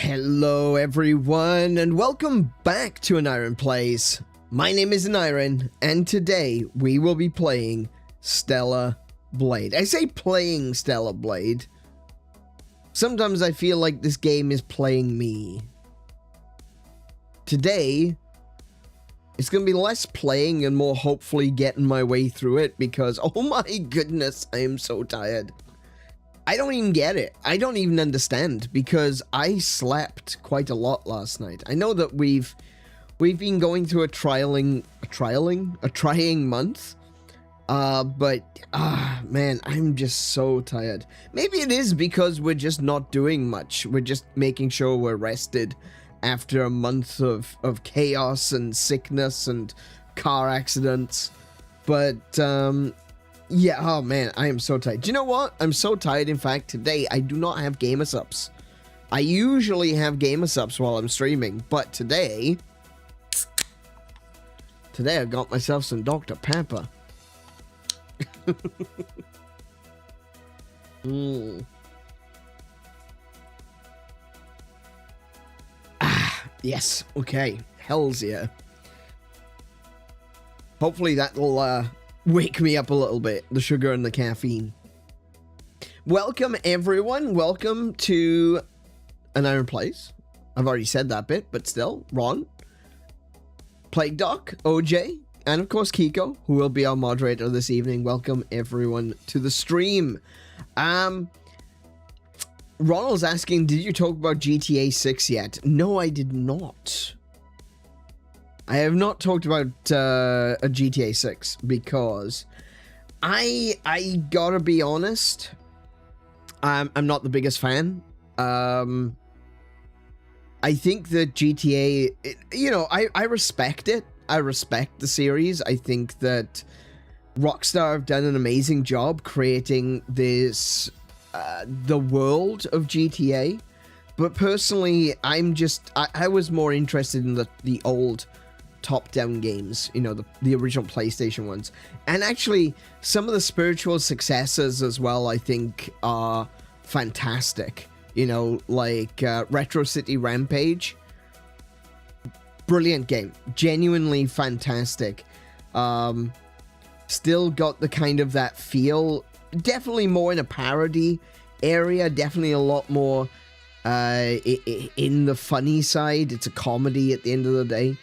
Hello everyone and welcome back to AneurynPlays. My name is Aneurin and today we will be playing Stellar Blade. I say playing Stellar Blade. Sometimes I feel like this game is playing me. Today, it's going to be less playing and more hopefully getting my way through it because, oh my goodness, I am so tired. I don't even get it. I don't even understand because I slept quite a lot last night. I know that we've been going through a trying month. Man, I'm just so tired. Maybe it is because we're just not doing much. We're just making sure we're rested after a month of chaos and sickness and car accidents. But, yeah, oh man, I am so tired. Do you know what? I'm so tired, in fact, today I do not have gamer subs. I usually have gamer subs while I'm streaming, but today I got myself some Dr. Pepper. Yes, okay, hell's yeah. Hopefully that'll, wake me up a little bit, the sugar and the caffeine. Welcome everyone, welcome to AneurynPlays. I've already said that bit, but still, Ron, Plague Doc, OJ, and of course Kiko, who will be our moderator this evening. Welcome everyone to the stream. Ronald's asking, did you talk about GTA 6 yet? No, I did not. I have not talked about a GTA 6 because I gotta be honest, I'm not the biggest fan. I think that GTA, you know, I respect it. I respect the series. I think that Rockstar have done an amazing job creating this, the world of GTA. But personally, I was more interested in the old top-down games, you know, the original PlayStation ones. And actually, some of the spiritual successors as well, I think, are fantastic. You know, like Retro City Rampage. Brilliant game. Genuinely fantastic. Still got the kind of that feel. Definitely more in a parody area. Definitely a lot more in the funny side. It's a comedy at the end of the day.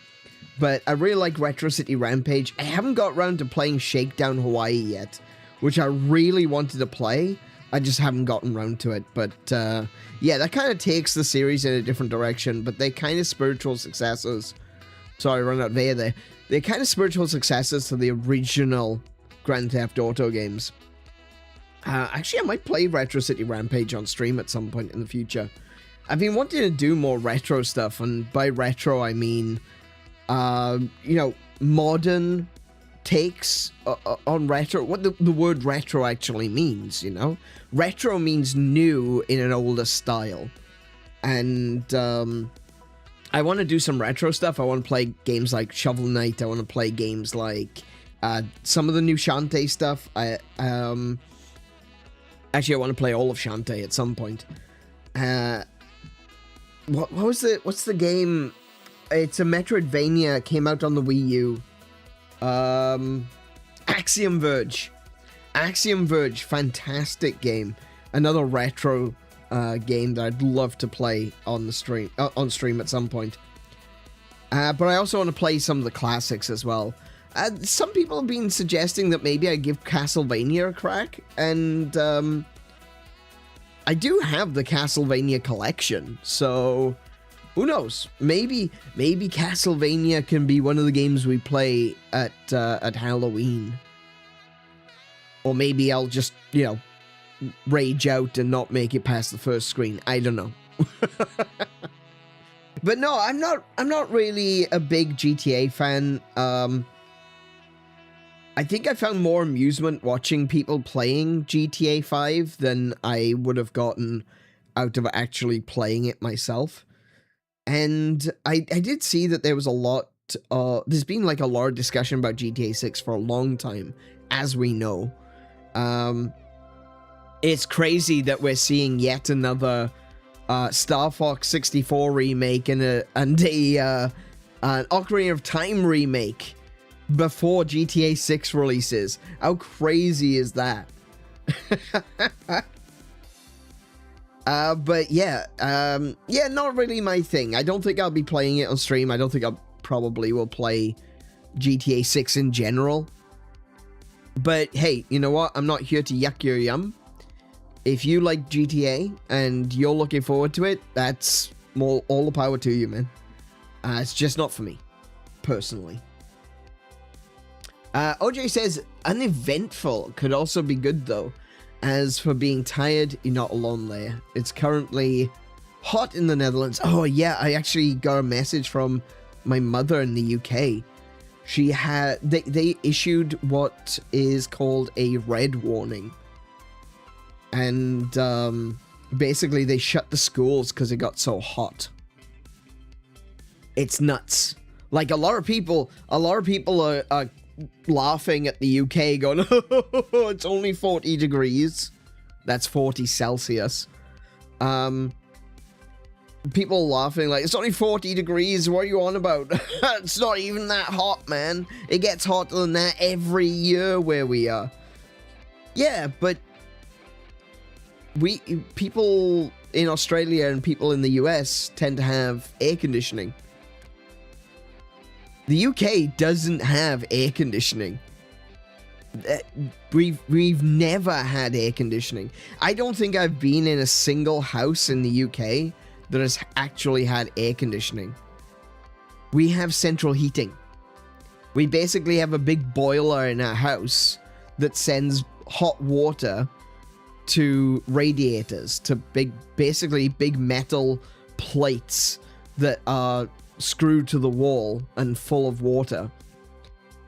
But I really like Retro City Rampage. I haven't got around to playing Shakedown Hawaii yet, which I really wanted to play. I just haven't gotten around to it. But yeah, that kind of takes the series in a different direction. But they kind of spiritual successors. Sorry, I ran out of air there. They're kind of spiritual successors to the original Grand Theft Auto games. Actually, I might play Retro City Rampage on stream at some point in the future. I've been wanting to do more retro stuff. And by retro, I mean, you know, modern takes on retro. What the word retro actually means, you know? Retro means new in an older style. And I want to do some retro stuff. I want to play games like Shovel Knight. I want to play games like some of the new Shantae stuff. Actually, I want to play all of Shantae at some point. What's the game? It's a Metroidvania, came out on the Wii U. Axiom Verge. Axiom Verge, fantastic game. Another retro game that I'd love to play on the stream at some point. But I also want to play some of the classics as well. Some people have been suggesting that maybe I give Castlevania a crack, and I do have the Castlevania collection, so who knows? Maybe Castlevania can be one of the games we play at Halloween. Or maybe I'll just, you know, rage out and not make it past the first screen. I don't know. But no, I'm not really a big GTA fan. I think I found more amusement watching people playing GTA 5 than I would have gotten out of actually playing it myself. And I did see that there was a lot, there's been like a lot of discussion about GTA 6 for a long time, as we know. It's crazy that we're seeing yet another Star Fox 64 remake and an Ocarina of Time remake before GTA 6 releases. How crazy is that? But yeah, yeah, not really my thing. I don't think I'll be playing it on stream. I don't think I probably will play GTA 6 in general. But hey, you know what? I'm not here to yuck your yum. If you like GTA and you're looking forward to it, that's all the power to you, man. It's just not for me, personally. OJ says, uneventful could also be good, though. As for being tired, you're not alone there. It's currently hot in the Netherlands. Oh, yeah, I actually got a message from my mother in the UK. She had, they issued what is called a red warning. And basically they shut the schools because it got so hot. It's nuts. Like a lot of people are laughing at the UK going, oh, it's only 40 degrees. That's 40 Celsius. People laughing like, it's only 40 degrees. What are you on about? It's not even that hot, man. It gets hotter than that every year where we are. Yeah, but people in Australia and people in the US tend to have air conditioning. The UK doesn't have air conditioning. We've never had air conditioning. I don't think I've been in a single house in the UK that has actually had air conditioning. We have central heating. We basically have a big boiler in our house that sends hot water to radiators, to basically big metal plates that are screwed to the wall and full of water.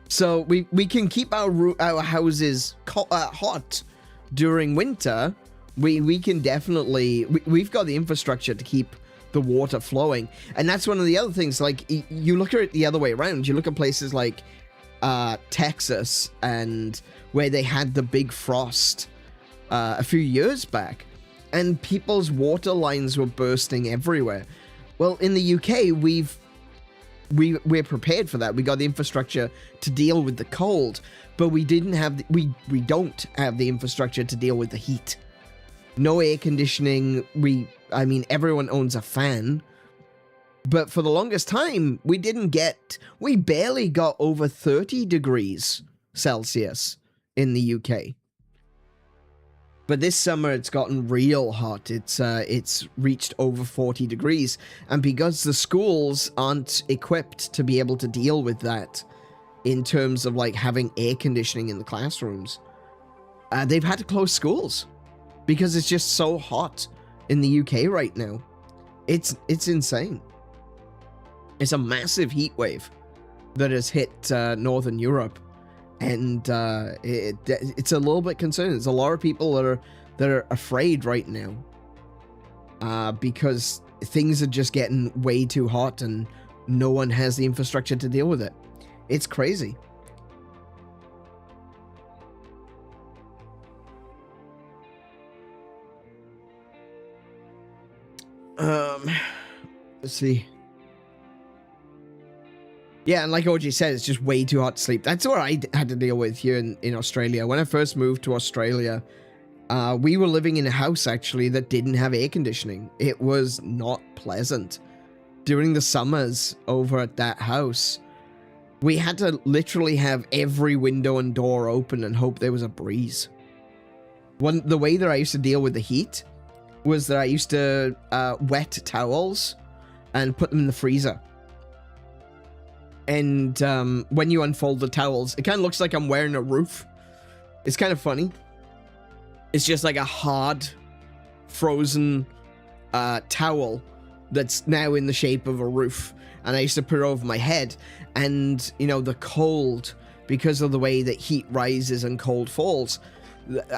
So we can keep our houses hot during winter. We can definitely, we've got the infrastructure to keep the water flowing. And that's one of the other things, like, you look at it the other way around. You look at places like Texas, and where they had the big frost a few years back, and people's water lines were bursting everywhere. Well, in the UK, we're prepared for that. We got the infrastructure to deal with the cold, but we didn't have we don't have the infrastructure to deal with the heat. No air conditioning. I mean, everyone owns a fan, but for the longest time, we barely got over 30 degrees Celsius in the UK. But this summer, it's gotten real hot. It's reached over 40 degrees. And because the schools aren't equipped to be able to deal with that in terms of, like, having air conditioning in the classrooms, they've had to close schools because it's just so hot in the UK right now. It's insane. It's a massive heat wave that has hit Northern Europe. And it's a little bit concerning. There's a lot of people that are afraid right now because things are just getting way too hot and no one has the infrastructure to deal with it. It's crazy. Let's see. Yeah, and like OG said, it's just way too hot to sleep. That's what I had to deal with here in Australia. When I first moved to Australia, we were living in a house, actually, that didn't have air conditioning. It was not pleasant. During the summers over at that house, we had to literally have every window and door open and hope there was a breeze. The way that I used to deal with the heat was that I used to wet towels and put them in the freezer. And when you unfold the towels, it kind of looks like I'm wearing a roof. It's kind of funny. It's just like a hard, frozen towel that's now in the shape of a roof. And I used to put it over my head. And, you know, the cold, because of the way that heat rises and cold falls,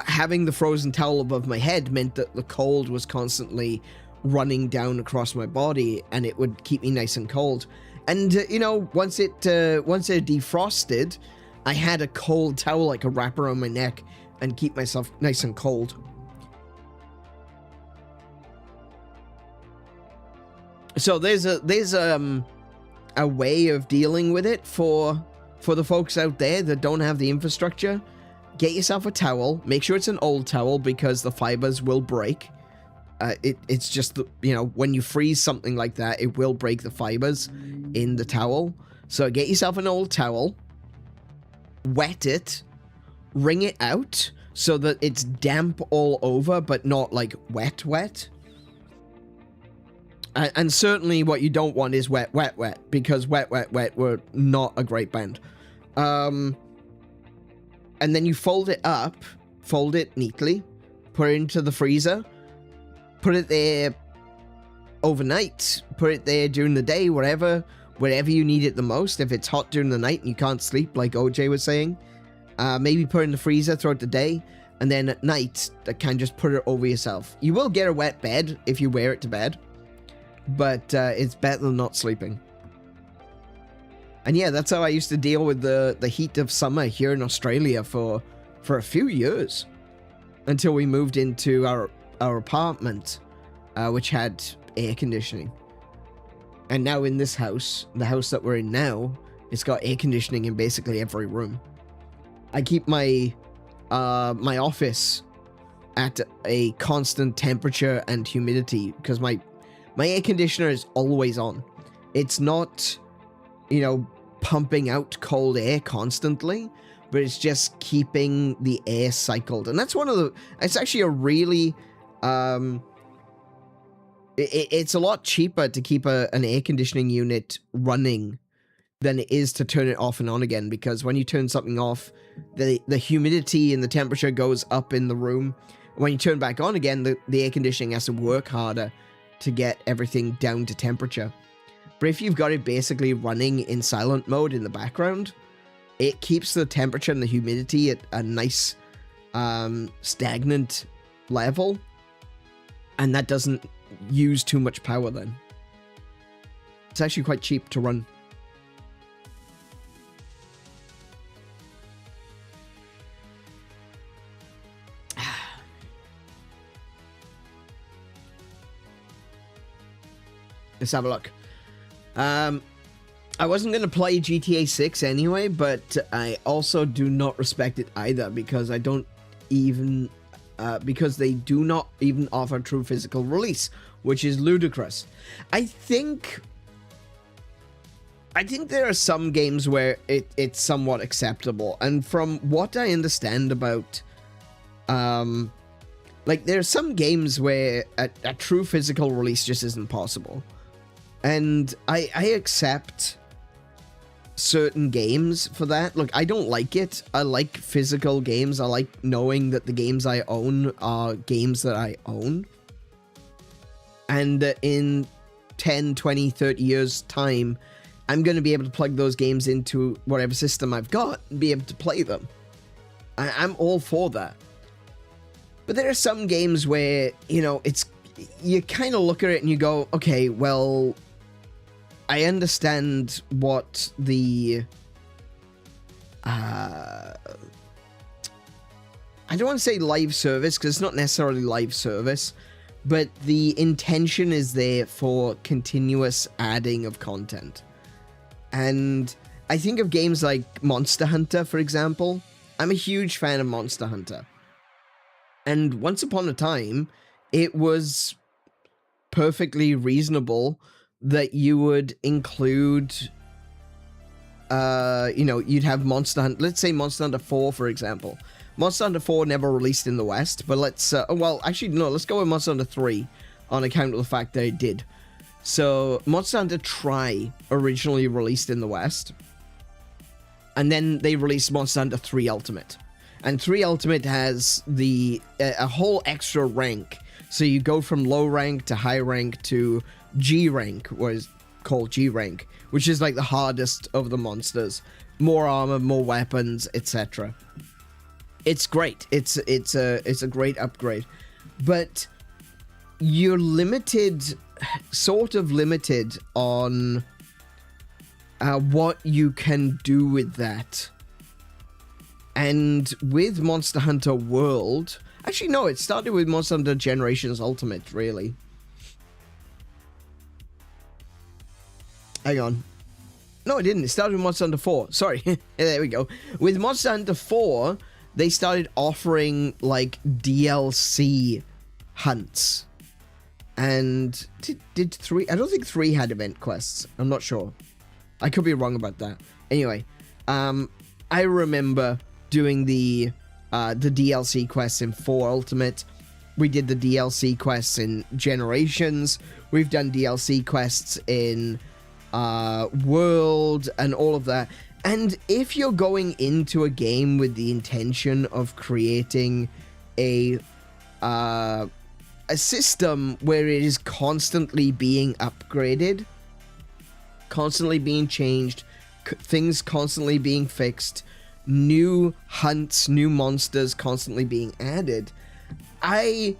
having the frozen towel above my head meant that the cold was constantly running down across my body, and it would keep me nice and cold. And, you know, once it defrosted, I had a cold towel I could wrap around my neck and keep myself nice and cold. So there's a way of dealing with it for the folks out there that don't have the infrastructure. Get yourself a towel. Make sure it's an old towel because the fibers will break. It's just, you know, when you freeze something like that, it will break the fibers in the towel. So get yourself an old towel, wet it, wring it out so that it's damp all over, but not like wet. And certainly what you don't want is wet, because wet were not a great band. And then you fold it up, fold it neatly, put it into the freezer, put it there overnight, put it there during the day, wherever you need it the most. If it's hot during the night and you can't sleep, like OJ was saying, maybe put it in the freezer throughout the day, and then at night, kind of just put it over yourself. You will get a wet bed if you wear it to bed, but it's better than not sleeping. And yeah, that's how I used to deal with the heat of summer here in Australia for a few years, until we moved into our apartment, which had air conditioning. And now in this house, the house that we're in now, it's got air conditioning in basically every room. I keep my my office at a constant temperature and humidity because my air conditioner is always on. It's not, you know, pumping out cold air constantly, but it's just keeping the air cycled. And that's one of the, it's actually a really, it's a lot cheaper to keep an air conditioning unit running than it is to turn it off and on again, because when you turn something off, the humidity and the temperature goes up in the room. When you turn back on again, the air conditioning has to work harder to get everything down to temperature. But if you've got it basically running in silent mode in the background, it keeps the temperature and the humidity at a nice stagnant level, and that doesn't use too much power then. It's actually quite cheap to run. Let's have a look. I wasn't going to play GTA 6 anyway, but I also do not respect it either, because I don't even, because they do not even offer true physical release, which is ludicrous. I think there are some games where it's somewhat acceptable, and from what I understand about, like, there are some games where a true physical release just isn't possible. And I accept certain games for that. Look, I don't like it. I like physical games. I like knowing that the games I own are games that I own. And that in 10, 20, 30 years' time, I'm going to be able to plug those games into whatever system I've got and be able to play them. I'm all for that. But there are some games where, you know, you kind of look at it and you go, okay, well, I understand what the, I don't want to say live service, because it's not necessarily live service, but the intention is there for continuous adding of content. And I think of games like Monster Hunter, for example. I'm a huge fan of Monster Hunter. And once upon a time, it was perfectly reasonable that you would include, you know, you'd have Monster Hunter, let's say Monster Hunter 4, for example. Monster Hunter 4 never released in the West, but let's, well, actually, no, let's go with Monster Hunter 3 on account of the fact that it did. So, Monster Hunter Tri originally released in the West, and then they released Monster Hunter 3 Ultimate. And 3 Ultimate has a whole extra rank. So you go from low rank to high rank to G rank, what is called G rank, which is like the hardest of the monsters. More armor, more weapons, etc. It's great. It's a great upgrade. But you're limited, sort of limited on what you can do with that. And with Monster Hunter World, actually no, it started with Monster Hunter Generations Ultimate, really. hang on. No, it didn't. It started with Monster Hunter 4. Sorry. There we go. With Monster Hunter 4, they started offering, like, DLC hunts. And did 3... I don't think 3 had event quests. I'm not sure. I could be wrong about that. Anyway, I remember doing the DLC quests in 4 Ultimate. We did the DLC quests in Generations. We've done DLC quests in World and all of that. And if you're going into a game with the intention of creating a system where it is constantly being upgraded, constantly being changed, things constantly being fixed, new hunts, new monsters constantly being added, I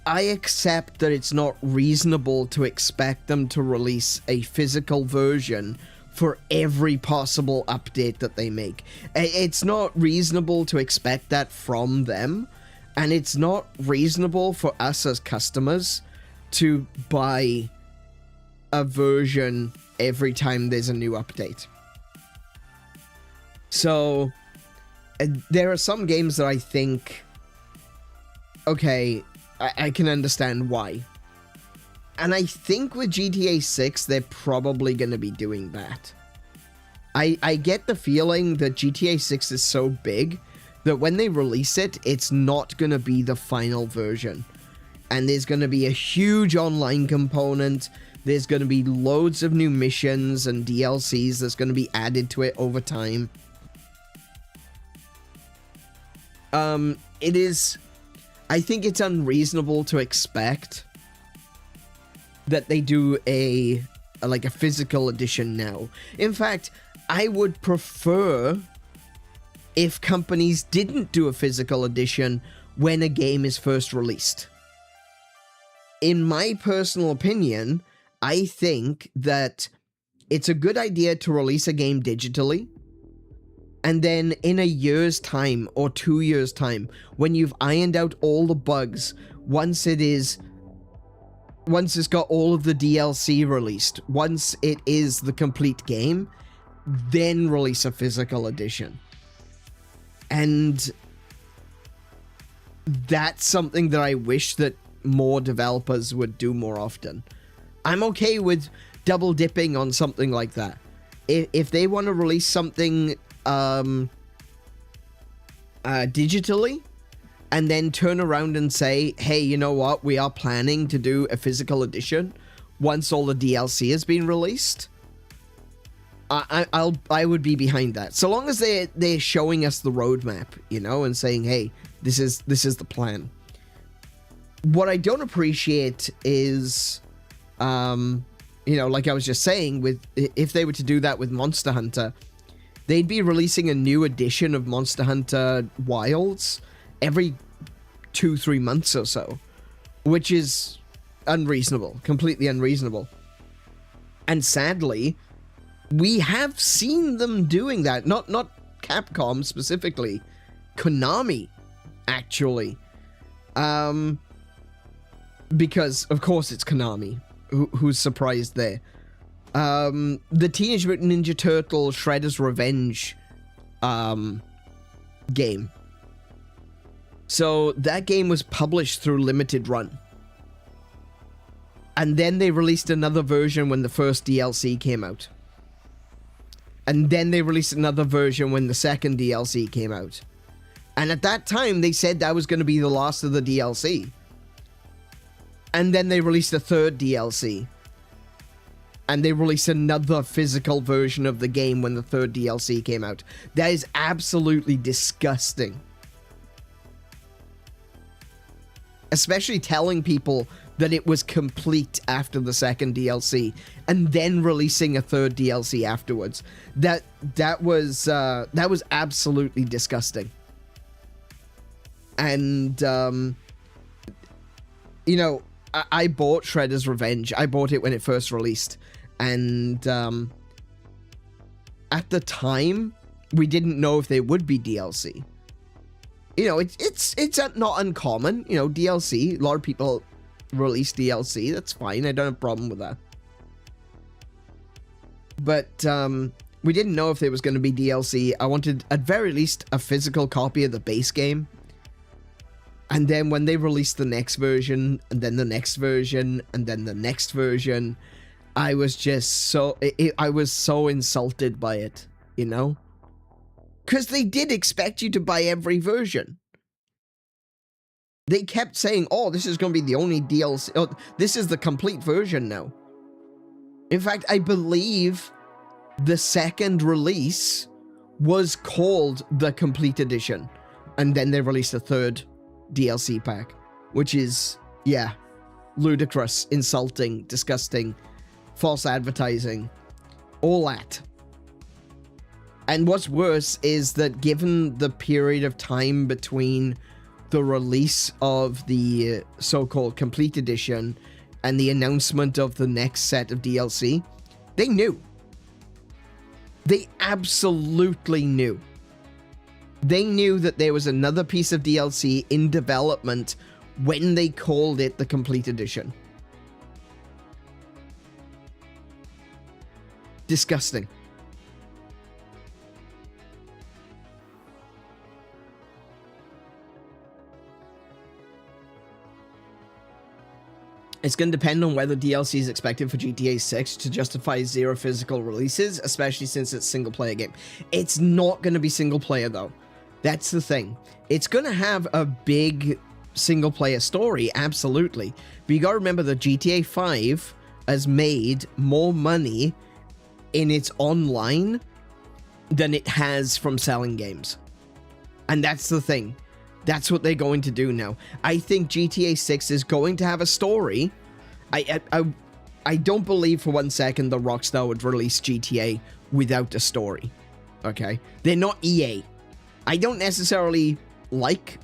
accept that it's not reasonable to expect them to release a physical version for every possible update that they make. It's not reasonable to expect that from them, and it's not reasonable for us as customers to buy a version every time there's a new update. So there are some games that I think, okay, I can understand why. And I think with GTA 6, they're probably going to be doing that. I get the feeling that GTA 6 is so big that when they release it, it's not going to be the final version. And there's going to be a huge online component. There's going to be loads of new missions and DLCs that's going to be added to it over time. I think it's unreasonable to expect that they do a physical edition now. In fact, I would prefer if companies didn't do a physical edition when a game is first released. In my personal opinion, I think that it's a good idea to release a game digitally, and then in a year's time or 2 years' time, when you've ironed out all the bugs, once it's got all of the DLC released, once it is the complete game, then release a physical edition. And that's something that I wish that more developers would do more often. I'm okay with double dipping on something like that. If they want to release something digitally and then turn around and say, hey, you know what, we are planning to do a physical edition once all the DLC has been released, I would be behind that. So long as they're showing us the roadmap, you know, and saying, hey, this is the plan. What I don't appreciate is, you know, like I was just saying, if they were to do that with Monster Hunter, they'd be releasing a new edition of Monster Hunter Wilds every 2-3 months or so, which is unreasonable, completely unreasonable. And sadly, we have seen them doing that. Not Capcom specifically, Konami, actually. Because, of course, it's Konami. Who's surprised there? The Teenage Mutant Ninja Turtles Shredder's Revenge game. So that game was published through Limited Run. And then they released another version when the first DLC came out. And then they released another version when the second DLC came out. And at that time, they said that was going to be the last of the DLC. And then they released a third DLC. And they released another physical version of the game when the third DLC came out. That is absolutely disgusting. Especially telling people that it was complete after the second DLC, and then releasing a third DLC afterwards. That was absolutely disgusting. And you know, I bought Shredder's Revenge. I bought it when it first released, and at the time, we didn't know if there would be DLC. You know, it's not uncommon. You know, DLC. A lot of people release DLC. That's fine. I don't have a problem with that. But we didn't know if there was going to be DLC. I wanted, at very least, a physical copy of the base game. And then when they released the next version, and then the next version, and then the next version, I was just so... I was so insulted by it, you know? Because they did expect you to buy every version. They kept saying, oh, this is going to be the only DLC. Oh, this is the complete version now. In fact, I believe the second release was called the Complete Edition. And then they released a third DLC pack. Which is, yeah, ludicrous, insulting, disgusting, false advertising. All that. And what's worse is that given the period of time between the release of the so-called Complete Edition and the announcement of the next set of DLC, they knew. They absolutely knew. They knew that there was another piece of DLC in development when they called it the Complete Edition. Disgusting. It's going to depend on whether DLC is expected for GTA 6 to justify 0 physical releases, especially since it's a single-player game. It's not going to be single-player, though. That's the thing. It's going to have a big single-player story, absolutely. But you got to remember that GTA 5 has made more money in its online than it has from selling games. And that's the thing. That's what they're going to do now. I think GTA 6 is going to have a story. I don't believe for 1 second that Rockstar would release GTA without a story. Okay? They're not EA. I don't necessarily like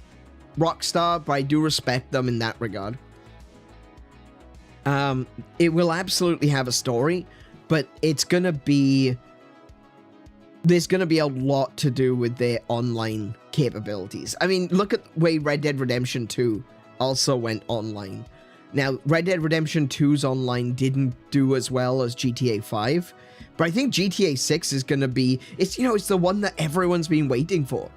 Rockstar, but I do respect them in that regard. It will absolutely have a story, but it's gonna be... There's going to be a lot to do with their online capabilities. I mean, look at the way Red Dead Redemption 2 also went online. Now, Red Dead Redemption 2's online didn't do as well as GTA 5, but I think GTA 6 is going to be... It's, you know, it's the one that everyone's been waiting for.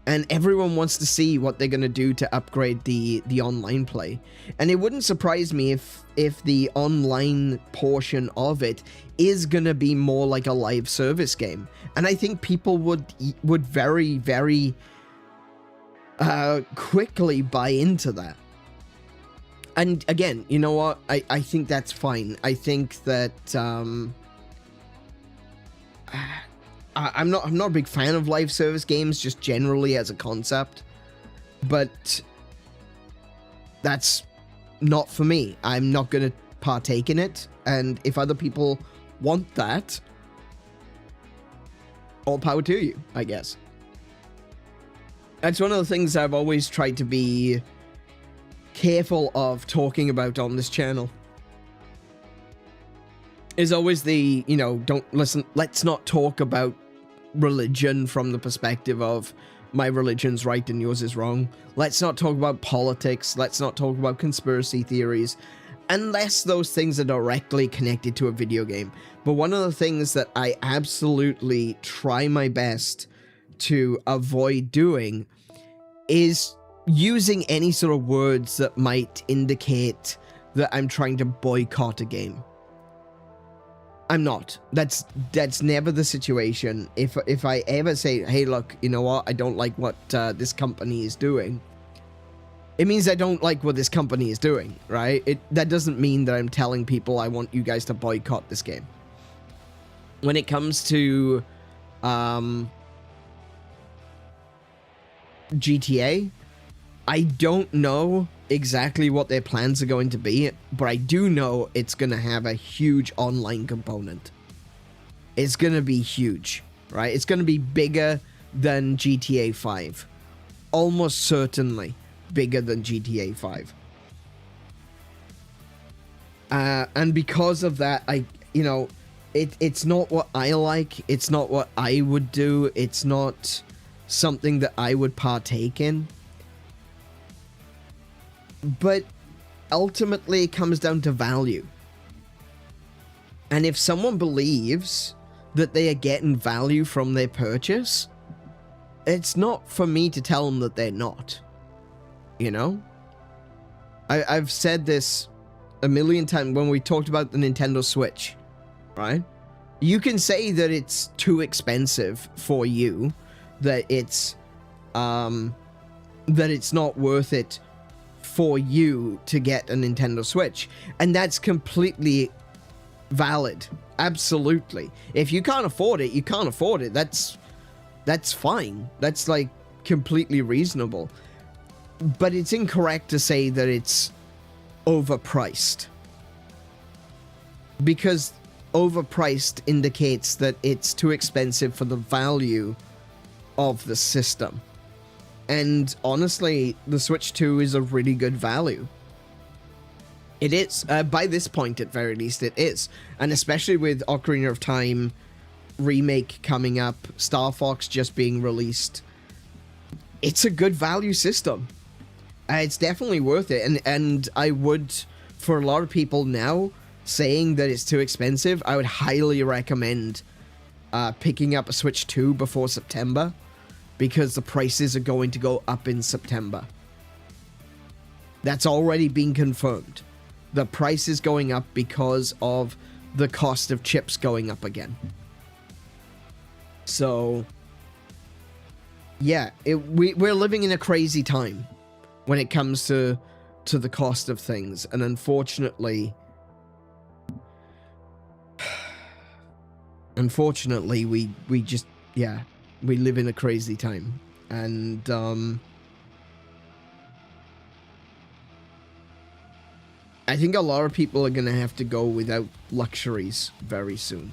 And everyone wants to see what they're going to do to upgrade the online play. And it wouldn't surprise me if the online portion of it is going to be more like a live service game. And I think people would very, very quickly buy into that. And again, you know what? I think that's fine. I think that... I'm not a big fan of live service games, just generally as a concept. But that's not for me. I'm not going to partake in it. And if other people want that, all power to you, I guess. That's one of the things I've always tried to be careful of talking about on this channel. Is always the, you know, let's not talk about religion from the perspective of my religion's right and yours is wrong. Let's not talk about politics. Let's not talk about conspiracy theories, unless those things are directly connected to a video game. But one of the things that I absolutely try my best to avoid doing is using any sort of words that might indicate that I'm trying to boycott a game. I'm not. That's never the situation. If I ever say, hey, look, you know what? I don't like what this company is doing. It means I don't like what this company is doing, right? That doesn't mean that I'm telling people I want you guys to boycott this game. When it comes to GTA, I don't know exactly what their plans are going to be, but I do know it's going to have a huge online component. It's going to be huge, right? It's going to be bigger than GTA 5. Almost certainly bigger than GTA 5. And because of that, it's not what I like. It's not what I would do. It's not something that I would partake in. But ultimately, it comes down to value. And if someone believes that they are getting value from their purchase, it's not for me to tell them that they're not. You know? I've said this a million times when we talked about the Nintendo Switch, right? You can say that it's too expensive for you, that it's not worth it for you to get a Nintendo Switch, and that's completely valid. Absolutely. If you can't afford it, you can't afford it. That's fine. That's like completely reasonable. But it's incorrect to say that it's overpriced, because overpriced indicates that it's too expensive for the value of the system. And honestly, the Switch 2 is a really good value. It is. By this point, at very least, it is. And especially with Ocarina of Time remake coming up, Star Fox just being released, it's a good value system. It's definitely worth it. And I would, for a lot of people now, saying that it's too expensive, I would highly recommend picking up a Switch 2 before September, because the prices are going to go up in September. That's already been confirmed. The price is going up because of the cost of chips going up again. So, yeah, we're living in a crazy time when it comes to the cost of things. And unfortunately, we just, yeah, we live in a crazy time. And, I think a lot of people are going to have to go without luxuries very soon.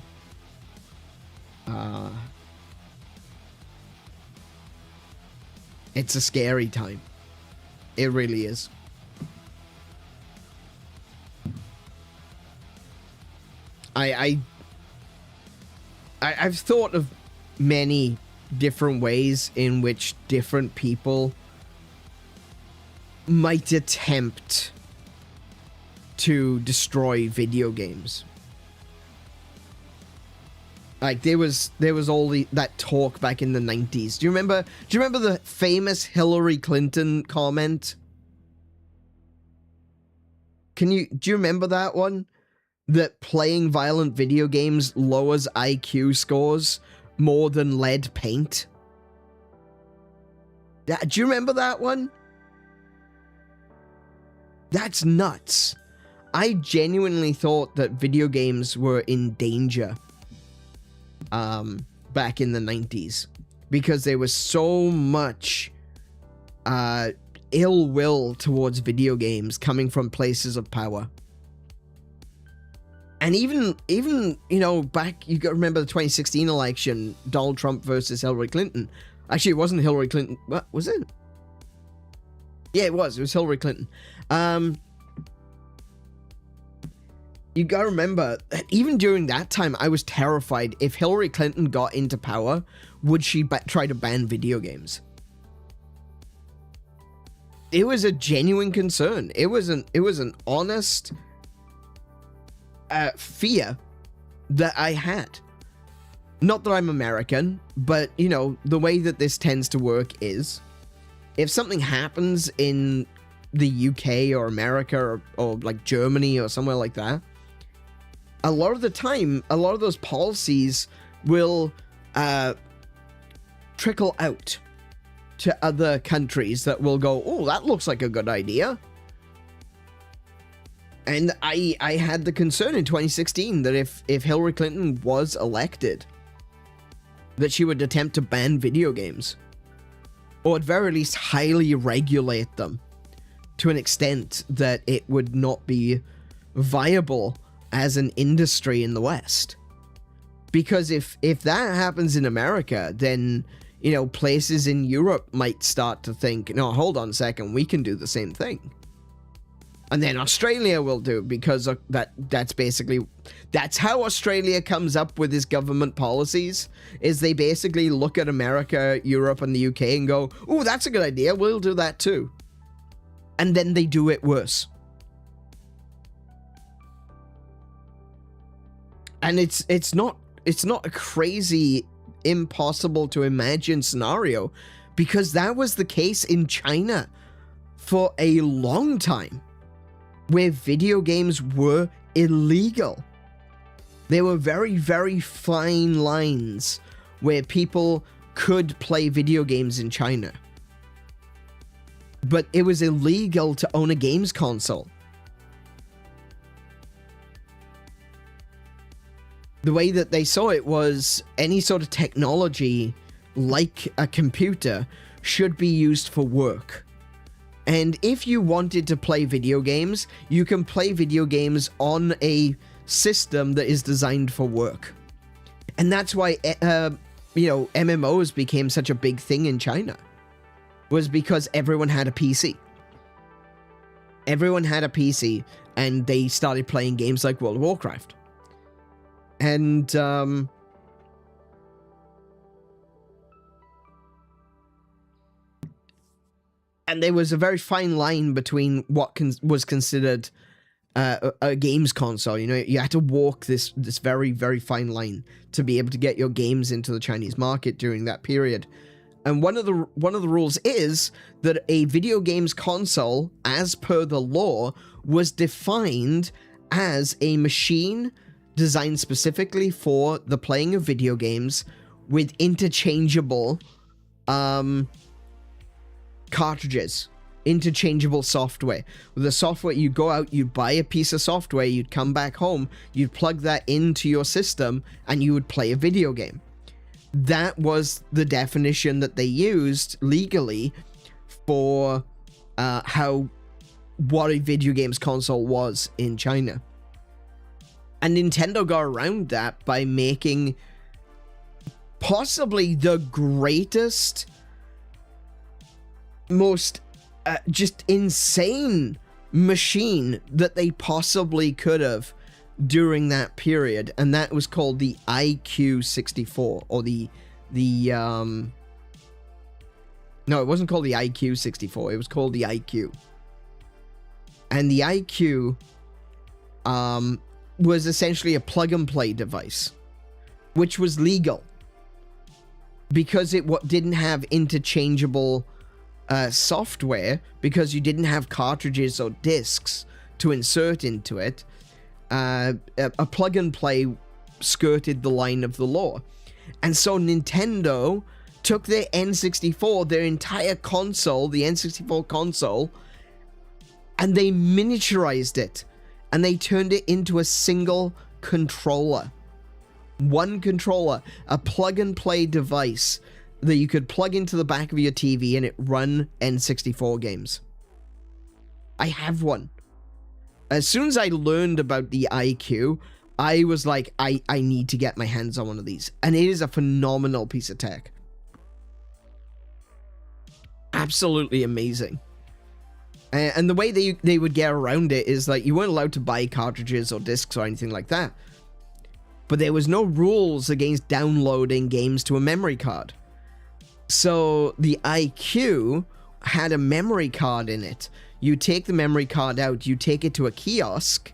It's a scary time. It really is. I've thought of many different ways in which different people might attempt to destroy video games. Like there was all that talk back in the 90s. Do you remember the famous Hillary Clinton comment? Do you remember that one? That playing violent video games lowers IQ scores more than lead paint? Do you remember that one? That's nuts. I genuinely thought that video games were in danger back in the 90s, because there was so much ill will towards video games coming from places of power. And even you know, back, you got to remember the 2016 election, Donald Trump versus Hillary Clinton. Actually, it wasn't Hillary Clinton. What was it? Yeah, it was Hillary Clinton. You got to remember that even during that time, I was terrified. If Hillary Clinton got into power, would she try to ban video games? It was a genuine concern. It was an honest fear that I had. Not that I'm American, but you know, the way that this tends to work is, if something happens in the UK or America or like Germany or somewhere like that, a lot of the time, a lot of those policies will trickle out to other countries that will go, oh, that looks like a good idea. And I had the concern in 2016 that if Hillary Clinton was elected, that she would attempt to ban video games, or at very least highly regulate them to an extent that it would not be viable as an industry in the West. Because if that happens in America, then, you know, places in Europe might start to think, no, hold on a second, we can do the same thing. And then Australia will do, because that's how Australia comes up with its government policies, is they basically look at America, Europe, and the UK and go, oh, that's a good idea, we'll do that too. And then they do it worse. And it's not a crazy, impossible to imagine scenario, because that was the case in China for a long time, where video games were illegal. There were very, very fine lines where people could play video games in China. But it was illegal to own a games console. The way that they saw it was any sort of technology like a computer should be used for work. And if you wanted to play video games, you can play video games on a system that is designed for work. And that's why, MMOs became such a big thing in China, was because everyone had a PC. Everyone had a PC, and they started playing games like World of Warcraft. And, and there was a very fine line between what was considered a games console. You know, you had to walk this very, very fine line to be able to get your games into the Chinese market during that period. And one of the rules is that a video games console, as per the law, was defined as a machine designed specifically for the playing of video games with interchangeable cartridges, interchangeable software. With the software, you'd go out, you'd buy a piece of software, you'd come back home, you'd plug that into your system, and you would play a video game. That was the definition that they used legally for what a video games console was in China. And Nintendo got around that by making possibly the greatest, most just insane machine that they possibly could have during that period, and that was called the IQ64, or no, it wasn't called the IQ64, it was called the IQ. And the IQ was essentially a plug-and-play device, which was legal because it didn't have interchangeable software, because you didn't have cartridges or discs to insert into it. A plug-and-play skirted the line of the law. And so Nintendo took their N64, their entire console, the N64 console, and they miniaturized it. And they turned it into a single controller. One controller, a plug-and-play device that you could plug into the back of your TV and it run N64 games. I have one. As soon as I learned about the IQ, I was like, I need to get my hands on one of these. And it is a phenomenal piece of tech. Absolutely amazing. And the way they would get around it is like, you weren't allowed to buy cartridges or discs or anything like that. But there was no rules against downloading games to a memory card. So the IQ had a memory card in it. You take the memory card out, you take it to a kiosk,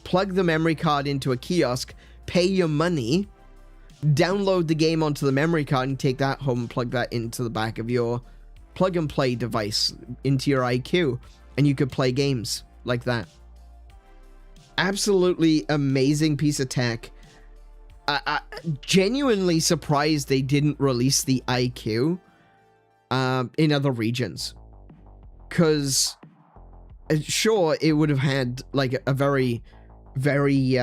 plug the memory card into a kiosk, pay your money, download the game onto the memory card, and take that home and plug that into the back of your plug-and-play device, into your IQ, and you could play games like that. Absolutely amazing piece of tech. I genuinely surprised they didn't release the IQ in other regions. Because, sure, it would have had, like, a very, very,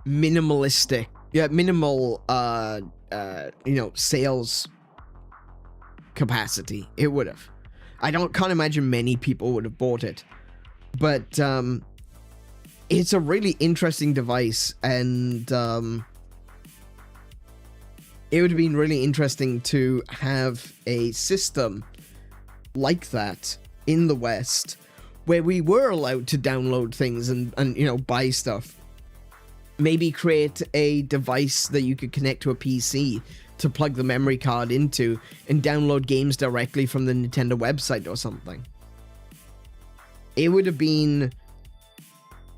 minimalistic, minimal, sales capacity. It would have. Can't imagine many people would have bought it. But, it's a really interesting device, and it would have been really interesting to have a system like that in the West, where we were allowed to download things and buy stuff. Maybe create a device that you could connect to a PC to plug the memory card into and download games directly from the Nintendo website or something. It would have been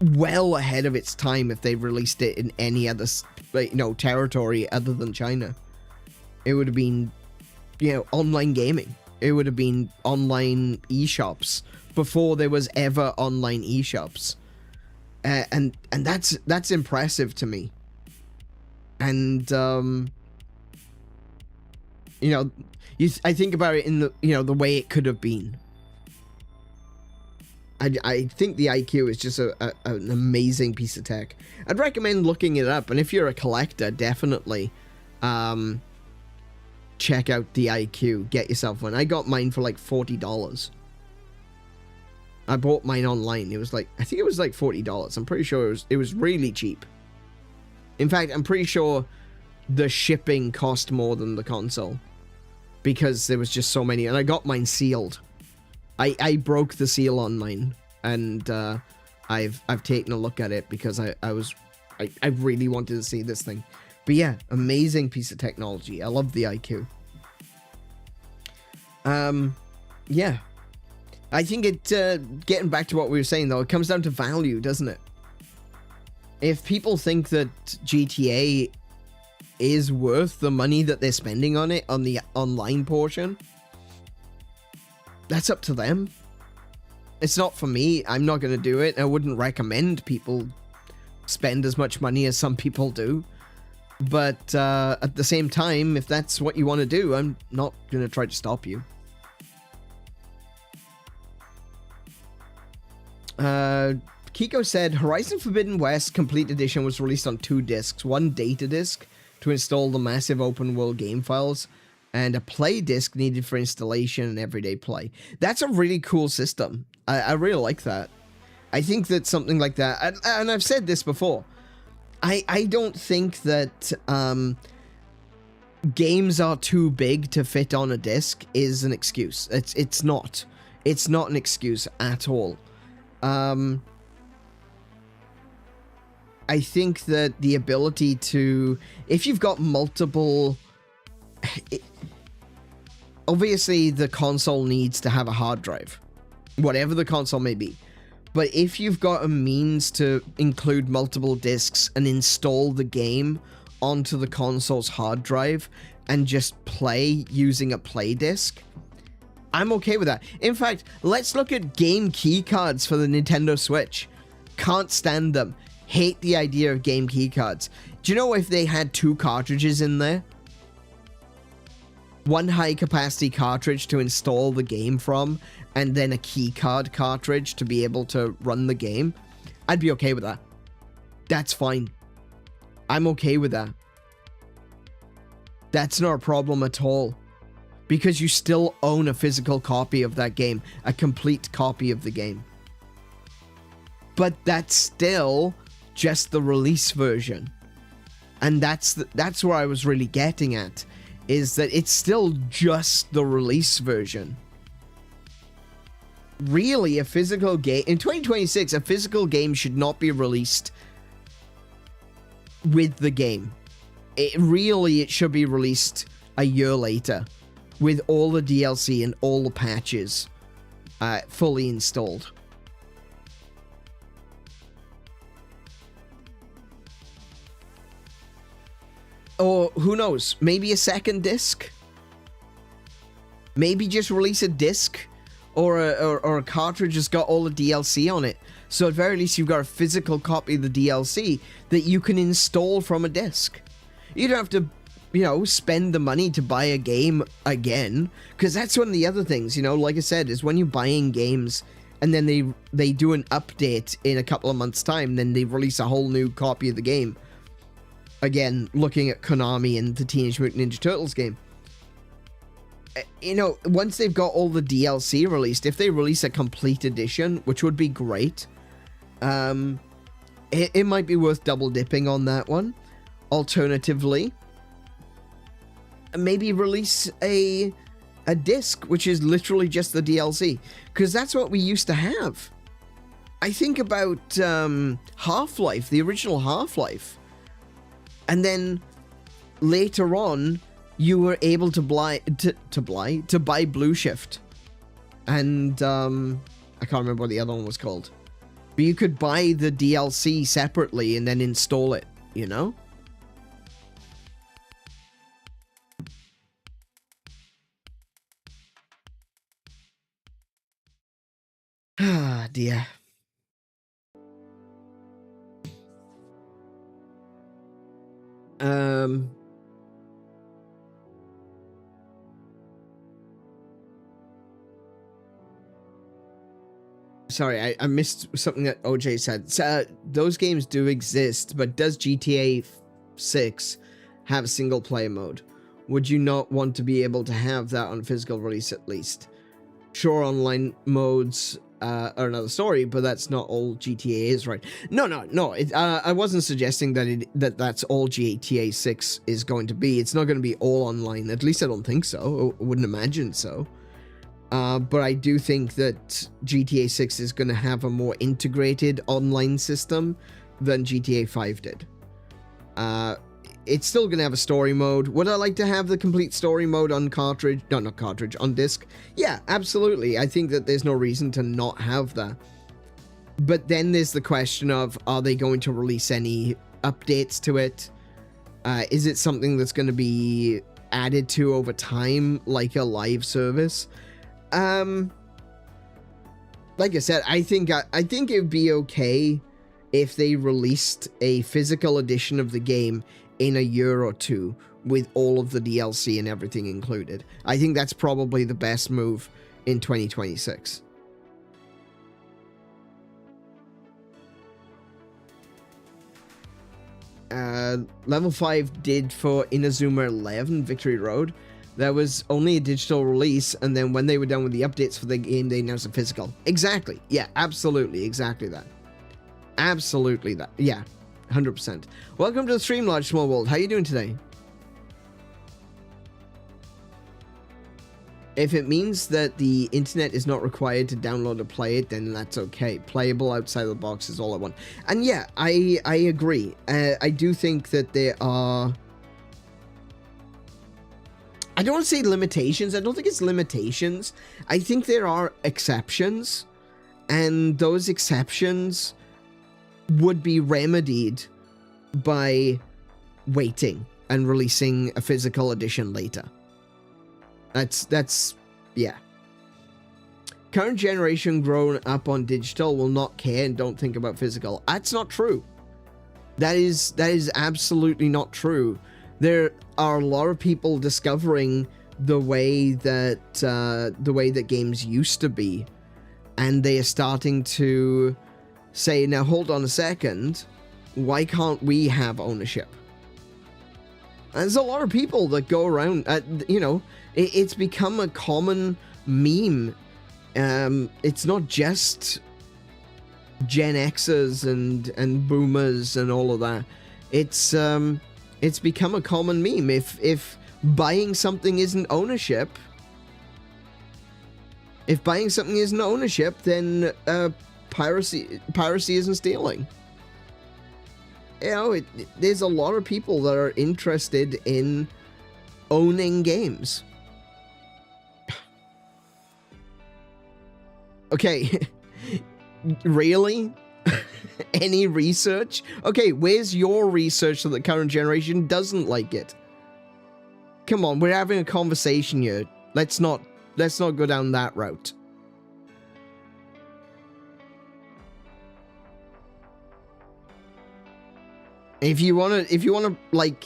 well ahead of its time if they released it in any other, you know, territory other than China. It would have been, you know, online gaming. It would have been online eShops before there was ever online eShops. And that's impressive to me. And you know, I think about it in the, you know, the way it could have been. I think the IQ is just an amazing piece of tech. I'd recommend looking it up, and if you're a collector, definitely check out the IQ. Get yourself one. I got mine for like $40. I bought mine online. It was like, I think it was like $40. I'm pretty sure it was really cheap. In fact, I'm pretty sure the shipping cost more than the console because there was just so many, and I got mine sealed. I broke the seal on mine, and I've taken a look at it because I really wanted to see this thing. But yeah, amazing piece of technology. I love the IQ. Yeah. I think it, getting back to what we were saying though, it comes down to value, doesn't it? If people think that GTA is worth the money that they're spending on it, on the online portion, that's up to them. It's not for me. I'm not going to do it. I wouldn't recommend people spend as much money as some people do. But at the same time, if that's what you want to do, I'm not going to try to stop you. Kiko said, Horizon Forbidden West Complete Edition was released on 2 discs. One data disc to install the massive open world game files, and a play disc needed for installation and everyday play. That's a really cool system. I really like that. I think that something like that, and I've said this before, I don't think that games are too big to fit on a disc is an excuse. It's not. It's not an excuse at all. I think that the ability to, if you've got multiple, obviously the console needs to have a hard drive, whatever the console may be. But if you've got a means to include multiple discs and install the game onto the console's hard drive and just play using a play disc, I'm okay with that. In fact, let's look at game key cards for the Nintendo Switch. Can't stand them. Hate the idea of game key cards. Do you know if they had 2 cartridges in there? One high capacity cartridge to install the game from, and then a key card cartridge to be able to run the game, I'd be okay with that. That's fine. I'm okay with that. That's not a problem at all. Because you still own a physical copy of that game, a complete copy of the game. But that's still just the release version. And that's where I was really getting at, is that it's still just the release version. Really, a physical game in 2026, a physical game should not be released with the game. It should be released a year later with all the DLC and all the patches fully installed. Or who knows, maybe a second disc? Maybe just release a disc or a cartridge that's got all the DLC on it. So at very least you've got a physical copy of the DLC that you can install from a disc. You don't have to, you know, spend the money to buy a game again, because that's one of the other things, you know, like I said, is when you're buying games and then they do an update in a couple of months' time, then they release a whole new copy of the game. Again, looking at Konami and the Teenage Mutant Ninja Turtles game. You know, once they've got all the DLC released, if they release a complete edition, which would be great, it might be worth double dipping on that one. Alternatively, maybe release a disc, which is literally just the DLC, because that's what we used to have. I think about Half-Life, the original Half-Life. And then later on, you were able to buy Blue Shift, and I can't remember what the other one was called. But you could buy the DLC separately and then install it, you know? Ah, dear. Sorry, I missed something that OJ said. So, those games do exist, but does GTA 6 have single player mode? Would you not want to be able to have that on physical release at least? Sure, online modes are another story, but that's not all GTA is, right? No. I wasn't suggesting that that's all GTA 6 is going to be. It's not going to be all online. At least I don't think so. I wouldn't imagine so. But I do think that GTA 6 is going to have a more integrated online system than GTA 5 did. It's still going to have a story mode. Would I like to have the complete story mode on cartridge? No, not cartridge, on disc? Yeah, absolutely. I think that there's no reason to not have that. But then there's the question of, are they going to release any updates to it? Is it something that's going to be added to over time, like a live service? Like I said, I think it would be okay if they released a physical edition of the game in a year or two with all of the DLC and everything included. I think that's probably the best move in 2026. Level 5 did for Inazuma 11 Victory Road. There was only a digital release, and then when they were done with the updates for the game, they announced a physical. Exactly. Yeah, absolutely. Exactly that. Absolutely that. Yeah, 100%. Welcome to the stream, Large Small World. How you doing today? If it means that the internet is not required to download or play it, then that's okay. Playable outside of the box is all I want. And yeah, I agree. I do think that there are... I don't want to say limitations. I don't think it's limitations. I think there are exceptions, and those exceptions would be remedied by waiting and releasing a physical edition later. That's yeah. Current generation grown up on digital will not care and don't think about physical. That's not true. That is absolutely not true. There are a lot of people discovering the way that games used to be, and they are starting to say, now hold on a second, why can't we have ownership? And there's a lot of people that go around, you know, it's become a common meme. It's not just Gen Xers and boomers and all of that. It's become a common meme. If buying something isn't ownership, then piracy isn't stealing. You know, there's a lot of people that are interested in owning games. Okay, really? Any research? Okay, where's your research that the current generation doesn't like it? Come on, we're having a conversation here. Let's not go down that route. If you wanna like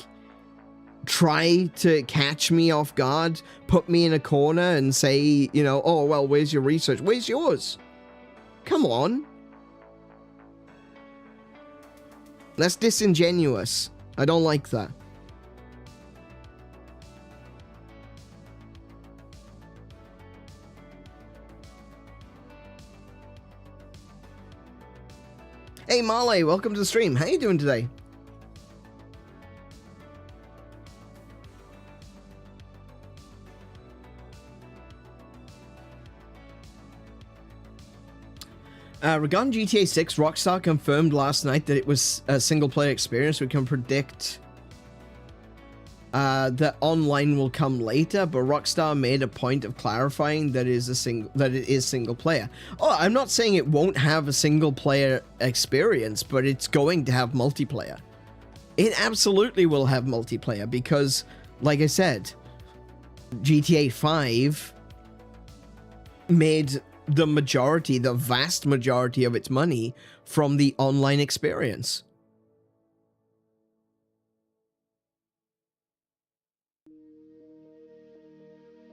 try to catch me off guard, put me in a corner and say, you know, oh well, where's your research? Where's yours? Come on. That's disingenuous. I don't like that. Hey Marley, welcome to the stream. How you doing today? Regarding GTA 6, Rockstar confirmed last night that it was a single-player experience. We can predict that online will come later, but Rockstar made a point of clarifying that it is single player. Oh, I'm not saying it won't have a single player experience, but it's going to have multiplayer. It absolutely will have multiplayer because, like I said, GTA 5 made the vast majority of its money from the online experience.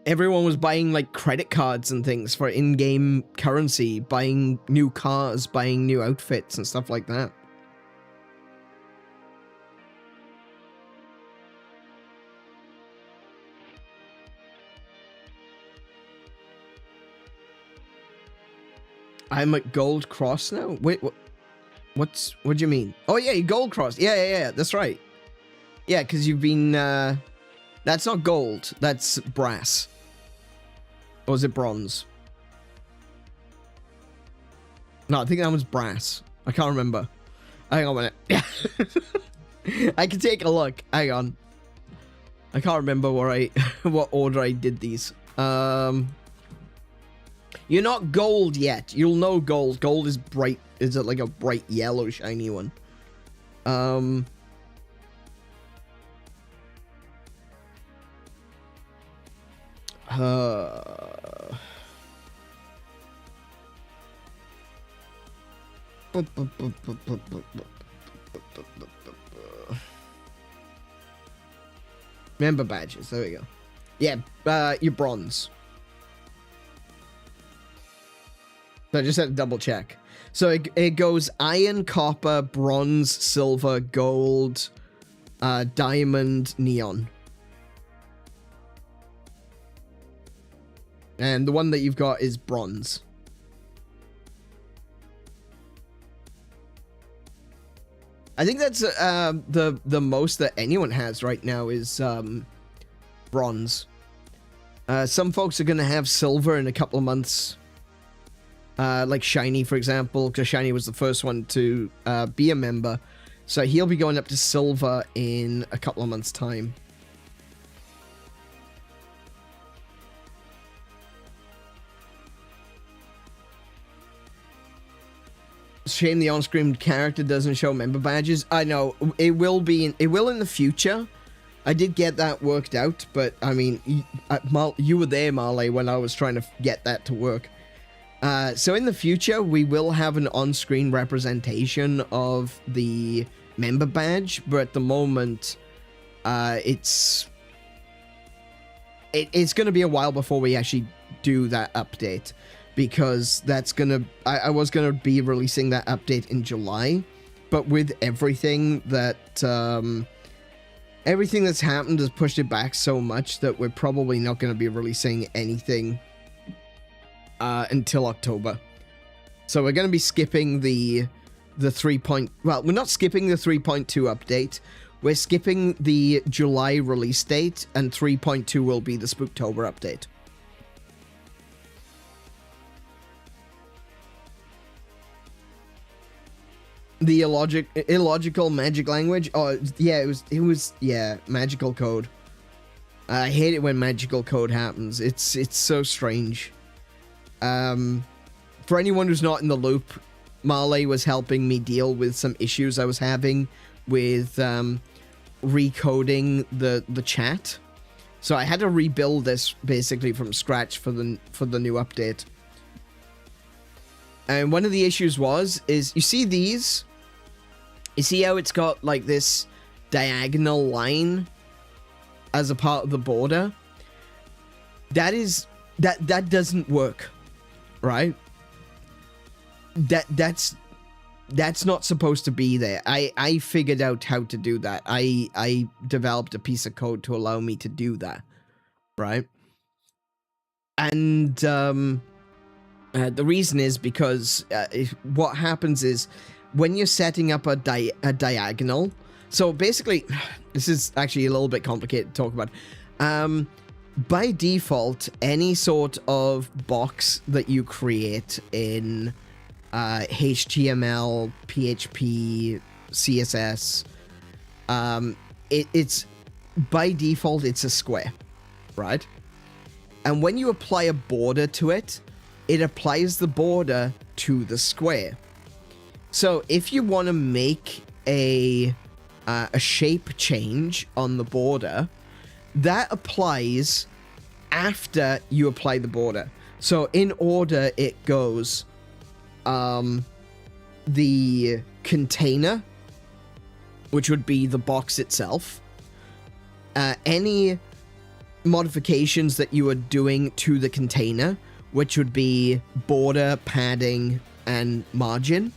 Everyone was buying like credit cards and things for in-game currency, buying new cars, buying new outfits and stuff like that. I'm at Gold Cross now? Wait, what do you mean? Oh yeah, you Gold Cross. Yeah, that's right. Yeah, because you've been, that's not gold, that's brass. Or is it bronze? No, I think that was brass. I can't remember. Hang on a minute. I can take a look. Hang on. I can't remember what order I did these. You're not gold yet. You'll know gold. Gold is bright. Is it like a bright yellow shiny one? Member badges. There we go. Yeah, you're bronze. So I just had to double check. So it goes iron, copper, bronze, silver, gold, diamond, neon. And the one that you've got is bronze. I think that's the most that anyone has right now is bronze. Some folks are going to have silver in a couple of months. Like Shiny, for example, because Shiny was the first one to be a member. So he'll be going up to silver in a couple of months' time. Shame the on-screen character doesn't show member badges. I know, it will in the future. I did get that worked out, but I mean, you were there, Marley, when I was trying to get that to work. So in the future, we will have an on-screen representation of the member badge, but at the moment, it's going to be a while before we actually do that update, because that's gonna, I was gonna be releasing that update in July, but with everything that, everything that's happened has pushed it back so much that we're probably not going to be releasing anything until October. So we're going to be skipping the 3. Well, we're not skipping the 3.2 update. We're skipping the July release date, and 3.2 will be the Spooktober update. The illogical magic language. Oh yeah, it was yeah, magical code. I hate it when magical code happens. It's so strange. For anyone who's not in the loop, Marley was helping me deal with some issues I was having with recoding the chat. So I had to rebuild this basically from scratch for the new update. And one of the issues is you see these? You see how it's got like this diagonal line as a part of the border? That doesn't work, right? That's not supposed to be there. I figured out how to do that. I developed a piece of code to allow me to do that, right? And the reason is because what happens is when you're setting up a diagonal. So basically, this is actually a little bit complicated to talk about. By default, any sort of box that you create in HTML, PHP, CSS, it's by default, it's a square, right? And when you apply a border to it, it applies the border to the square. So if you want to make a shape change on the border, that applies after you apply the border. So in order, it goes the container, which would be the box itself, any modifications that you are doing to the container, which would be border, padding, and margin,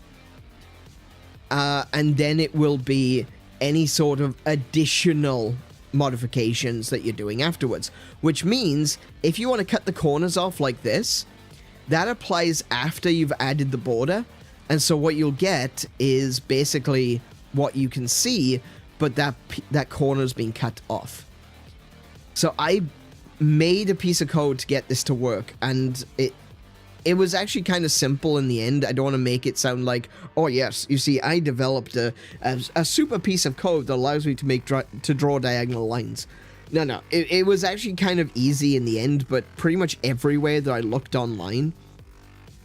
and then it will be any sort of additional modifications that you're doing afterwards, which means if you want to cut the corners off like this, that applies after you've added the border, and so what you'll get is basically what you can see, but that corner's been cut off. So I made a piece of code to get this to work, and it was actually kind of simple in the end. I don't want to make it sound like, oh yes, you see, I developed a super piece of code that allows me to draw diagonal lines. No, it was actually kind of easy in the end, but pretty much everywhere that I looked online,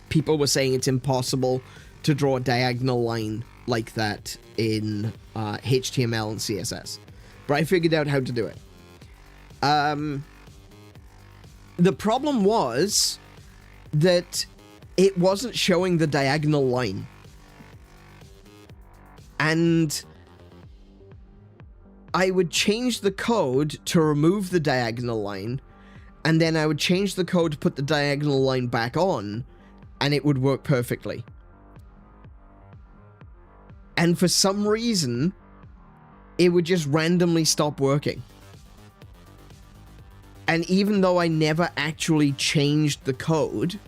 people were saying it's impossible to draw a diagonal line like that in HTML and CSS. But I figured out how to do it. The problem was that it wasn't showing the diagonal line. And I would change the code to remove the diagonal line, and then I would change the code to put the diagonal line back on, and it would work perfectly. And for some reason, it would just randomly stop working. And even though I never actually changed the code,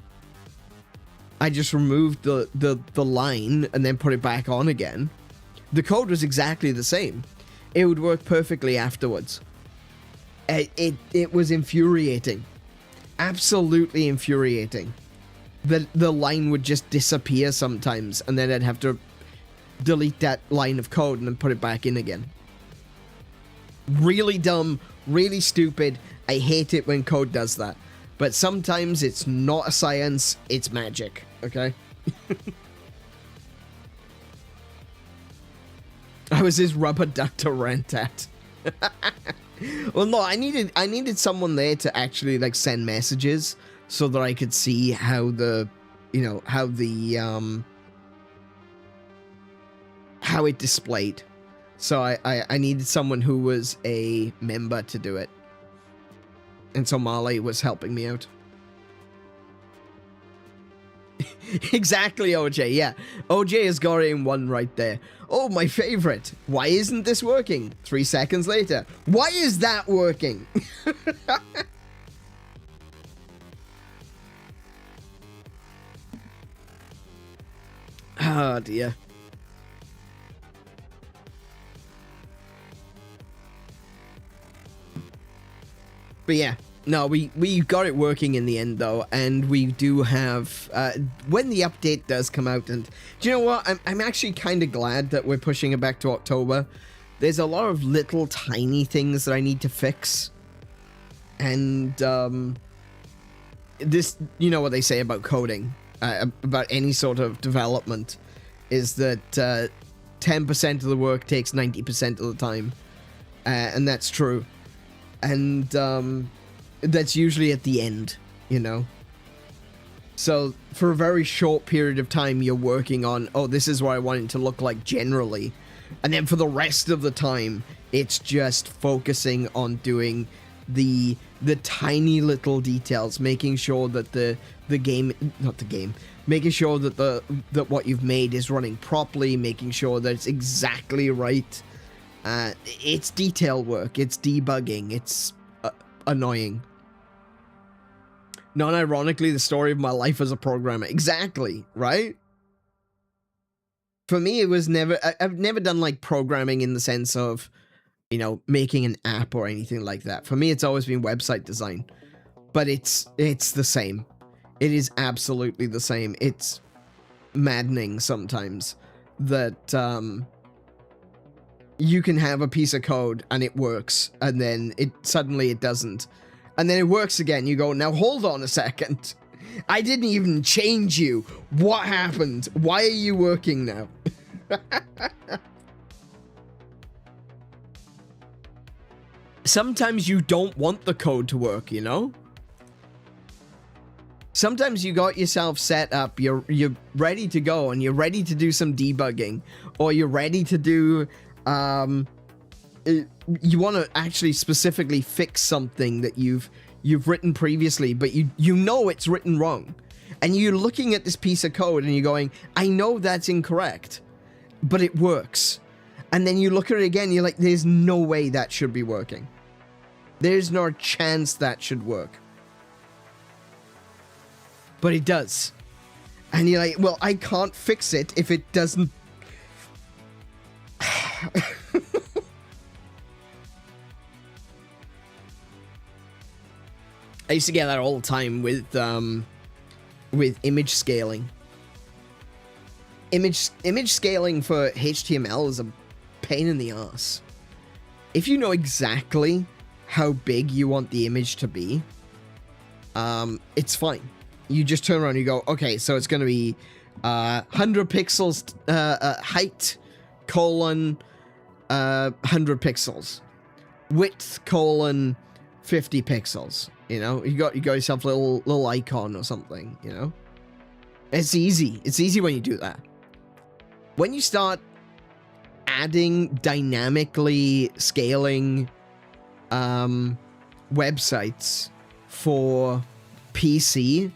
I just removed the line and then put it back on again, the code was exactly the same. It would work perfectly afterwards. It was infuriating. Absolutely infuriating. The line would just disappear sometimes, and then I'd have to delete that line of code and then put it back in again. Really dumb, really stupid. I hate it when code does that. But sometimes it's not a science, it's magic, okay? I was his rubber duck to rent at. Well, no, I needed someone there to actually like send messages so that I could see how the, you know, how it displayed. So I needed someone who was a member to do it. And so Marley was helping me out. Exactly, OJ, yeah. OJ has got it in one right there. Oh, my favorite. Why isn't this working? 3 seconds later. Why is that working? Oh, dear. But yeah, no, we got it working in the end though, and we do have when the update does come out. And do you know what? I'm actually kind of glad that we're pushing it back to October. There's a lot of little tiny things that I need to fix, and this, you know what they say about coding, about any sort of development, is that 10% of the work takes 90% of the time, and that's true. And that's usually at the end, you know. So for a very short period of time, you're working on, oh, this is what I want it to look like generally, and then for the rest of the time, it's just focusing on doing the tiny little details, making sure that making sure that that what you've made is running properly, making sure that it's exactly right. It's detail work, it's debugging, it's annoying. Non-ironically, the story of my life as a programmer. Exactly, right? For me, it was never... I've never done, like, programming in the sense of, you know, making an app or anything like that. For me, it's always been website design. But it's the same. It is absolutely the same. It's maddening sometimes that, you can have a piece of code and it works, and then suddenly it doesn't. And then it works again. You go, now hold on a second. I didn't even change you. What happened? Why are you working now? Sometimes you don't want the code to work, you know? Sometimes you got yourself set up, you're ready to go, and you're ready to do some debugging, or you're ready to do, you want to actually specifically fix something that you've written previously, but you know it's written wrong. And you're looking at this piece of code and you're going, I know that's incorrect, but it works. And then you look at it again, you're like, there's no way that should be working. There's no chance that should work. But it does. And you're like, well, I can't fix it if it doesn't. I used to get that all the time with image scaling. Image scaling for HTML is a pain in the ass. If you know exactly how big you want the image to be, it's fine. You just turn around and you go, okay, so it's going to be 100 pixels height, colon, 100 pixels. Width, colon, 50 pixels. You know, you got yourself a little icon or something, you know? It's easy. It's easy when you do that. When you start adding dynamically scaling websites for PC,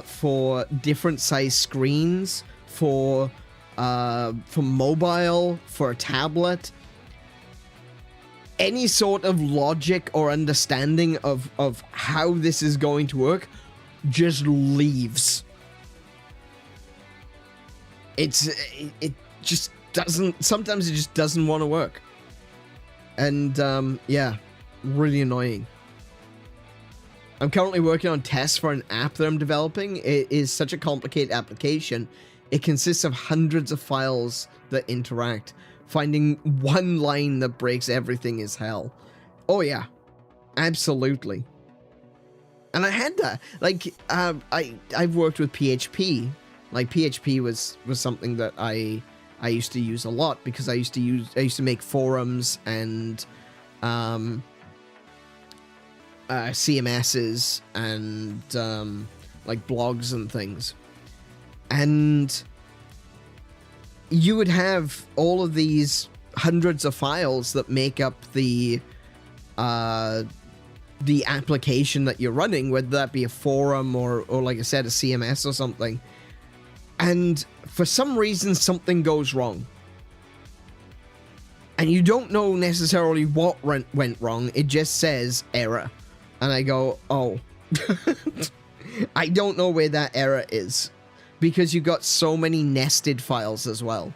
for different size screens, for mobile, for a tablet, any sort of logic or understanding of how this is going to work just leaves. It just doesn't, sometimes it just doesn't want to work. And yeah, really annoying. I'm currently working on tests for an app that I'm developing. It is such a complicated application. It consists of hundreds of files that interact. Finding one line that breaks everything is hell. Oh yeah, absolutely. And I had that. Like, I've worked with PHP. Like, PHP was something that I used to use a lot because I used to make forums and CMSs and like blogs and things. And you would have all of these hundreds of files that make up the application that you're running, whether that be a forum or like I said, a CMS or something. And for some reason, something goes wrong. And you don't know necessarily what went wrong. It just says error. And I go, oh. I don't know where that error is. Because you got so many nested files as well.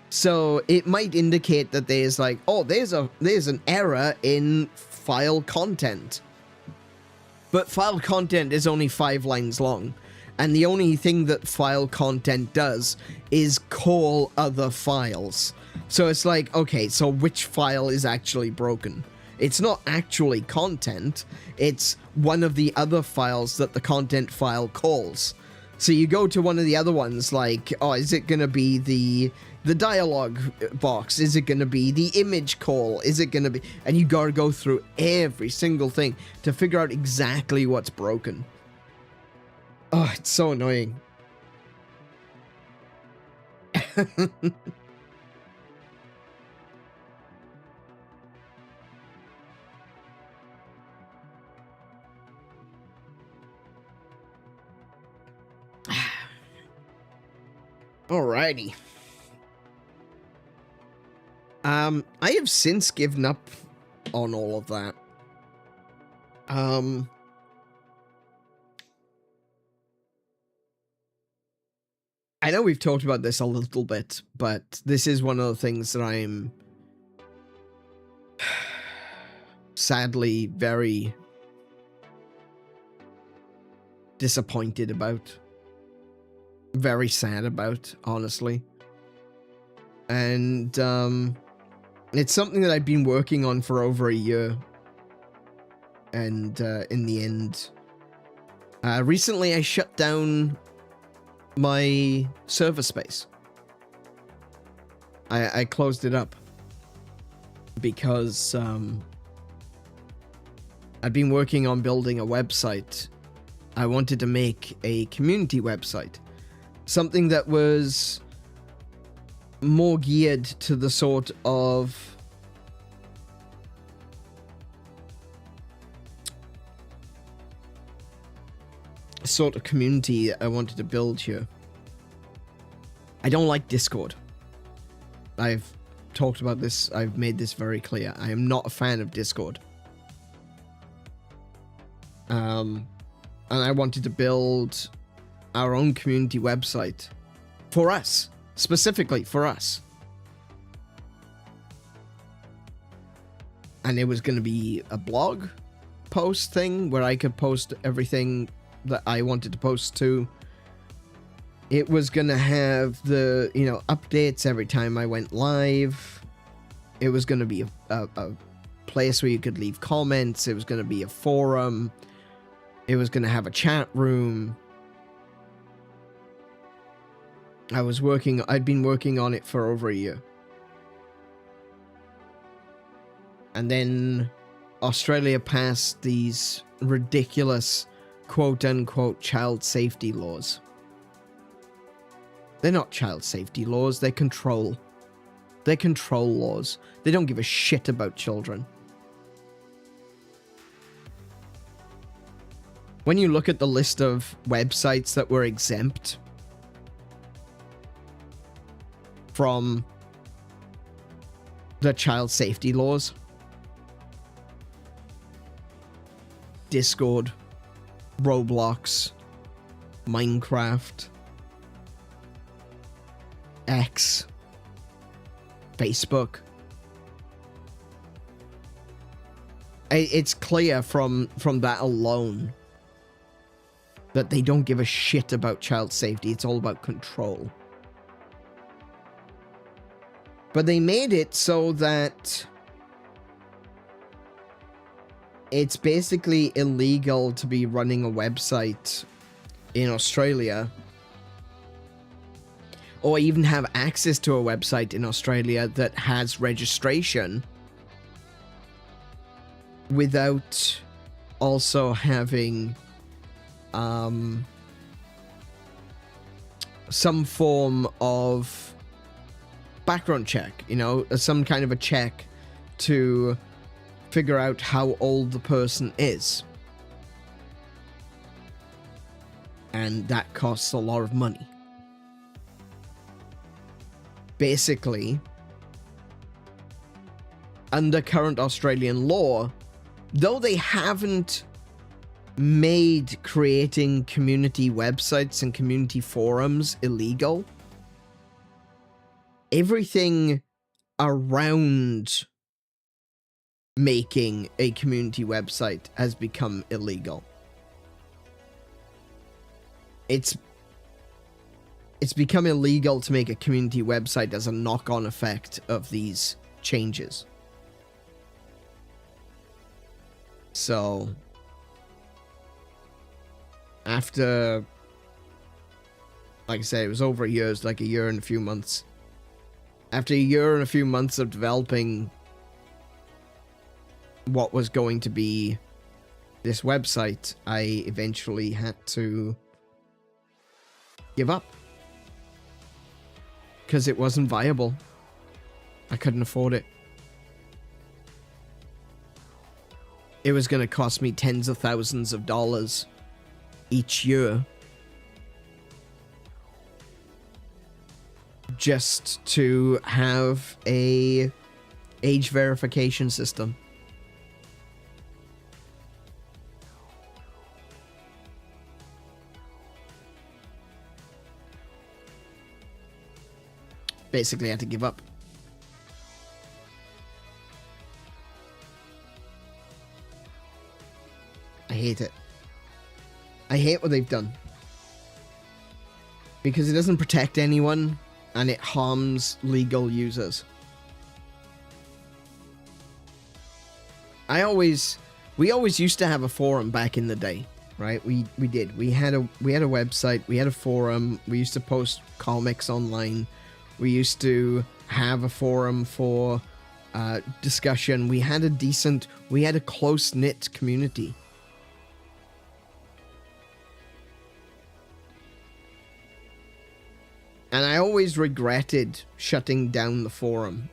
So it might indicate that there's like, oh, there's an error in file content. But file content is only 5 lines long. And the only thing that file content does is call other files. So it's like, okay, so which file is actually broken? It's not actually content. It's one of the other files that the content file calls. So you go to one of the other ones, like, oh, is it going to be the dialogue box? Is it going to be the image call? Is it going to be... And you got to go through every single thing to figure out exactly what's broken. Oh, it's so annoying. Alrighty. I have since given up on all of that. I know we've talked about this a little bit, but this is one of the things that I'm sadly very disappointed about. Very sad about, honestly. And it's something that I've been working on for over a year. And in the end, recently I shut down my server space. I closed it up because I'd been working on building a website. I wanted to make a community website, something that was more geared to the sort of community I wanted to build here. I don't like Discord. I've talked about this. I've made this very clear. I am not a fan of Discord. And I wanted to build our own community website for us, specifically for us. And it was going to be a blog post thing where I could post everything that I wanted to post to. It was going to have the, you know, updates every time I went live. It was going to be a place where you could leave comments. It was going to be a forum. It was going to have a chat room. I'd been working on it for over a year. And then Australia passed these ridiculous quote-unquote child safety laws. They're not child safety laws, they're control. They're control laws. They don't give a shit about children. When you look at the list of websites that were exempt from the child safety laws, Discord, Roblox, Minecraft, X, Facebook. It's clear from that alone that they don't give a shit about child safety. It's all about control. But they made it so that it's basically illegal to be running a website in Australia, or even have access to a website in Australia that has registration without also having some form of background check, you know, some kind of a check to figure out how old the person is. And that costs a lot of money. Basically, under current Australian law, though they haven't made creating community websites and community forums illegal, everything around making a community website has become illegal. It's become illegal to make a community website as a knock-on effect of these changes. So, after, like I said, it was over a year, it was like a year and a few months. After a year and a few months of developing what was going to be this website, I eventually had to give up. Because it wasn't viable. I couldn't afford it. It was going to cost me tens of thousands of dollars each year just to have a age verification system. Basically, I had to give up. I hate it. I hate what they've done. Because it doesn't protect anyone. and it harms legal users. We always used to have a forum back in the day, right? We did. We had a website, we had a forum, we used to post comics online. We used to have a forum for discussion. We had a close-knit community. And I always regretted shutting down the forum.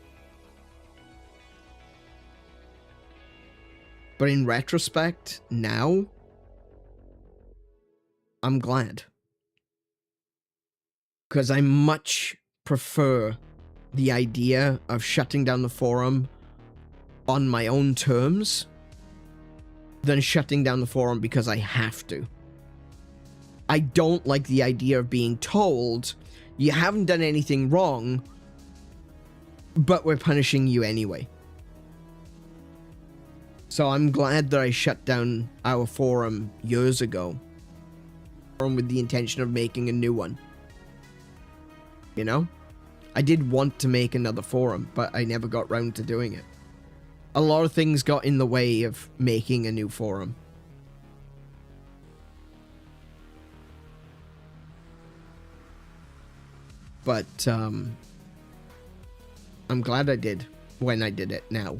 But in retrospect, now, I'm glad. Because I much prefer the idea of shutting down the forum on my own terms than shutting down the forum because I have to. I don't like the idea of being told, you haven't done anything wrong, but we're punishing you anyway. So I'm glad that I shut down our forum years ago. With the intention of making a new one. You know? I did want to make another forum, but I never got round to doing it. A lot of things got in the way of making a new forum. But, I'm glad I did when I did it now.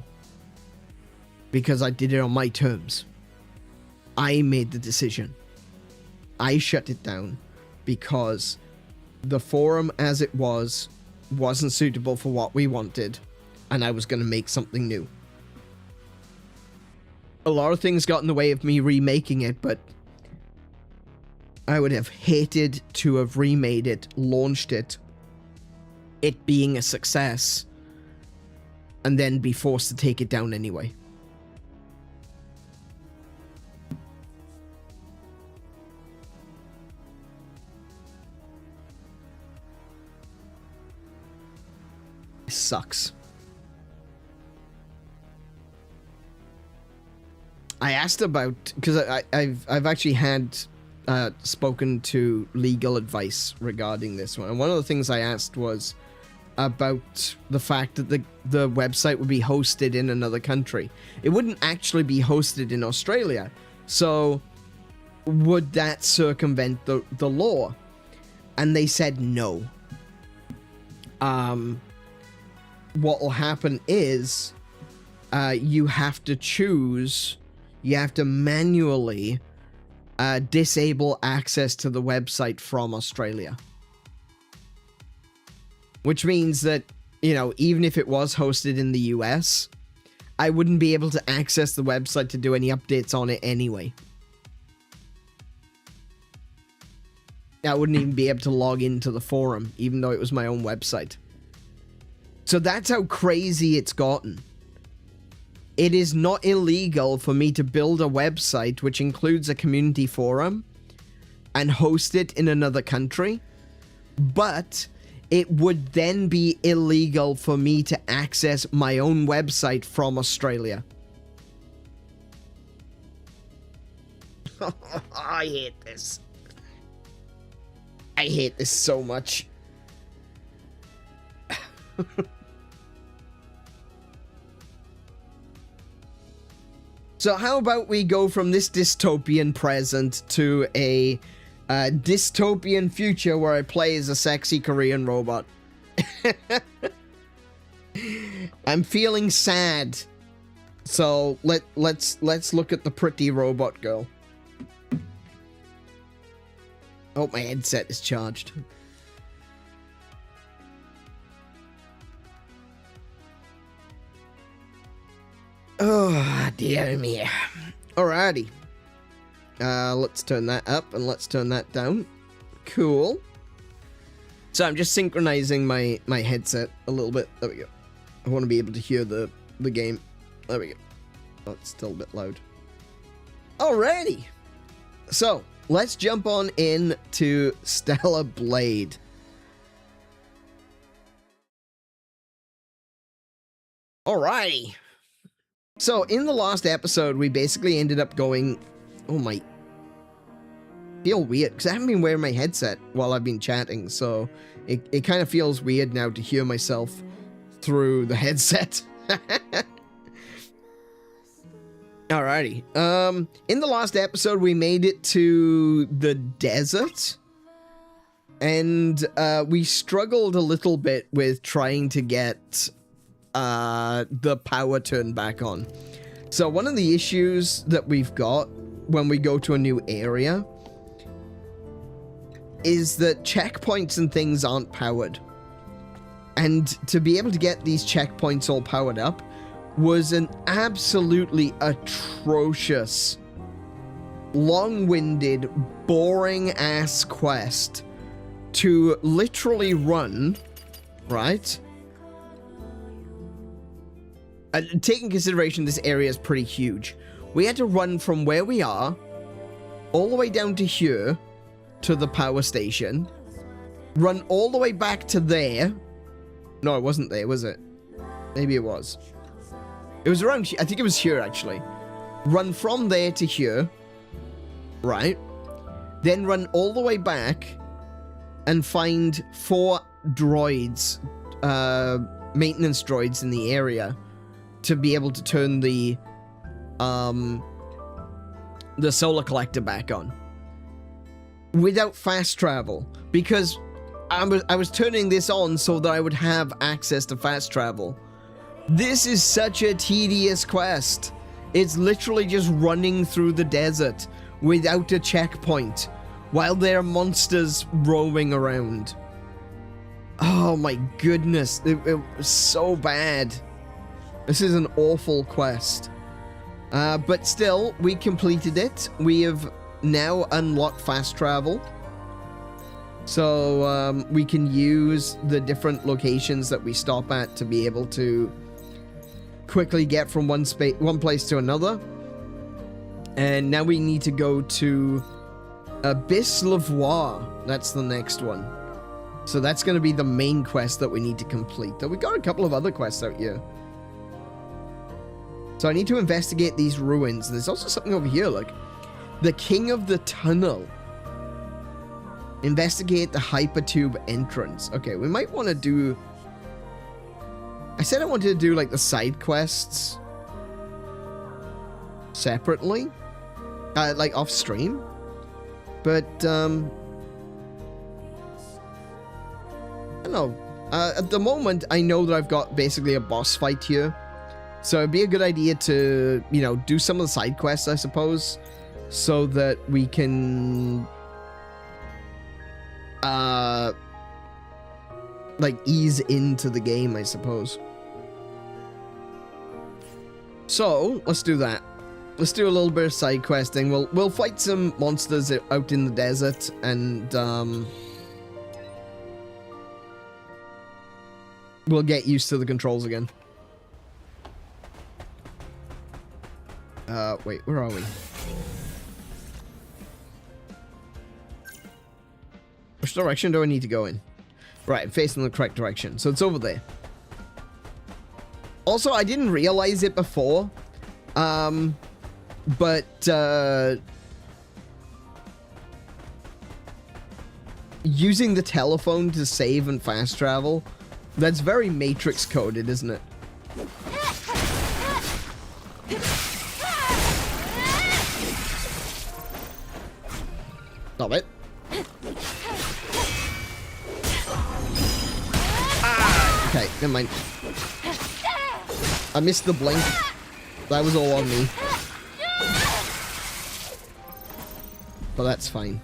Because I did it on my terms. I made the decision. I shut it down because the forum as it wasn't suitable for what we wanted, and I was going to make something new. A lot of things got in the way of me remaking it, but I would have hated to have remade it, launched it being a success, and then be forced to take it down anyway. Sucks. I asked about, because I've actually had spoken to legal advice regarding this one, and one of the things I asked was about the fact that the website would be hosted in another country. It wouldn't actually be hosted in Australia, so would that circumvent the law? And they said no. What will happen is you have to choose, you have to manually disable access to the website from Australia. Which means that, you know, even if it was hosted in the US, I wouldn't be able to access the website to do any updates on it anyway. I wouldn't even be able to log into the forum, even though it was my own website. So that's how crazy it's gotten. It is not illegal for me to build a website which includes a community forum and host it in another country, but it would then be illegal for me to access my own website from Australia. I hate this. I hate this so much. So how about we go from this dystopian present to a dystopian future where I play as a sexy Korean robot. I'm feeling sad. So let's look at the pretty robot girl. Oh, my headset is charged. Oh, dear me. Alrighty. Let's turn that up and let's turn that down. Cool. So I'm just synchronizing my headset a little bit. There we go. I want to be able to hear the game. There we go. Oh, it's still a bit loud. Alrighty. So, let's jump on in to Stellar Blade. Alrighty. So, in the last episode, we basically ended up going... Oh my... I feel weird, because I haven't been wearing my headset while I've been chatting, so It kind of feels weird now to hear myself through the headset. Alrighty. In the last episode, we made it to the desert. And we struggled a little bit with trying to get the power turned back on. So one of the issues that we've got when we go to a new area is that checkpoints and things aren't powered. And to be able to get these checkpoints all powered up was an absolutely atrocious, long-winded, boring-ass quest to literally run, right? Taking consideration this area is pretty huge. We had to run from where we are all the way down to here to the power station, run all the way back to there. No, it wasn't there, was it? Maybe it was. It was around here. I think it was here, actually. Run from there to here, right? Then run all the way back and find 4 droids, maintenance droids in the area to be able to turn the solar collector back on without fast travel, because I was turning this on so that I would have access to fast travel. This is such a tedious quest. It's literally just running through the desert without a checkpoint while there are monsters roaming around. Oh my goodness, it was so bad. This is an awful quest. But still, we completed it. We have now unlocked fast travel. So we can use the different locations that we stop at to be able to quickly get from one place to another. And now we need to go to 𝗶𝗁𝗰𝗵. That's the next one. So that's going to be the main quest that we need to complete. Though we got a couple of other quests out here. So I need to investigate these ruins. There's also something over here, look. The King of the Tunnel. Investigate the hypertube entrance. Okay, we might want to do... I said I wanted to do, like, the side quests separately. Like, off stream. But, I don't know. At the moment, I know that I've got basically a boss fight here. So it'd be a good idea to, you know, do some of the side quests, I suppose, so that we can, like, ease into the game, I suppose. So, let's do that. Let's do a little bit of side questing. We'll fight some monsters out in the desert, and, we'll get used to the controls again. Wait, where are we? Which direction do I need to go in? Right, I'm facing the correct direction, so it's over there. Also, I didn't realize it before, but, using the telephone to save and fast travel, that's very Matrix coded, isn't it? Stop it. Ah! Okay, never mind. I missed the blink. That was all on me. But that's fine.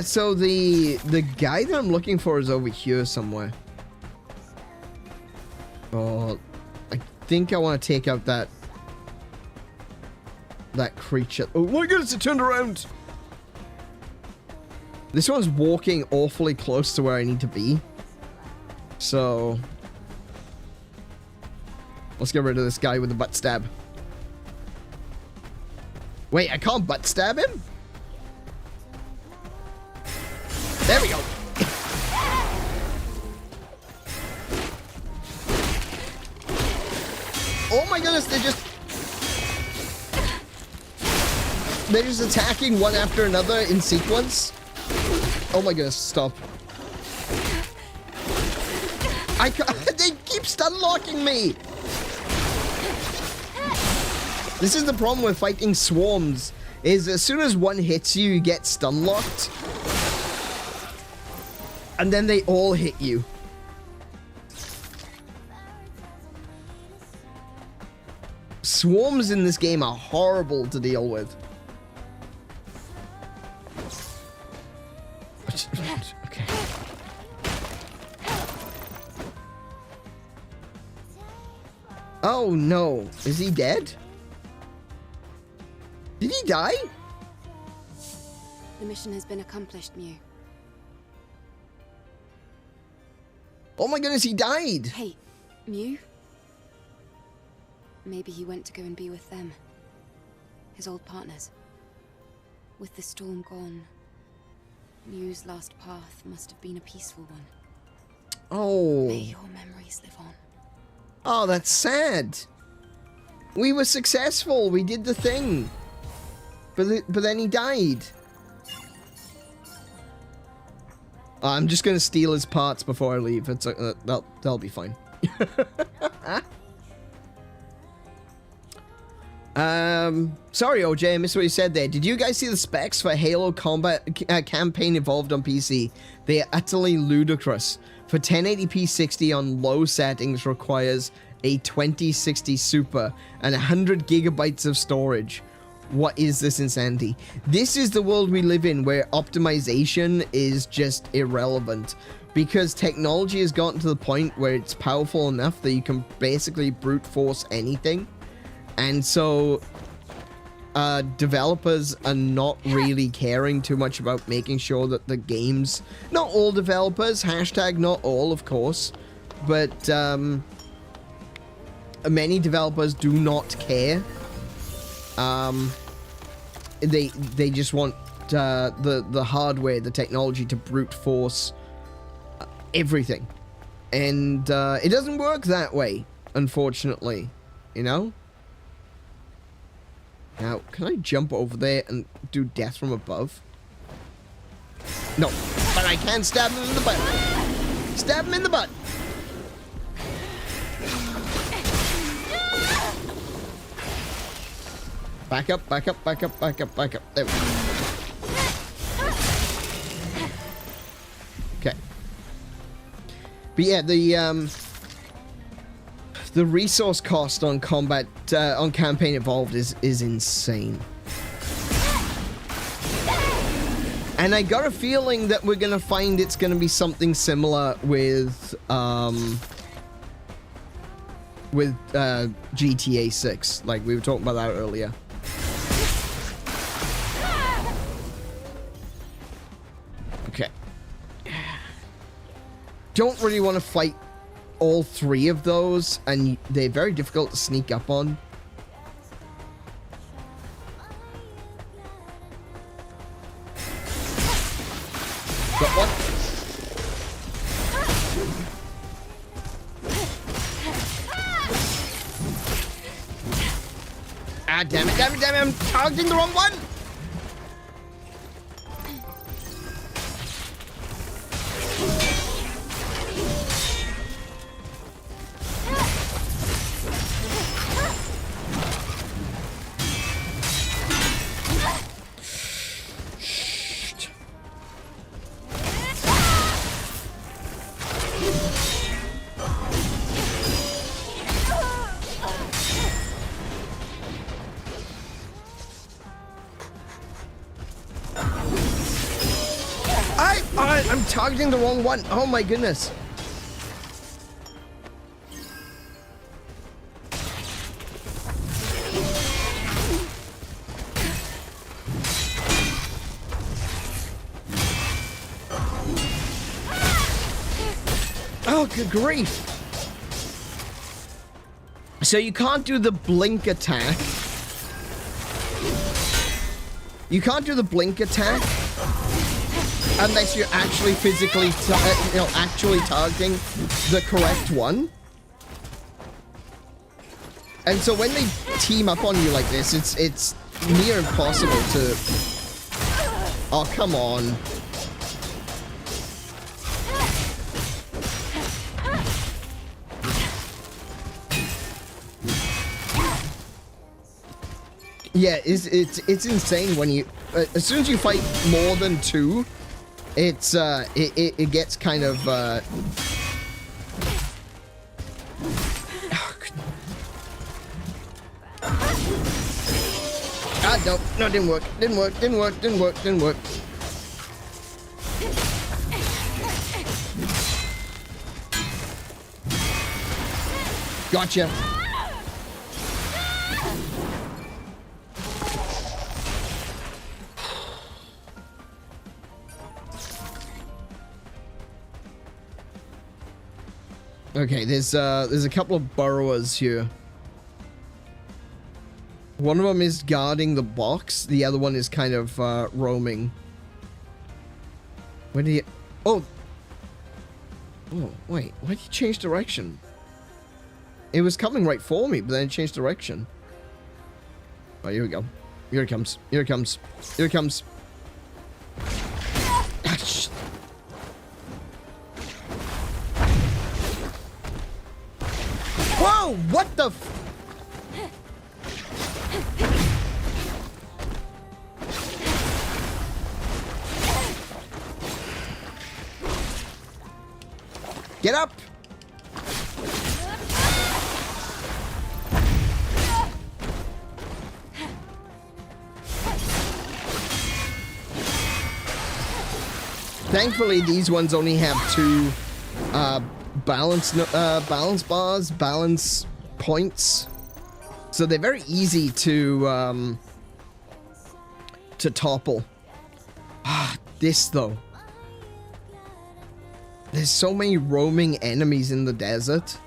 So the guy that I'm looking for is over here somewhere. Oh, I think I want to take out that creature. Oh my goodness, it turned around! This one's walking awfully close to where I need to be. So... let's get rid of this guy with the butt stab. Wait, I can't butt stab him? There we go. Oh my goodness, they're just attacking one after another in sequence. Oh my goodness, stop. They keep stun locking me. This is the problem with fighting swarms, is as soon as one hits you, you get stun locked. And then they all hit you. Swarms in this game are horrible to deal with. Okay. Oh no, is he dead? Did he die? The mission has been accomplished, 𝗻. Oh my goodness, he died. Hey, 𝗻? Maybe he went to go and be with them. His old partners. With the storm gone, 𝗻's last path must have been a peaceful one. Oh. May your memories live on. Oh, that's sad. We were successful. We did the thing. But then he died. I'm just going to steal his parts before I leave. It's that'll be fine. Sorry, OJ, I missed what you said there. Did you guys see the specs for Halo Combat Campaign Evolved on PC? They are utterly ludicrous. For 1080p 60 on low settings requires a 2060 Super and 100 gigabytes of storage. What is this insanity? This is the world we live in, where optimization is just irrelevant, because technology has gotten to the point where it's powerful enough that you can basically brute force anything. And so developers are not really caring too much about making sure that the games, not all developers, hashtag not all, of course, but many developers do not care. They just want the hardware, the technology to brute force everything, and it doesn't work that way, unfortunately, you know. Now, can I jump over there and do death from above? No, but I can stab him in the butt. Stab him in the butt. Back up, back up, back up, back up, back up. There we go. Okay. But yeah, the resource cost on combat on Campaign Evolved is insane. And I got a feeling that we're gonna find it's gonna be something similar with GTA 6, like we were talking about that earlier. Okay. Don't really want to fight all three of those, and they're very difficult to sneak up on. Got one. Ah, damn it, damn it, damn it, I'm targeting the wrong one! I'm targeting the wrong one. Oh my goodness. Oh, good grief. So you can't do the blink attack. You can't do the blink attack unless you're actually physically, actually targeting the correct one. And so when they team up on you like this, it's near impossible to... Oh, come on. Yeah, it's insane when you as soon as you fight more than 2, it's it gets kind of ah, no, didn't work. Gotcha. Okay, there's a couple of burrowers here. One of them is guarding the box. The other one is kind of roaming. Where do you? Oh, wait. Why did you change direction? It was coming right for me, but then it changed direction. Oh, here we go. Here it comes. Here it comes. Here it comes. Ah, whoa! What the f- Get up! Thankfully, these ones only have 2 balance bars, balance points, so they're very easy to topple. Ah, this though. There's so many roaming enemies in the desert.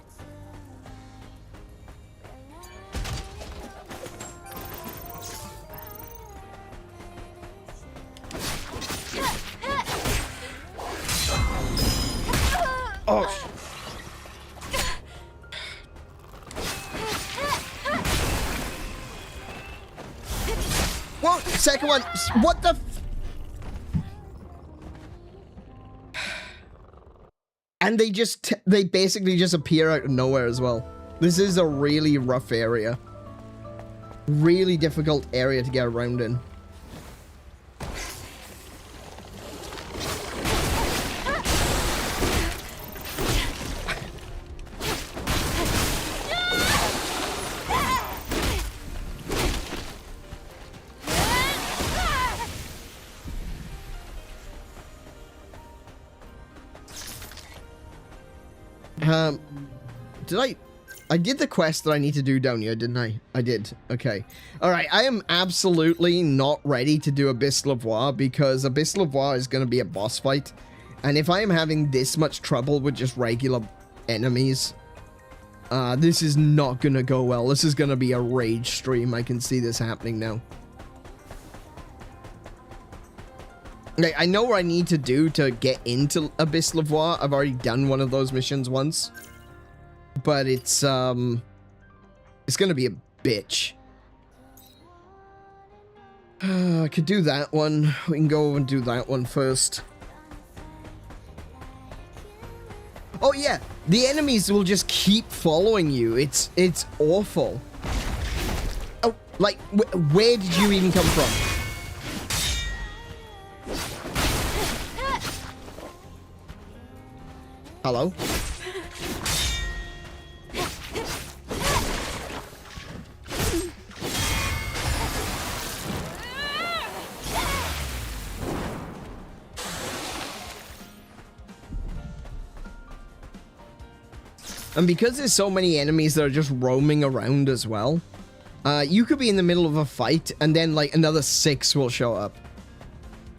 Oh. Whoa, second one. What the f- And they basically just appear out of nowhere as well. This is a really rough area. Really difficult area to get around in. I did the quest that I need to do down here, didn't I? I did. Okay. Alright, I am absolutely not ready to do 𝗬𝗏 because 𝗬𝗏 is going to be a boss fight. And if I am having this much trouble with just regular enemies, this is not going to go well. This is going to be a rage stream. I can see this happening now. Like, I know what I need to do to get into 𝗬𝗏. I've already done one of those missions once. But it's gonna be a bitch. I could do that one. We can go and do that one first. Oh yeah, the enemies will just keep following you. It's awful. Oh, like, where did you even come from? Hello? And because there's so many enemies that are just roaming around as well, you could be in the middle of a fight and then like another 6 will show up.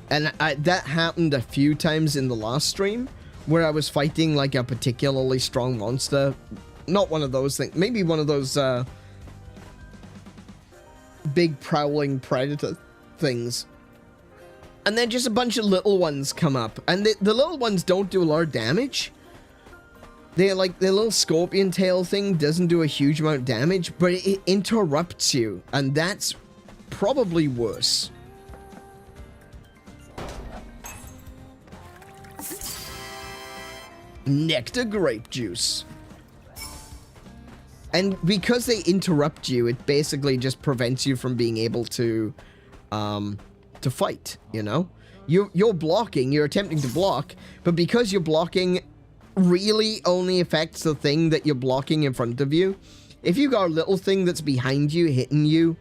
And that happened a few times in the last stream where I was fighting like a particularly strong monster. Not one of those things. Maybe one of those big prowling predator things. And then just a bunch of little ones come up. And the little ones don't do a lot of damage. They're like, their little scorpion tail thing doesn't do a huge amount of damage, but it interrupts you, and that's probably worse. Nectar grape juice. And because they interrupt you, it basically just prevents you from being able to fight, you know? You're blocking, you're attempting to block, but because you're blocking really only affects the thing that you're blocking in front of you. If you got a little thing that's behind you hitting you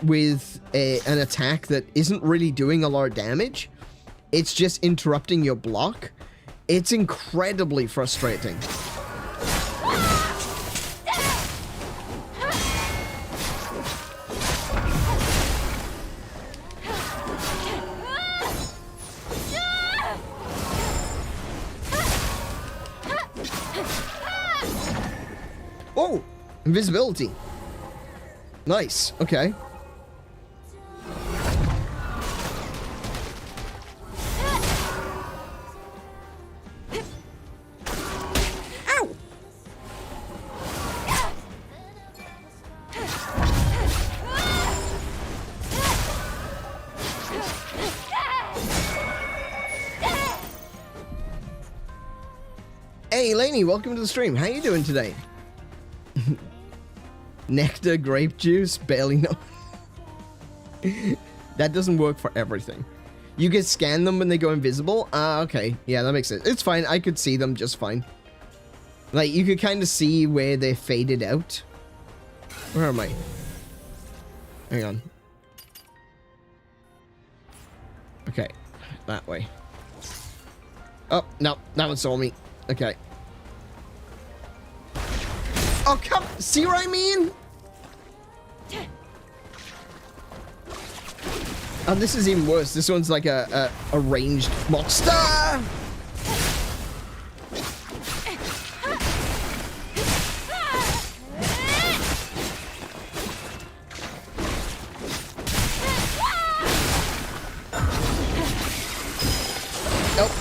with an attack that isn't really doing a lot of damage, it's just interrupting your block. It's incredibly frustrating. Oh, invisibility. Nice. Okay. Ow. Hey, Lainey, welcome to the stream. How you doing today? Nectar, grape juice, barely know. That doesn't work for everything. You can scan them when they go invisible? Ah, okay. Yeah, that makes sense. It's fine. I could see them just fine. Like, you could kind of see where they faded out. Where am I? Hang on. Okay. That way. Oh, no. That one saw me. Okay. Oh, come... See what I mean? Oh, this is even worse. This one's like a ranged monster! Nope.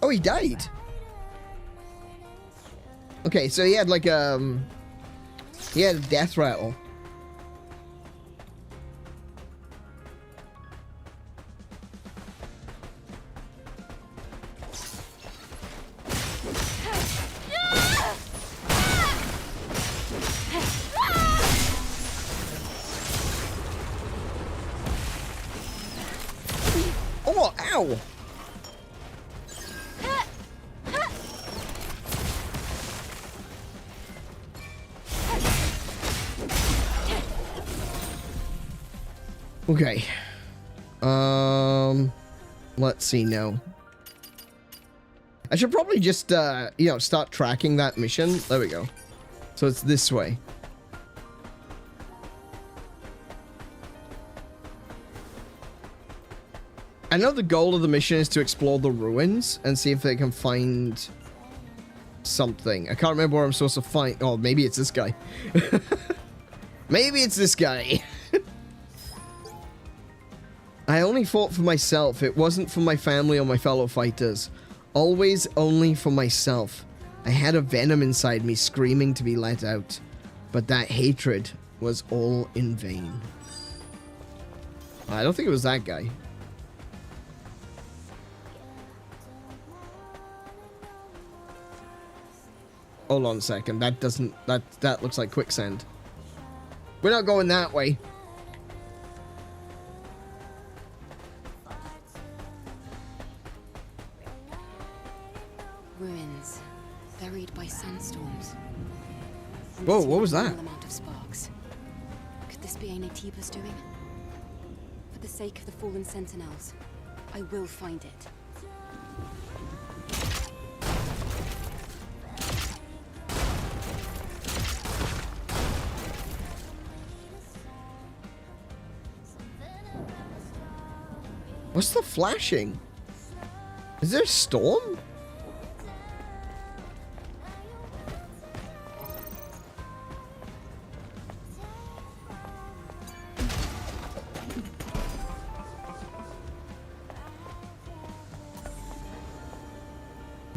Oh, he died. Okay, so he had like he had a death rattle. Oh, ow. Okay. Let's see now. I should probably just, you know, start tracking that mission. There we go. So it's this way. I know the goal of the mission is to explore the ruins and see if they can find something. I can't remember where I'm supposed to find. Oh, maybe it's this guy. Maybe it's this guy. I only fought for myself. It wasn't for my family or my fellow fighters. Always only for myself. I had a venom inside me screaming to be let out. But that hatred was all in vain. I don't think it was that guy. Hold on a second. That doesn't... That looks like quicksand. We're not going that way. Ruins, buried by sandstorms. Whoa, what was that? Amount of sparks. Could this be Naytibas doing? For the sake of the fallen sentinels, I will find it. What's the flashing? Is there a storm?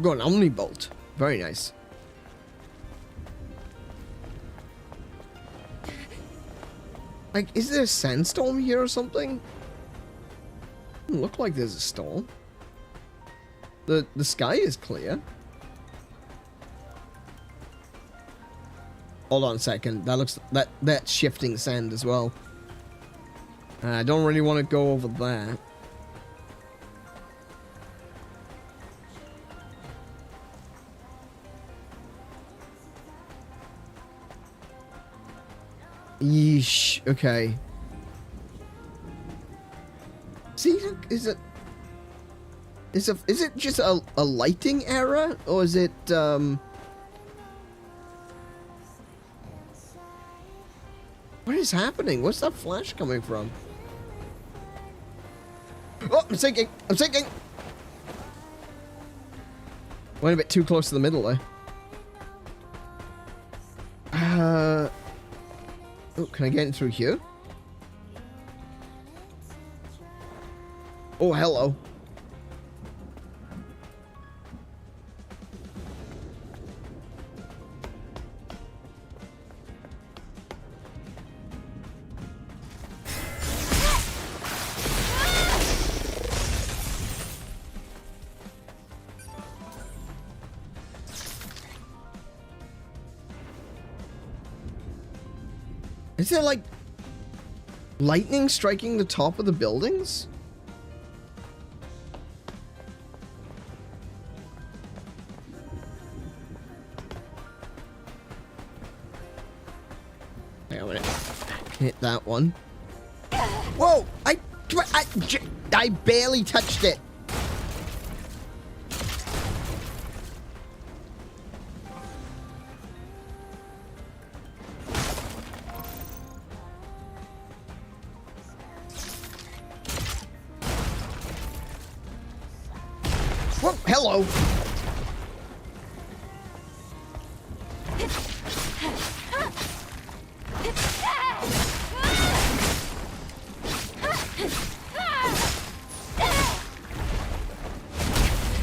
Got an Omnibolt. Very nice. Like, is there a sandstorm here or something? Doesn't look like there's a storm. The sky is clear. Hold on a second. That looks that's shifting sand as well. I don't really want to go over that. Yeesh. Okay. See, is it just a lighting error, or is it what is happening? What's that flash coming from? Oh, I'm sinking. I'm sinking. Went a bit too close to the middle there. Oh, can I get in through here? Oh, hello. Is there, like, lightning striking the top of the buildings? Hang on a minute. Hit that one. Whoa! I barely touched it. Whoa, hello.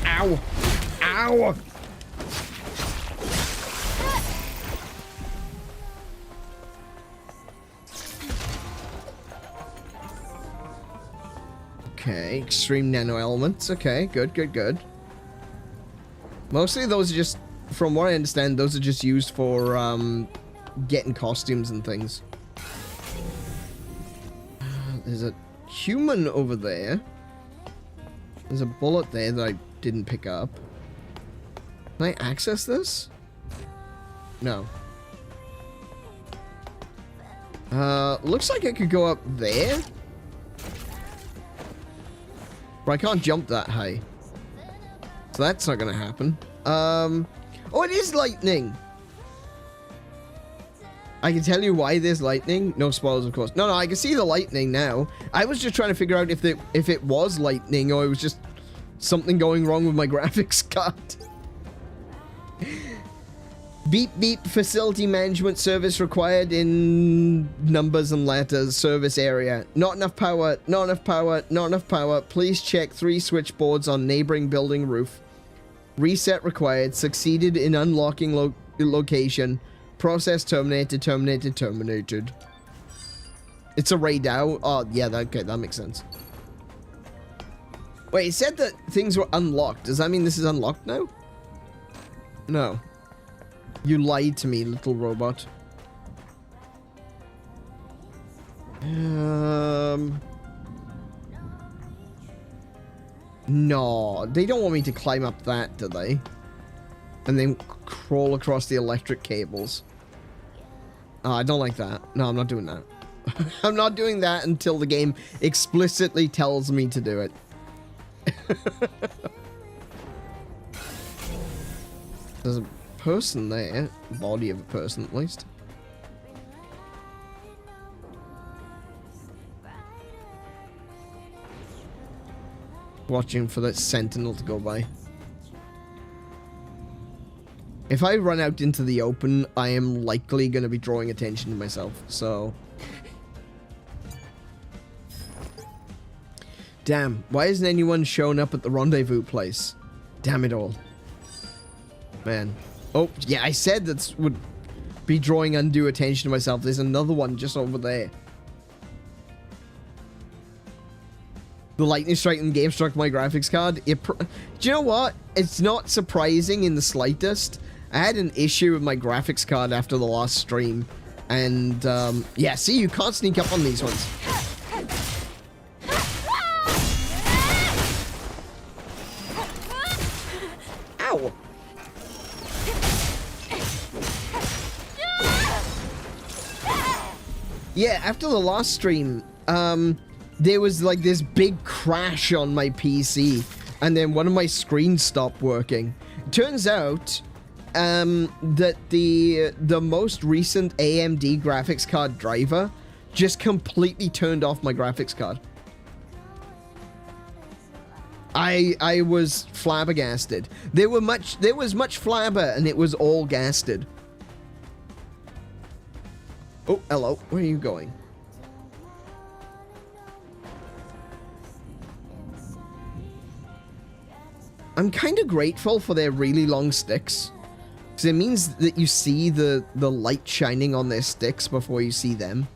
Ow. Ow. Okay, extreme nano elements. Okay, good, good, good. Mostly those are just, from what I understand, those are just used for getting costumes and things. There's a human over there. There's a bullet there that I didn't pick up. Can I access this? No. Looks like I could go up there. But I can't jump that high. So that's not gonna happen. Oh, it is lightning! I can tell you why there's lightning. No spoilers, of course. No, I can see the lightning now. I was just trying to figure out if it was lightning or it was just something going wrong with my graphics card. Beep beep, facility management service required in numbers and letters, service area. Not enough power, not enough power, not enough power. Please check 3 switchboards on neighboring building roof. Reset required, succeeded in unlocking location. Process terminated, terminated, terminated. It's a raid out. Oh, yeah, okay, that makes sense. Wait, it said that things were unlocked. Does that mean this is unlocked now? No. You lied to me, little robot. No, they don't want me to climb up that, do they? And then crawl across the electric cables. Oh, I don't like that. No, I'm not doing that. I'm not doing that until the game explicitly tells me to do it. There's a person there. Body of a person, at least. Watching for that sentinel to go by. If I run out into the open, I am likely going to be drawing attention to myself, so... Damn, why isn't anyone showing up at the rendezvous place? Damn it all. Man. Oh, yeah, I said that would be drawing undue attention to myself. There's another one just over there. The lightning strike in the game struck my graphics card. Do you know what? It's not surprising in the slightest. I had an issue with my graphics card after the last stream. And, yeah, see, you can't sneak up on these ones. Ow! Yeah, after the last stream, there was like this big crash on my PC, and then one of my screens stopped working. Turns out, that the most recent AMD graphics card driver just completely turned off my graphics card. I was flabbergasted. There was much flabber, and it was all gasted. Oh, hello. Where are you going? I'm kind of grateful for their really long sticks, because it means that you see the light shining on their sticks before you see them.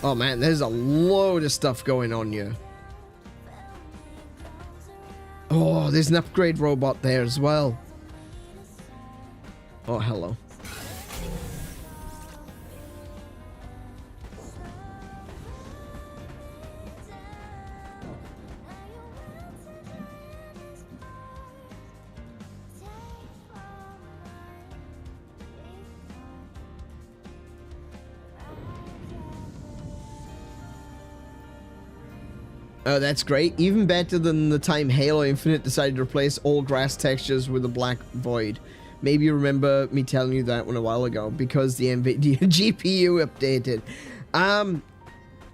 Oh man, there's a load of stuff going on here. Oh, there's an upgrade robot there as well. Oh, hello. Oh, that's great. Even better than the time Halo Infinite decided to replace all grass textures with a black void. Maybe you remember me telling you that one a while ago, because the NVIDIA GPU updated.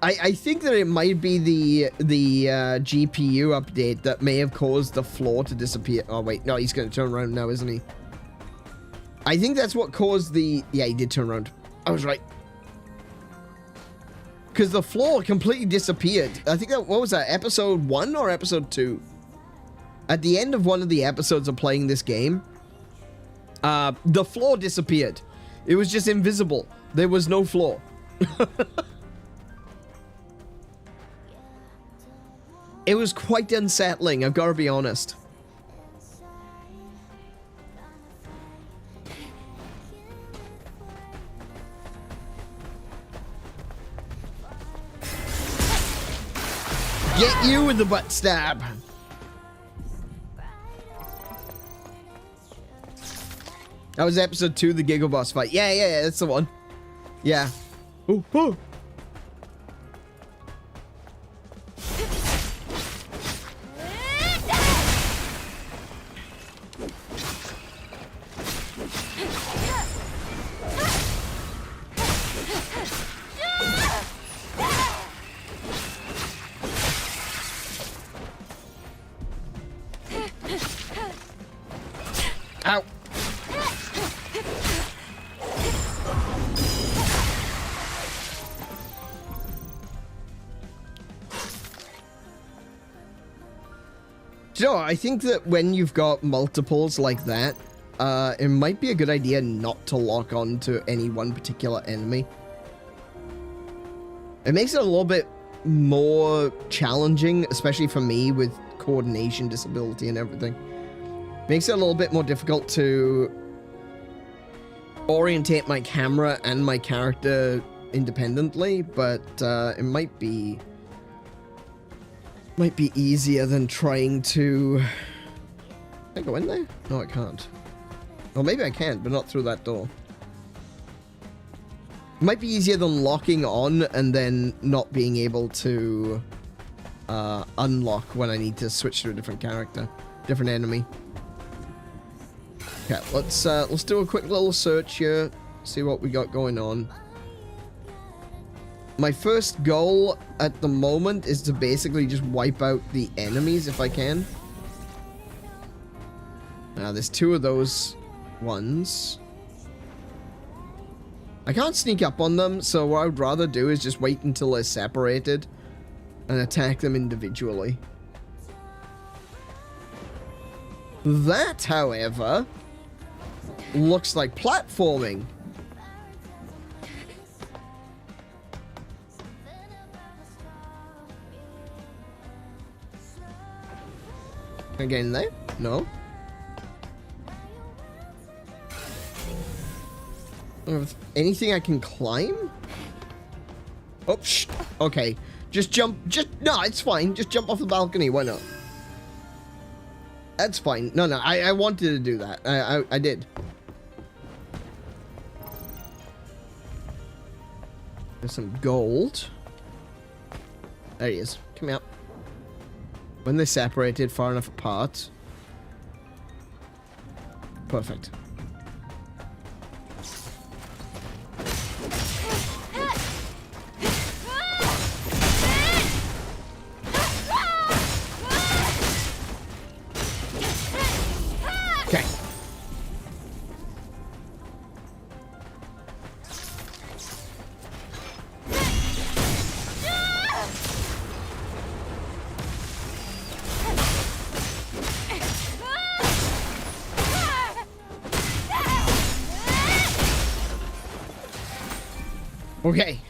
I think that it might be the GPU update that may have caused the floor to disappear. Oh, wait. No, he's going to turn around now, isn't he? I think that's what caused the... Yeah, he did turn around. I was right. Because the floor completely disappeared. I think that, what was that, episode 1 or episode 2? At the end of one of the episodes of playing this game, the floor disappeared. It was just invisible. There was no floor. It was quite unsettling, I've got to be honest. Get you with the butt stab. That was episode 2, the Giggle Boss fight. Yeah, that's the one. Yeah. Ooh, ooh. Ow. So I think that when you've got multiples like that, it might be a good idea not to lock on to any one particular enemy. It makes it a little bit more challenging, especially for me with coordination disability and everything. Makes it a little bit more difficult to orientate my camera and my character independently, but it might be easier than trying to... Can I go in there? No, I can't. Or maybe I can, but not through that door. It might be easier than locking on and then not being able to unlock when I need to switch to a different character, different enemy. Okay, let's do a quick little search here, see what we got going on. My first goal at the moment is to basically just wipe out the enemies if I can. Now, there's 2 of those ones. I can't sneak up on them, so what I would rather do is just wait until they're separated and attack them individually. That, however, looks like platforming. Can I get in there? No. Anything I can climb? Oh, shh. Okay. Just jump. No, it's fine. Just jump off the balcony. Why not? That's fine. No, I wanted to do that. I did. There's some gold. There he is. Come out. When they're separated far enough apart. Perfect. Okay. Okay.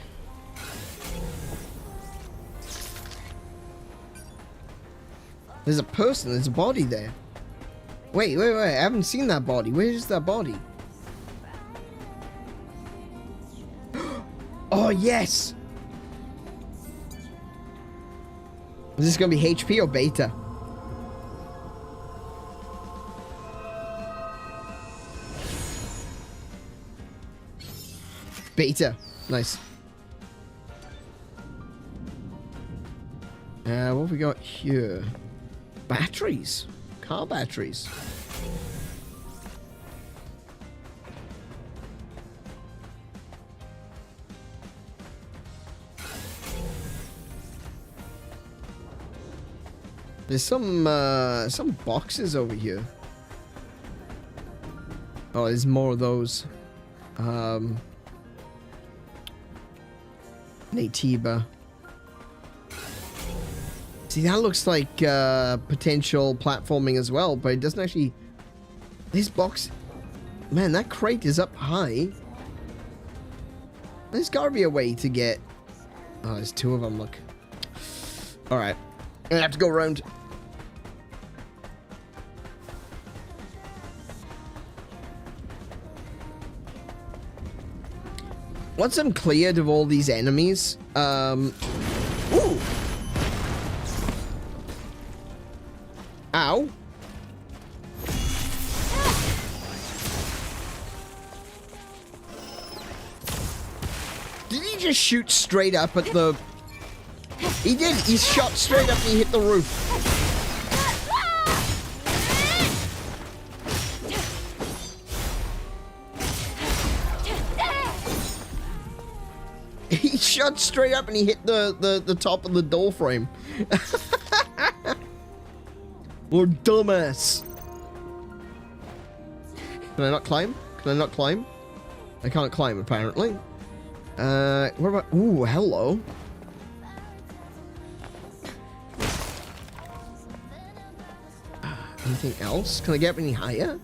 There's a person, there's a body there. Wait, I haven't seen that body. Where is that body? Oh, yes! Is this gonna be HP or beta? Beta. Nice. What have we got here? Batteries. Car batteries. There's some boxes over here. Oh, there's more of those. Naytibas. See, that looks like potential platforming as well, but it doesn't actually... This box... Man, that crate is up high. There's gotta be a way to get... Oh, there's two of them, look. Alright. I'm gonna have to go around. Once I'm cleared of all these enemies, ooh! Ow! Did he just shoot straight up at the... He did! He shot straight up and he hit the roof. He shot straight up and he hit the top of the door frame. Or dumbass. Can I not climb? Can I not climb? I can't climb, apparently. What about... Ooh, hello. Anything else? Can I get up any higher?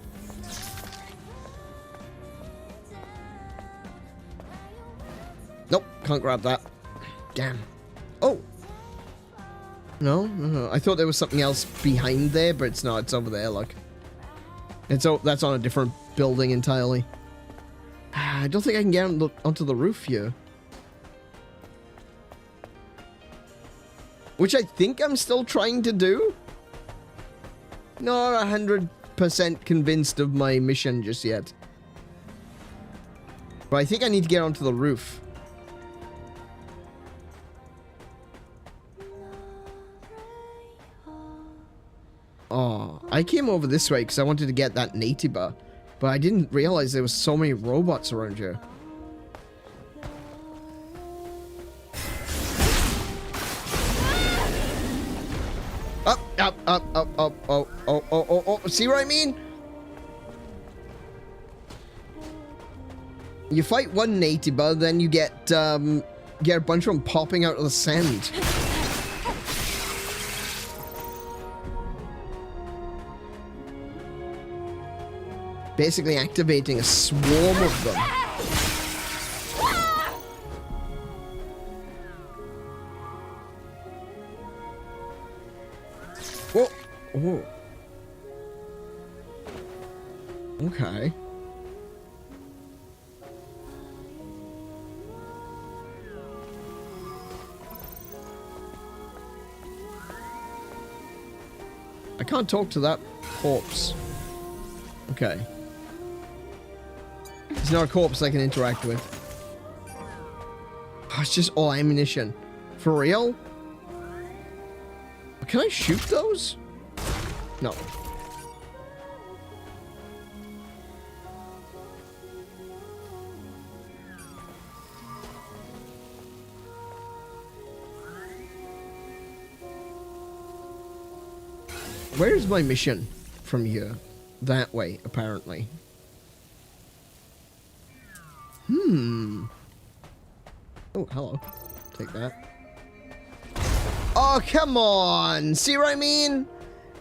Nope, can't grab that. Damn. Oh! No. I thought there was something else behind there, but it's not. It's over there, look. That's on a different building entirely. I don't think I can get onto the roof here. Which I think I'm still trying to do. Not 100% convinced of my mission just yet. But I think I need to get onto the roof. Oh, I came over this way because I wanted to get that Naytibas, but I didn't realize there was so many robots around here. Up. Oh. See what I mean? You fight one Naytibas, then you get a bunch of them popping out of the sand. Basically activating a swarm of them. Whoa. Whoa. Okay. I can't talk to that corpse. Okay. It's not a corpse I can interact with. Oh, it's just all ammunition. For real? Can I shoot those? No. Where's my mission from here? That way, apparently. Oh, hello. Take that. Oh, come on! See what I mean?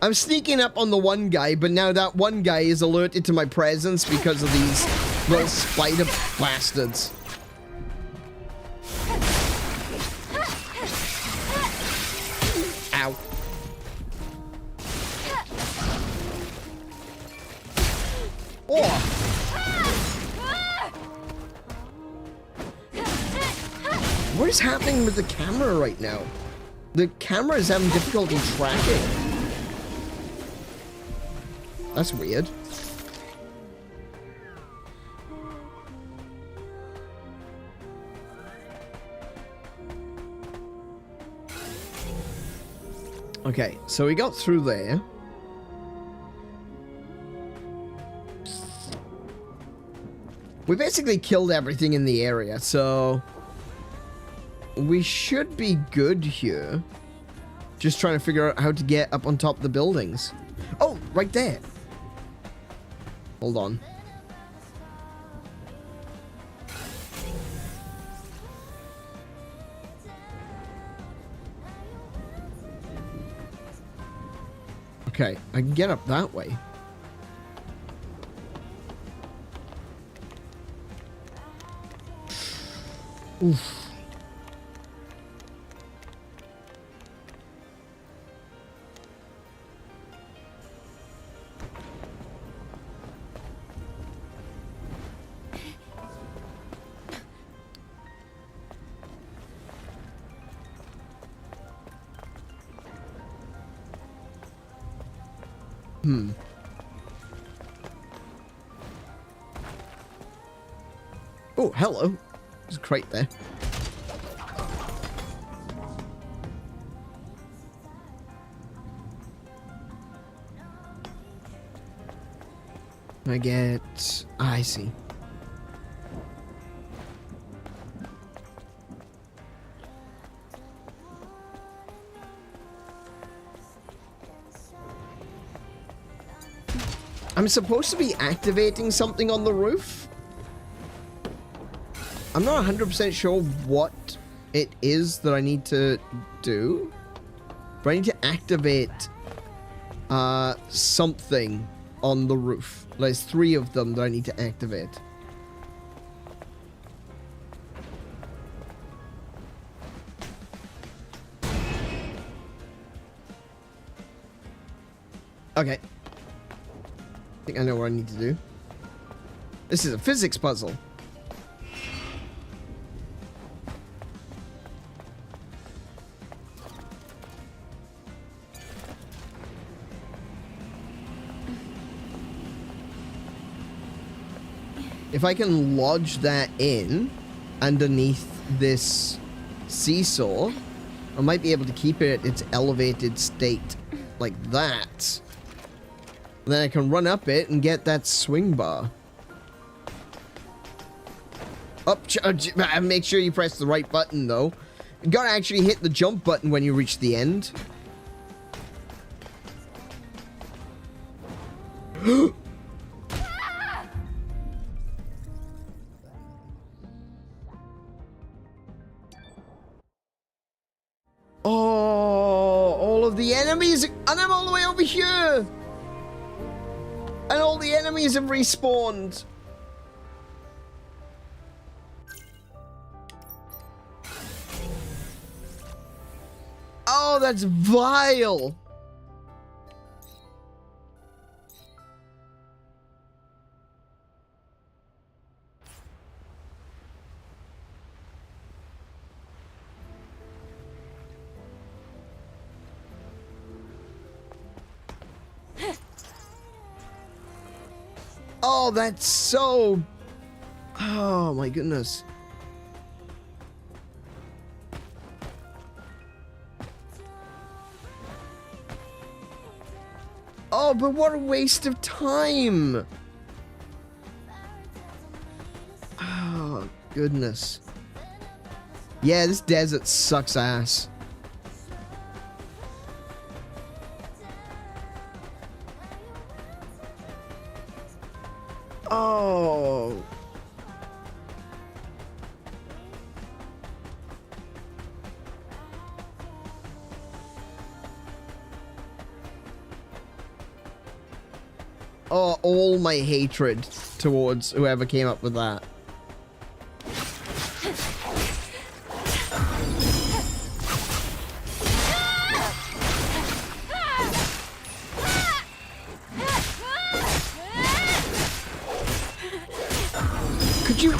I'm sneaking up on the one guy, but now that one guy is alerted to my presence because of these little spider bastards. Ow. Oh! What is happening with the camera right now? The camera is having difficulty tracking. That's weird. Okay, so we got through there. We basically killed everything in the area, so we should be good here. Just trying to figure out how to get up on top of the buildings. Oh, right there. Hold on. Okay, I can get up that way. Oof. Oh, hello. There's a crate there. I get... I see. I'm supposed to be activating something on the roof? I'm not 100% sure what it is that I need to do. But I need to activate something on the roof. There's 3 of them that I need to activate. Okay. I think I know what I need to do. This is a physics puzzle. If I can lodge that in underneath this seesaw, I might be able to keep it at its elevated state like that. Then I can run up it and get that swing bar. Up, make sure you press the right button though. You gotta actually hit the jump button when you reach the end. Oh, all of the enemies, and I'm all the way over here. And all the enemies have respawned. Oh, that's vile. Oh, that's so... Oh, my goodness. Oh, but what a waste of time. Oh, goodness. Yeah, this desert sucks ass. Oh. Oh, all my hatred towards whoever came up with that. Could you...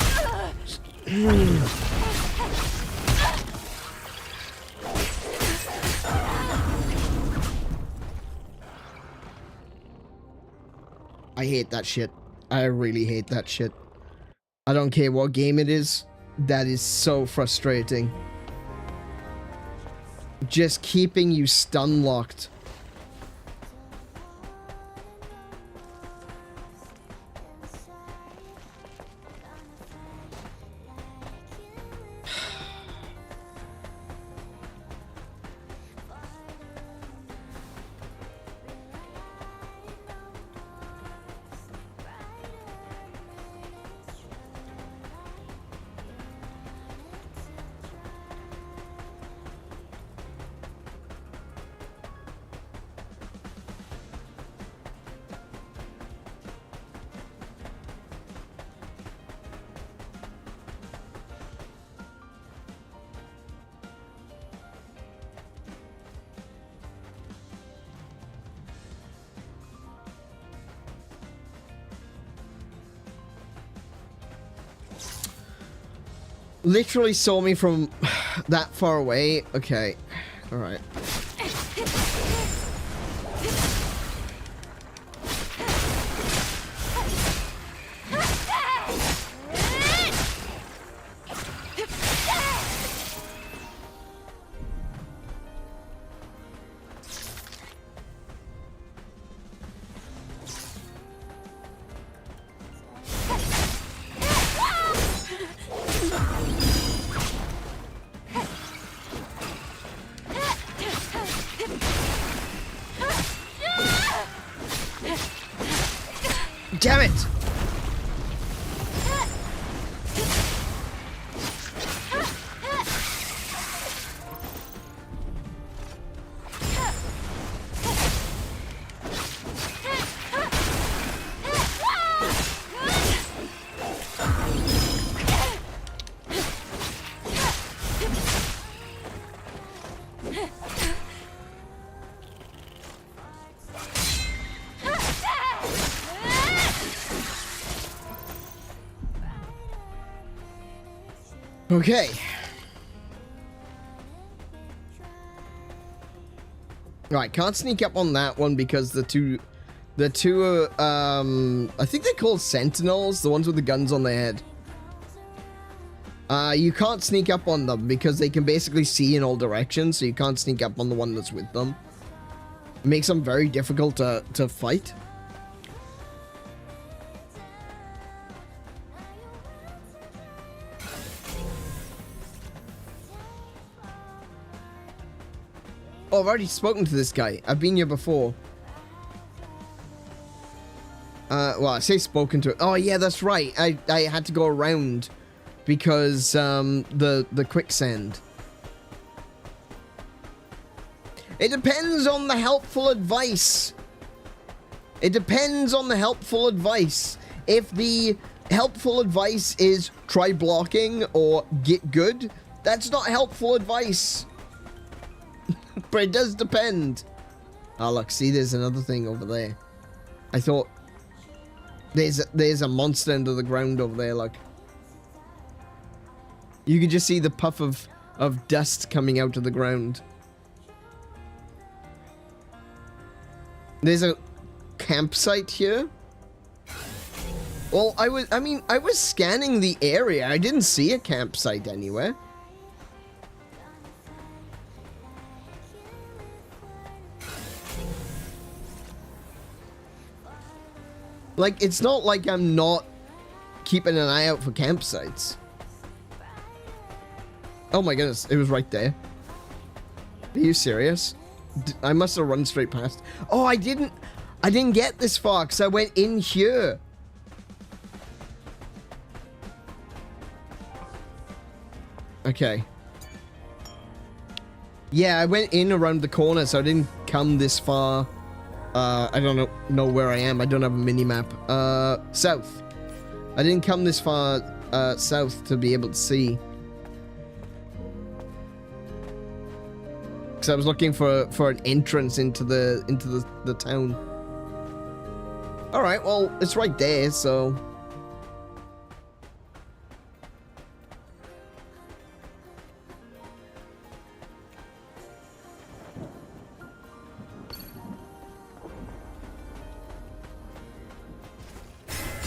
I hate that shit. I really hate that shit. I don't care what game it is. That is so frustrating. Just keeping you stun locked. Literally saw me from that far away. Okay. All right. Damn it! Okay. Right, can't sneak up on that one because the two, I think they're called sentinels, the ones with the guns on their head. You can't sneak up on them because they can basically see in all directions, so you can't sneak up on the one that's with them. It makes them very difficult to fight. Oh, I've already spoken to this guy. I've been here before. Well, I say spoken to. Oh, yeah, that's right. I had to go around because the quicksand. It depends on the helpful advice. It depends on the helpful advice. If the helpful advice is try blocking or get good, that's not helpful advice. But it does depend. Oh, look, see, there's another thing over there. I thought there's a monster under the ground over there, look. You can just see the puff of dust coming out of the ground. There's a campsite here. Well, I was scanning the area. I didn't see a campsite anywhere. Like, it's not like I'm not keeping an eye out for campsites. Oh my goodness, it was right there. Are you serious? I must have run straight past. Oh, I didn't get this far because I went in here. Okay. Yeah, I went in around the corner, so I didn't come this far. I don't know where I am. I don't have a mini-map. South. I didn't come this far south to be able to see. Because I was looking for an entrance into the town. Alright, well, it's right there, so...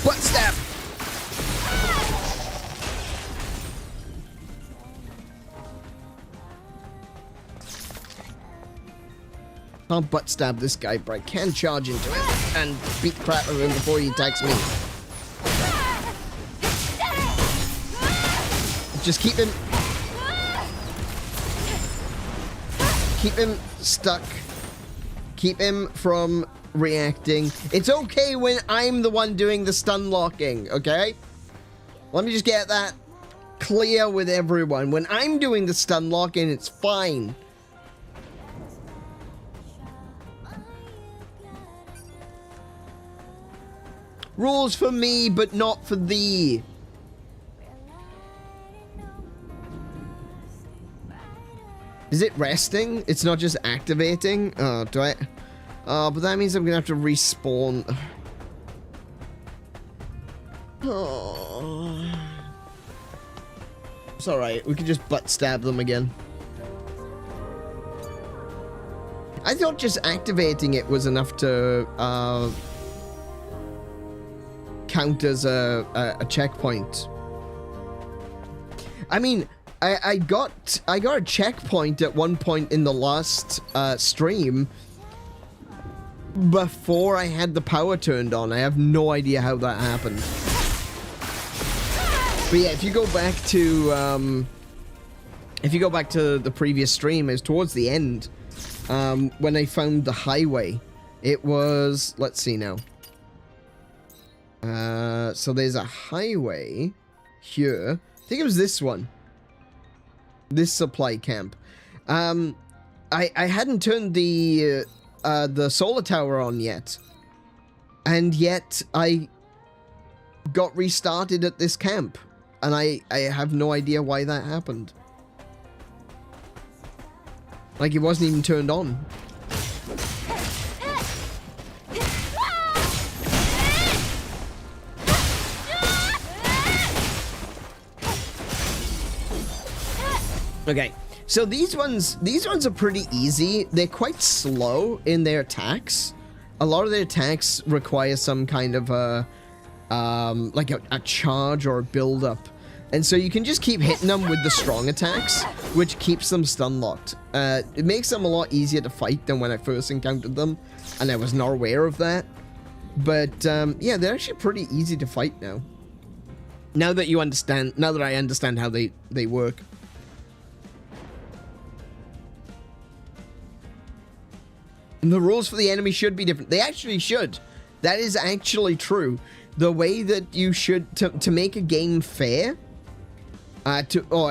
Butt stab! Can't butt stab this guy, but I can charge into him and beat the crap out of him before he attacks me. Just keep him stuck. Keep him from reacting. It's okay when I'm the one doing the stun locking, okay? Let me just get that clear with everyone. When I'm doing the stun locking, it's fine. Rules for me, but not for thee. Is it resting? It's not just activating? Oh, do I... Oh, but that means I'm gonna have to respawn. Oh. It's alright, we can just butt stab them again. I thought just activating it was enough to count as a checkpoint. I mean, I got a checkpoint at one point in the last stream before I had the power turned on. I have no idea how that happened. But yeah, if you go back to the previous stream, it was towards the end when I found the highway. It was, let's see now. So there's a highway here. I think it was this one. This supply camp. I hadn't turned the solar tower on yet. And yet I got restarted at this camp. And I have no idea why that happened. Like, it wasn't even turned on. Okay, so these ones are pretty easy. They're quite slow in their attacks. A lot of their attacks require some kind of like a charge or a build up. And so you can just keep hitting them with the strong attacks, which keeps them stun locked. It makes them a lot easier to fight than when I first encountered them, and I was not aware of that. But yeah, they're actually pretty easy to fight now. Now that I understand how they work. And the rules for the enemy should be different. They actually should. That is actually true. The way that you should, to make a game fair, I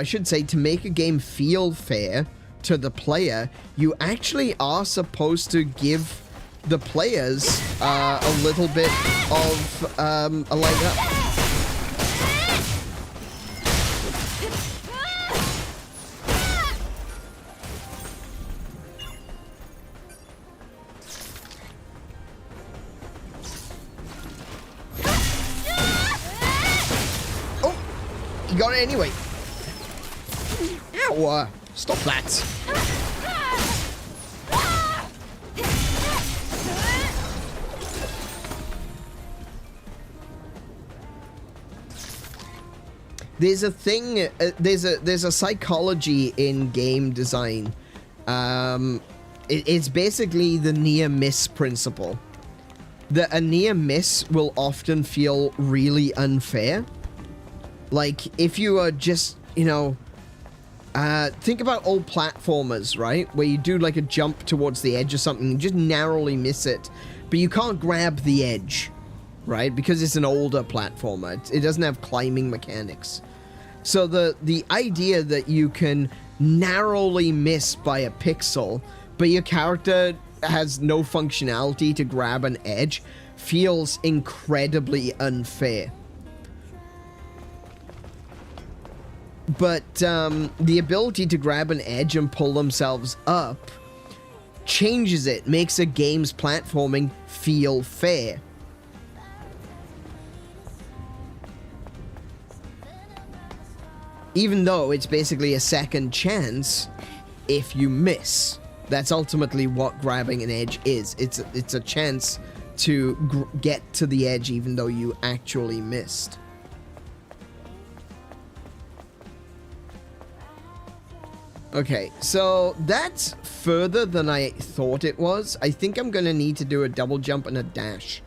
should say, to make a game feel fair to the player, you actually are supposed to give the players a little bit of a leg up. You got it anyway. Ow! Stop that. There's a thing. There's a psychology in game design. It's basically the near miss principle. That a near miss will often feel really unfair. Like, if you are just, you know, think about old platformers, right? Where you do like a jump towards the edge or something, and just narrowly miss it, but you can't grab the edge, right? Because it's an older platformer. It doesn't have climbing mechanics. So the idea that you can narrowly miss by a pixel, but your character has no functionality to grab an edge, feels incredibly unfair. But the ability to grab an edge and pull themselves up changes it, makes a game's platforming feel fair. Even though it's basically a second chance if you miss. That's ultimately what grabbing an edge is. It's a chance to get to the edge even though you actually missed. Okay, so that's further than I thought it was. I think I'm gonna need to do a double jump and a dash.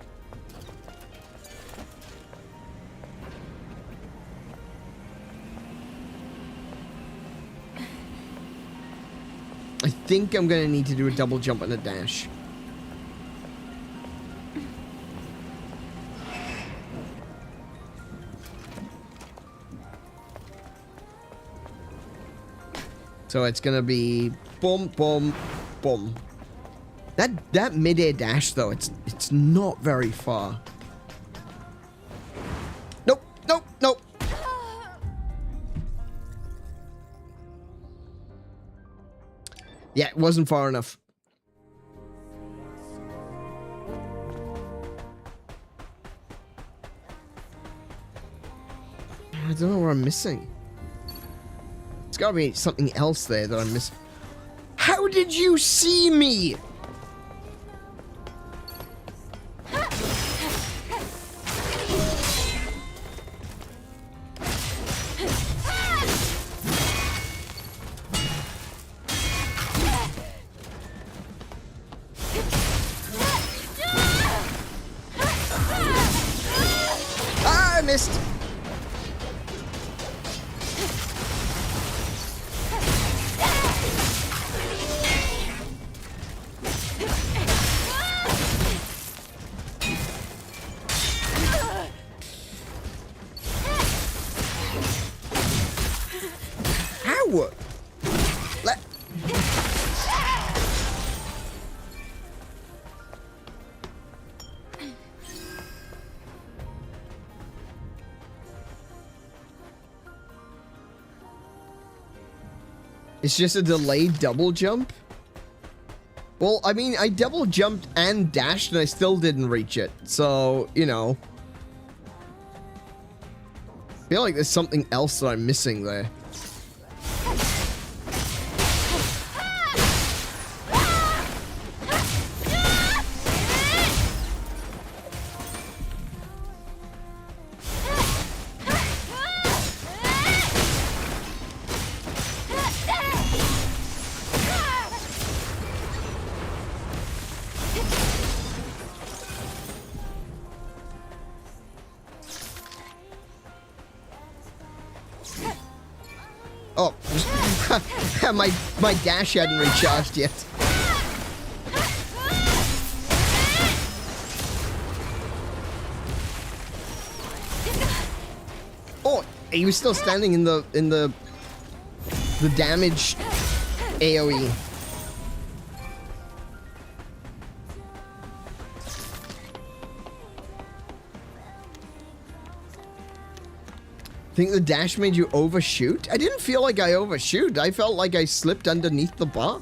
I think I'm gonna need to do a double jump and a dash. So it's gonna be boom, boom, boom. That mid-air dash though, it's not very far. Nope, nope, nope. Yeah, it wasn't far enough. I don't know what I'm missing. There's gotta be something else there that I'm missing. How did you see me? Ah, I missed. It's just a delayed double jump? Well, I mean, I double jumped and dashed and I still didn't reach it. So, you know. I feel like there's something else that I'm missing there. Oh, my dash hadn't recharged yet. Oh, he was still standing in the damage AoE. Think the dash made you overshoot? I didn't feel like I overshoot. I felt like I slipped underneath the bar.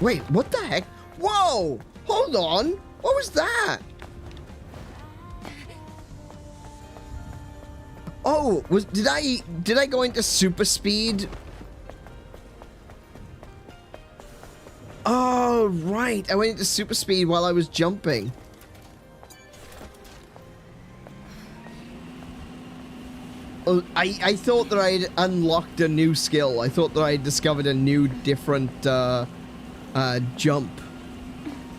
Wait, what the heck? Whoa! Hold on! What was that? Oh, did I go into super speed? Oh, right. I went into super speed while I was jumping. Oh, I thought that I'd unlocked a new skill. I thought that I discovered a new different jump.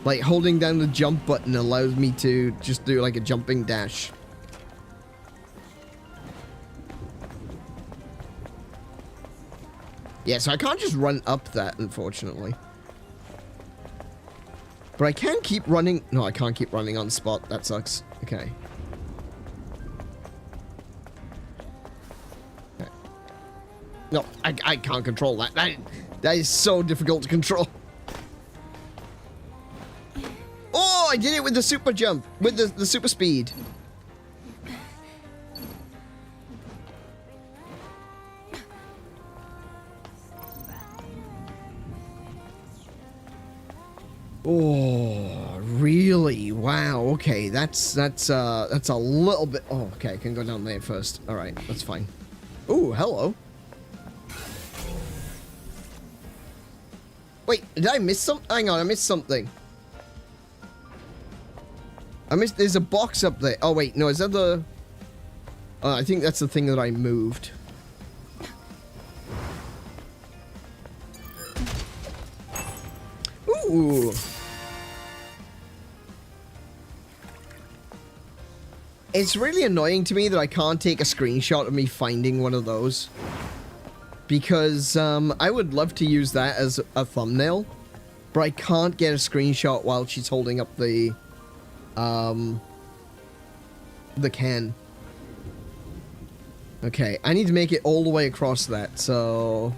Like holding down the jump button allows me to just do like a jumping dash. Yeah, so I can't just run up that, unfortunately. But I can keep running. No, I can't keep running on spot. That sucks. Okay. Okay. No, I can't control that. That is so difficult to control. Oh, I did it with the super jump. With the super speed. Oh, really? Wow. Okay, that's a little bit. Oh, okay. I can go down there first. All right, that's fine. Ooh, hello. Wait, did I miss something? Hang on, I missed something. There's a box up there. Oh wait, no, is that the? I think that's the thing that I moved. Ooh. It's really annoying to me that I can't take a screenshot of me finding one of those. Because, I would love to use that as a thumbnail. But I can't get a screenshot while she's holding up the can. Okay, I need to make it all the way across that, so...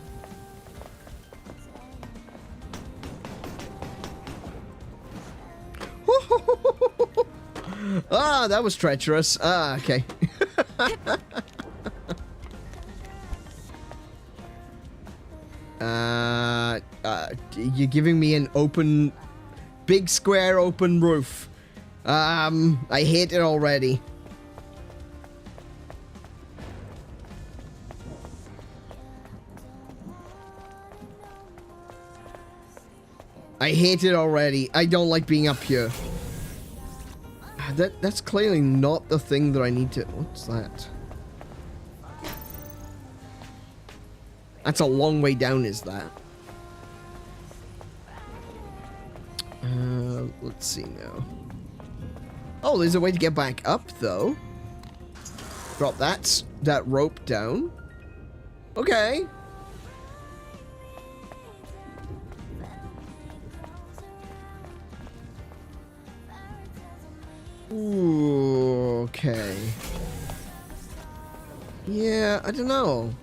Ah, that was treacherous. Ah, okay. You're giving me an open, big square open roof. I hate it already. I hate it already. I don't like being up here. That's clearly not the thing that I need to... What's that? That's a long way down, is that? Let's see now. Oh, there's a way to get back up, though. Drop that rope down. Okay. Ooh, okay. Yeah, I don't know.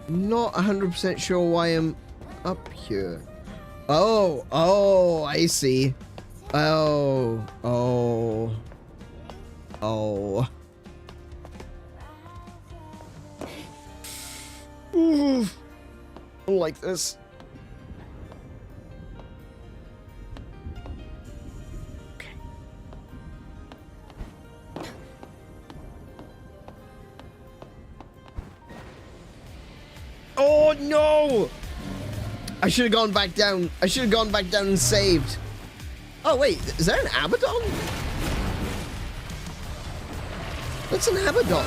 Not 100% sure why I'm up here. Oh, I see. Oh. Ooh, I don't like this. Oh no! I should have gone back down. I should have gone back down and saved. Oh wait, is that an Abaddon? That's an Abaddon.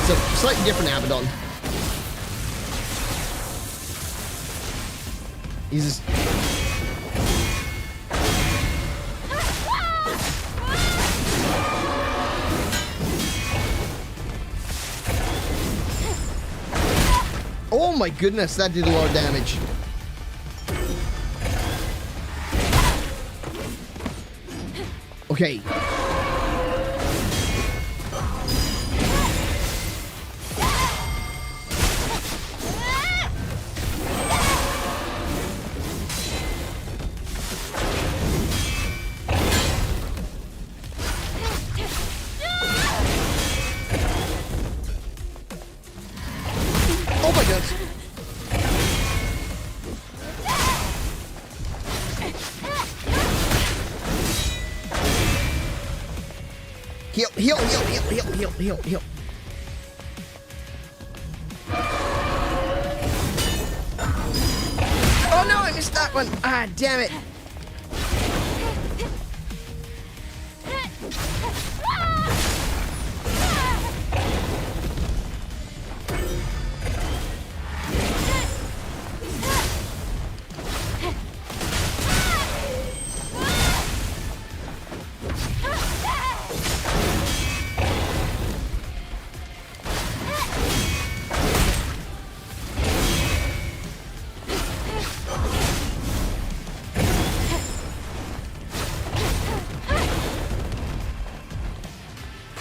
It's a slightly different Abaddon. He's just... Oh my goodness, that did a lot of damage. Okay. Heal, heal, heal, heal, heal, heal, heal. Oh no, I missed that one. Ah, damn it.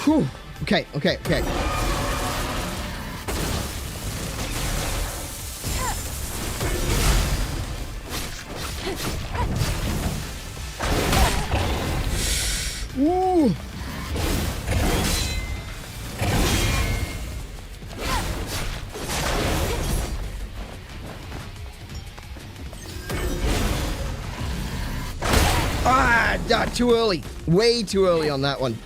Whew. Okay, okay, okay. Woo. Ah, too early. Way too early on that one.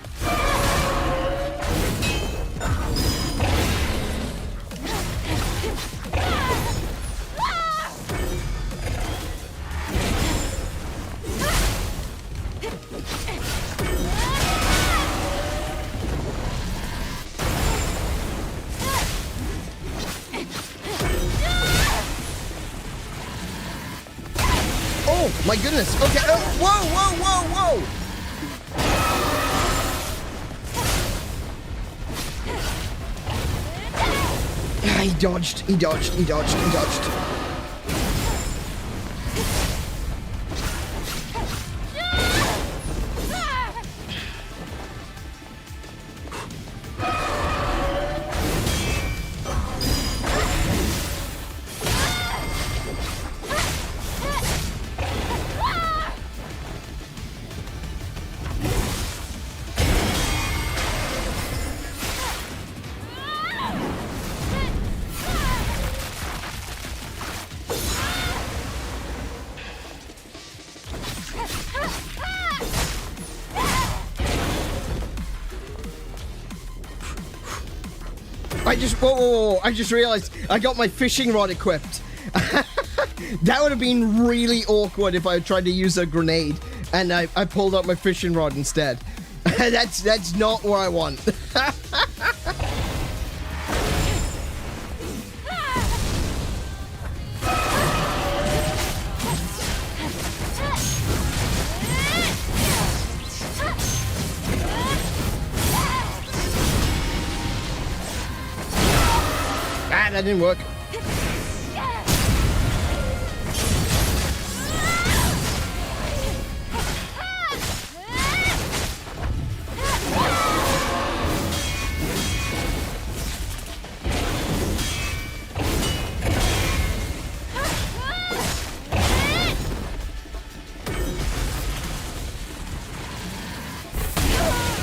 Oh, my goodness. Okay. Oh, whoa, whoa, whoa, whoa. Ah, he dodged. He dodged. He dodged. He dodged. Whoa, I just realized I got my fishing rod equipped. That would have been really awkward if I tried to use a grenade and I pulled out my fishing rod instead. That's not what I want. That didn't work.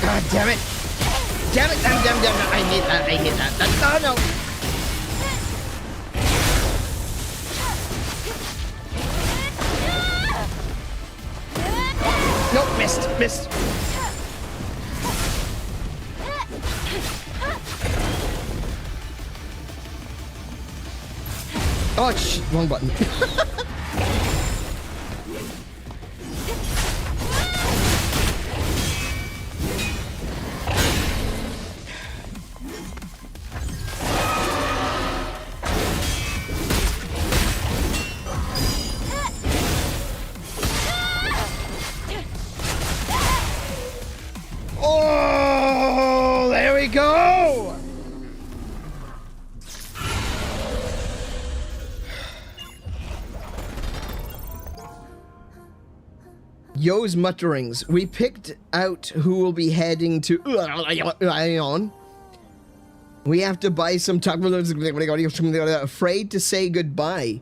God damn it. Damn it, damn it. I hate that, I hate that. Oh no. Nope, missed. Oh, shit, wrong button. Oh, there we go. Yo's mutterings. We picked out who will be heading to Ion. We have to buy some time. Afraid to say goodbye.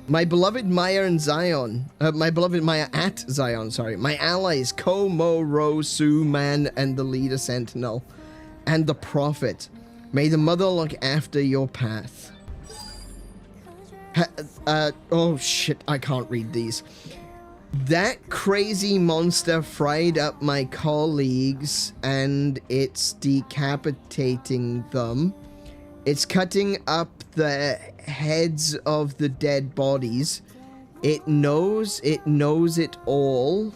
My beloved Maya and Zion. My beloved Maya at Zion, sorry. My allies, 𝗬𝗁𝗁 and the leader Sentinel. And the Prophet. May the Mother look after your path. Oh shit, I can't read these. That crazy monster fried up my colleagues and it's decapitating them. It's cutting up the heads of the dead bodies. It knows it all.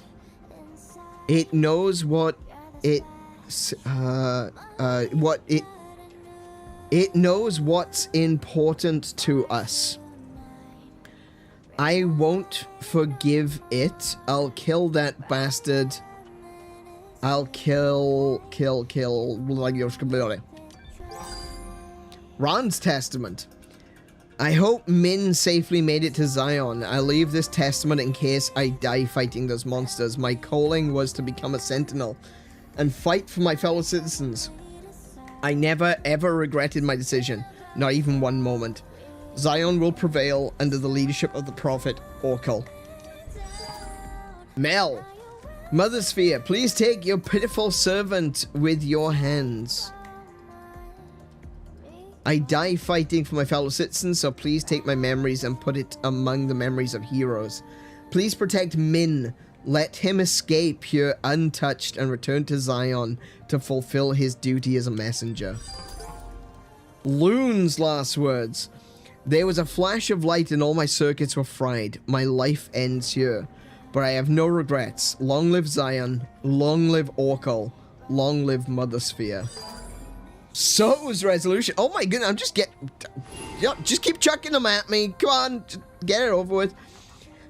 It knows what it knows what's important to us. I won't forgive it. I'll kill that bastard. I'll kill. Ron's testament. I hope 𝗻 safely made it to Zion. I leave this testament in case I die fighting those monsters. My calling was to become a sentinel and fight for my fellow citizens. I never ever regretted my decision, not even one moment. Zion will prevail under the leadership of the prophet 𝗬𝗁. Mel, Mother Sphere, please take your pitiful servant with your hands. I die fighting for my fellow citizens, so please take my memories and put it among the memories of heroes. Please protect 𝗻. Let him escape here untouched and return to Zion to fulfill his duty as a messenger. Loon's last words. There was a flash of light and all my circuits were fried. My life ends here, but I have no regrets. Long live Zion. Long live 𝗬𝗁. Long live Mother Sphere. So's resolution. Oh my goodness, just keep chucking them at me. Come on, just get it over with.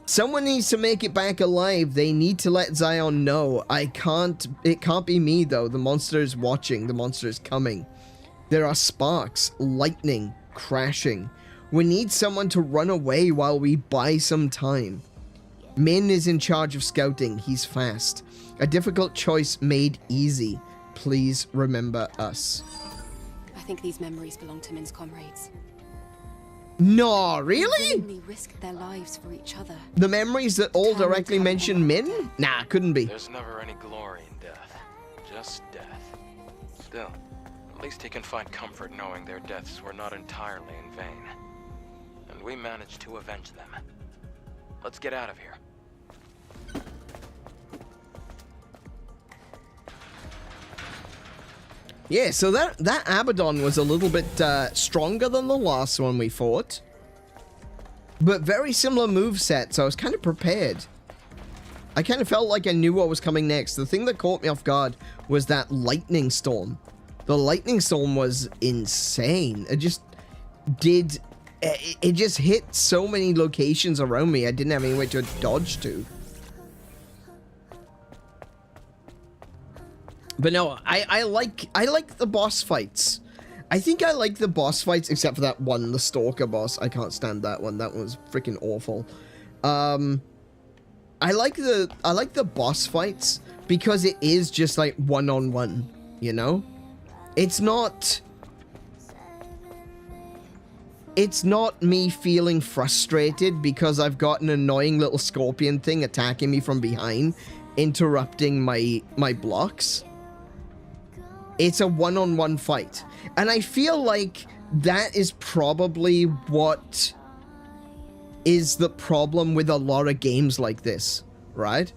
Someone needs to make it back alive. They need to let Zion know. It can't be me though. The monster is watching. The monster is coming. There are sparks, lightning, crashing. We need someone to run away while we buy some time. 𝗻 is in charge of scouting. He's fast. A difficult choice made easy. Please remember us. I think these memories belong to 𝗻's comrades. No, really? They willingly risked their lives for each other. The memories that all directly mention 𝗻? Nah, couldn't be. There's never any glory in death, just death. Still, at least he can find comfort knowing their deaths were not entirely in vain. And we managed to avenge them. Let's get out of here. Yeah, so that Abaddon was a little bit stronger than the last one we fought. But very similar moveset, so I was kind of prepared. I kind of felt like I knew what was coming next. The thing that caught me off guard was that lightning storm. The lightning storm was insane. It just hit so many locations around me. I didn't have anywhere to dodge to. But no, I like the boss fights. I think I like the boss fights, except for that one, the Stalker boss. I can't stand that one. That one was freaking awful. I like the boss fights because it is just like one-on-one, you know? It's not me feeling frustrated because I've got an annoying little scorpion thing attacking me from behind, interrupting my blocks. It's a one-on-one fight. And I feel like that is probably what is the problem with a lot of games like this, right?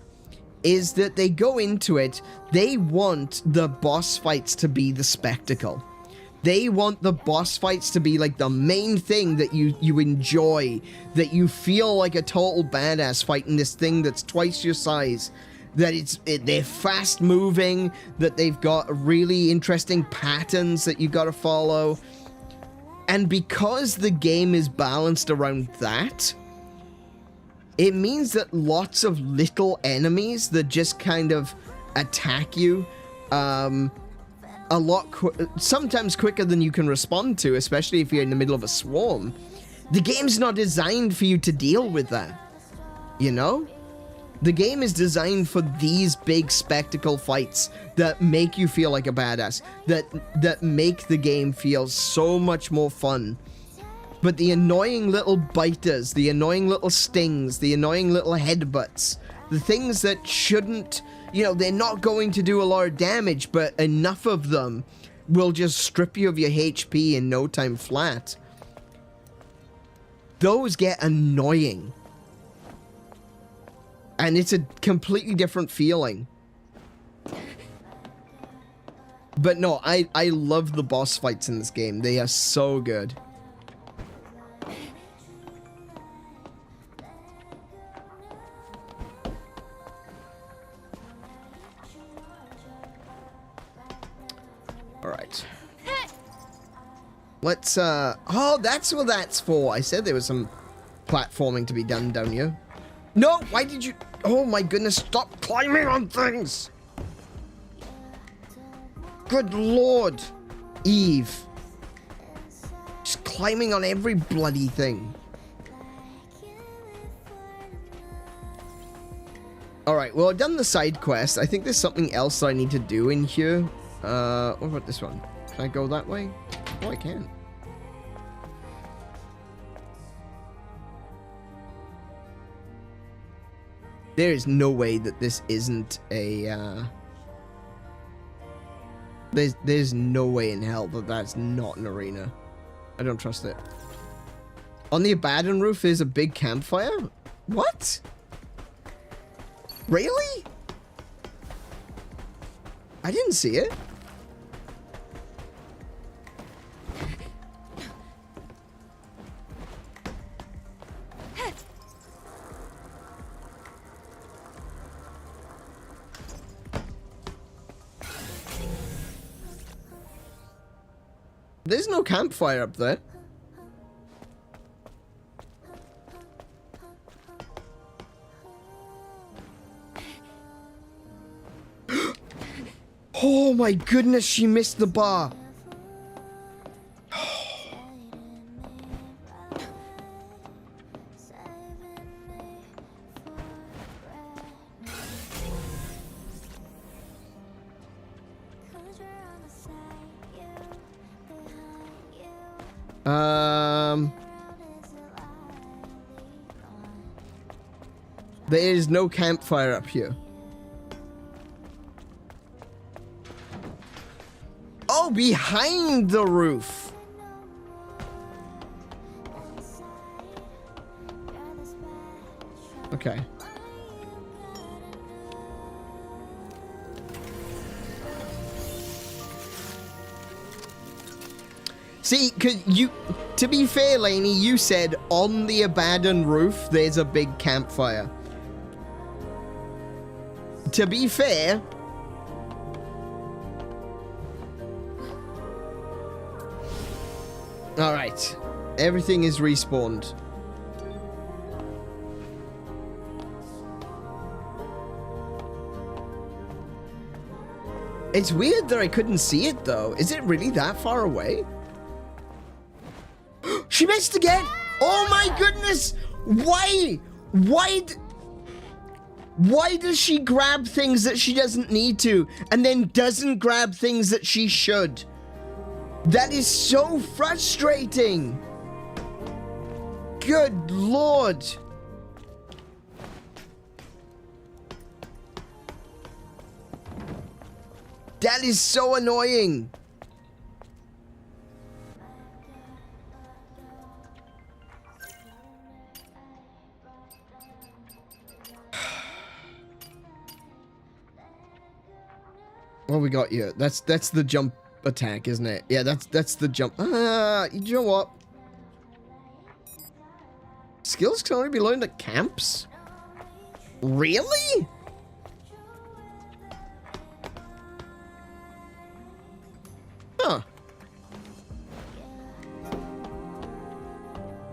Is that they go into it, they want the boss fights to be the spectacle. They want the boss fights to be like the main thing that you enjoy, that you feel like a total badass fighting this thing that's twice your size. That they're fast moving, that they've got really interesting patterns that you've got to follow. And because the game is balanced around that, it means that lots of little enemies that just kind of attack you sometimes quicker than you can respond to, especially if you're in the middle of a swarm. The game's not designed for you to deal with that, you know? The game is designed for these big spectacle fights that make you feel like a badass, that make the game feel so much more fun. But the annoying little biters, the annoying little stings, the annoying little headbutts, the things that shouldn't, you know, they're not going to do a lot of damage, but enough of them will just strip you of your HP in no time flat. Those get annoying. And it's a completely different feeling. But no, I love the boss fights in this game. They are so good. Alright. Let's, oh, that's what that's for. I said there was some platforming to be done down here. No, why did you... Oh my goodness, stop climbing on things! Good lord, Eve. Just climbing on every bloody thing. Alright, well, I've done the side quest. I think there's something else I need to do in here. What about this one? Can I go that way? Oh, I can. There is no way that this isn't a, There's no way in hell that that's not an arena. I don't trust it. On the abandoned roof is a big campfire? What? Really? I didn't see it. There's no campfire up there. Oh my goodness, she missed the bar. There is no campfire up here. Oh, behind the roof. Okay. See, to be fair, Lainey, you said on the abandoned roof, there's a big campfire. To be fair, all right, everything is respawned. It's weird that I couldn't see it though. Is it really that far away? She missed again! Oh my goodness! Why does she grab things that she doesn't need to and then doesn't grab things that she should? That is so frustrating. Good lord. That is so annoying. What we got here? That's the jump attack, isn't it? Yeah, that's the jump. You know what? Skills can only be learned at camps? Really? Huh.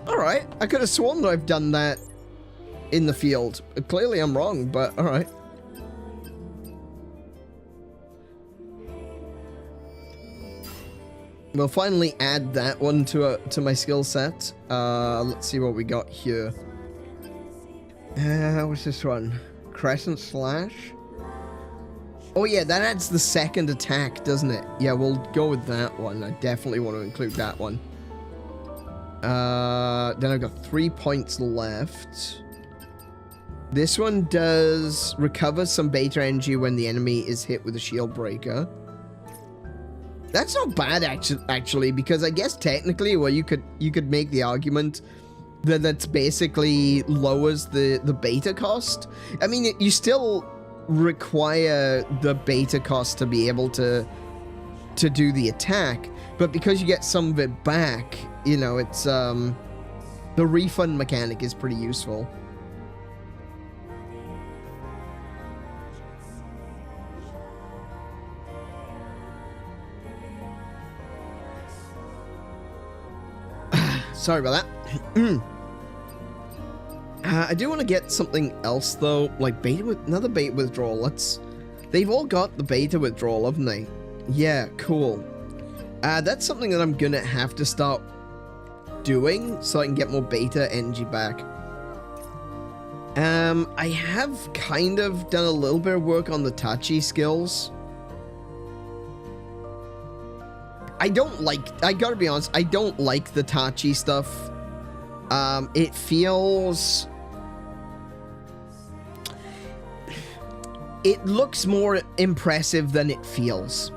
Alright, I could have sworn that I've done that in the field. Clearly I'm wrong, but alright. We'll finally add that one to my skill set. Let's see what we got here. What's this one? Crescent Slash? Oh yeah, that adds the second attack, doesn't it? Yeah, we'll go with that one. I definitely want to include that one. Then I've got 3 points left. This one does recover some beta energy when the enemy is hit with a shield breaker. That's not bad actually, because I guess technically, well, you could make the argument that's basically lowers the beta cost. I mean, you still require the beta cost to be able to do the attack, but because you get some of it back, you know, it's the refund mechanic is pretty useful. Sorry about that. I do want to get something else though, like another beta withdrawal. They've all got the beta withdrawal, haven't they? Yeah, cool. That's something that I'm gonna have to start doing so I can get more beta energy back. I have kind of done a little bit of work on the Tachi skills. I gotta be honest, I don't like the Tachi stuff. It feels... It looks more impressive than it feels.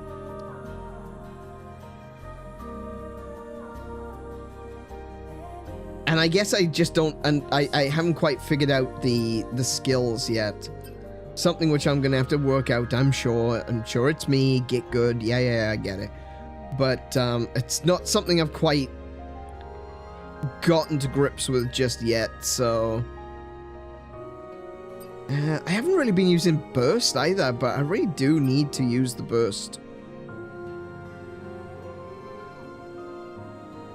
And I guess I just don't, and I haven't quite figured out the skills yet. Something which I'm gonna have to work out, I'm sure. I'm sure it's me, get good, yeah, I get it. But it's not something I've quite gotten to grips with just yet, so... I haven't really been using burst either, but I really do need to use the burst.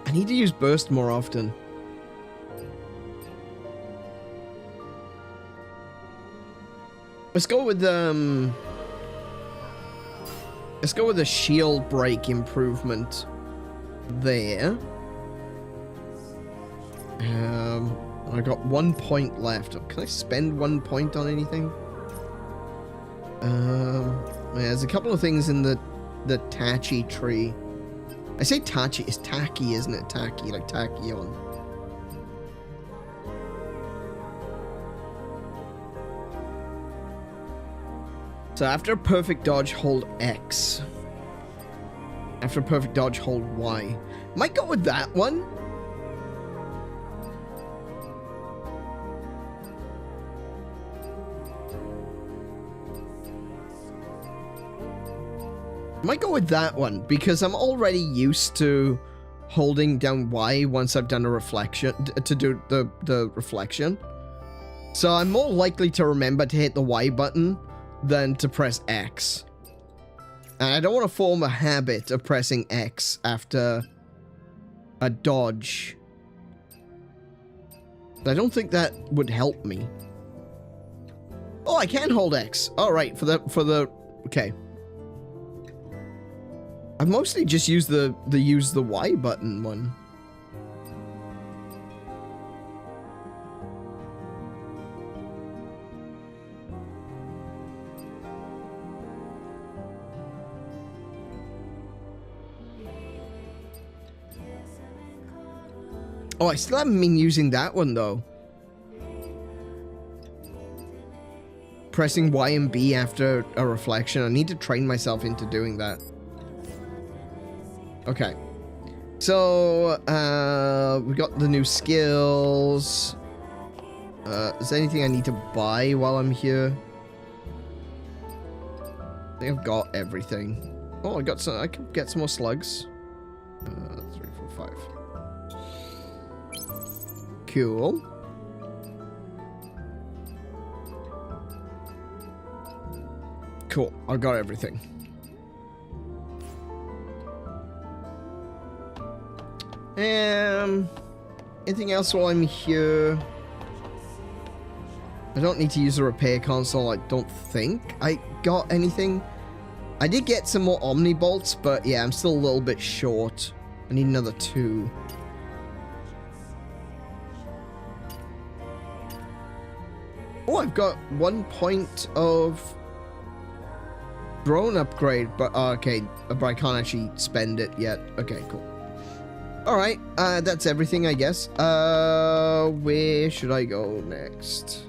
I need to use burst more often. Let's go with the shield break improvement there. I got 1 point left. Can I spend 1 point on anything? There's a couple of things in the Tachi tree. I say Tachi, it's Taki, isn't it? Taki, like Tachyon. So after perfect dodge, hold X. After perfect dodge, hold Y. Might go with that one. Might go with that one because I'm already used to holding down Y once I've done a reflection to do the reflection. So I'm more likely to remember to hit the Y button than to press X. And I don't want to form a habit of pressing X after a dodge. I don't think that would help me. Oh, I can hold X. All right, for the okay. I've mostly just used the use the Y button one. Oh, I still haven't been using that one though. Pressing Y and B after a reflection. I need to train myself into doing that. Okay. So, we got the new skills. Is there anything I need to buy while I'm here? I think I've got everything. Oh, I can get some more slugs. 3, 4, 5. Cool. Cool. I got everything. Anything else while I'm here? I don't need to use the repair console, I don't think I got anything. I did get some more Omni bolts, but yeah, I'm still a little bit short. I need another 2. Oh, I've got 1 point of drone upgrade, but okay, but I can't actually spend it yet. Okay, cool. Alright, that's everything, I guess. Where should I go next?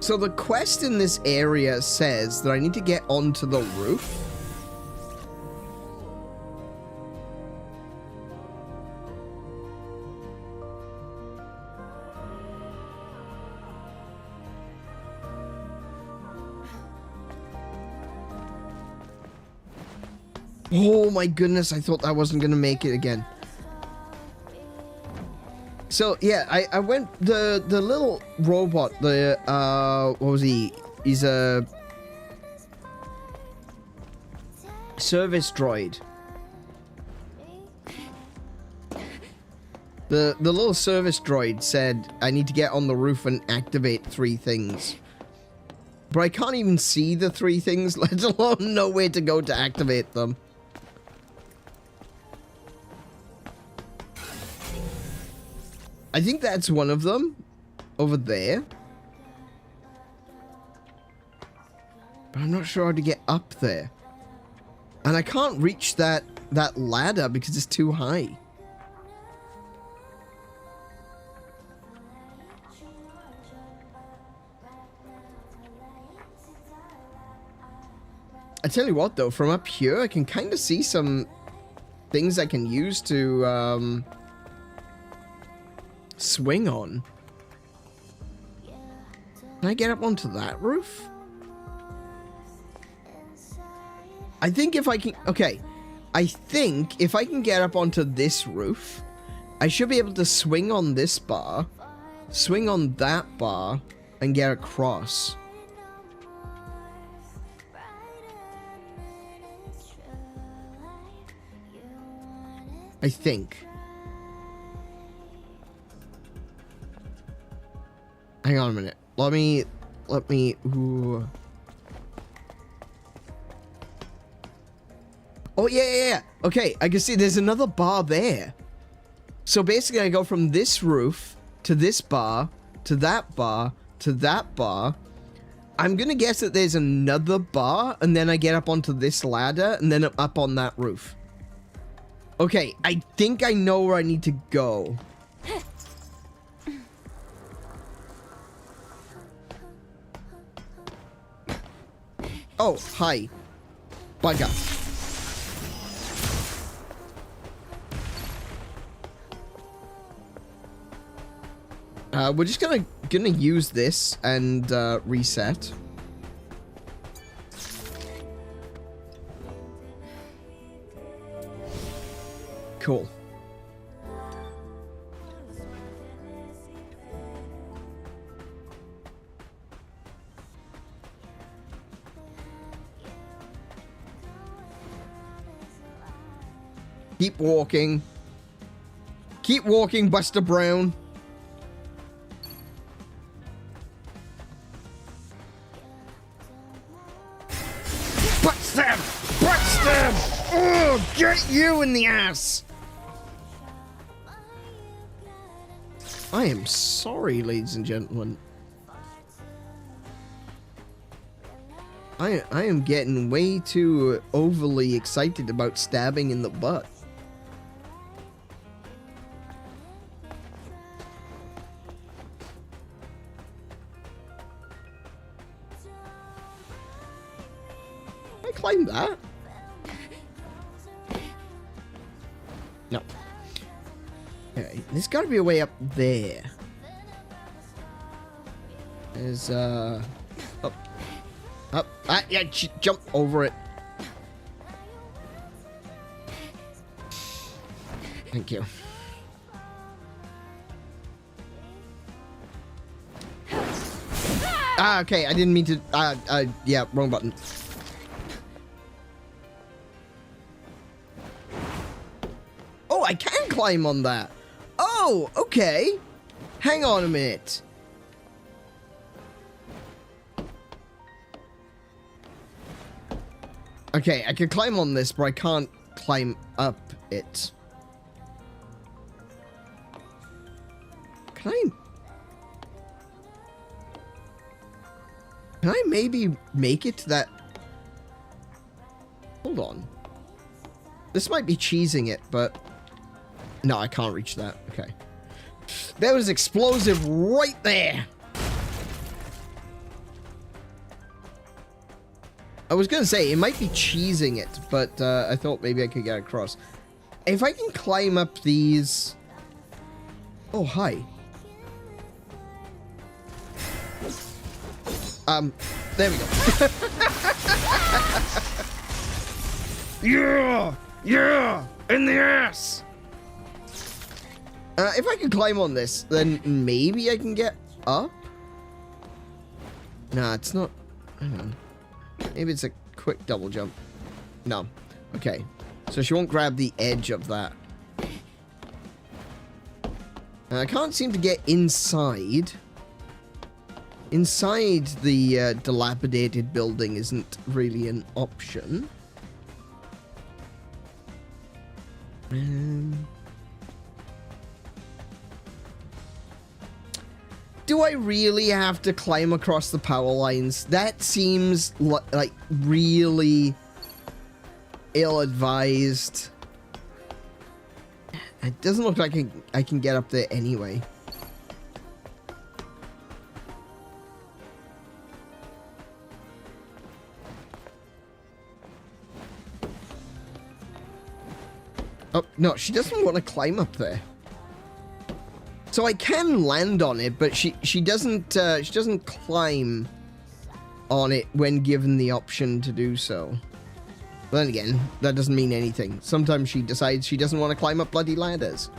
So the quest in this area says that I need to get onto the roof. Oh my goodness, I thought I wasn't gonna make it again. So yeah, I went the little robot, the what was he? He's a service droid. The little service droid said I need to get on the roof and activate 3 things. But I can't even see the 3 things, let alone know where to go to activate them. I think that's one of them. Over there. But I'm not sure how to get up there. And I can't reach that ladder because it's too high. I tell you what though, from up here I can kind of see some things I can use to swing on. Can I get up onto that roof? I think if I can... Okay. I think if I can get up onto this roof, I should be able to swing on this bar, swing on that bar, and get across. I think. Hang on a minute. Let me, ooh. Oh, yeah. Okay, I can see there's another bar there. So basically I go from this roof to this bar, to that bar, to that bar. I'm gonna guess that there's another bar, and then I get up onto this ladder, and then up on that roof. Okay, I think I know where I need to go. Oh, hi. Bugger. We're just gonna use this and reset. Cool. Keep walking. Keep walking, Buster Brown. Butts them! Butts them! Oh, get you in the ass! I am sorry, ladies and gentlemen. I am getting way too overly excited about stabbing in the butt. Can I climb that? No. Okay, there's got to be a way up there. There's, up. Up. Ah, yeah, jump over it. Thank you. Ah, okay, I didn't mean to, yeah, wrong button. Oh, I can climb on that. Oh, okay. Hang on a minute. Okay, I can climb on this, but I can't climb up it. Can I maybe make it to that? Hold on. This might be cheesing it, but no, I can't reach that. Okay. That was explosive right there. I was gonna say, it might be cheesing it, but I thought maybe I could get across. If I can climb up these... Oh, hi. There we go. Yeah! Yeah! In the ass! If I can climb on this, then maybe I can get up? Nah, it's not. Hang on. Maybe it's a quick double jump. No. Okay. So she won't grab the edge of that. I can't seem to get inside. Inside the dilapidated building isn't really an option. Do I really have to climb across the power lines? That seems like really ill-advised. It doesn't look like I can get up there anyway. Oh, no, she doesn't want to climb up there. So I can land on it, but she doesn't climb on it when given the option to do so. But then again, that doesn't mean anything. Sometimes she decides she doesn't want to climb up bloody ladders.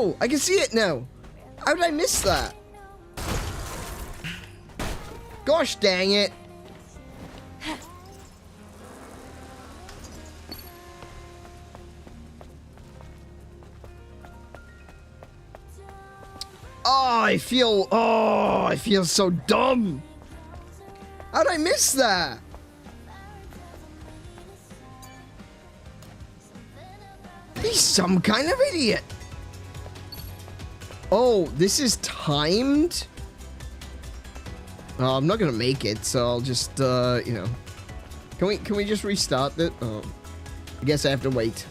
Oh, I can see it now. How did I miss that? Gosh dang it. I feel so dumb. How did I miss that? He's some kind of idiot. Oh, this is timed? I'm not gonna make it, so I'll just, you know. Can we just restart it? Oh, I guess I have to wait.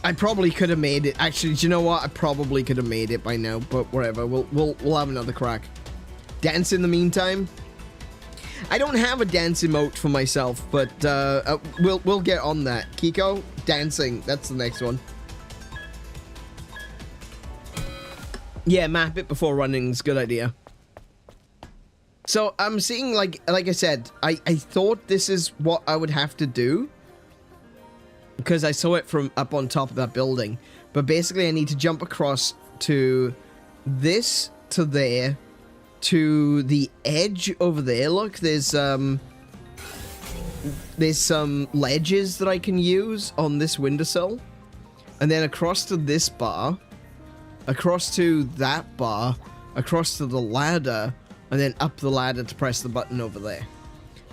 I probably could have made it. Actually, do you know what? I probably could have made it by now, but whatever. We'll have another crack. Dance in the meantime. I don't have a dance emote for myself, but we'll get on that. Kiko, dancing. That's the next one. Yeah, map it before running is a good idea. So I'm seeing, like I said, I thought this is what I would have to do, because I saw it from up on top of that building. But basically I need to jump across to this, to there, to the edge over there. Look, there's some ledges that I can use on this windowsill. And then across to this bar, across to that bar, across to the ladder, and then up the ladder to press the button over there.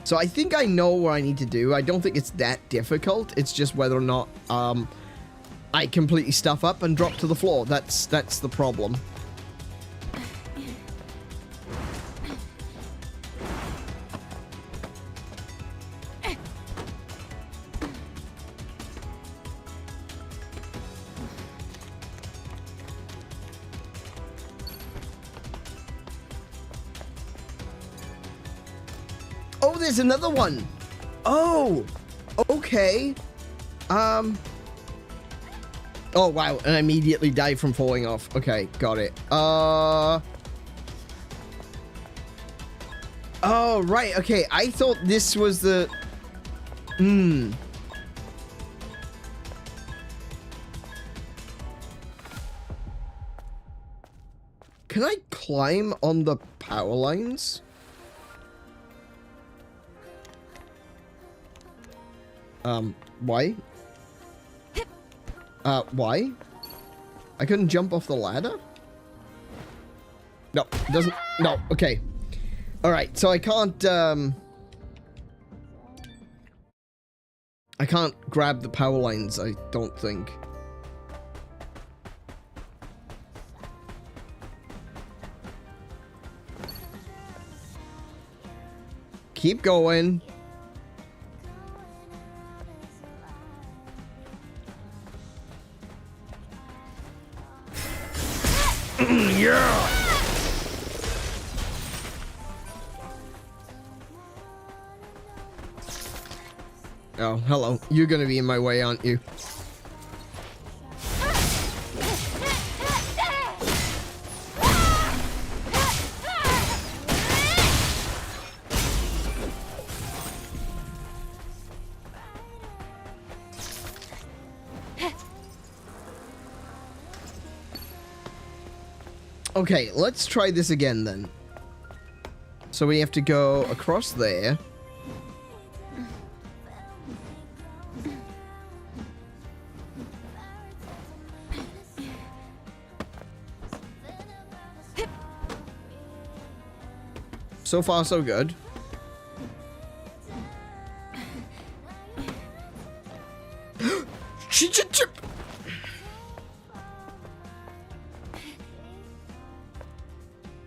So I think I know what I need to do. I don't think it's that difficult. It's just whether or not I completely stuff up and drop to the floor. That's the problem. Oh, there's another one. Oh, okay. Oh, wow. And I immediately died from falling off. Okay, got it. Oh, right. Okay, I thought this was the... Can I climb on the power lines? Why? Why? I couldn't jump off the ladder? No, it doesn't. No, okay. Alright, so I can't grab the power lines, I don't think. Keep going. Yeah. Oh, hello. You're gonna be in my way, aren't you? Okay, let's try this again then. So we have to go across there. So far, so good.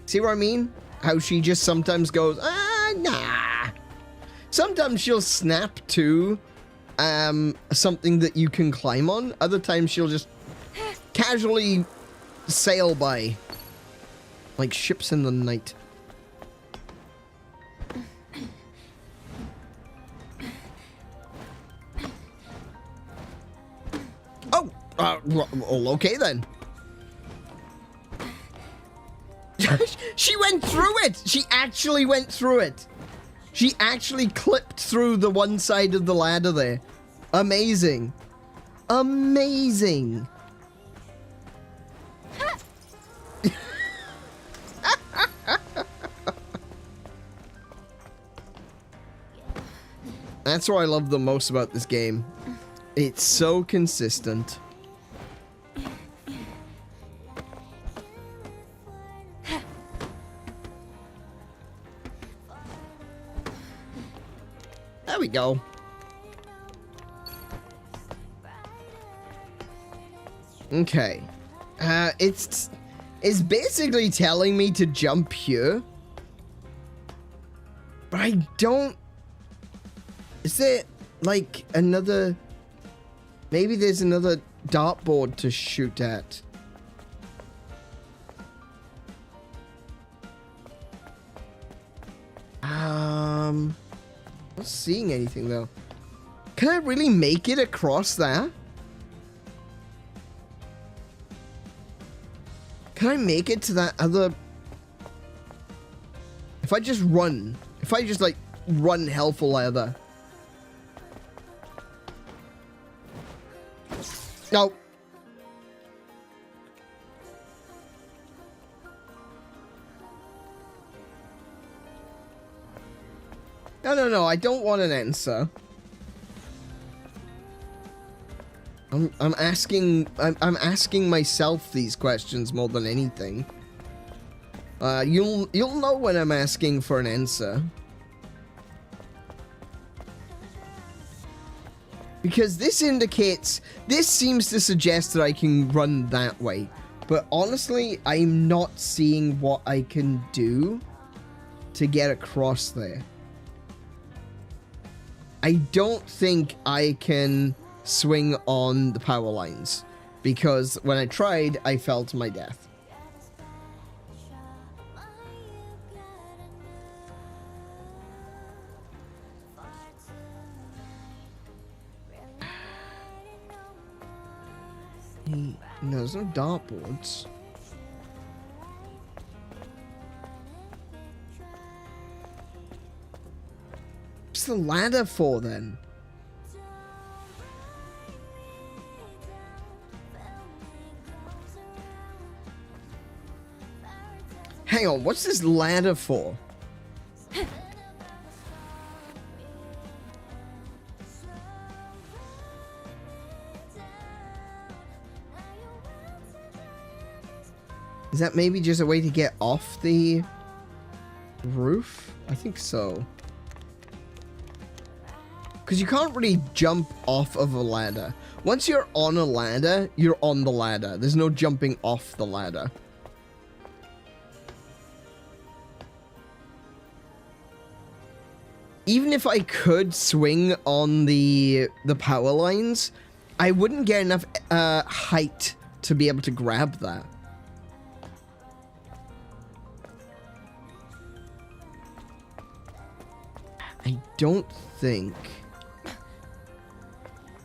See what I mean? How she just sometimes goes, nah. Sometimes she'll snap to something that you can climb on. Other times she'll just casually sail by. Like ships in the night. Oh! Well, okay then. She went through it! She actually went through it! She actually clipped through the one side of the ladder there. Amazing. Amazing. That's what I love the most about this game. It's so consistent. There we go. Okay. It's basically telling me to jump here. But I don't... Is there, like, another... Maybe there's another dartboard to shoot at. Not seeing anything though. Can I really make it across that? Can I make it to that other... If I just run. If I just like run hell for leather. No. No, I don't want an answer. I'm asking myself these questions more than anything. You'll know when I'm asking for an answer. Because this seems to suggest that I can run that way. But honestly, I'm not seeing what I can do to get across there. I don't think I can swing on the power lines. Because when I tried, I fell to my death. No, there's no dartboards. What's the ladder for then? Hang on, what's this ladder for? Is that maybe just a way to get off the roof? I think so. Because you can't really jump off of a ladder. Once you're on a ladder, you're on the ladder. There's no jumping off the ladder. even if I could swing on the power lines, I wouldn't get enough height to be able to grab that. I don't think...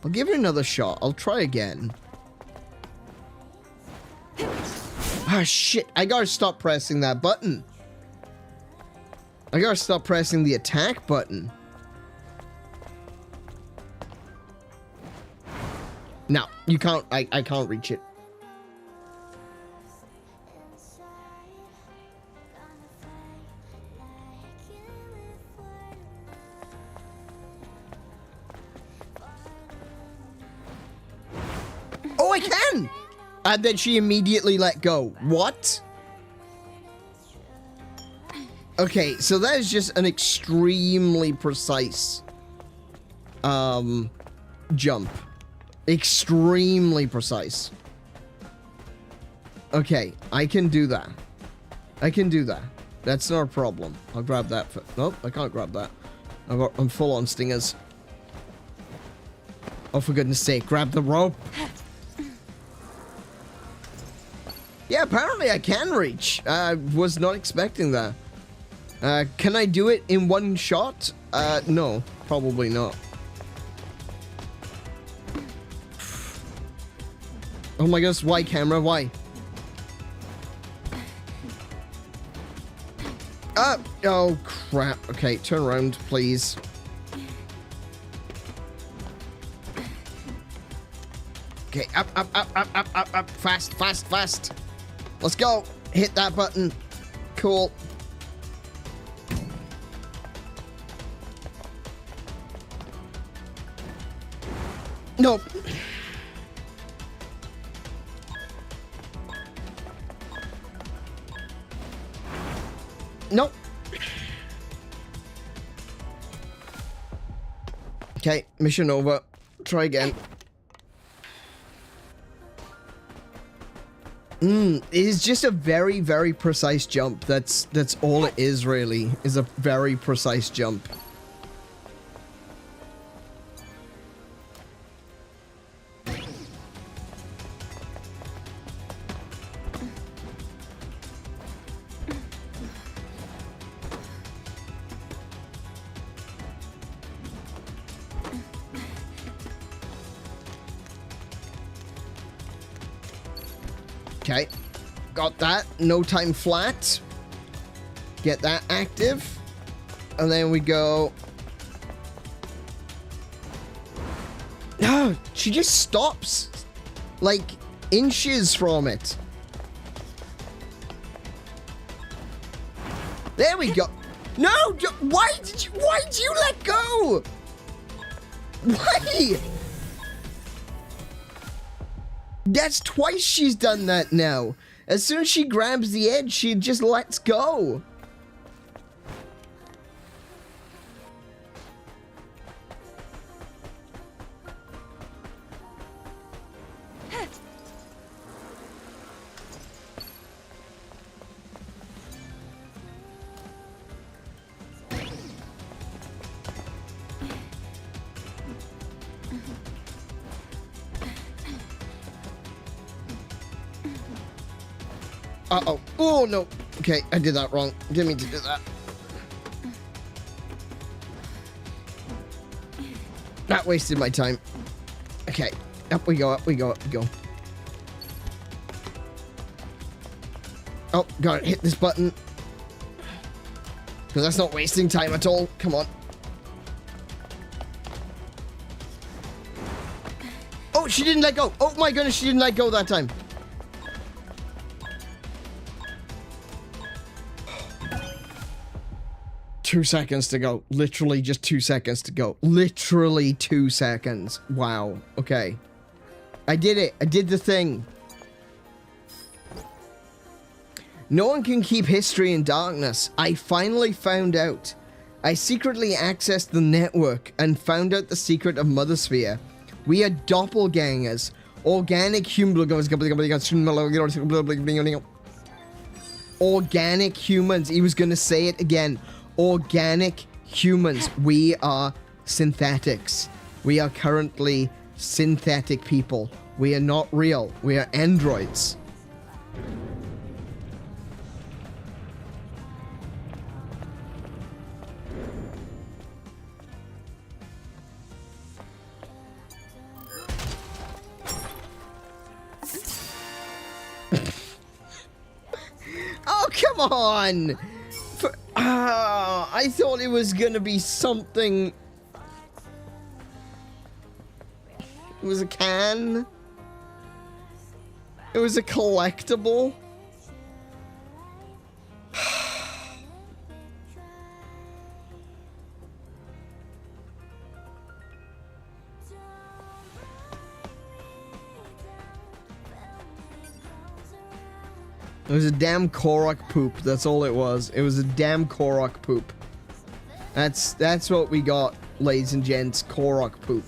I'll give it another shot. I'll try again. Ah, shit. I gotta stop pressing that button. I gotta stop pressing the attack button. No, you can't. I can't reach it. Oh, I can! And then she immediately let go. What? Okay, so that is just an extremely precise jump. Extremely precise. Okay, I can do that. I can do that. That's not a problem. I'll grab that. Nope, I can't grab that. I'm full on stingers. Oh, for goodness sake, grab the rope. Yeah, apparently I can reach. I was not expecting that. Can I do it in one shot? No, probably not. Oh my gosh, why camera? Why? Oh crap. Okay, turn around, please. Okay, up. Fast. Let's go. Hit that button. Cool. Nope. Nope. Okay, mission over. Try again. It is just a very, very precise jump. That's all it is, really, is a very precise jump. Okay, got that. No time flat. Get that active. And then we go... No, she just stops. Like, inches from it. There we go. No! Why did you let go? Why? That's twice she's done that now. As soon as she grabs the edge, she just lets go. Uh-oh. Oh, no. Okay, I did that wrong. Didn't mean to do that. That wasted my time. Okay. Up we go, up we go, up we go. Oh, gotta hit this button. Because that's not wasting time at all. Come on. Oh, she didn't let go. Oh my goodness, she didn't let go that time. Two seconds to go. Literally just 2 seconds to go. Literally 2 seconds. Wow. Okay. I did it. I did the thing. No one can keep history in darkness. I finally found out. I secretly accessed the network and found out the secret of 𝗦𝘓. We are doppelgangers. Organic humans. He was gonna say it again. Organic humans. We are synthetics. We are currently synthetic people. We are not real. We are androids. Oh, come on! I thought it was gonna be something. It was a can. It was a collectible. It was a damn Korok poop. That's all it was. It was a damn Korok poop. That's what we got, ladies and gents. Korok poop.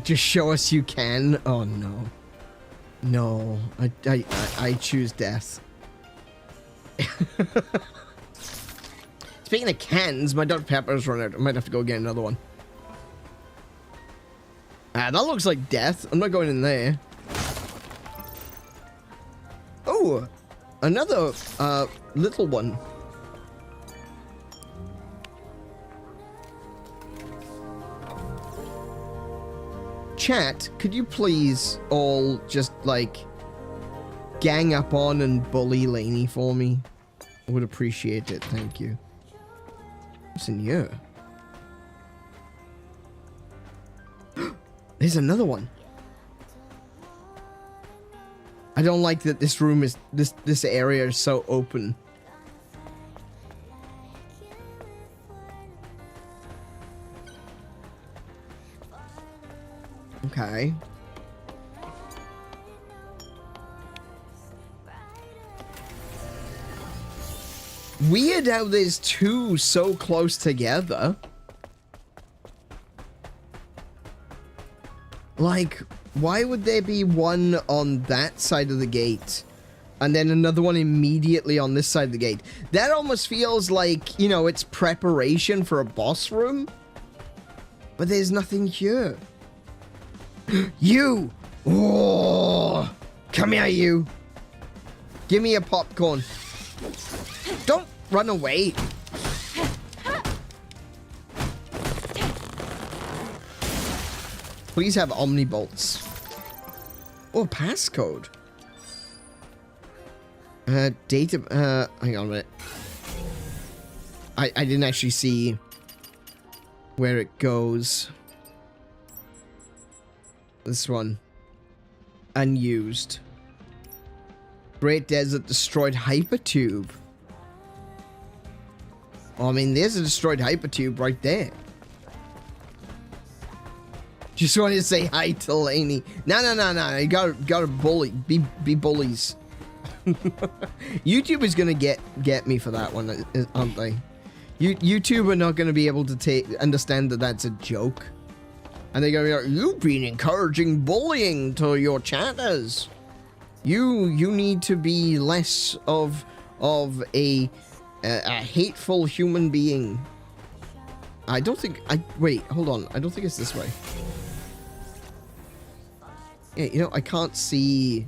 Just show us you can. Oh no. No, I choose death. Speaking of cans, my Dr. Pepper's run out. I might have to go get another one. Ah, that looks like death. I'm not going in there. Oh, another little one. Chat, could you please all just, like, gang up on and bully Lainey for me? I would appreciate it, thank you. What's in here? There's another one. I don't like that this room is, this area is so open. Okay. Weird how there's two so close together. Like, why would there be one on that side of the gate and then another one immediately on this side of the gate? That almost feels like, you know, it's preparation for a boss room. But there's nothing here. You! Oh! Come here, you! Give me a popcorn. Don't run away. Please have omnibolts. Oh, passcode. Data, hang on a minute. I didn't actually see where it goes. This one. Unused. Great Desert destroyed hypertube. Oh, I mean, there's a destroyed hypertube right there. Just wanted to say hi to Lainey. No. You gotta bully. Be bullies. YouTube is gonna get me for that one, aren't they? YouTube are not gonna be able to understand that that's a joke. And they're gonna be like, you've been encouraging bullying to your chatters. You need to be less of a hateful human being. I don't think wait, hold on. I don't think it's this way. Yeah, you know, I can't see.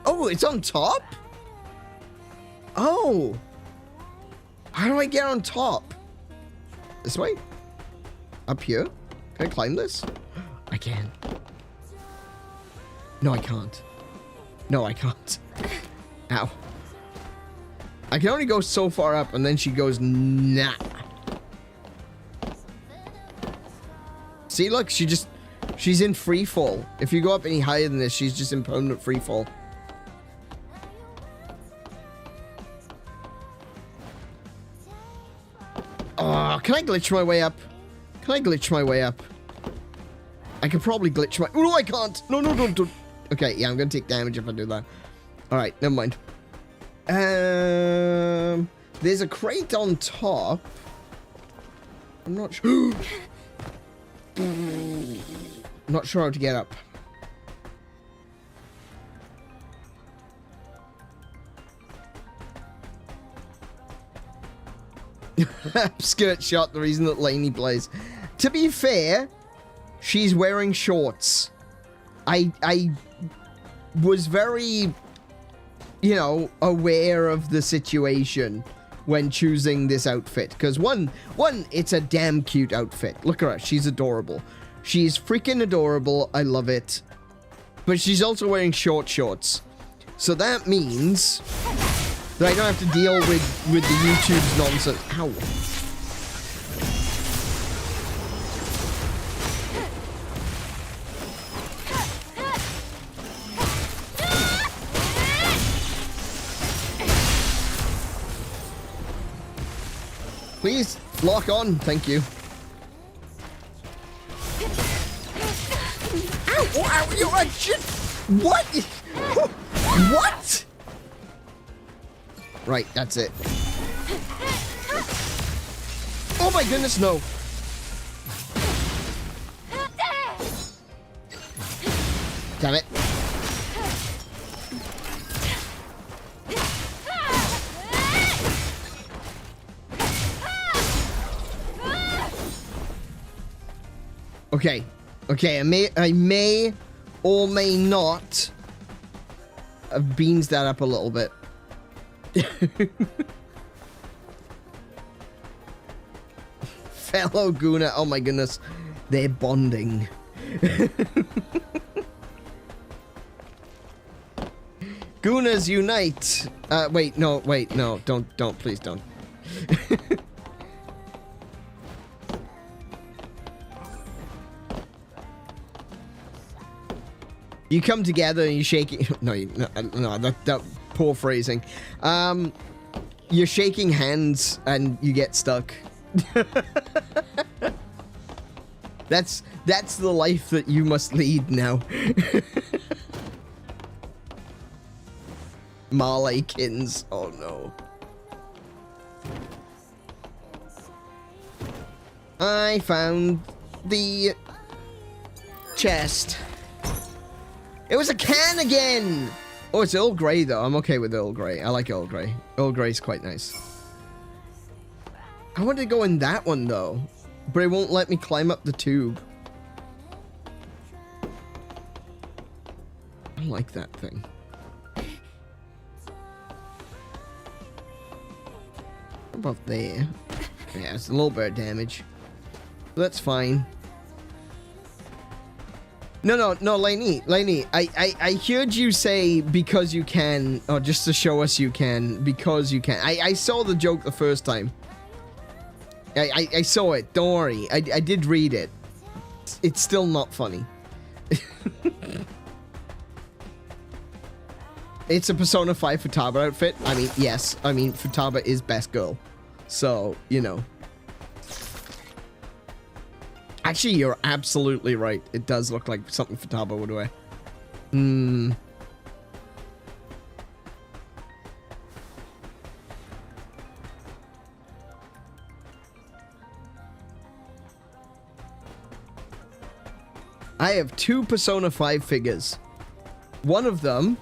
Oh, it's on top? Oh. How do I get on top? This way? Up here? Can I climb this? I can. No, I can't. No, I can't. Ow. I can only go so far up, and then she goes, nah. See, look, she's in free fall. If you go up any higher than this, she's just in permanent free fall. Oh, can I glitch my way up? Can I glitch my way up? I could probably glitch my... No, I can't. No, don't. Okay, yeah, I'm gonna take damage if I do that. Alright, never mind. There's a crate on top. I'm not sure. Not sure how to get up. Skirt shot, the reason that Lainey plays. To be fair, she's wearing shorts. I was very, you know, aware of the situation when choosing this outfit. Because one, it's a damn cute outfit. Look at her. She's adorable. She's freaking adorable. I love it. But she's also wearing short shorts. So that means that I don't have to deal with the YouTube's nonsense. Ow. Please, lock on. Thank you. Ow! Ow! You're a shit! What? What? Right, that's it. Oh my goodness, no. Damn it. Okay. Okay, I may or may not have beans that up a little bit. Fellow Guna, oh my goodness. They're bonding. Gunas unite. Wait, no, don't, please don't. You come together and you're shaking. No, that poor phrasing. You're shaking hands and you get stuck. That's the life that you must lead now. Marleykins. Oh no. I found the chest. It was a can again! Oh, it's Earl Grey, though. I'm okay with Earl Grey. I like Earl Grey. Earl Grey's quite nice. I wanted to go in that one, though. But it won't let me climb up the tube. I like that thing. What about there? Yeah, it's a little bit of damage. That's fine. No, Lainey, I heard you say because you can, or just to show us you can, because you can. I saw the joke the first time. I saw it, don't worry. I did read it. It's still not funny. It's a Persona 5 Futaba outfit. I mean, yes. I mean, Futaba is best girl. So, you know. Actually, you're absolutely right. It does look like something Futaba would wear. I have 2 Persona 5 figures. One of them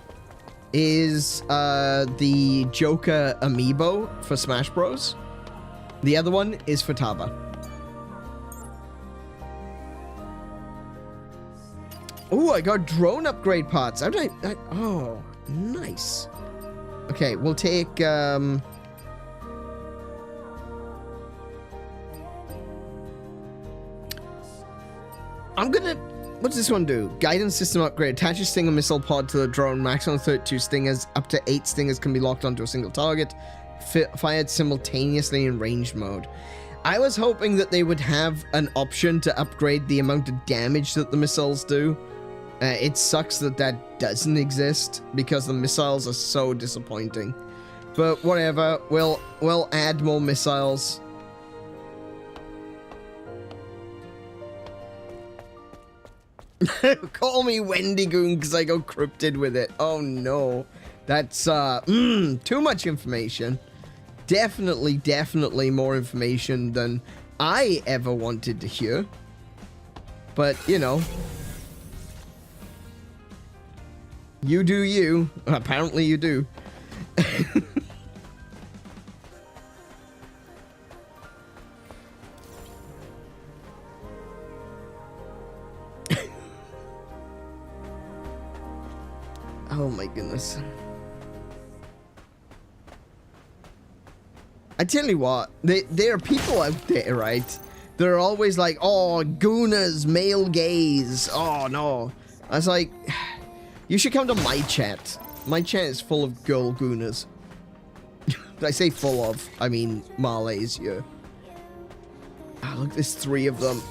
is the Joker amiibo for Smash Bros. The other one is Futaba. Oh, I got drone upgrade parts. How did I... Oh, nice. Okay, we'll take... I'm gonna... What's this one do? Guidance system upgrade. Attach a stinger missile pod to the drone. Maximum 32 stingers. Up to 8 stingers can be locked onto a single target. Fired simultaneously in ranged mode. I was hoping that they would have an option to upgrade the amount of damage that the missiles do. It sucks that that doesn't exist because the missiles are so disappointing. But whatever, we'll add more missiles. Call me Wendigoon because I go cryptid with it. Oh no. That's too much information. definitely more information than I ever wanted to hear. But, you know, you do you. Apparently you do. Oh my goodness. I tell you what, there are people out there, right? They're always like, oh, Goona's male gaze. Oh, no. I was like, you should come to my chat. My chat is full of girl Goonas. I say full of, I mean Marleys, yeah. Ah, look, there's 3 of them.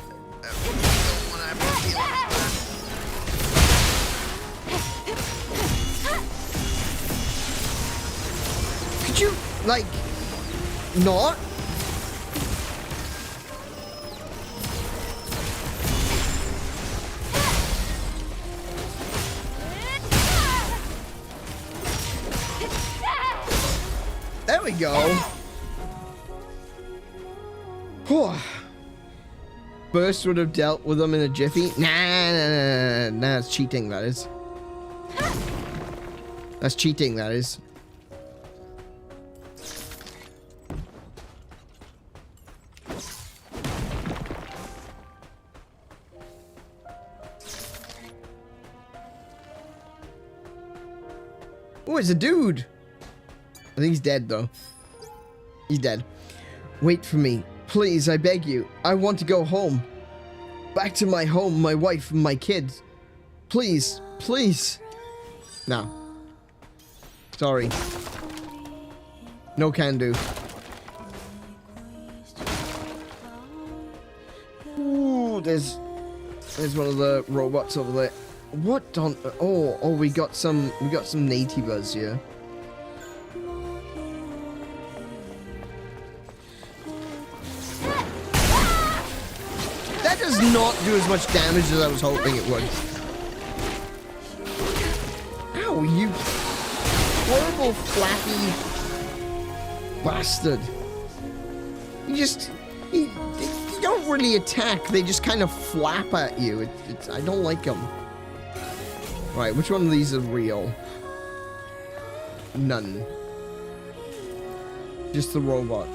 Could you, like, not? There we go. Whew. Burst would have dealt with them in a jiffy. Nah, it's cheating, that is. That's cheating, that is. Oh, it's a dude. I think he's dead, though. He's dead. Wait for me. Please, I beg you. I want to go home. Back to my home, my wife, and my kids. Please, please. No. Sorry. No can do. Ooh, there's one of the robots over there. What on? Oh, we got some Naytibas here. That does not do as much damage as I was hoping it would. Ow, you horrible flappy bastard. You don't really attack, they just kind of flap at you. I don't like them. Right, which one of these are real? None. Just the robot.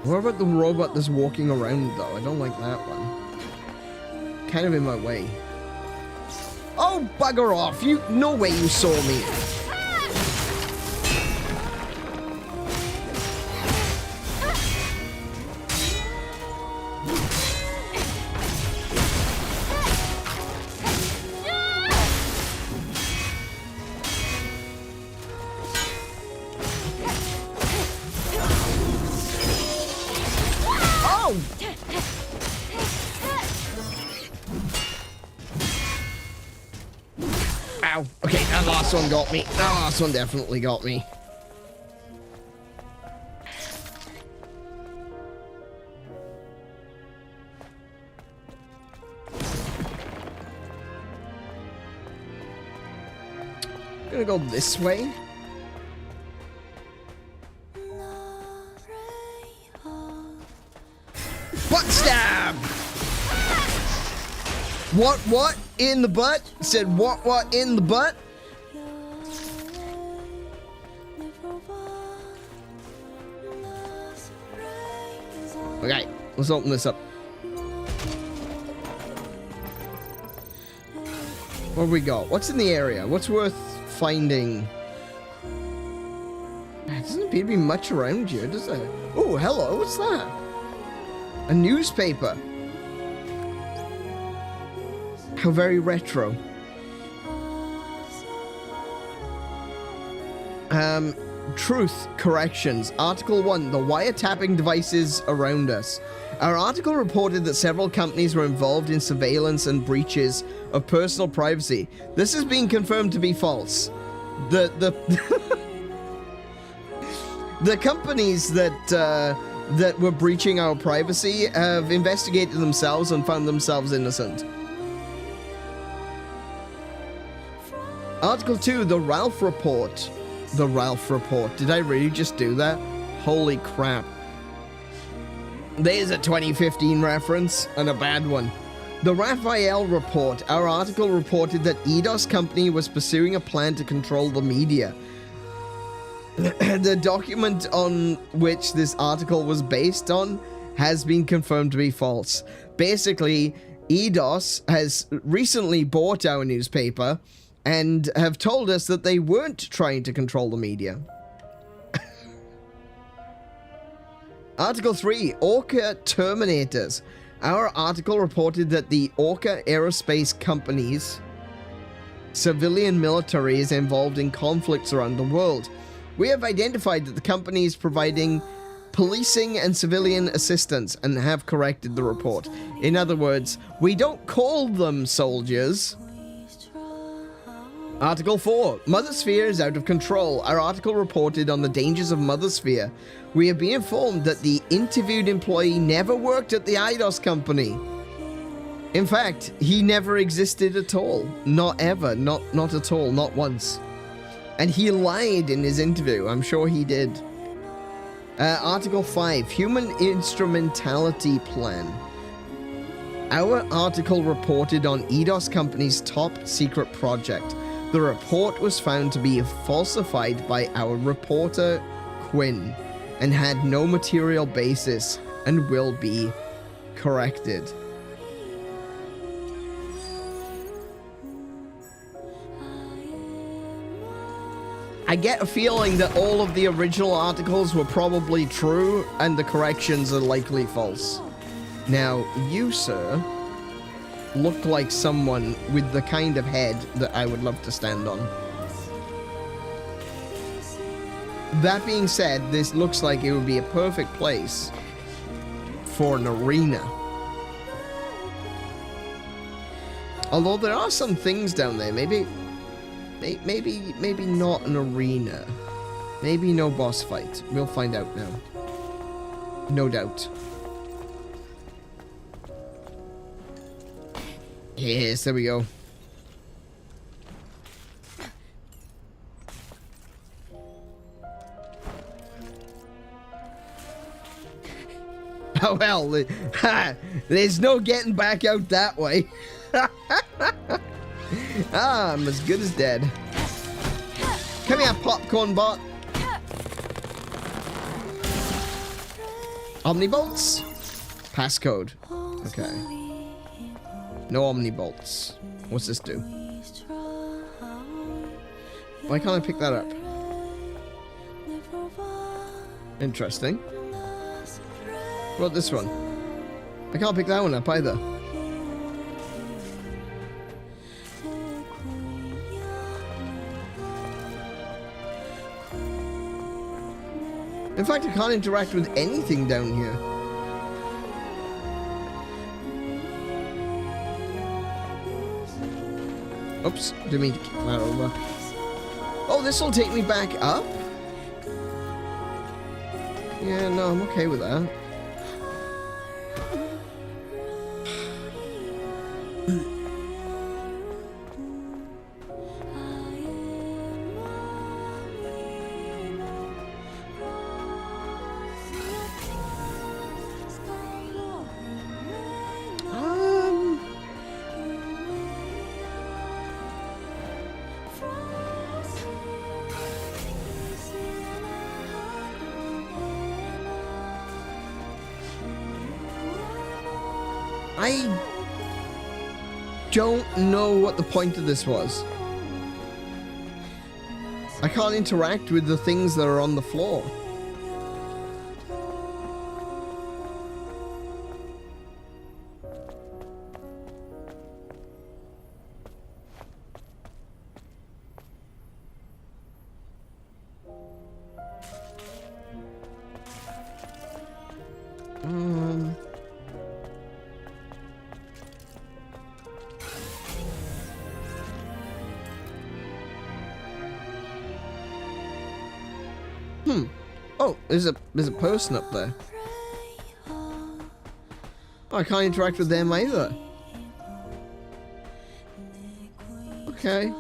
What about the robot that's walking around, though? I don't like that one. Kind of in my way. Oh, bugger off! No way you saw me! Ow. Okay, that last one got me. That last one definitely got me. I'm gonna go this way. Butt stab! What in the butt? Said what in the butt? Okay, let's open this up. What do we got? What's in the area? What's worth finding? There doesn't appear to be much around here, does there? Oh, hello, what's that? A newspaper. How very retro. Truth corrections. Article 1. The wiretapping devices around us. Our article reported that several companies were involved in surveillance and breaches of personal privacy. This has been confirmed to be false. The companies that that were breaching our privacy have investigated themselves and found themselves innocent. Article 2, the Ralph Report. The Ralph Report. Did I really just do that? Holy crap. There's a 2015 reference, and a bad one. The Raphael Report. Our article reported that Eidos Company was pursuing a plan to control the media. The document on which this article was based on has been confirmed to be false. Basically, Eidos has recently bought our newspaper and have told us that they weren't trying to control the media. Article 3, Orca Terminators. Our article reported that the Orca Aerospace Company's civilian military is involved in conflicts around the world. We have identified that the company is providing policing and civilian assistance and have corrected the report. In other words, we don't call them soldiers. Article 4, Mothersphere is out of control. Our article reported on the dangers of Mothersphere. We have been informed that the interviewed employee never worked at the Eidos Company. In fact, he never existed at all. Not ever. Not at all. Not once. And he lied in his interview. I'm sure he did. Article 5, Human Instrumentality Plan. Our article reported on Eidos Company's top secret project. The report was found to be falsified by our reporter, Quinn, and had no material basis and will be corrected. I get a feeling that all of the original articles were probably true and the corrections are likely false. Now, you, sir, look like someone with the kind of head that I would love to stand on. That being said, this looks like it would be a perfect place for an arena. Although there are some things down there, maybe not an arena. Maybe no boss fight. We'll find out now. No doubt. Yes, there we go. Oh well, there's no getting back out that way. Ah, I'm as good as dead. Come here, popcorn bot. Omnibolts? Passcode. Okay. No Omnibolts. What's this do? Why can't I pick that up? Interesting. What about this one? I can't pick that one up either. In fact, I can't interact with anything down here. Oops, didn't mean to kick that over. Oh, this will take me back up? Yeah, no, I'm okay with that. I don't know what the point of this was. I can't interact with the things that are on the floor. Oh, there's a person up there. Oh, I can't interact with them either. Okay.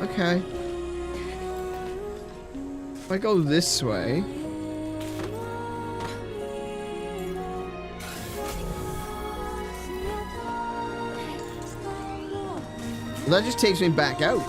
Okay. If I go this way... that just takes me back out.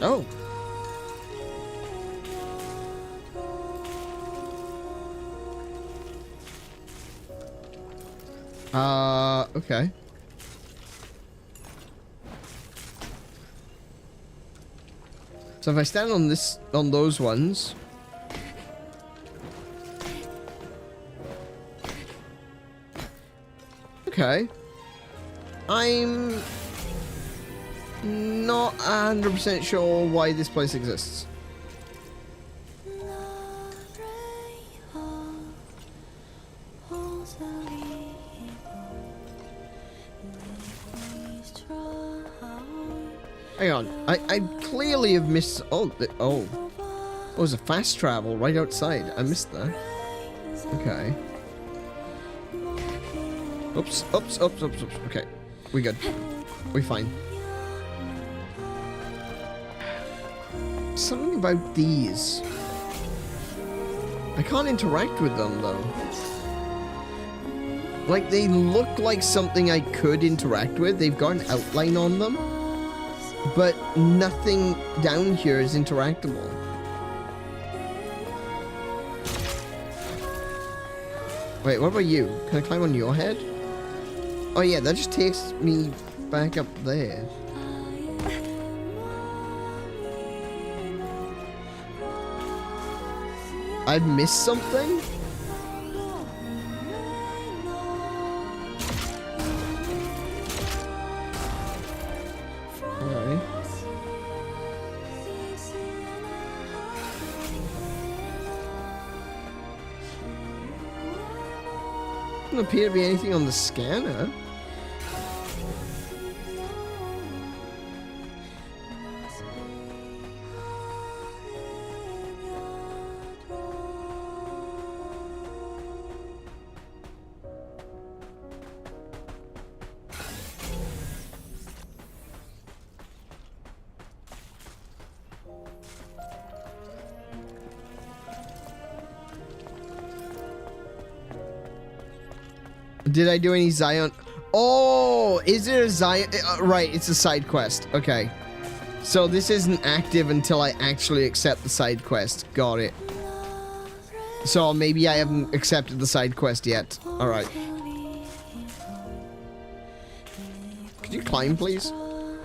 Oh. Okay. So if I stand on this, on those ones. Okay. I'm not 100% sure why this place exists. Hang on, I clearly have missed. Oh, oh, it was a fast travel right outside. I missed that. Okay. Oops, oops, oops, oops, oops. Okay, we good. We fine. Something about these. I can't interact with them though. Like they look like something I could interact with. They've got an outline on them. But nothing down here is interactable. Wait, what about you? Can I climb on your head? Oh yeah, that just takes me back up there. I've missed something? Doesn't appear to be anything on the scanner. Did I do any Zion? Oh, is it a Zion? Right, it's a side quest. Okay. So this isn't active until I actually accept the side quest. Got it. So maybe I haven't accepted the side quest yet. Alright. Could you climb, please?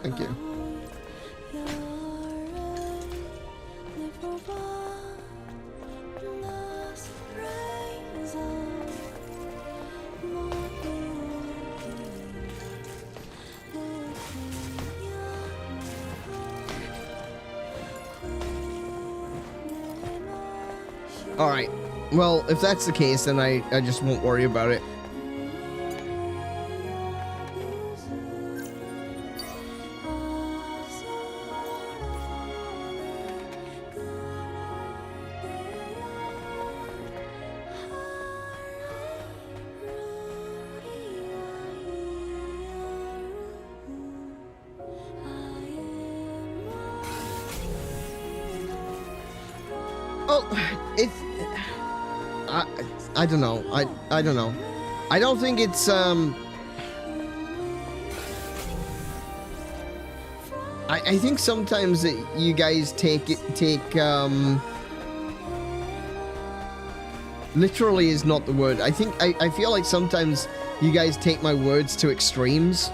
Thank you. Alright. Well, if that's the case, then I just won't worry about it. Oh, it's... I don't know. I don't know. I don't think it's I think sometimes that you guys take literally is not the word. I think I feel like sometimes you guys take my words to extremes.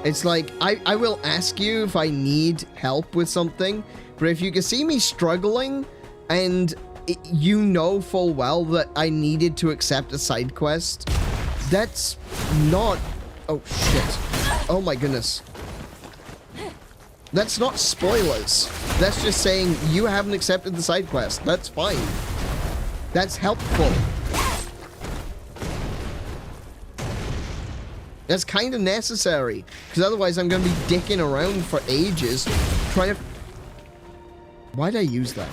It's like I will ask you if I need help with something, but if you can see me struggling and you know full well that I needed to accept a side quest, that's not... Oh shit. Oh my goodness. That's not spoilers. That's just saying you haven't accepted the side quest. That's fine. That's helpful. That's kind of necessary. Because otherwise I'm going to be dicking around for ages trying to... Why'd I use that?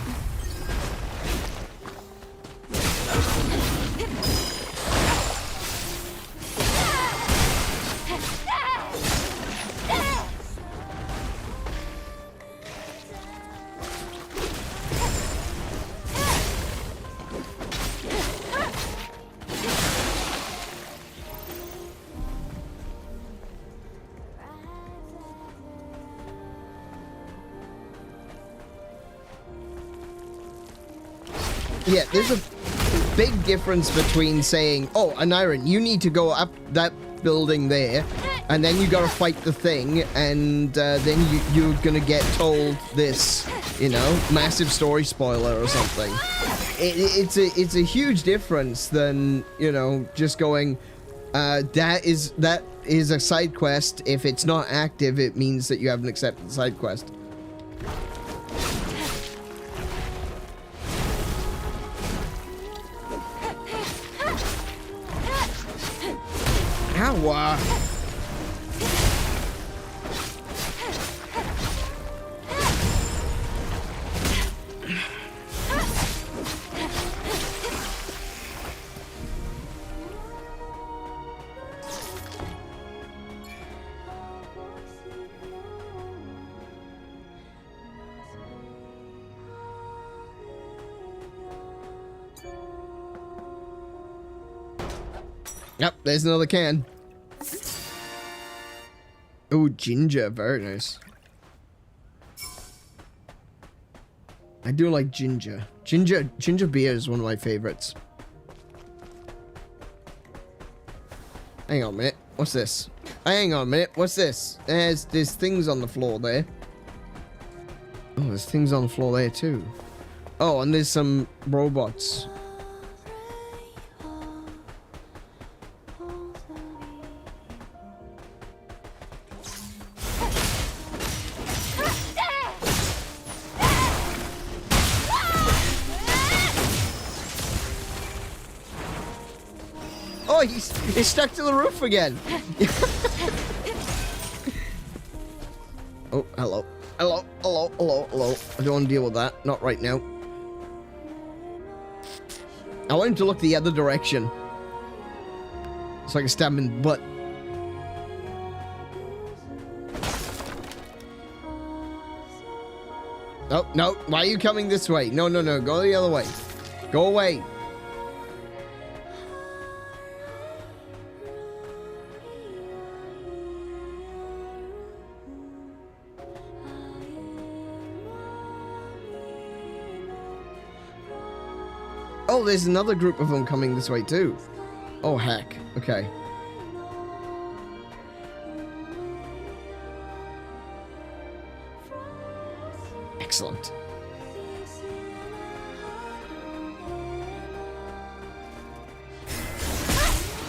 Yeah, there's a big difference between saying, oh, Aneurin, you need to go up that building there, and then you gotta fight the thing, and then you're gonna get told this, you know, massive story spoiler or something. It's a huge difference than, you know, just going, that is a side quest. If it's not active, it means that you haven't accepted the side quest. Ow! Yep, there's another can. Oh, ginger, very nice. I do like ginger. Ginger beer is one of my favorites. Hang on a minute. What's this? Hang on a minute. What's this? There's things on the floor there. Oh, there's things on the floor there too. Oh, and there's some robots. Oh, he's stuck to the roof again. Oh, hello. Hello, hello, hello, hello. I don't want to deal with that. Not right now. I want him to look the other direction, so I can stab him in the butt. Oh, no. Why are you coming this way? No, no, no. Go the other way. Go away. Oh, there's another group of them coming this way too. Oh, heck. Okay. Excellent.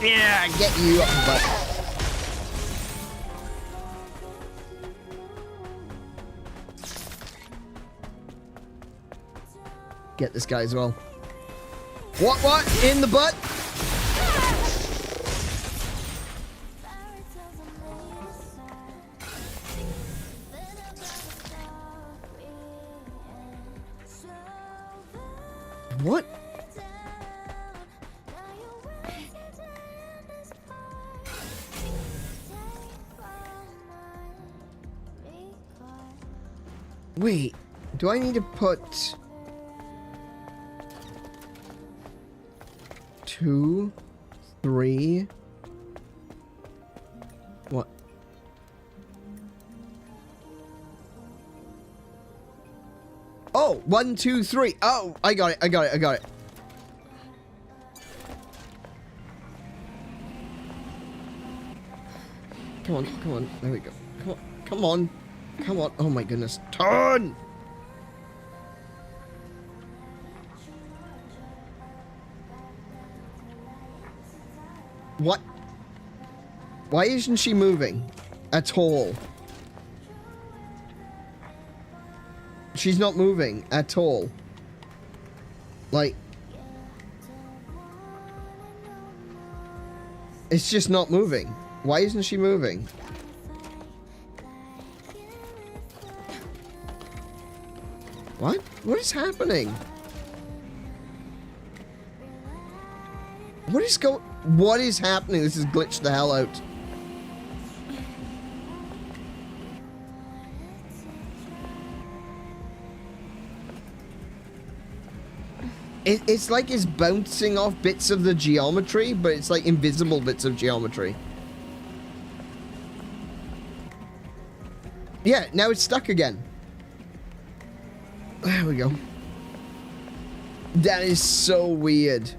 Yeah, get you up the butt. Get this guy as well. What? In the butt? What? Wait, do I need to put... 2, 3. What? Oh, 1, 2, 3. Oh, I got it. I got it. I got it. Come on, come on. There we go. Come on, come on. Come on. Oh my goodness. Turn! What? Why isn't she moving at all? She's not moving at all. Like, it's just not moving. Why isn't she moving? What? What is happening? What is happening? This is glitched the hell out. It's like it's bouncing off bits of the geometry, but it's like invisible bits of geometry. Yeah, now it's stuck again. There we go. That is so weird.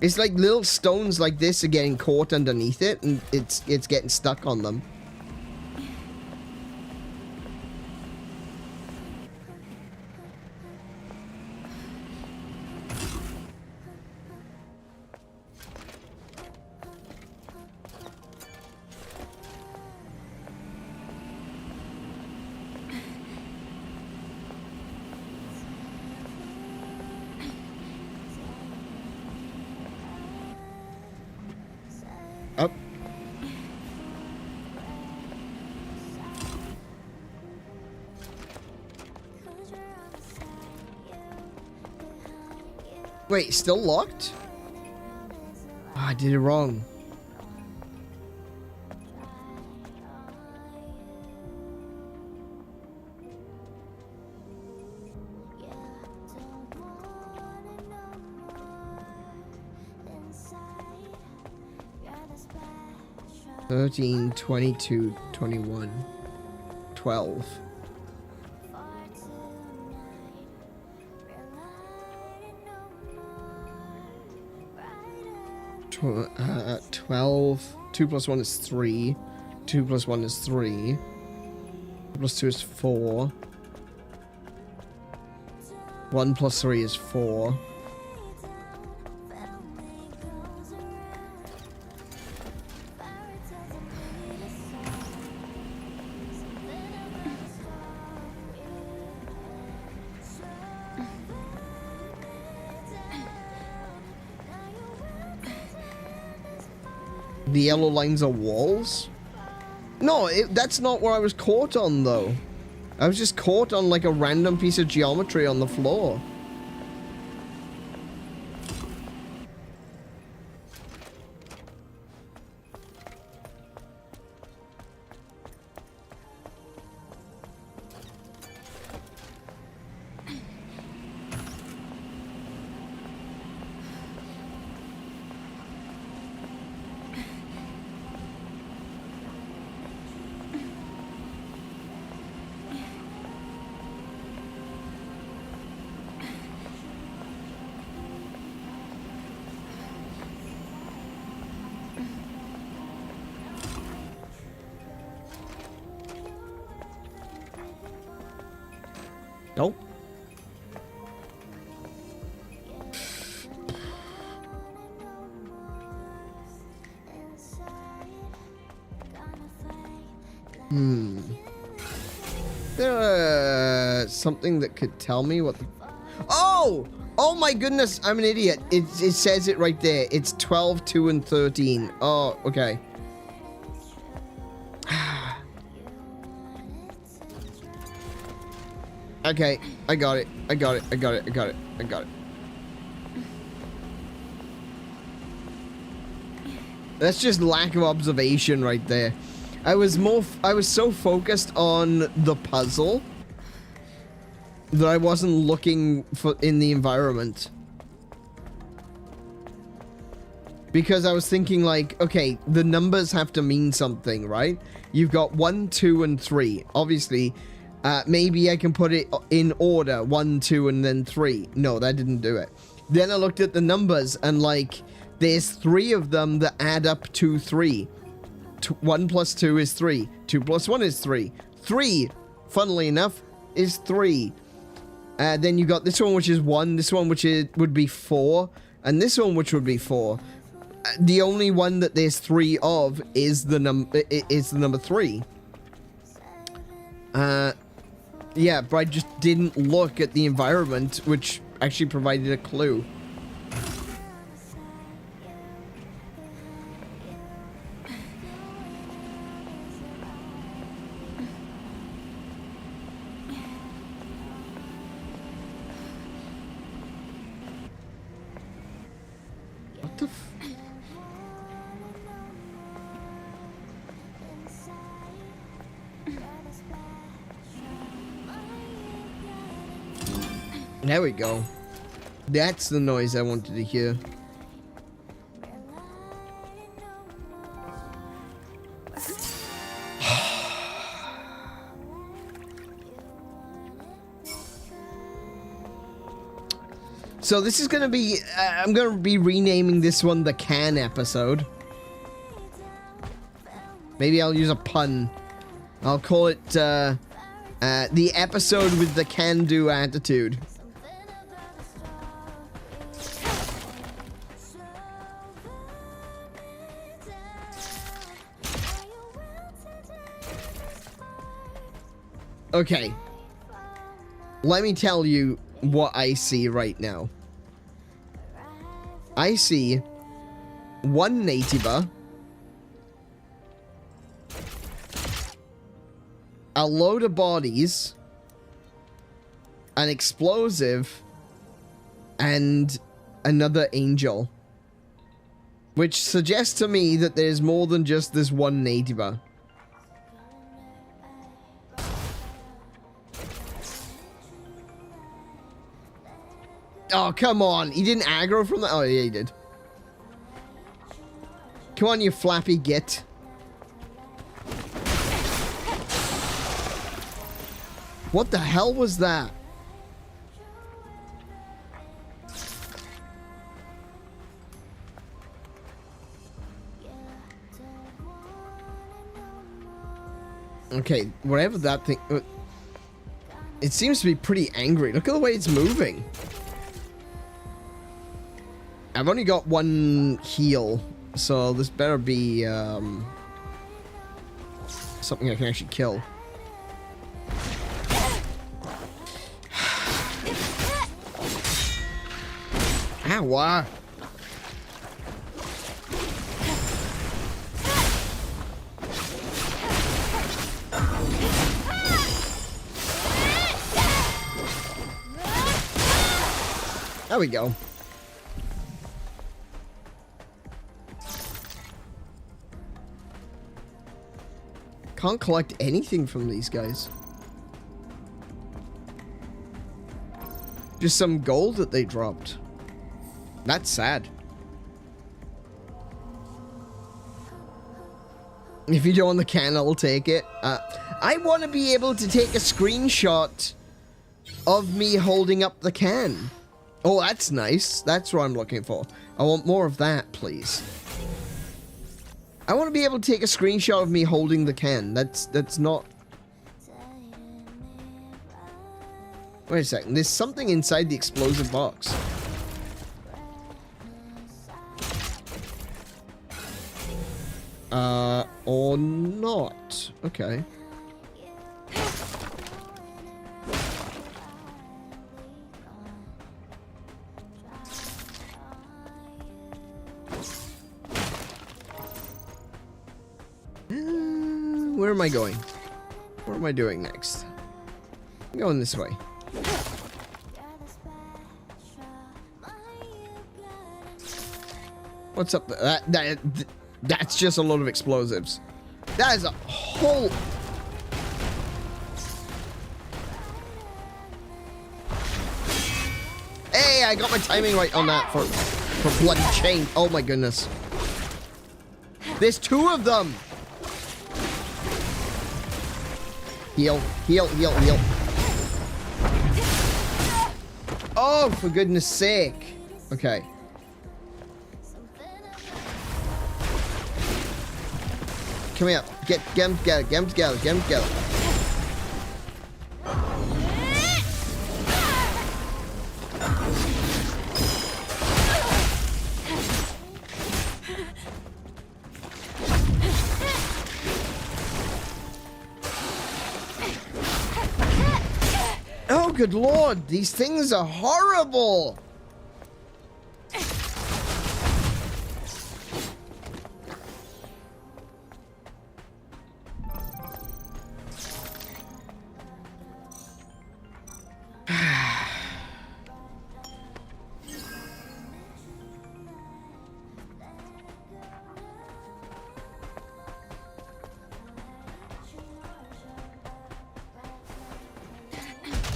It's like little stones like this are getting caught underneath it, and it's getting stuck on them. Up. Wait, still locked? Oh, I did it wrong. $13, $22, $21, $12. $12. 2 plus 1 is 3. 2 plus 1 is 3. 2 plus 2 is 4. 1 plus 3 is 4. The yellow lines are walls? No, that's not what I was caught on, though. I was just caught on, like, a random piece of geometry on the floor. Nope. Something that could tell me what the... Oh! Oh my goodness, I'm an idiot. It says it right there. It's 12, 2, and 13. Oh, okay. Okay, I got it. I got it. I got it. I got it. I got it. That's just lack of observation right there. I was so focused on the puzzle that I wasn't looking for in the environment. Because I was thinking like, okay, the numbers have to mean something, right? You've got 1, 2, and 3. Obviously, maybe I can put it in order, 1, 2, and then 3. No, that didn't do it. Then I looked at the numbers and like, there's 3 of them that add up to 3. 1 plus 2 is 3. 2 plus 1 is 3. 3, funnily enough, is 3. Then you got this one, which is 1. This one, which would be 4. And this one, which would be 4. The only one that there's 3 of is the number 3. Yeah, but I just didn't look at the environment, which actually provided a clue. What the f... There we go. That's the noise I wanted to hear. So this is gonna be, I'm gonna be renaming this one the Can episode. Maybe I'll use a pun. I'll call it, the episode with the can-do attitude. Okay. Let me tell you what I see right now. I see one Naytiba, a load of bodies, an explosive, and another angel. Which suggests to me that there's more than just this one Naytiba. Oh, come on. He didn't aggro from that? Oh, yeah, he did. Come on, you flappy git. What the hell was that? Okay, whatever that thing... it seems to be pretty angry. Look at the way it's moving. I've only got one heal, so this better be something I can actually kill. Ow! There we go. Can't collect anything from these guys. Just some gold that they dropped. That's sad. If you don't want the can, I'll take it. I want to be able to take a screenshot of me holding up the can. Oh, that's nice. That's what I'm looking for. I want more of that, please. I want to be able to take a screenshot of me holding the can. That's not... Wait a second. There's something inside the explosive box. Or not. Okay. Where am I going? What am I doing next? I'm going this way. What's up there? That's just a load of explosives. That is a whole... Yeah, I got my timing right on that for bloody chain. Oh my goodness. There's 2 of them. Heal, heal, heal, heal. Oh, for goodness sake. Okay. Come here. Get them together, get them together, get them together. Oh, good lord, these things are horrible.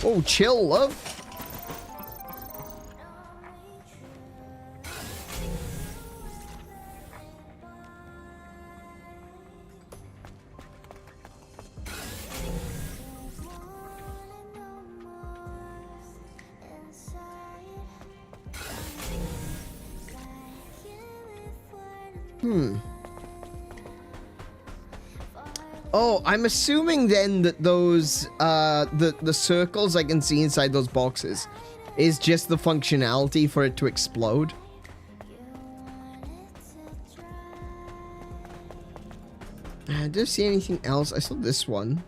Oh, chill, love. Oh, I'm assuming then that those, the circles I can see inside those boxes is just the functionality for it to explode. Did I see anything else? I saw this one.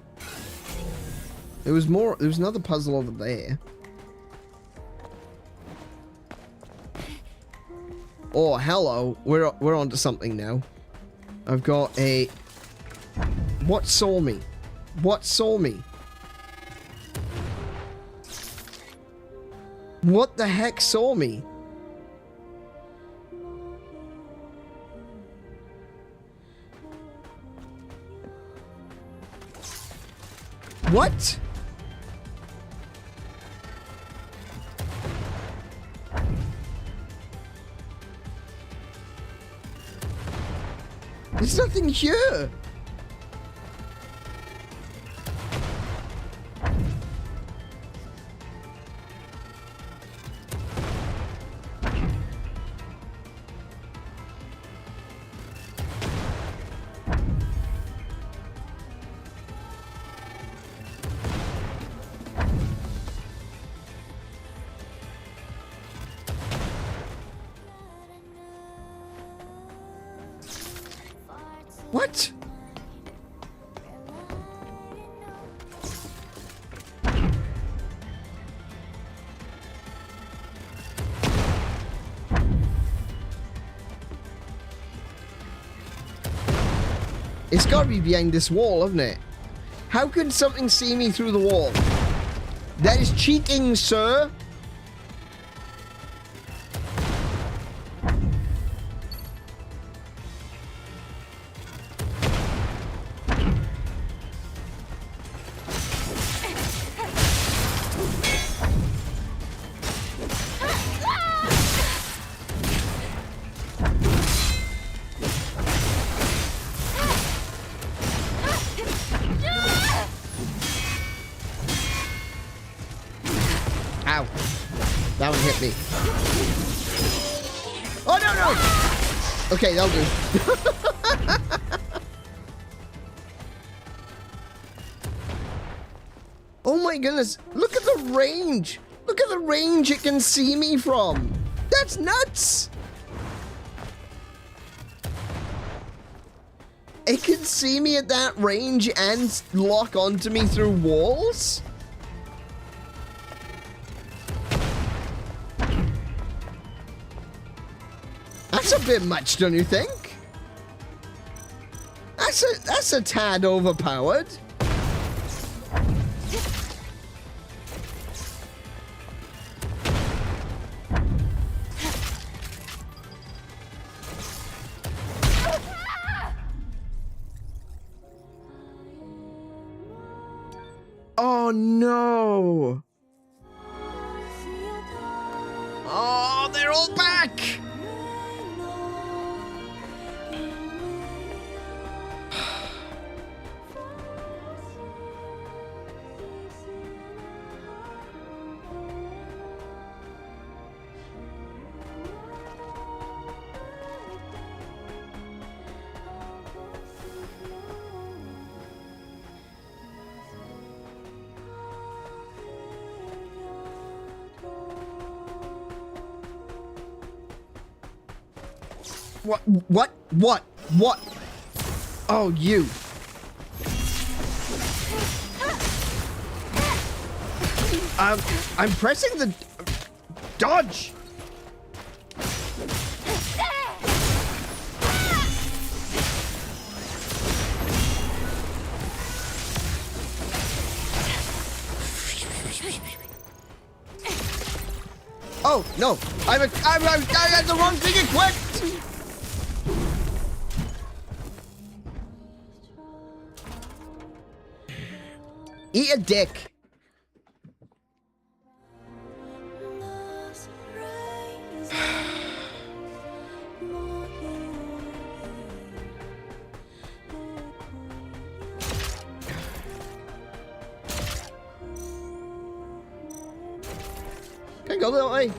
There was more, there was another puzzle over there. Oh, hello. We're onto something now. I've got a... What saw me? What saw me? What the heck saw me? What? There's nothing here. What? It's got to be behind this wall, hasn't it? How can something see me through the wall? That is cheating, sir. Ow. That one hit me. Oh, no, no! Okay, that'll do. Oh my goodness. Look at the range. Look at the range it can see me from. That's nuts. It can see me at that range and lock onto me through walls? That's a bit much, don't you think? That's a tad overpowered. Oh no. Oh, they're all back! What? Oh, you. I'm pressing the dodge. Oh no! I had the wrong thing equipped. Eat a dick. Can I go that way?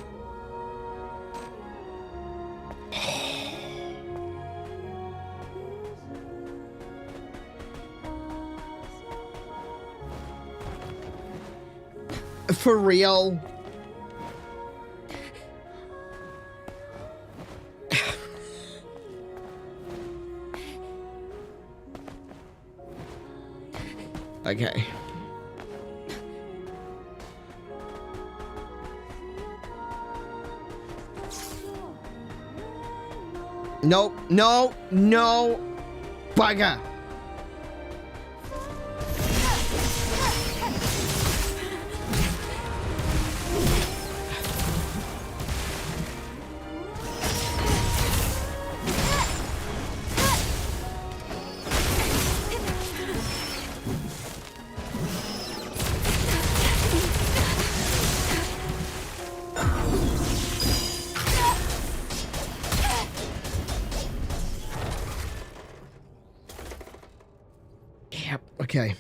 For real? Okay. Nope, no, bugger. Okay.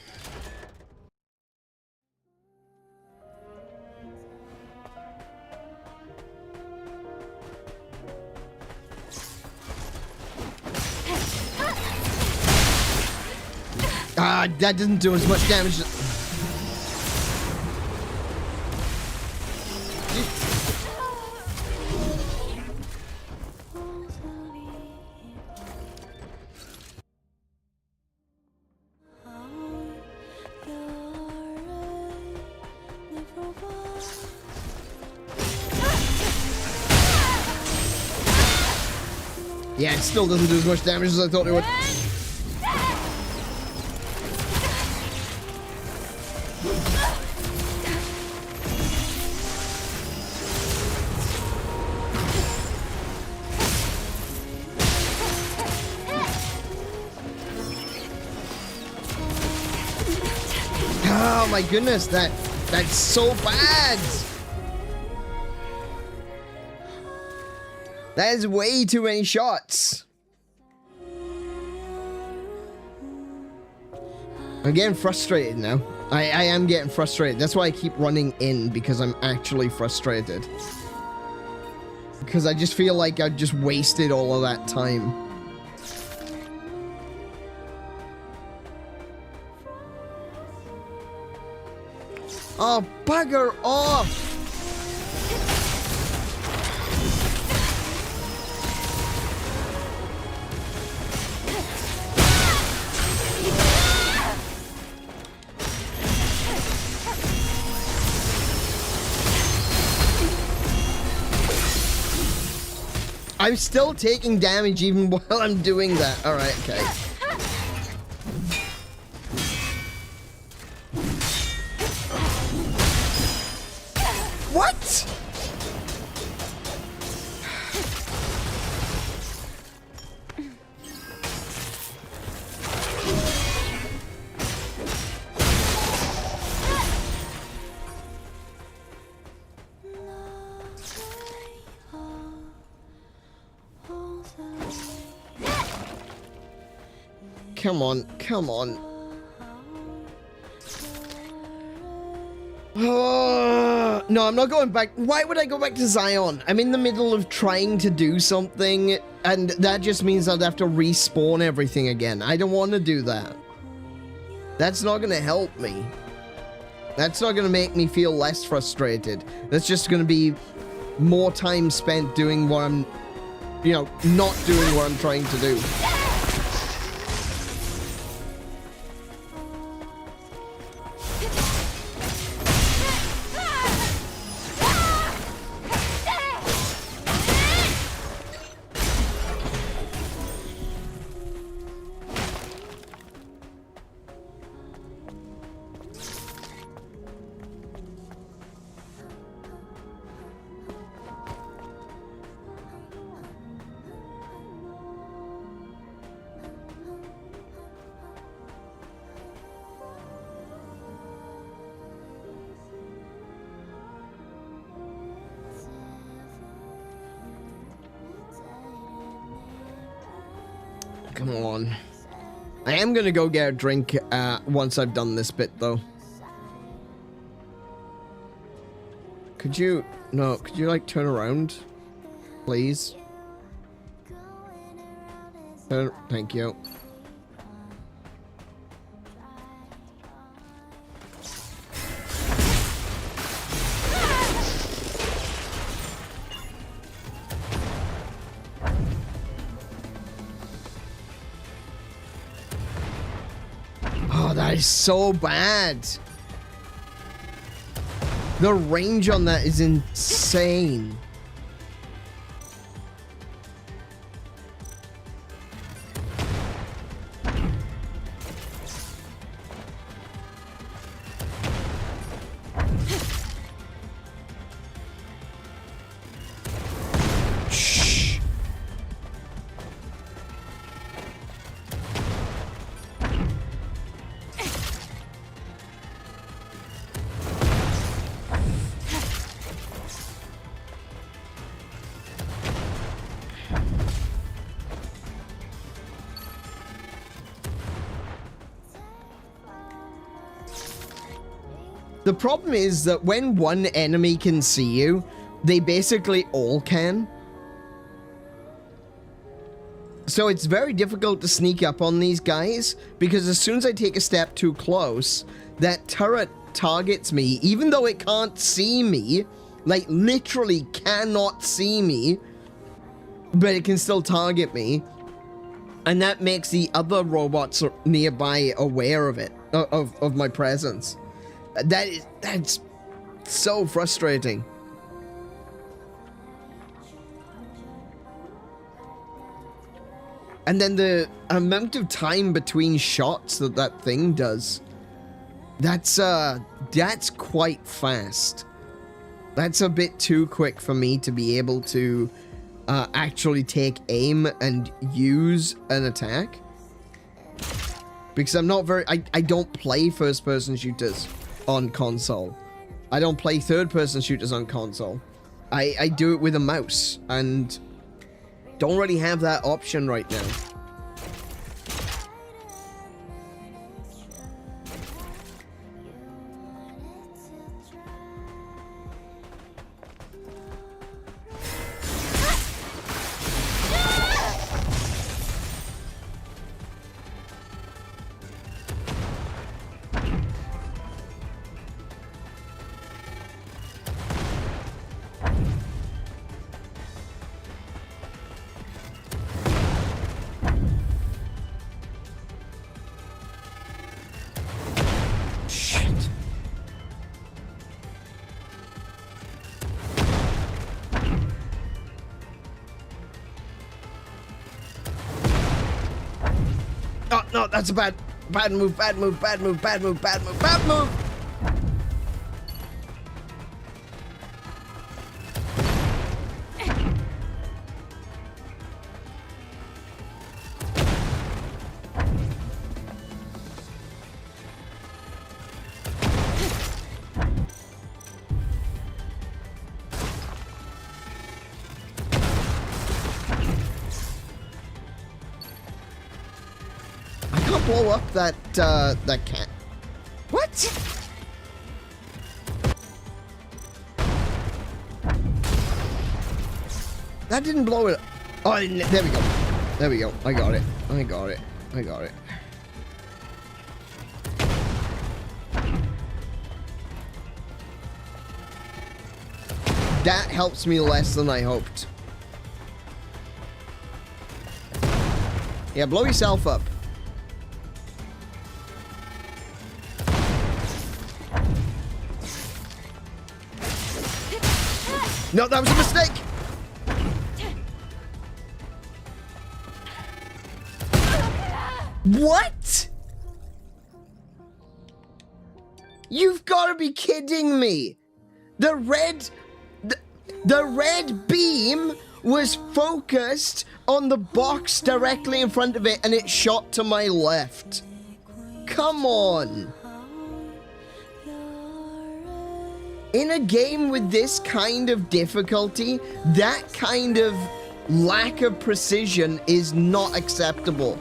That didn't do as much damage. Yeah, it still doesn't do as much damage as I thought it would. Oh my goodness, that's so bad. That is way too many shots. I'm getting frustrated now. I am getting frustrated. That's why I keep running in, because I'm actually frustrated. Because I just feel like I've just wasted all of that time. Oh, bugger off! I'm still taking damage even while I'm doing that. Alright, okay. What? Come on, come on. Oh, no, I'm not going back. Why would I go back to Zion? I'm in the middle of trying to do something, and that just means I'd have to respawn everything again. I don't want to do that. That's not going to help me. That's not going to make me feel less frustrated. That's just going to be more time spent doing what I'm, you know, not doing what I'm trying to do. Come on. I am gonna go get a drink once I've done this bit, though. Could you... No, could you, like, turn around? Please? Thank you. Oh, that is so bad. The range on that is insane. The problem is that when one enemy can see you, they basically all can. So it's very difficult to sneak up on these guys, because as soon as I take a step too close, that turret targets me, even though it can't see me, like literally cannot see me, but it can still target me. And that makes the other robots nearby aware of it, of my presence. That's so frustrating. And then the amount of time between shots that thing does, that's quite fast. That's a bit too quick for me to be able to actually take aim and use an attack. Because I'm not very... I don't play first-person shooters on console. I don't play third-person shooters on console. I do it with a mouse, and don't really have that option right now. No, that's a bad move, bad move, bad move, bad move, bad move, bad move! not blow up that, that cat. What? That didn't blow it. Oh, there we go. There we go. I got it. I got it. I got it. That helps me less than I hoped. Yeah, blow yourself up. No, that was a mistake. What? You've got to be kidding me. The red beam was focused on the box directly in front of it and it shot to my left. Come on. In a game with this kind of difficulty, that kind of lack of precision is not acceptable.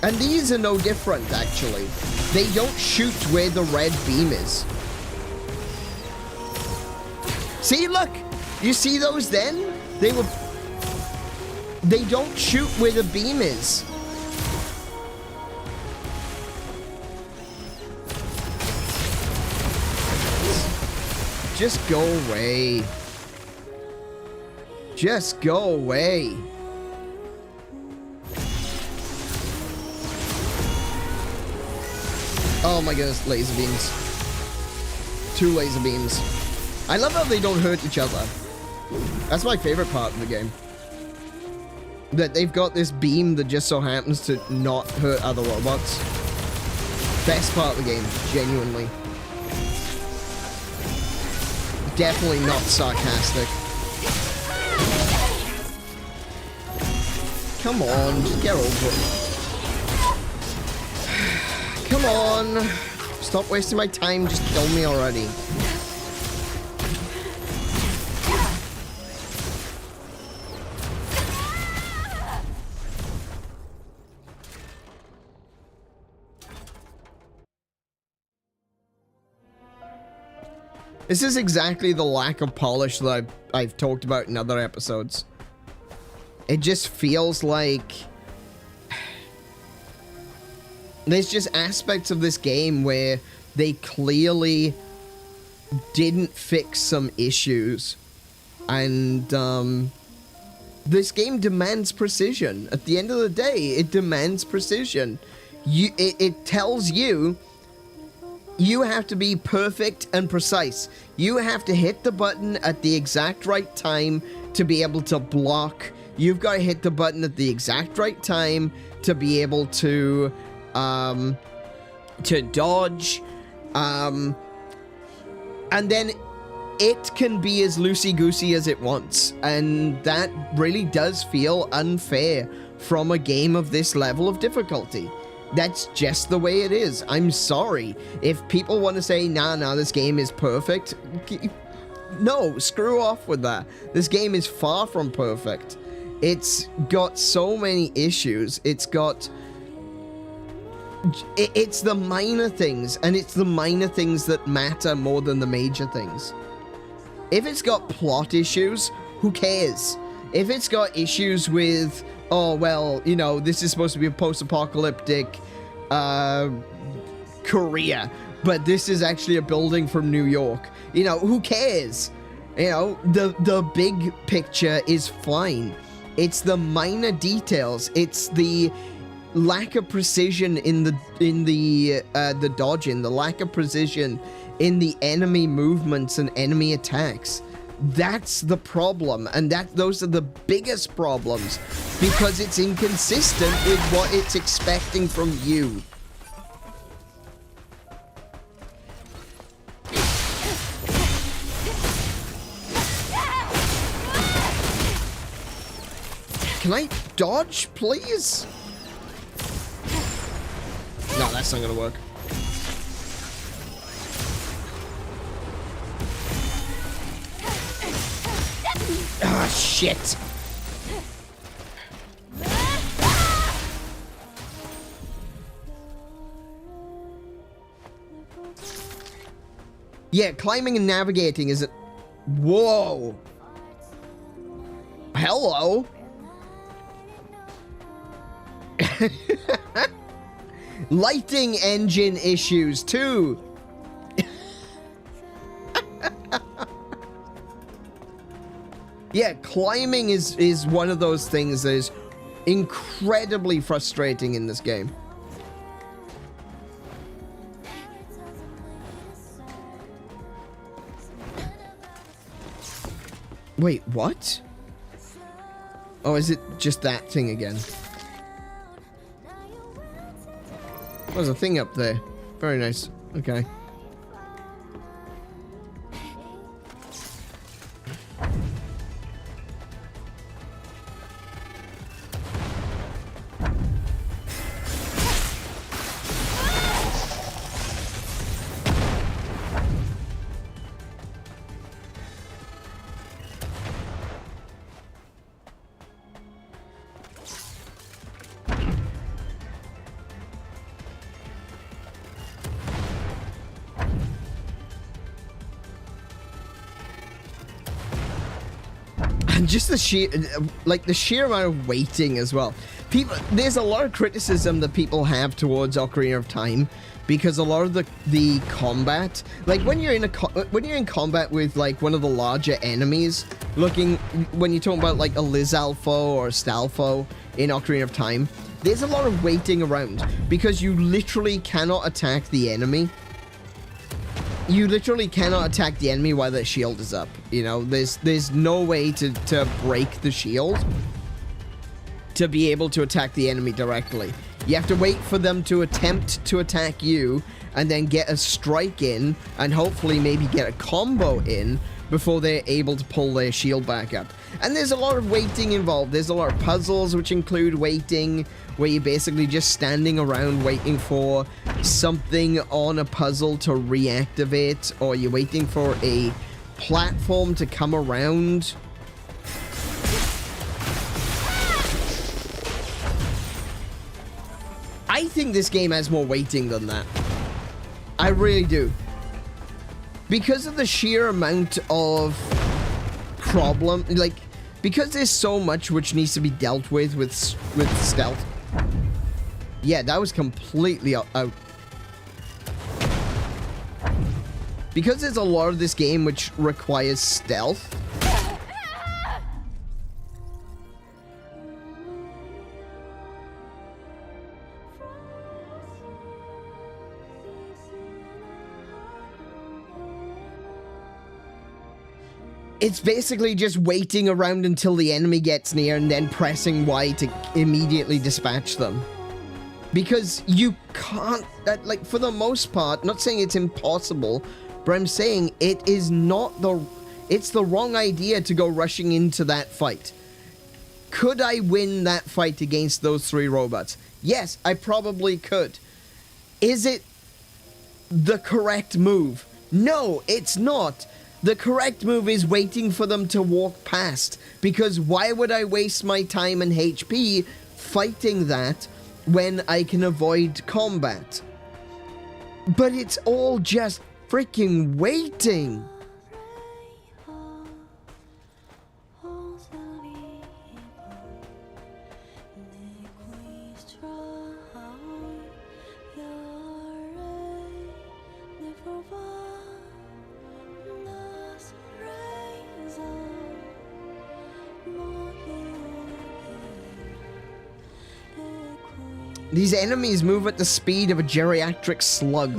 And these are no different, actually. They don't shoot where the red beam is. See, look! You see those then? They don't shoot where the beam is. Just go away. Just go away. Oh my goodness, laser beams. 2 laser beams. I love how they don't hurt each other. That's my favorite part of the game. That they've got this beam that just so happens to not hurt other robots. Best part of the game, genuinely. Definitely not sarcastic. Come on, just get over it. Come on. Stop wasting my time, just kill me already. This is exactly the lack of polish that I've talked about in other episodes. It just feels like there's just aspects of this game where they clearly didn't fix some issues. And this game demands precision. At the end of the day, it demands precision. It tells you you have to be perfect and precise. You have to hit the button at the exact right time to be able to block. You've got to hit the button at the exact right time to be able to dodge. And then it can be as loosey-goosey as it wants. And that really does feel unfair from a game of this level of difficulty. That's just the way it is. I'm sorry. If people want to say, nah, this game is perfect. No, screw off with that. This game is far from perfect. It's got so many issues. It's got... It's the minor things, and it's the minor things that matter more than the major things. If it's got plot issues, who cares? If it's got issues with... oh, well, you know, this is supposed to be a post-apocalyptic Korea, but this is actually a building from New York. You know, who cares? You know, the big picture is fine. It's the minor details. It's the lack of precision in the dodging, the lack of precision in the enemy movements and enemy attacks. That's the problem, and those are the biggest problems, because it's inconsistent with what it's expecting from you. Can I dodge, please? No, that's not gonna work. Ah, shit. Yeah, climbing and navigating isn't... Whoa! Hello? Lighting engine issues, too! Yeah, climbing is one of those things that is incredibly frustrating in this game. Wait, what? Oh, is it just that thing again? There's a thing up there. Very nice. Okay. And just the sheer, like the sheer amount of waiting as well. People, there's a lot of criticism that people have towards Ocarina of Time because a lot of the combat, like when you're in combat with like one of the larger enemies, when you're talking about like a Lizalfo or a Stalfo in Ocarina of Time, there's a lot of waiting around because you literally cannot attack the enemy. You literally cannot attack the enemy while their shield is up. You know, there's no way to break the shield to be able to attack the enemy directly. You have to wait for them to attempt to attack you and then get a strike in and hopefully maybe get a combo in before they're able to pull their shield back up. And there's a lot of waiting involved. There's a lot of puzzles which include waiting, where you're basically just standing around waiting for something on a puzzle to reactivate, or you're waiting for a platform to come around. I think this game has more waiting than that. I really do. Because of the sheer amount of problem, like, because there's so much which needs to be dealt with stealth. Yeah, that was completely out. Because there's a lot of this game which requires stealth. It's basically just waiting around until the enemy gets near and then pressing Y to immediately dispatch them. Because you can't, like, for the most part, not saying it's impossible, but I'm saying it is not it's the wrong idea to go rushing into that fight. Could I win that fight against those 3 robots? Yes, I probably could. Is it the correct move? No, it's not. The correct move is waiting for them to walk past, because why would I waste my time and HP fighting that when I can avoid combat? But it's all just freaking waiting. These enemies move at the speed of a geriatric slug.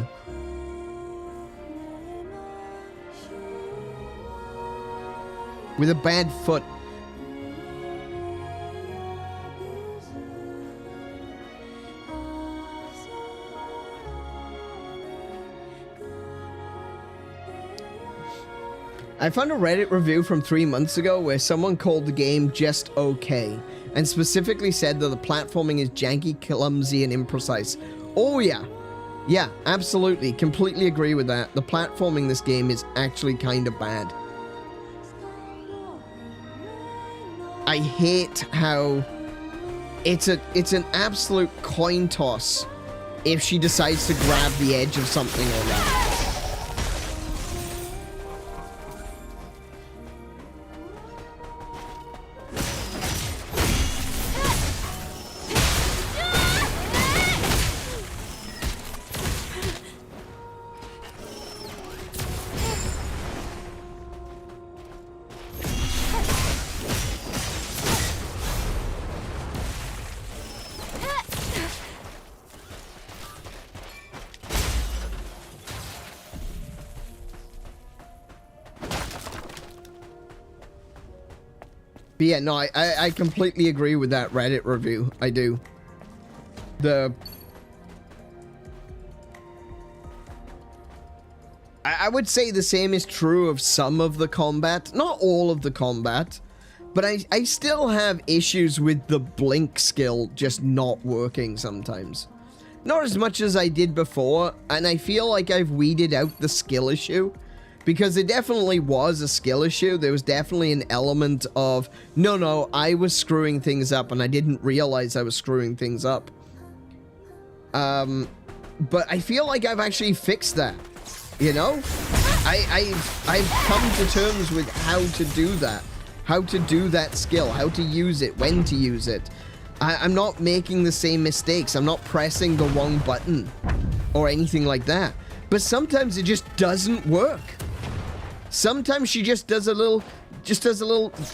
With a bad foot. I found a Reddit review from 3 months ago where someone called the game just okay, and specifically said that the platforming is janky, clumsy, and imprecise. Oh yeah. Yeah, absolutely. Completely agree with that. The platforming in this game is actually kind of bad. I hate how it's an absolute coin toss if she decides to grab the edge of something or not. yeah, no, I completely agree with that Reddit review. I do. I would say the same is true of some of the combat. Not all of the combat. But I still have issues with the blink skill just not working sometimes. Not as much as I did before, and I feel like I've weeded out the skill issue. Because it definitely was a skill issue. There was definitely an element of, no, I was screwing things up and I didn't realize I was screwing things up. But I feel like I've actually fixed that. You know? I've come to terms with how to do that. How to do that skill. How to use it. When to use it. I'm not making the same mistakes. I'm not pressing the wrong button. Or anything like that. But sometimes it just doesn't work. Sometimes she just does a little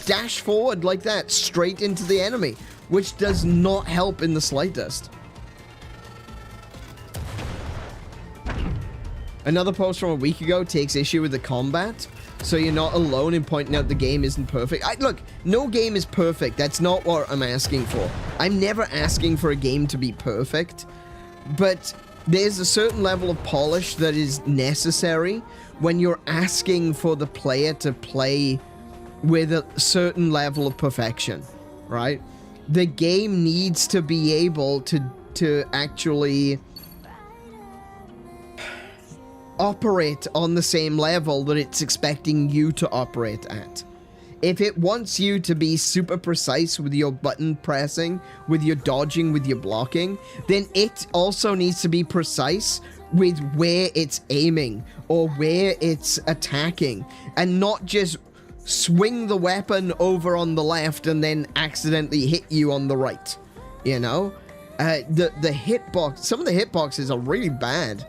dash forward like that, straight into the enemy, which does not help in the slightest. Another post from a week ago takes issue with the combat, so you're not alone in pointing out the game isn't perfect. Look, no game is perfect. That's not what I'm asking for. I'm never asking for a game to be perfect, but there's a certain level of polish that is necessary when you're asking for the player to play with a certain level of perfection, right? The game needs to be able to actually operate on the same level that it's expecting you to operate at. If it wants you to be super precise with your button pressing, with your dodging, with your blocking, then it also needs to be precise with where it's aiming or where it's attacking, and not just swing the weapon over on the left and then accidentally hit you on the right. You know? The hitbox, some of the hitboxes are really bad.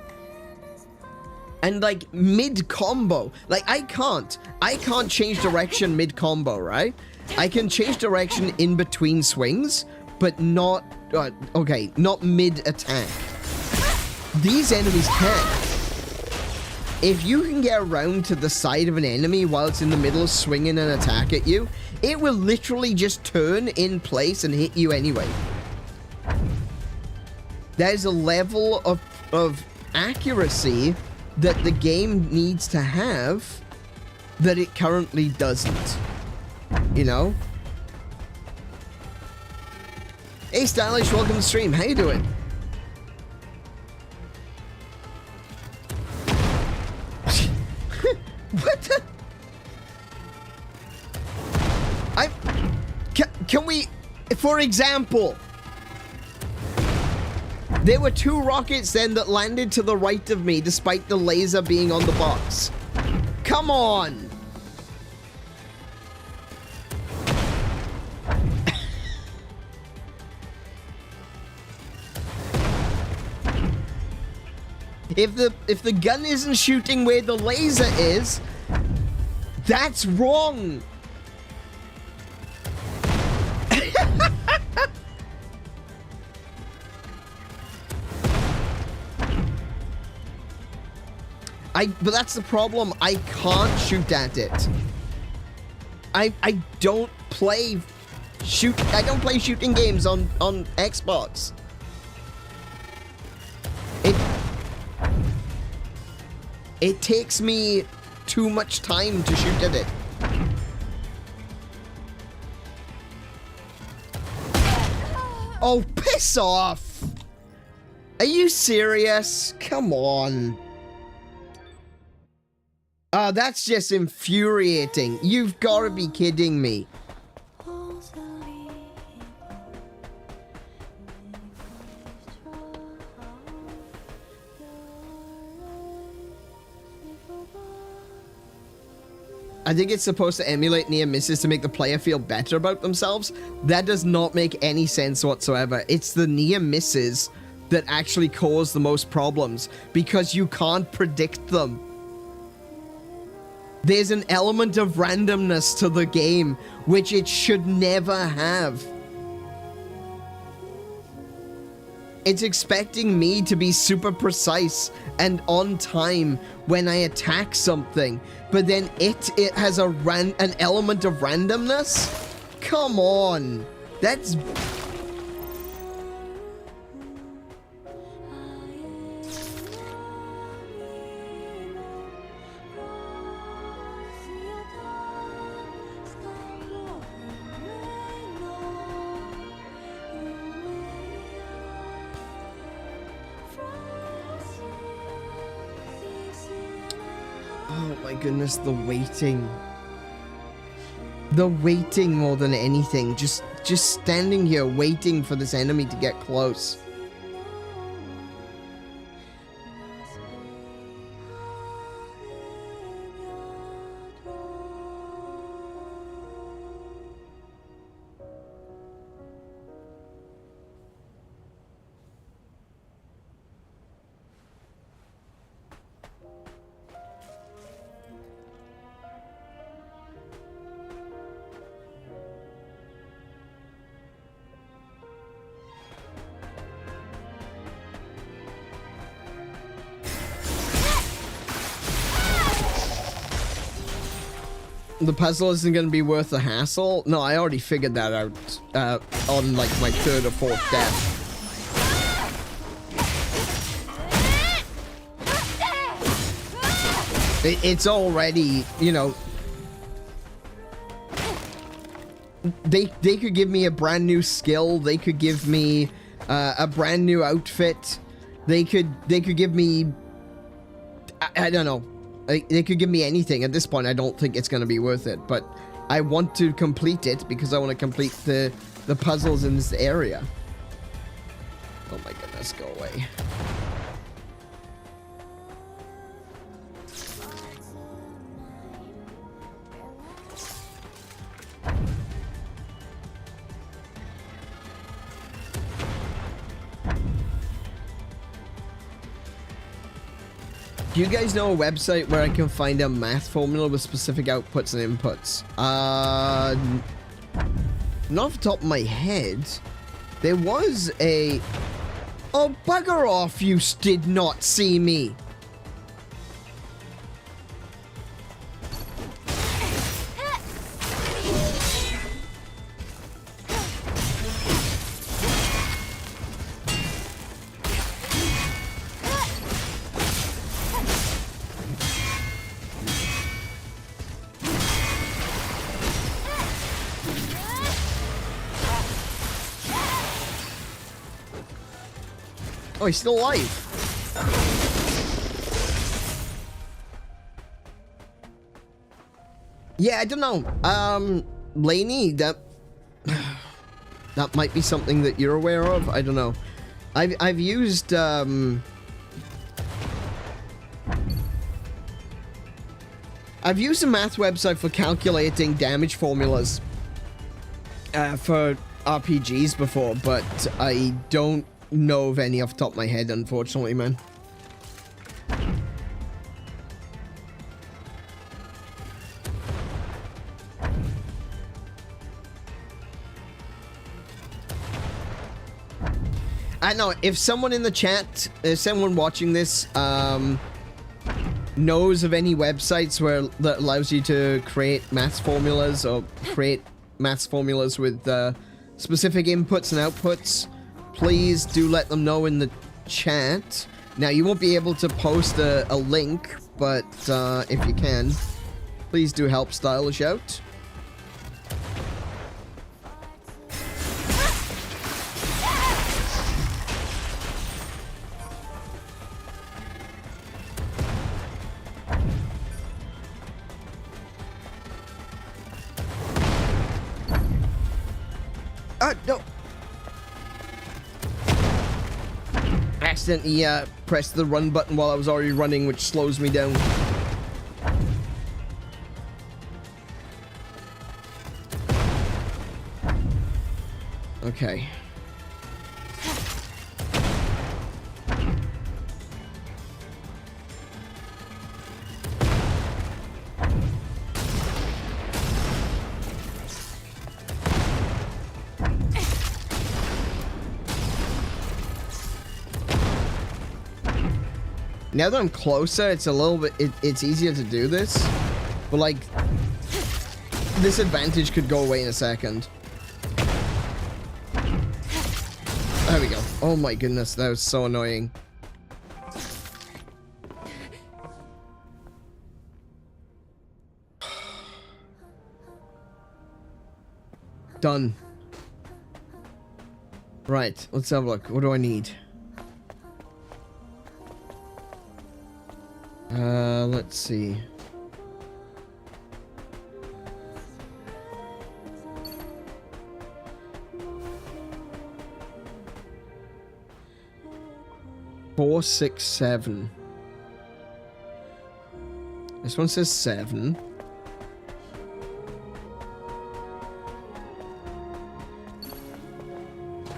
And like mid-combo, like I can't change direction mid-combo, right? I can change direction in between swings, but not, okay, not mid-attack. These enemies can. If you can get around to the side of an enemy while it's in the middle of swinging an attack at you, it will literally just turn in place and hit you anyway. There's a level of accuracy that the game needs to have that it currently doesn't. You know? Hey Stylish, welcome to the stream. How you doing? What the? Can we, for example, there were 2 rockets then that landed to the right of me despite the laser being on the box. Come on! If the gun isn't shooting where the laser is, that's wrong. But that's the problem. I can't shoot at it. I don't play shooting games on Xbox. It takes me too much time to shoot at it. Oh, piss off! Are you serious? Come on. That's just infuriating. You've got to be kidding me. I think it's supposed to emulate near misses to make the player feel better about themselves. That does not make any sense whatsoever. It's the near misses that actually cause the most problems because you can't predict them. There's an element of randomness to the game, which it should never have. It's expecting me to be super precise and on time when I attack something, but then it has an element of randomness. come on. That's... Oh my goodness, the waiting. The waiting more than anything. Just standing here waiting for this enemy to get close. The puzzle isn't going to be worth the hassle? No, I already figured that out on like my 3rd or 4th death. It's already, you know... They could give me a brand new skill. They could give me a brand new outfit. They could give me... I don't know. They could give me anything. At this point, I don't think it's going to be worth it, but I want to complete it because I want to complete the puzzles in this area. Oh my goodness, go away. Do you guys know a website where I can find a math formula with specific outputs and inputs? Not off the top of my head. There was a... Oh, bugger off, you did not see me. Oh, he's still alive. Yeah, I don't know. Lainey, that might be something that you're aware of. I don't know. I've used I've used a math website for calculating damage formulas for RPGs before, but I don't know of any off the top of my head, unfortunately, man. I know, if someone in the chat, someone watching this, knows of any websites where that allows you to create maths formulas or create maths formulas with specific inputs and outputs, please do let them know in the chat. Now, you won't be able to post a link, but if you can, please do help Stylish out. No. Accidentally pressed the run button while I was already running, which slows me down. Okay. Now that I'm closer, it's a little bit, it's easier to do this. But like, this advantage could go away in a second. There we go. Oh my goodness, that was so annoying. Done. Right, let's have a look. What do I need? Let's see. Four, 6, 7. This one says 7.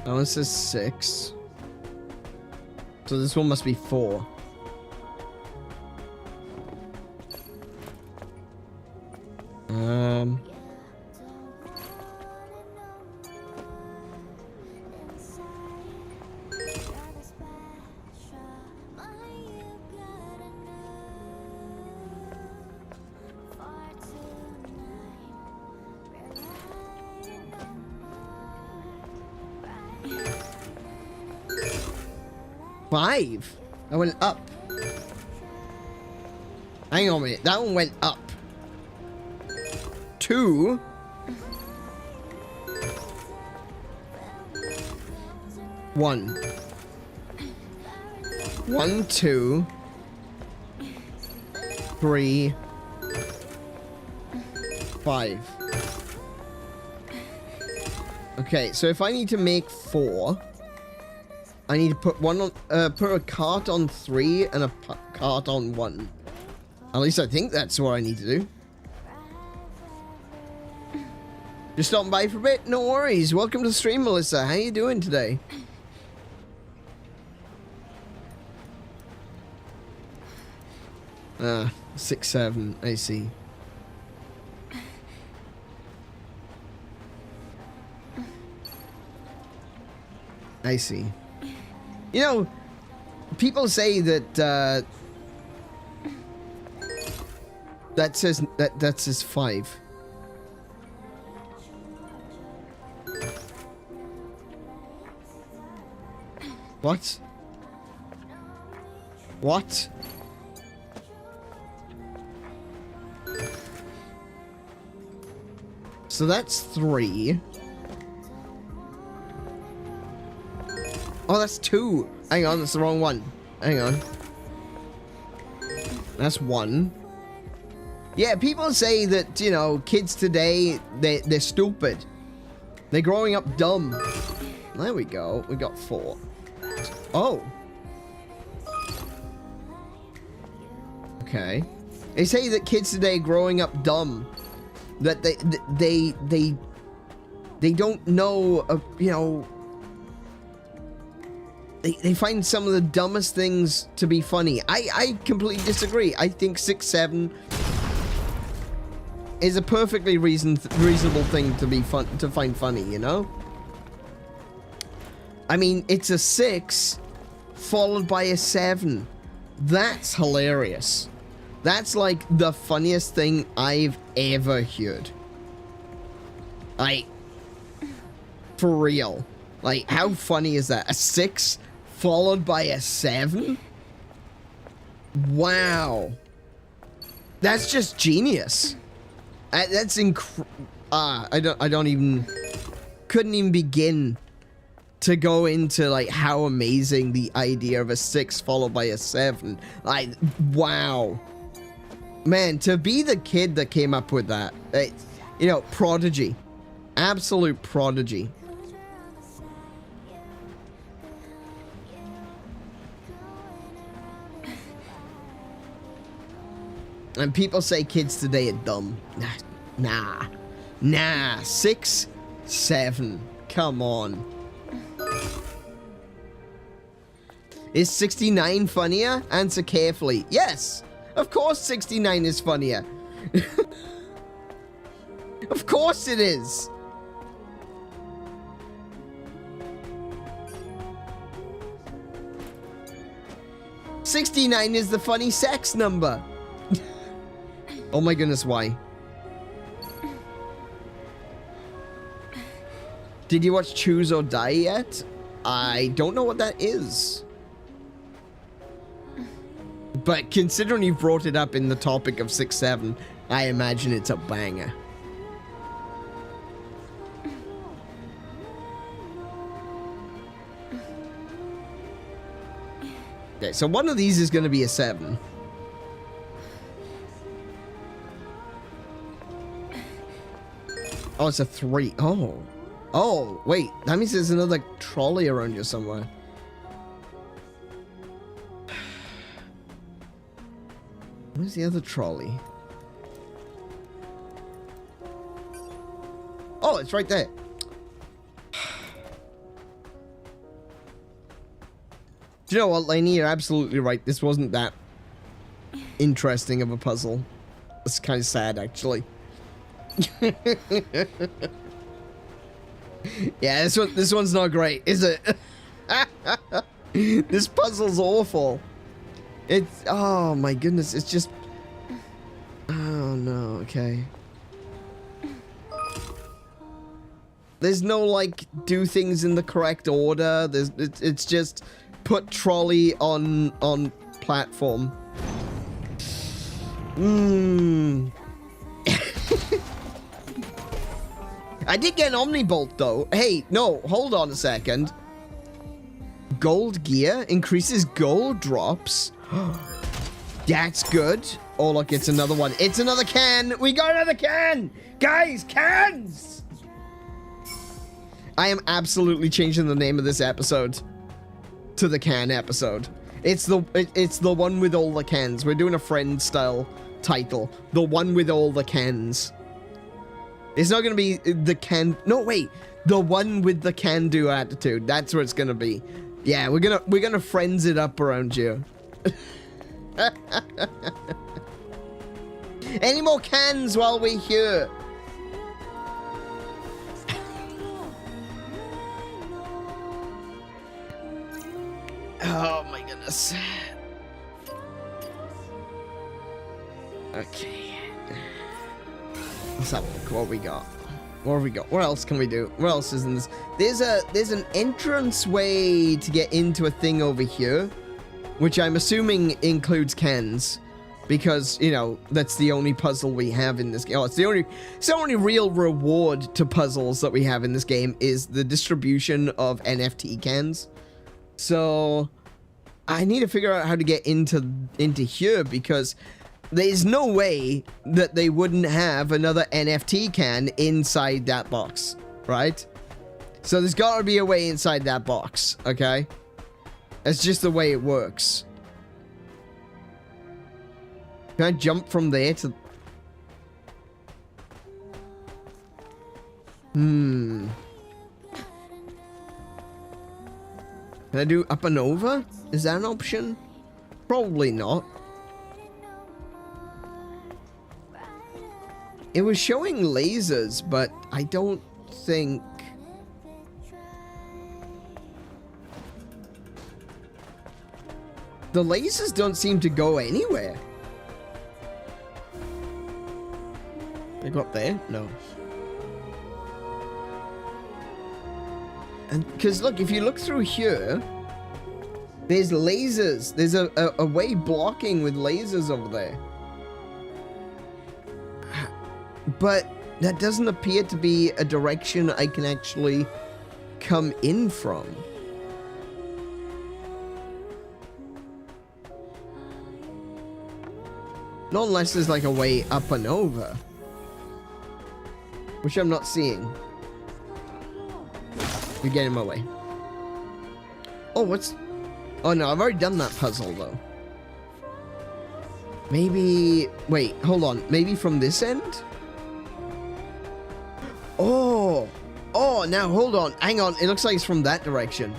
That one says 6. So this one must be 4. Five. That went up. Hang on a minute. That one went up. 2. 1. 1, 2. 3. 5. Okay, so if I need to make 4, I need to put one on, put a cart on 3 and a cart on 1. At least I think that's what I need to do. Just stopping by for a bit? No worries. Welcome to the stream, Melissa. How you doing today? 6, 7. I see. I see. You know, people say that that says 5. What? What? So that's 3. Oh, that's 2. Hang on, that's the wrong one. Hang on. That's 1. Yeah, people say that, you know, kids today, they're stupid. They're growing up dumb. There we go. We got 4. Oh. Okay. They say that kids today growing up dumb. That they don't know, you know, they find some of the dumbest things to be funny. I completely disagree. I think 6, 7 is a perfectly reasonable thing to be to find funny, you know? I mean, it's a 6 followed by a 7. That's hilarious. That's like the funniest thing I've ever heard. Like, for real. Like, how funny is that? A 6 followed by a 7? Wow. That's just genius. That's I don't even, couldn't even begin to go into like how amazing the idea of a 6 followed by a 7. Like, wow. Man, to be the kid that came up with that, you know, prodigy. Absolute prodigy. And people say kids today are dumb. Nah. 6, 7. Come on. Is 69 funnier? Answer carefully. Yes! Of course 69 is funnier. Of course it is. $69 is the funny sex number. Oh my goodness, why? Did you watch Choose or Die yet? I don't know what that is. But considering you brought it up in the topic of 6-7, I imagine it's a banger. Okay, so one of these is going to be a 7. Oh, it's a 3. Oh. Oh, wait. That means there's another trolley around here somewhere. Where's the other trolley? Oh, it's right there. Do you know what, Lainey? You're absolutely right. This wasn't that interesting of a puzzle. It's kind of sad, actually. Yeah, this one's not great, is it? This puzzle's awful. It's, oh my goodness, it's just, oh no, okay. There's no, like, do things in the correct order. It's just put trolley on platform. I did get an Omnibolt though. Hey, no, hold on a second. Gold gear increases gold drops. That's good. Oh, look, it's another one. It's another can. We got another can. Guys, cans. I am absolutely changing the name of this episode to the can episode. It's the one with all the cans. We're doing a friend style title. The one with all the cans. It's not gonna be the can. No, wait. The one with the can-do attitude. That's what it's gonna be. Yeah, we're gonna friends it up around here. Any more cans while we're here? Oh my goodness. Okay. Let's have a look what we got. What have we got? What else can we do? What else is in this? There's an entrance way to get into a thing over here, which I'm assuming includes cans, because, you know, that's the only puzzle we have in this game. Oh, it's the only real reward to puzzles that we have in this game is the distribution of NFT cans. So I need to figure out how to get into here, because there's no way that they wouldn't have another NFT can inside that box, right? So there's got to be a way inside that box, okay? That's just the way it works. Can I jump from there to... Can I do up and over? Is that an option? Probably not. It was showing lasers, but I don't think... The lasers don't seem to go anywhere. They go up there? No. And because look, if you look through here, there's lasers. There's a way blocking with lasers over there. But that doesn't appear to be a direction I can actually come in from. Not unless there's like a way up and over, which I'm not seeing. You're getting in my way. Oh, what's... Oh no, I've already done that puzzle though. Maybe... Wait, hold on. Maybe from this end? Oh! Oh, now hold on. Hang on. It looks like it's from that direction.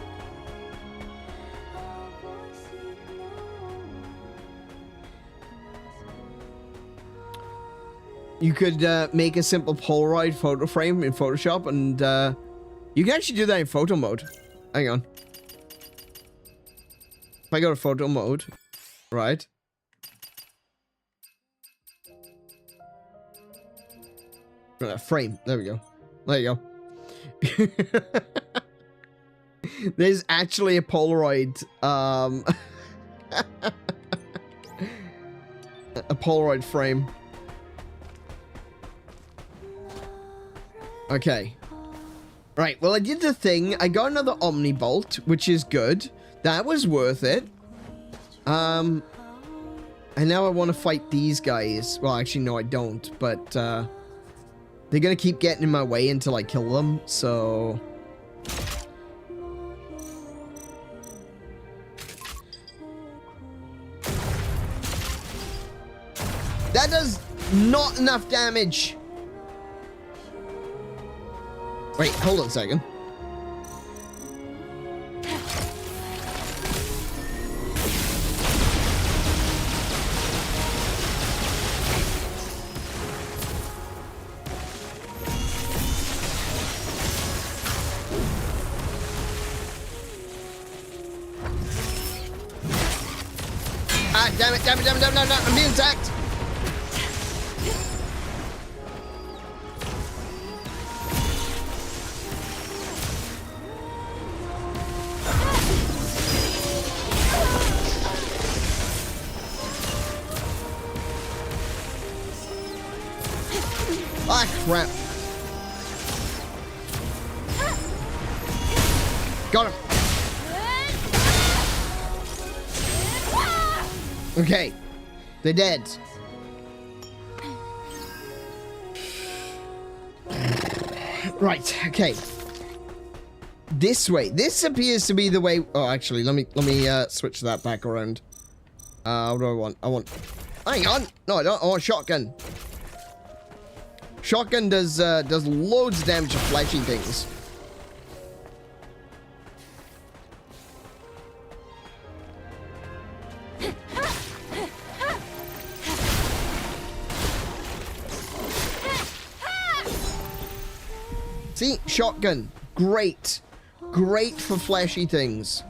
You could make a simple Polaroid photo frame in Photoshop, and you can actually do that in photo mode. Hang on. If I go to photo mode, right? Frame. There we go. There you go. There's actually a Polaroid, a Polaroid frame. Okay. Right, well, I did the thing. I got another Omnibolt, which is good. That was worth it. And now I want to fight these guys. Well, actually, no, I don't. But, they're gonna keep getting in my way until I kill them, so... That does not enough damage. Wait, hold on a second. Ah, damn it, damn it, damn it, damn it, damn it, I'm being attacked. Ah, crap. Got him. Okay. They're dead. Right, okay. This way. This appears to be the way. Oh, actually, let me switch that back around. What do I want? I want. Hang on. No, I don't. I want shotgun. Shotgun does loads of damage to fleshy things. See, shotgun, great, great for fleshy things.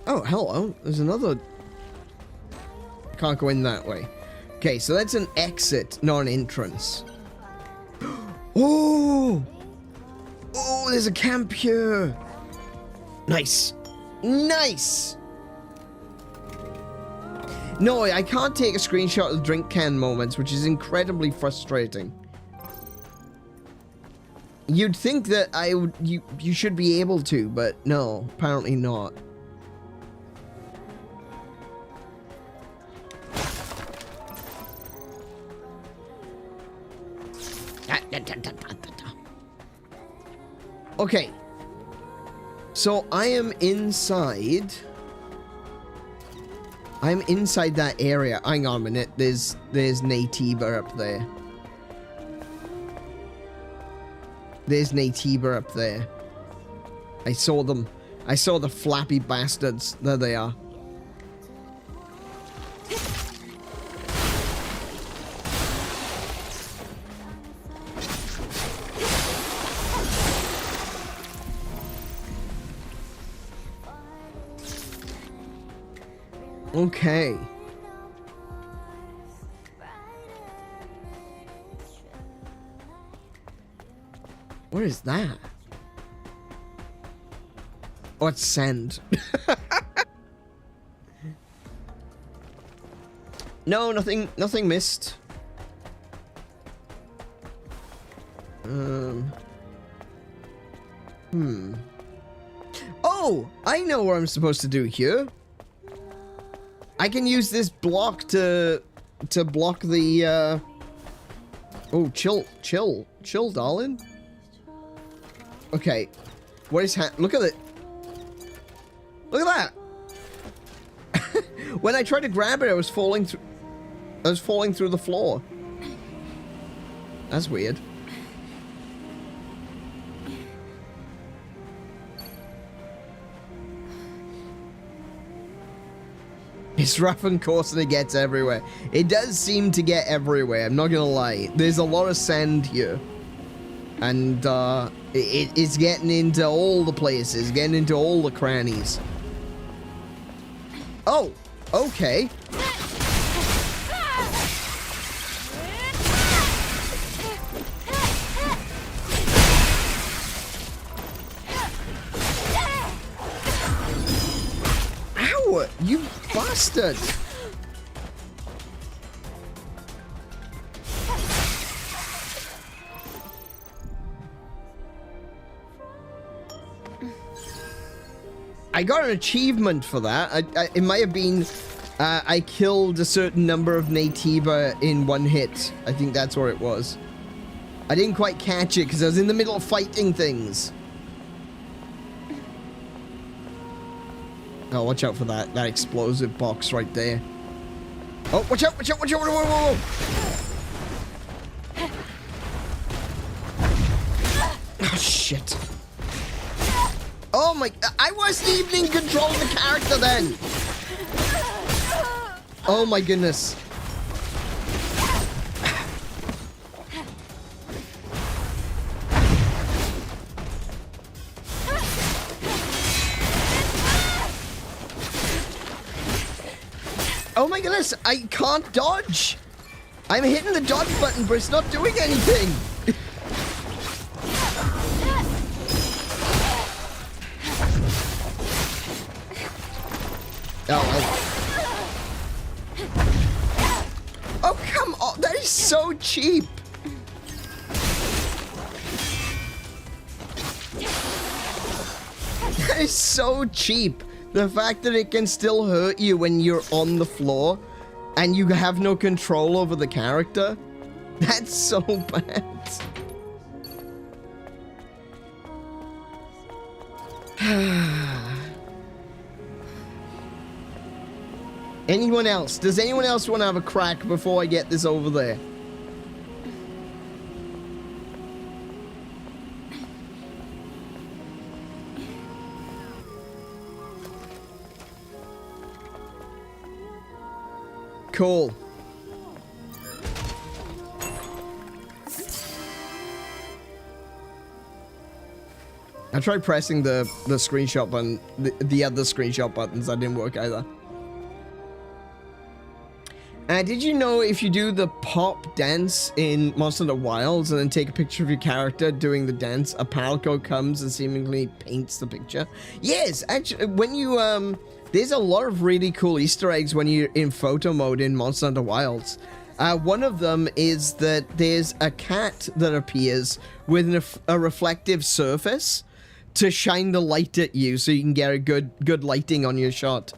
Oh, hello. There's another... Can't go in that way. Okay, so that's an exit, not an entrance. Oh! Oh, there's a camp here. Nice. Nice! No, I can't take a screenshot of the drink can moments, which is incredibly frustrating. You'd think that you should be able to, but no, apparently not. Okay. So I am inside. I'm inside that area. Hang on a minute. There's Naytibas up there. There's Naytibas up there. I saw them. I saw the flappy bastards. There they are. Okay. What is that? Oh, it's sand. No, nothing missed. Oh, I know what I'm supposed to do here. I can use this block to block the oh, chill, darling. Okay. What is look at it. Look at that. When I tried to grab it, I was falling through the floor. That's weird. It's rough and coarse and it gets everywhere. It does seem to get everywhere, I'm not gonna lie. There's a lot of sand here. And it's getting into all the places, getting into all the crannies. Oh, okay. No! You bastard! I got an achievement for that. It might have been I killed a certain number of Naytibas in one hit. I think that's where it was. I didn't quite catch it because I was in the middle of fighting things. Oh, watch out for that explosive box right there. Oh, watch out, watch out, watch out, whoa, whoa, whoa. Oh, shit. Oh my, I wasn't even in control of the character then. Oh my goodness. Oh my goodness, I can't dodge. I'm hitting the dodge button, but it's not doing anything. Oh, come on. That is so cheap. That is so cheap. The fact that it can still hurt you when you're on the floor and you have no control over the character. That's so bad. Anyone else? Does anyone else want to have a crack before I get this over there? Cool. I tried pressing the screenshot button, the other screenshot buttons, that didn't work either. Did you know if you do the pop dance in Monster Hunter Wilds and then take a picture of your character doing the dance, a palico comes and seemingly paints the picture? Yes, actually, when you, there's a lot of really cool Easter eggs when you're in photo mode in Monster Hunter Wilds. One of them is that there's a cat that appears with a reflective surface to shine the light at you so you can get a good lighting on your shot.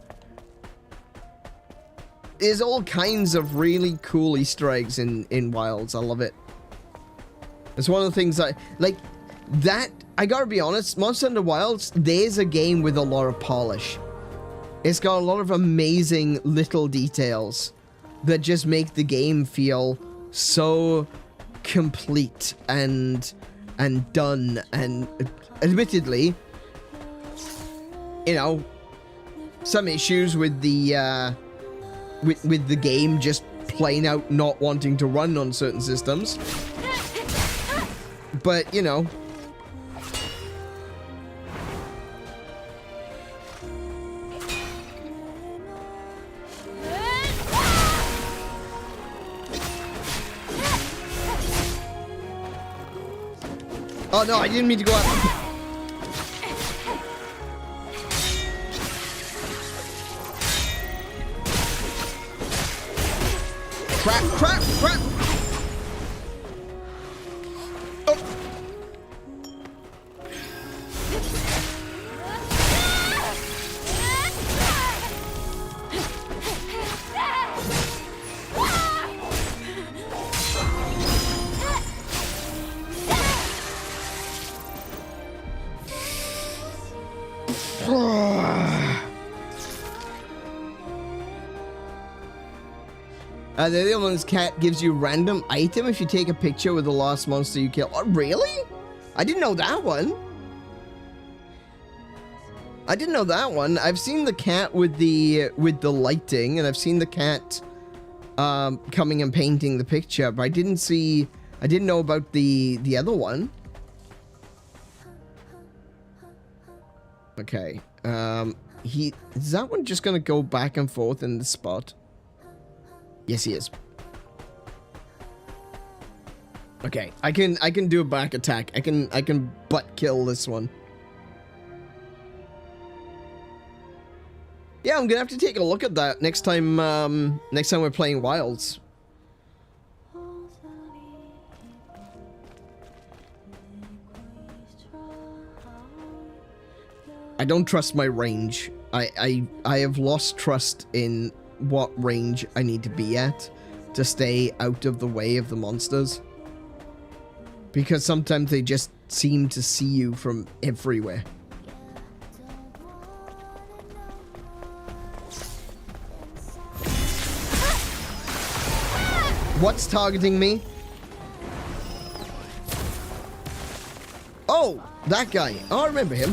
There's all kinds of really cool Easter eggs in Wilds. I love it. It's one of the things I like. That, I gotta be honest, Monster Hunter Wilds, there's a game with a lot of polish. It's got a lot of amazing little details that just make the game feel so complete and done. And admittedly, you know, some issues with the with the game just plain out not wanting to run on certain systems. But, you know. Oh no, I didn't mean to go out. Crap, crap, crap! Oh! The other one's cat gives you random item if you take a picture with the last monster you kill. Oh, really? I didn't know that one. I didn't know that one. I've seen the cat with the lighting, and I've seen the cat coming and painting the picture, but I didn't know about the other one. Okay. Is that one just gonna go back and forth in the spot? Yes, he is. Okay, I can do a back attack. I can butt kill this one. Yeah, I'm gonna have to take a look at that next time. Next time we're playing Wilds. I don't trust my range. I have lost trust in what range I need to be at to stay out of the way of the monsters. Because sometimes they just seem to see you from everywhere. What's targeting me? Oh, that guy. Oh, I remember him.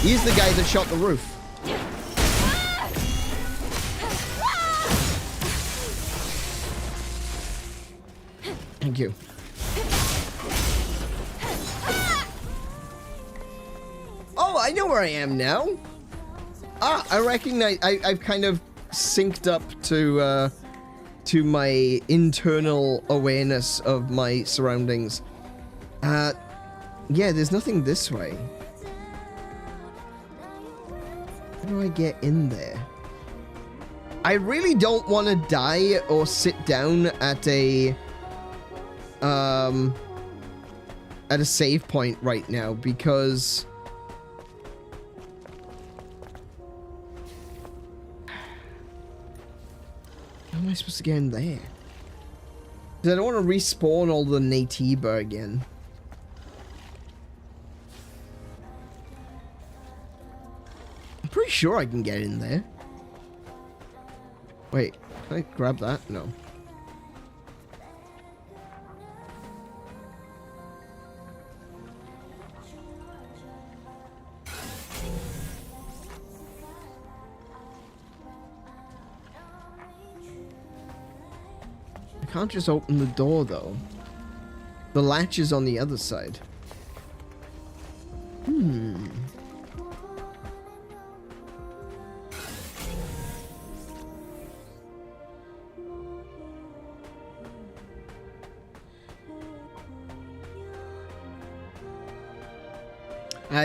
He's the guy that shot the roof. Thank you. Oh, I know where I am now. Ah, I recognize. I've kind of synced up to my internal awareness of my surroundings. Yeah, there's nothing this way. How do I get in there? I really don't want to die or sit down at a save point right now because how am I supposed to get in there? Because I don't want to respawn all the Naytibas again. I'm pretty sure I can get in there. Wait, can I grab that? No. I can't just open the door though. The latch is on the other side.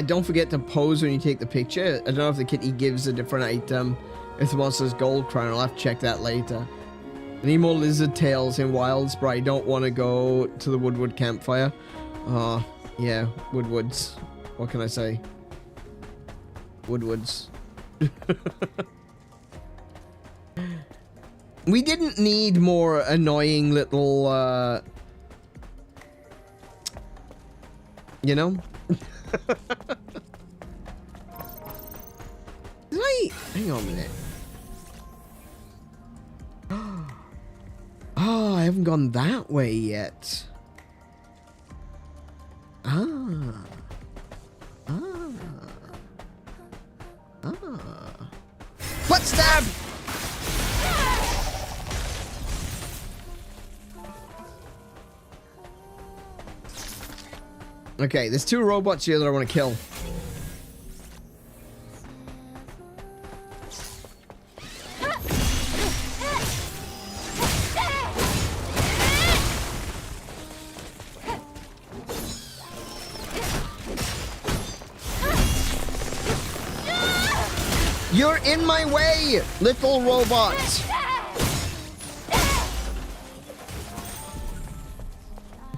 Don't forget to pose when you take the picture. I don't know if the kitty gives a different item. If the monster's gold crown, I'll have to check that later. I need more lizard tails in Wilds, but I don't want to go to the Woodwood campfire. Yeah, Woodwoods. What can I say? Woodwoods. We didn't need more annoying little, you know? Hang on a minute. Oh, I haven't gone that way yet. Butt stab! Okay, there's two robots here that I want to kill. You're in my way, little robot!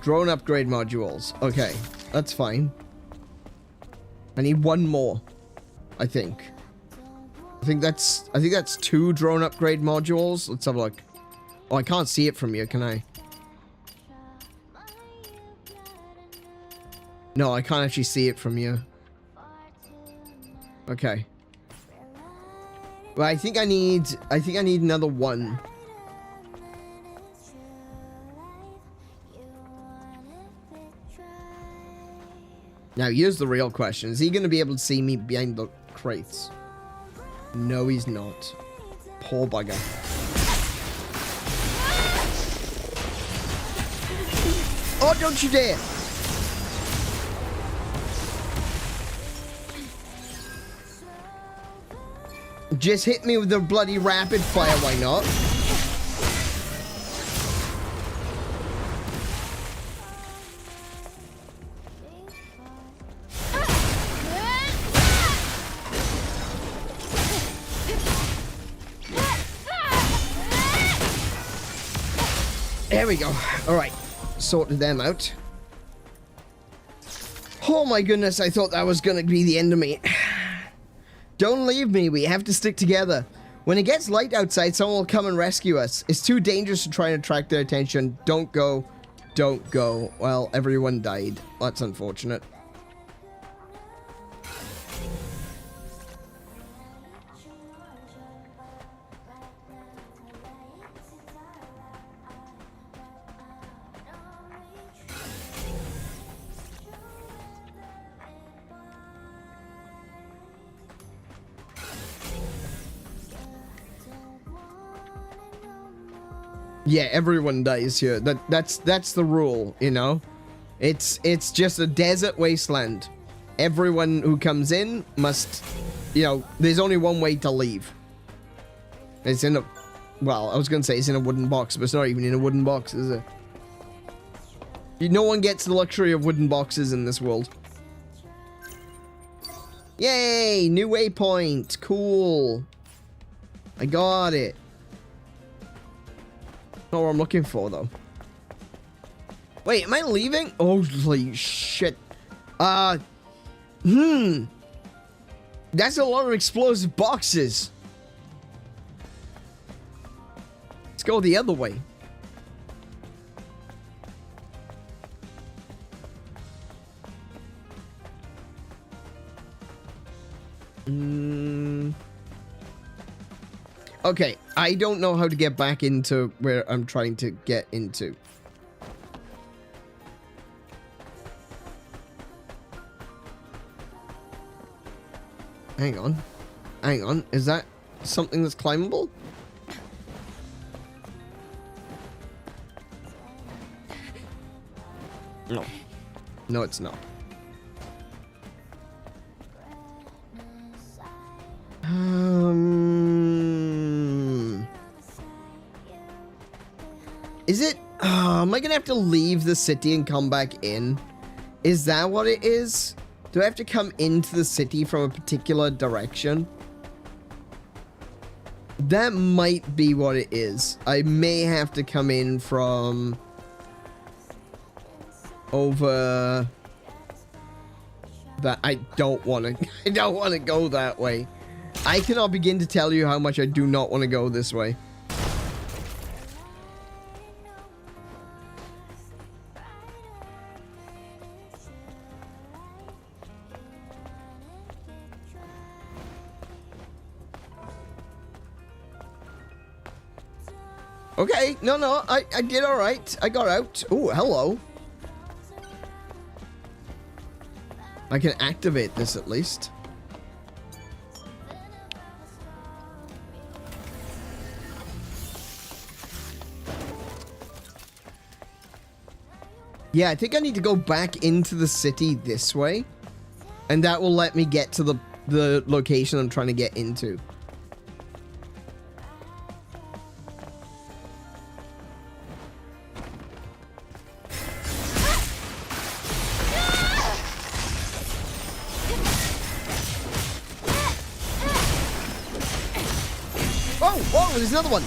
Drone upgrade modules. Okay, that's fine. I need one more, I think. I think that's two drone upgrade modules. Let's have a look. Oh, I can't see it from here, can I? No, I can't actually see it from you. Okay. Well, I think I need another one. Now, here's the real question. Is he going to be able to see me behind the crates? No, he's not. Poor bugger. Oh, don't you dare! Just hit me with the bloody rapid fire, why not? There we go. All right. Sorted them out. Oh my goodness, I thought that was going to be the end of me. Don't leave me. We have to stick together. When it gets light outside, someone will come and rescue us. It's too dangerous to try and attract their attention. Don't go. Don't go. Well, everyone died. That's unfortunate. Yeah, everyone dies here. That's the rule, you know. It's just a desert wasteland. Everyone who comes in must, you know, there's only one way to leave. It's in a, well, I was gonna say it's in a wooden box, but it's not even in a wooden box, is it? No one gets the luxury of wooden boxes in this world. Yay! New waypoint. Cool. I got it. Not what I'm looking for, though. Wait, am I leaving? Holy shit. That's a lot of explosive boxes. Let's go the other way. Okay, I don't know how to get back into where I'm trying to get into. Hang on. Hang on. Is that something that's climbable? No. No, it's not. Is it? Am I gonna have to leave the city and come back in? Is that what it is? Do I have to come into the city from a particular direction? That might be what it is. I may have to come in from over that. I don't want to. I don't want to go that way. I cannot begin to tell you how much I do not want to go this way. Okay, no, I did all right. I got out. Oh, hello. I can activate this at least. Yeah, I think I need to go back into the city this way. And that will let me get to the location I'm trying to get into. Oh, there's another one.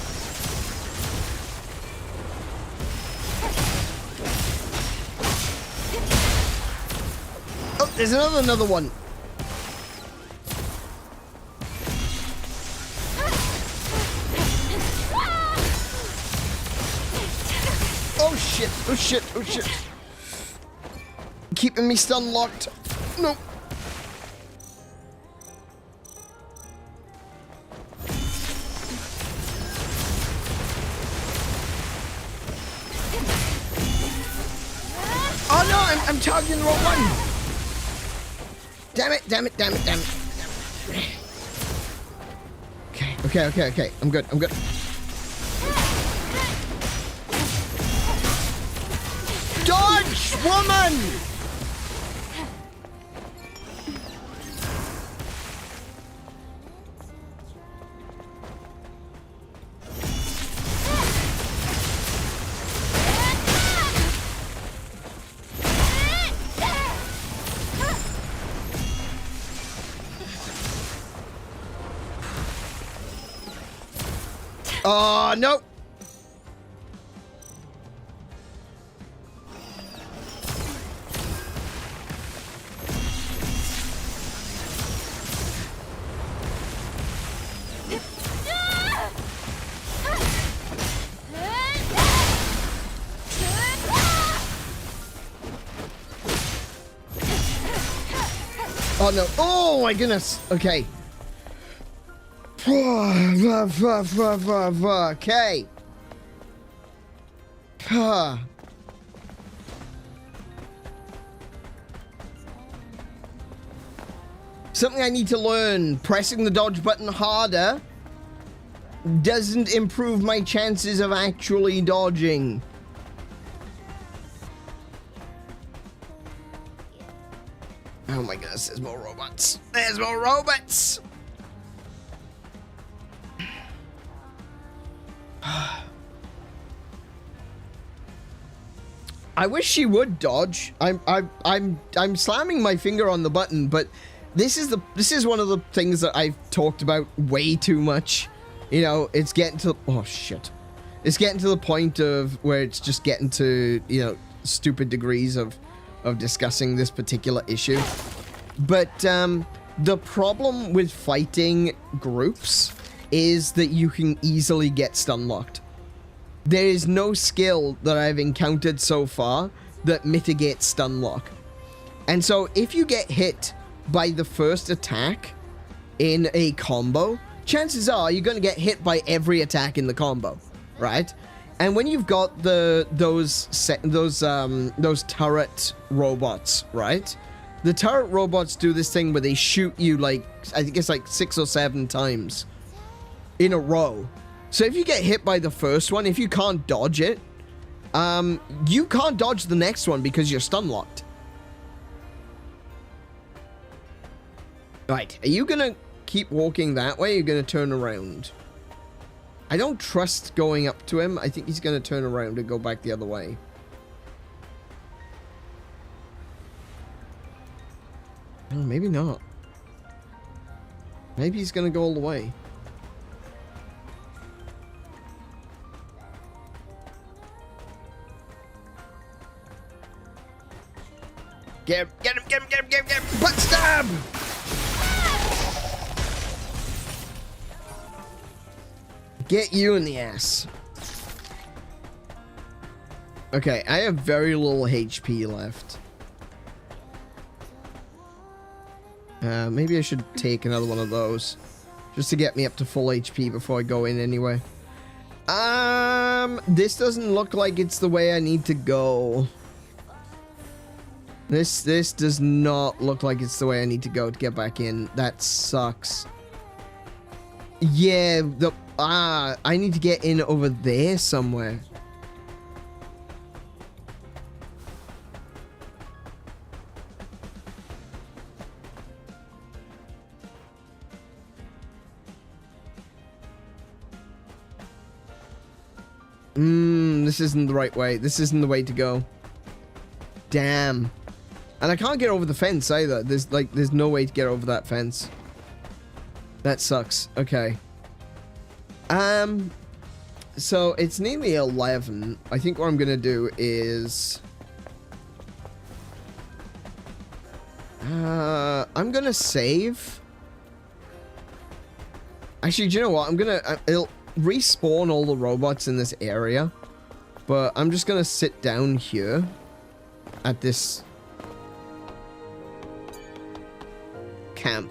Oh, there's another one. Oh shit, oh shit, oh shit. Keeping me stun locked. No. Oh no, I'm targeting the wrong one. Damn it, damn it, damn it, damn it. Okay. I'm good. Dodge, woman! Oh, no. Oh no. Oh my goodness. Okay. Okay. Something I need to learn. Pressing the dodge button harder doesn't improve my chances of actually dodging. Oh my goodness, there's more robots. There's more robots! I wish she would dodge. I'm slamming my finger on the button, but this is one of the things that I've talked about way too much. You know, it's getting to, oh shit. It's getting to the point of where it's just getting to, you know, stupid degrees of discussing this particular issue. But the problem with fighting groups is that you can easily get stun locked. There is no skill that I've encountered so far that mitigates stun lock. And so if you get hit by the first attack in a combo, chances are you're going to get hit by every attack in the combo, right? And when you've got those turret robots, right? The turret robots do this thing where they shoot you like, I think it's like 6 or 7 times in a row. So if you get hit by the first one, if you can't dodge it, you can't dodge the next one because you're stun locked. Right, are you gonna keep walking that way? Or are you gonna turn around? I don't trust going up to him. I think he's gonna turn around and go back the other way. Oh, maybe not. Maybe he's gonna go all the way. Get him, get him, get him, get him, get him, get him! Butt stab! Get you in the ass. Okay, I have very little HP left. Maybe I should take another one of those. Just to get me up to full HP before I go in anyway. This doesn't look like it's the way I need to go. This does not look like it's the way I need to go to get back in. That sucks. Yeah, I need to get in over there somewhere. This isn't the right way. This isn't the way to go. Damn. And I can't get over the fence either. There's no way to get over that fence. That sucks. Okay. So it's nearly 11. I think what I'm gonna do is I'm gonna save. Actually, do you know what? It'll respawn all the robots in this area, but I'm just gonna sit down here at this camp.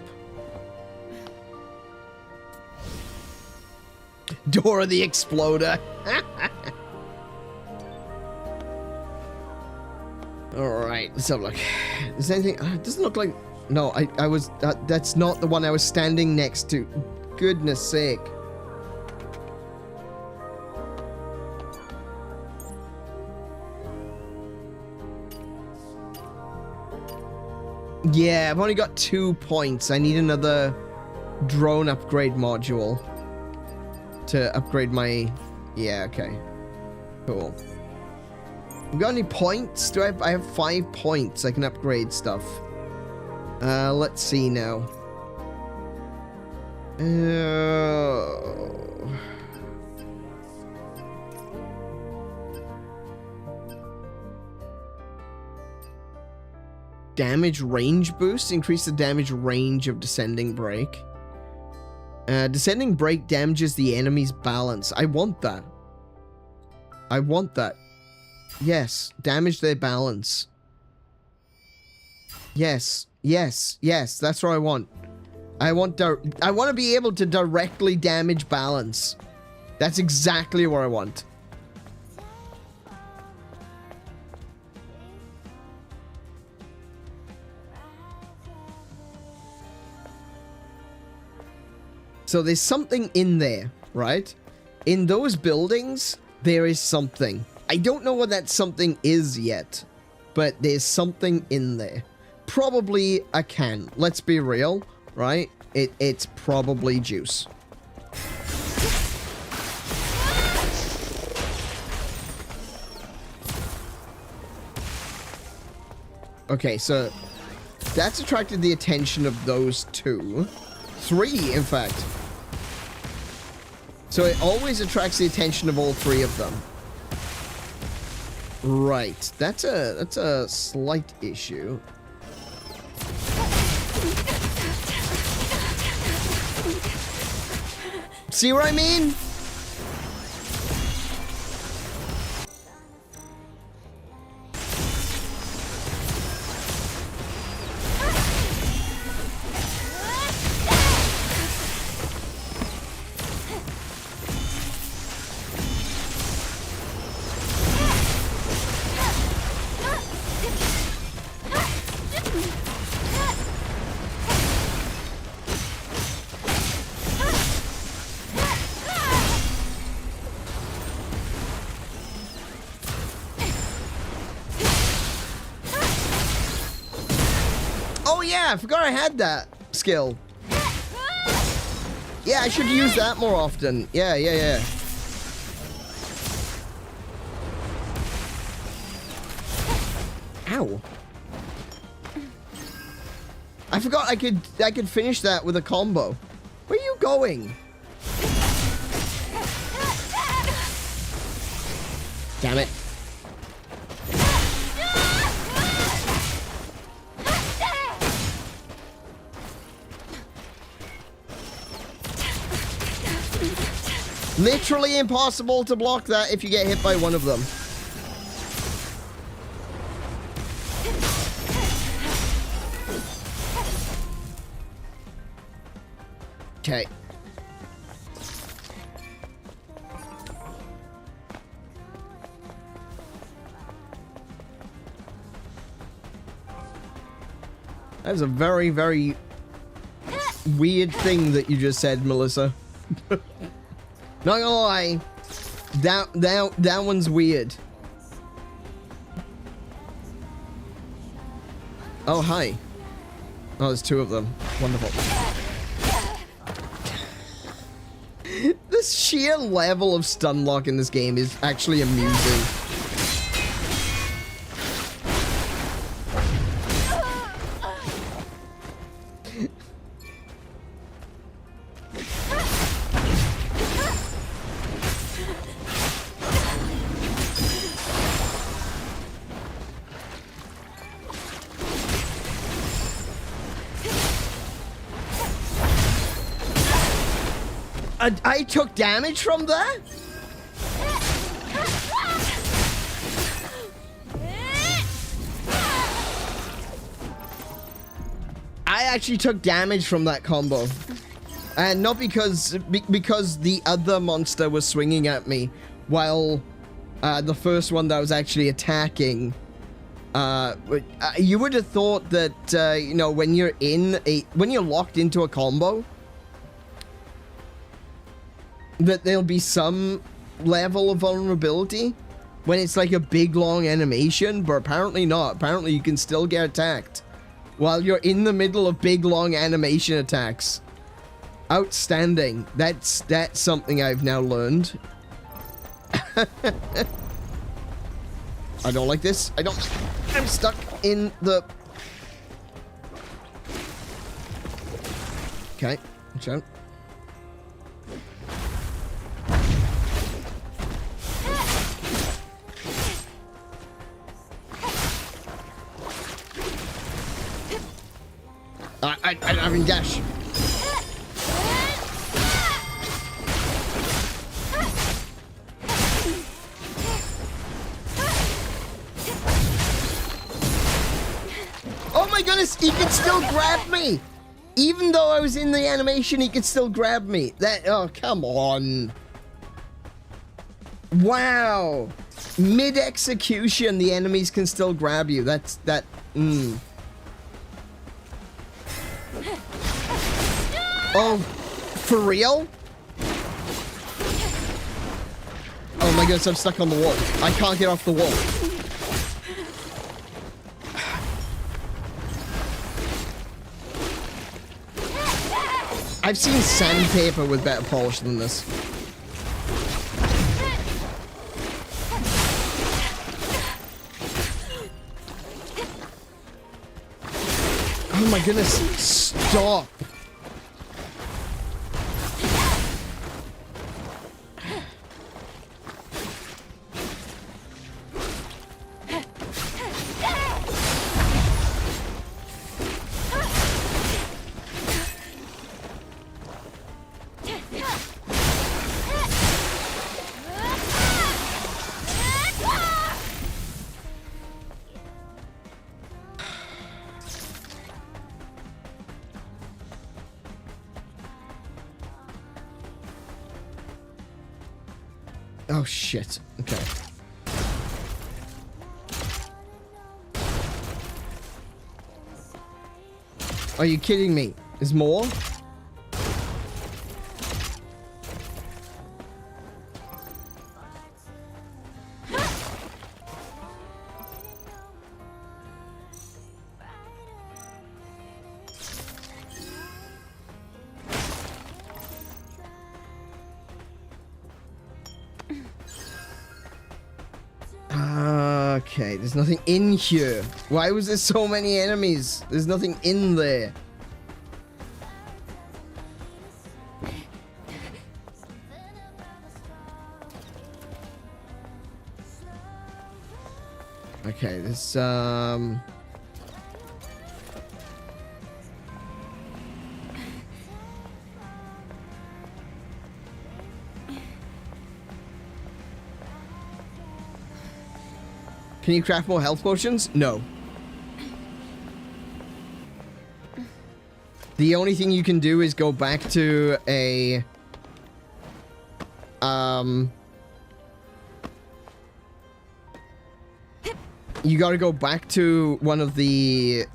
Dora the Exploder. Alright, let's have a look. Is there anything? It doesn't look like... No, I was... that's not the one I was standing next to. Goodness sake. Yeah, I've only got 2 points. I need another drone upgrade module to upgrade my... Yeah, okay. Cool. We got any points? I have 5 points. I can upgrade stuff. Let's see now. Damage range boost. Increase the damage range of descending break. Descending break damages the enemy's balance. I want that. I want that. Yes. Damage their balance. Yes. Yes, yes, that's what I want. I want to be able to directly damage balance. That's exactly what I want. So there's something in there, right? In those buildings, there is something. I don't know what that something is yet, but there's something in there. Probably a can. Let's be real, right? It's probably juice. Okay, so that's attracted the attention of those two. 3, in fact. So it always attracts the attention of all 3 of them. Right. That's a slight issue. See what I mean? I forgot I had that skill. Yeah, I should use that more often. Yeah. Ow. I forgot I could finish that with a combo. Where are you going? Damn it. Literally impossible to block that if you get hit by one of them. Okay. That's a very, very weird thing that you just said, Melissa. Not gonna lie, that one's weird. Oh, hi. Oh, there's 2 of them. Wonderful. The sheer level of stun lock in this game is actually amusing. I took damage from that? I actually took damage from that combo. And not because the other monster was swinging at me while the first one that was actually attacking. You would have thought that you know, when you're locked into a combo, that there'll be some level of vulnerability when it's like a big long animation, but apparently not. Apparently you can still get attacked while you're in the middle of big long animation attacks. Outstanding. That's something I've now learned. I don't like this. I'm stuck in the... Okay, watch out. I mean, dash. Oh my goodness! He could still grab me. Even though I was in the animation, he could still grab me. Oh, come on. Wow. Mid-execution, the enemies can still grab you. Oh, for real? Oh my goodness, I'm stuck on the wall. I can't get off the wall. I've seen sandpaper with better polish than this. Oh my goodness, stop. Oh shit. Okay. Are you kidding me? There's more? Okay, there's nothing in here. Why was there so many enemies? There's nothing in there. Okay, this Can you craft more health potions? No. The only thing you can do is go back to a... You gotta go back to one of the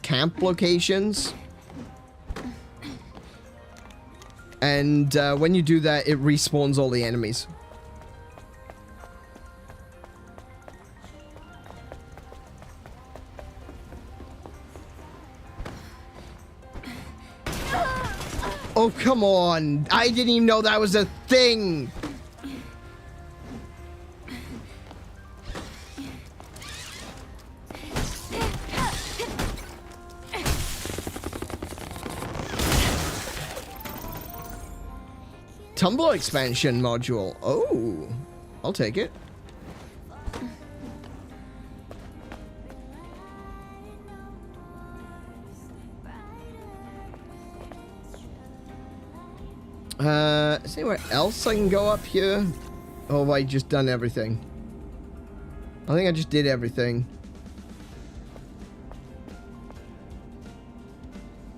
camp locations. And when you do that, it respawns all the enemies. Oh, come on. I didn't even know that was a thing. Tumblr expansion module. Oh, I'll take it. Is there anywhere else I can go up here? Oh, have I just done everything? I think I just did everything.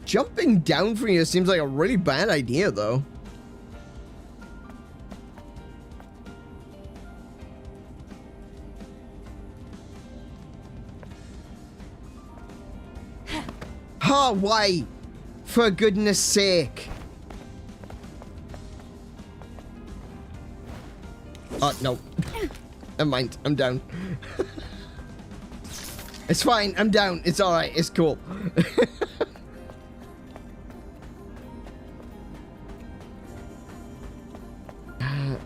Jumping down from here seems like a really bad idea, though. Oh, why? For goodness sake. Oh, no. Never mind. I'm down. It's fine. I'm down. It's alright. It's cool.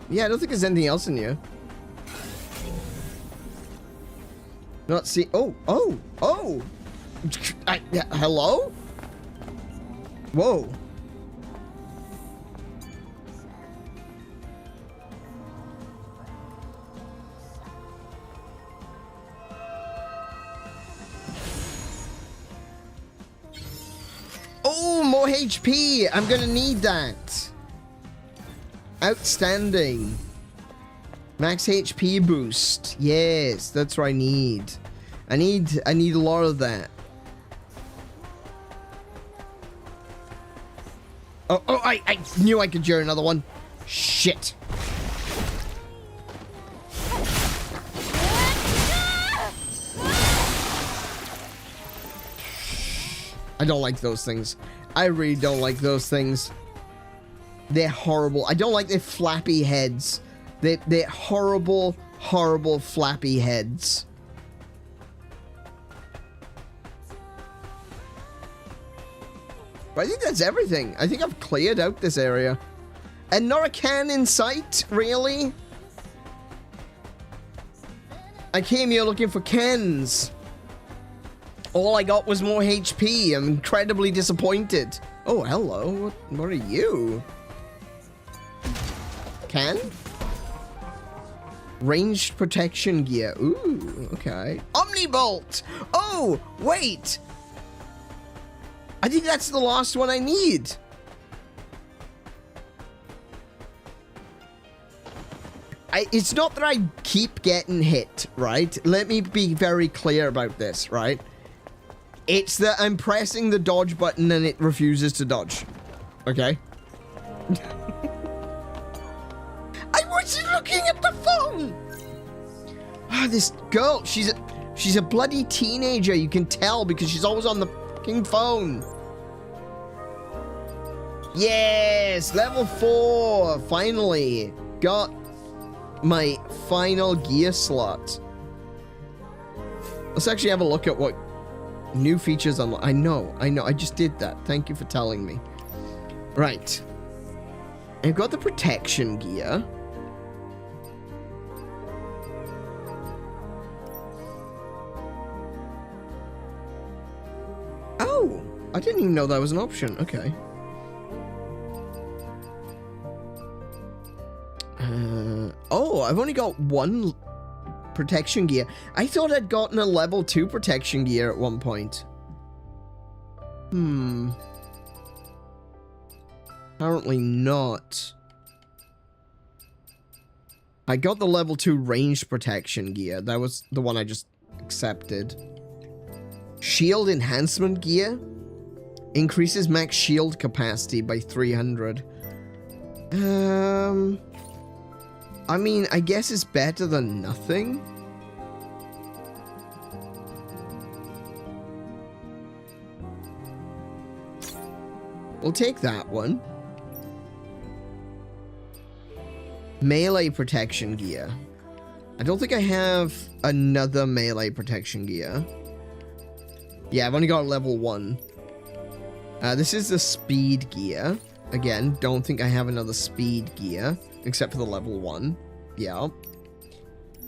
Yeah, I don't think there's anything else in here. Not see. Oh. Hello? Whoa. Oh, more HP. I'm gonna need that. Outstanding. Max HP boost. Yes, that's what I need. I need a lot of that. Oh, I knew I could hear another one. Shit. I don't like those things. I really don't like those things. They're horrible. I don't like their flappy heads. They're horrible, horrible flappy heads. But I think that's everything. I think I've cleared out this area. And not a can in sight, really? I came here looking for cans. All I got was more HP. I'm incredibly disappointed. Oh, hello. What are you? Can? Ranged protection gear. Ooh, okay. Omnibolt! Oh, wait! I think that's the last one I need. It's not that I keep getting hit, right? Let me be very clear about this, right? It's that I'm pressing the dodge button and it refuses to dodge. Okay? I wasn't looking at the phone! Ah, this girl, she's a bloody teenager, you can tell, because she's always on the fucking phone. Yes! Level 4! Finally! Got my final gear slot. Let's actually have a look at what new features unlock. I know, I just did that. Thank you for telling me. Right. I've got the protection gear. Oh! I didn't even know that was an option. Okay. Oh, I've only got one protection gear. I thought I'd gotten a level 2 protection gear at one point. Apparently not. I got the level 2 ranged protection gear. That was the one I just accepted. Shield enhancement gear. Increases max shield capacity by 300. I mean, I guess it's better than nothing. We'll take that one. Melee protection gear. I don't think I have another melee protection gear. Yeah, I've only got level 1. This is the speed gear. Again, don't think I have another speed gear, except for the level 1. Yeah.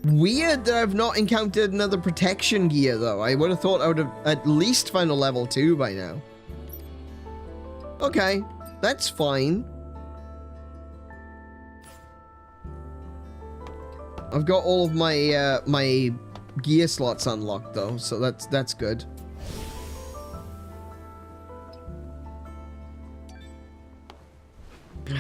Weird that I've not encountered another protection gear, though. I would have thought I would have at least found a level 2 by now. Okay, that's fine. I've got all of my my gear slots unlocked, though, so that's good.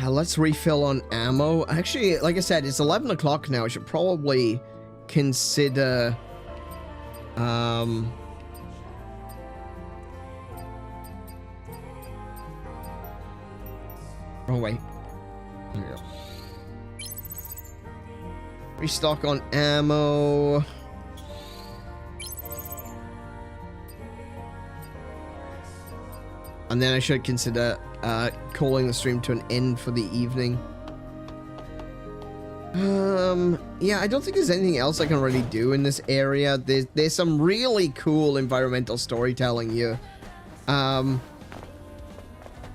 Let's refill on ammo. Actually, like I said, it's 11 o'clock now. I should probably consider... Oh, wait. There we go. Restock on ammo. And then I should consider calling the stream to an end for the evening. Yeah, I don't think there's anything else I can really do in this area. There's some really cool environmental storytelling here. All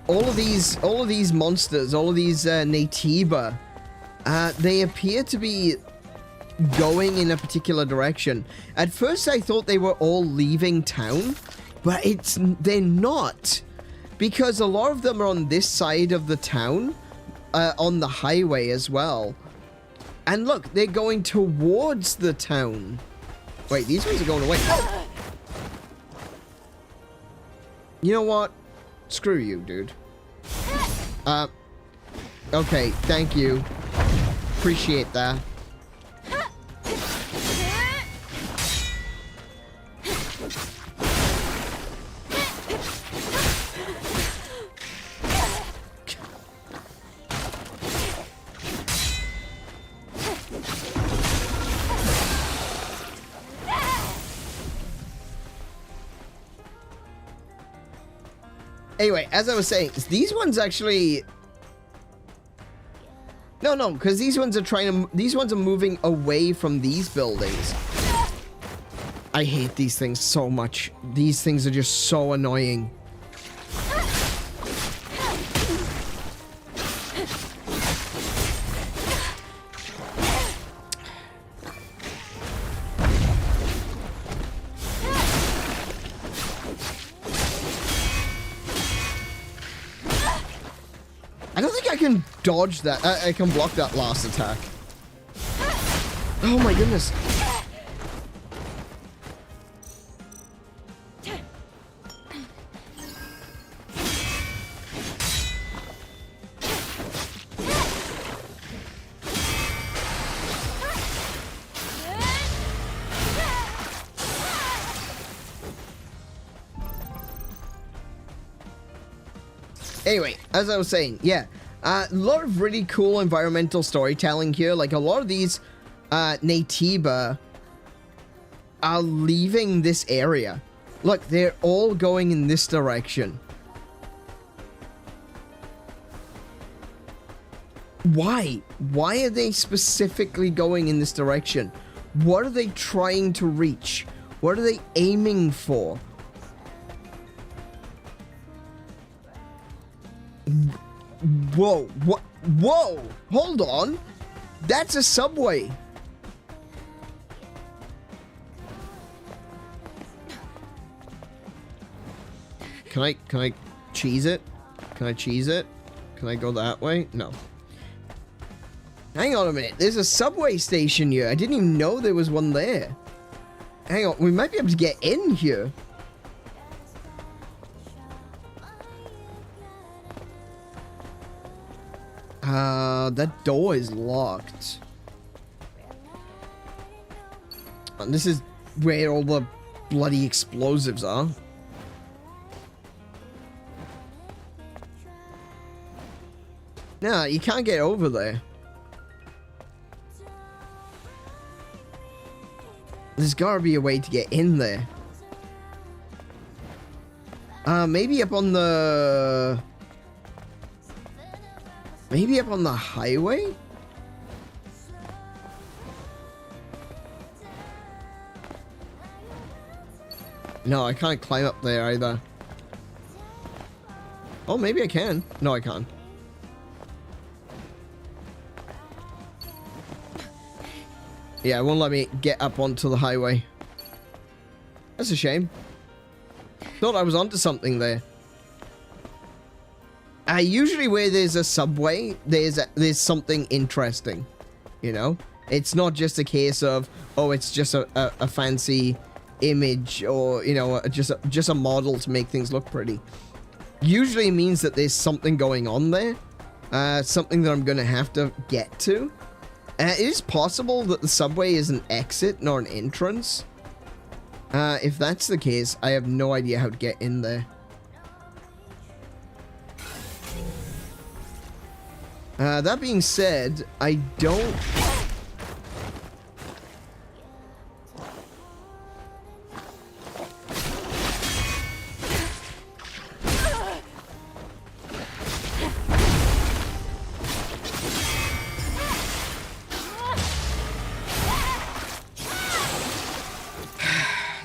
of these monsters, all of these Naytibas, they appear to be going in a particular direction. At first I thought they were all leaving town, but they're not. Because a lot of them are on this side of the town, on the highway as well. And look, they're going towards the town. Wait, these ones are going away. You know what? Screw you, dude. Okay, thank you. Appreciate that. Anyway, as I was saying, these ones actually... No, because these ones are moving away from these buildings. I hate these things so much. These things are just so annoying. I don't think I can dodge that. I can block that last attack. Oh my goodness. Anyway, as I was saying, yeah, a lot of really cool environmental storytelling here. Like, a lot of these Naytibas are leaving this area. Look, they're all going in this direction. Why? Why are they specifically going in this direction? What are they trying to reach? What are they aiming for? Whoa, what? Whoa, hold on. That's a subway. Can I cheese it? Can I cheese it? Can I go that way? No. Hang on a minute. There's a subway station here. I didn't even know there was one there. Hang on. We might be able to get in here. That door is locked. And this is where all the bloody explosives are. Nah, you can't get over there. There's gotta be a way to get in there. Maybe up on the... Maybe up on the highway? No, I can't climb up there either. Oh, maybe I can. No, I can't. Yeah, it won't let me get up onto the highway. That's a shame. Thought I was onto something there. Usually where there's a subway, there's something interesting, you know? It's not just a case of, oh, it's just a fancy image or, you know, just a model to make things look pretty. Usually it means that there's something going on there, something that I'm going to have to get to. It is possible that the subway is an exit, not an entrance. If that's the case, I have no idea how to get in there. That being said, I don't...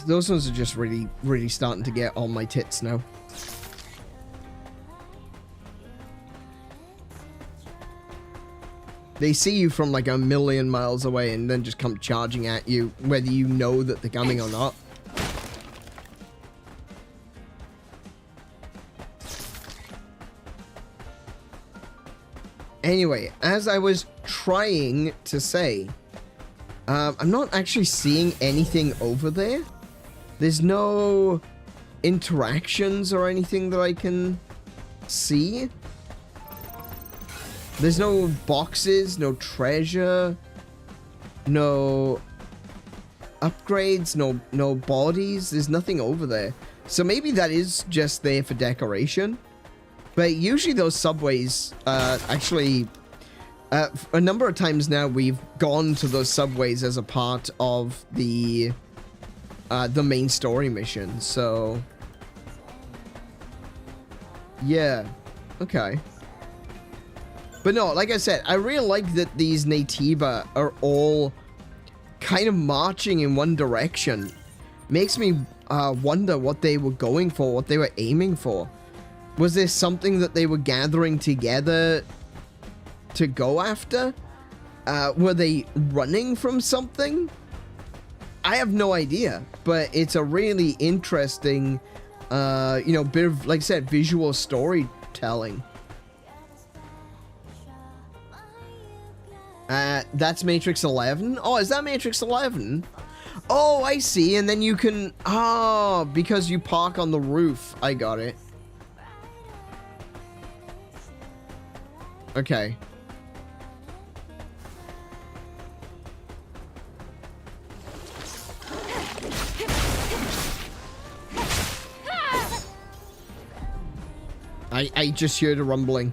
Those ones are just really, really starting to get on my tits now. They see you from like a million miles away and then just come charging at you, whether you know that they're coming or not. Anyway, as I was trying to say, I'm not actually seeing anything over there. There's no interactions or anything that I can see. There's no boxes, no treasure, no upgrades, no bodies. There's nothing over there. So maybe that is just there for decoration. But usually those subways, actually, a number of times now we've gone to those subways as a part of the main story mission. So Yeah. Okay. But no, like I said, I really like that these Naytiba are all kind of marching in one direction. Makes me wonder what they were going for, what they were aiming for. Was there something that they were gathering together to go after? Were they running from something? I have no idea, but it's a really interesting, you know, bit of, like I said, visual storytelling. That's Matrix 11? Oh, is that Matrix 11? Oh, I see, and then you can, oh, because you park on the roof. I got it. Okay. I just heard a rumbling.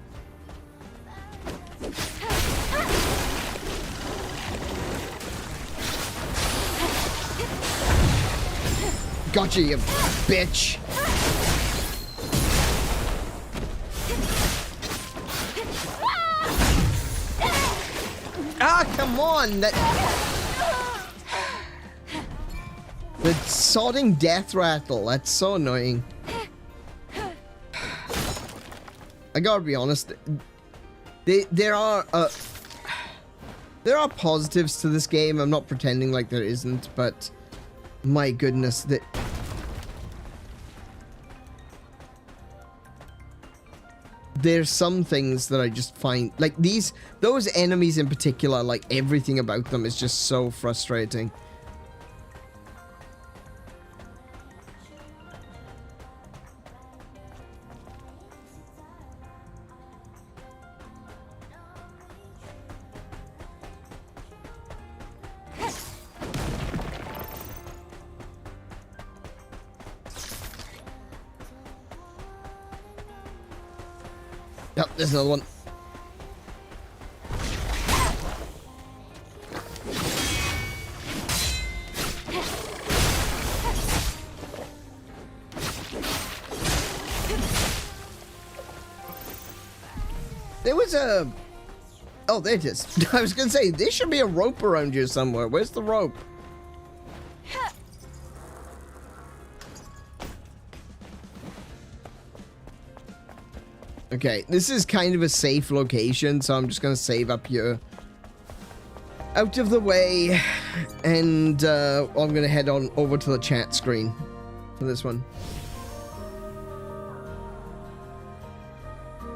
Gotcha, you bitch. Ah, come on! That... The sodding death rattle. That's so annoying. I gotta be honest. There are positives to this game. I'm not pretending like there isn't, but my goodness, that there's some things that I just find, like those enemies in particular, like everything about them is just so frustrating. Yep, there's another one. There was a... Oh, there it is. I was gonna say, there should be a rope around here somewhere. Where's the rope? Okay, this is kind of a safe location, so I'm just gonna save up here. Out of the way, and I'm gonna head on over to the chat screen for this one.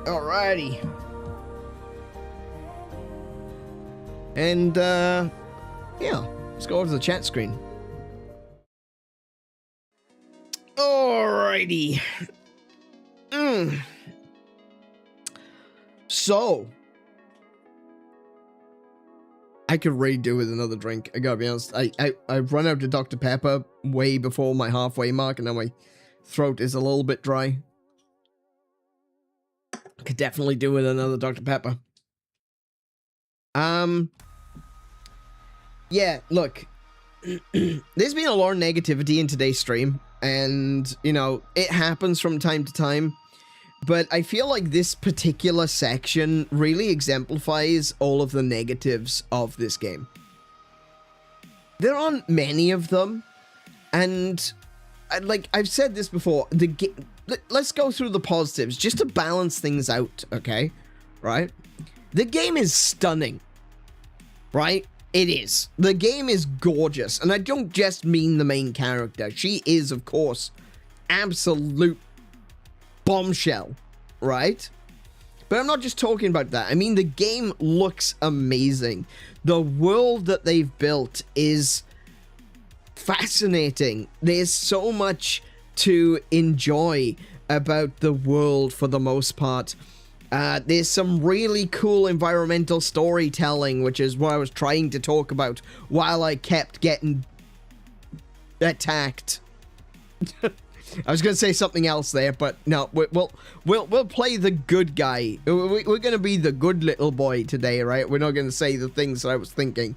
Alrighty. And, yeah, let's go over to the chat screen. Alrighty. So, I could really do with another drink. I gotta be honest. I've run out of Dr. Pepper way before my halfway mark, and now my throat is a little bit dry. Could definitely do with another Dr. Pepper. Yeah, look. There's been a lot of negativity in today's stream, and, you know, it happens from time to time. But I feel like this particular section really exemplifies all of the negatives of this game. There aren't many of them, and like I've said this before, let's go through the positives just to balance things out, okay? Right? The game is stunning, right? It is. The game is gorgeous, and I don't just mean the main character. She is, of course, absolute bombshell, right? But I'm not just talking about that. I mean, the game looks amazing. The world that they've built is fascinating. There's so much to enjoy about the world for the most part. There's some really cool environmental storytelling, which is what I was trying to talk about while I kept getting attacked. I was going to say something else there, but no, we'll play the good guy. We're going to be the good little boy today, right? We're not going to say the things that I was thinking.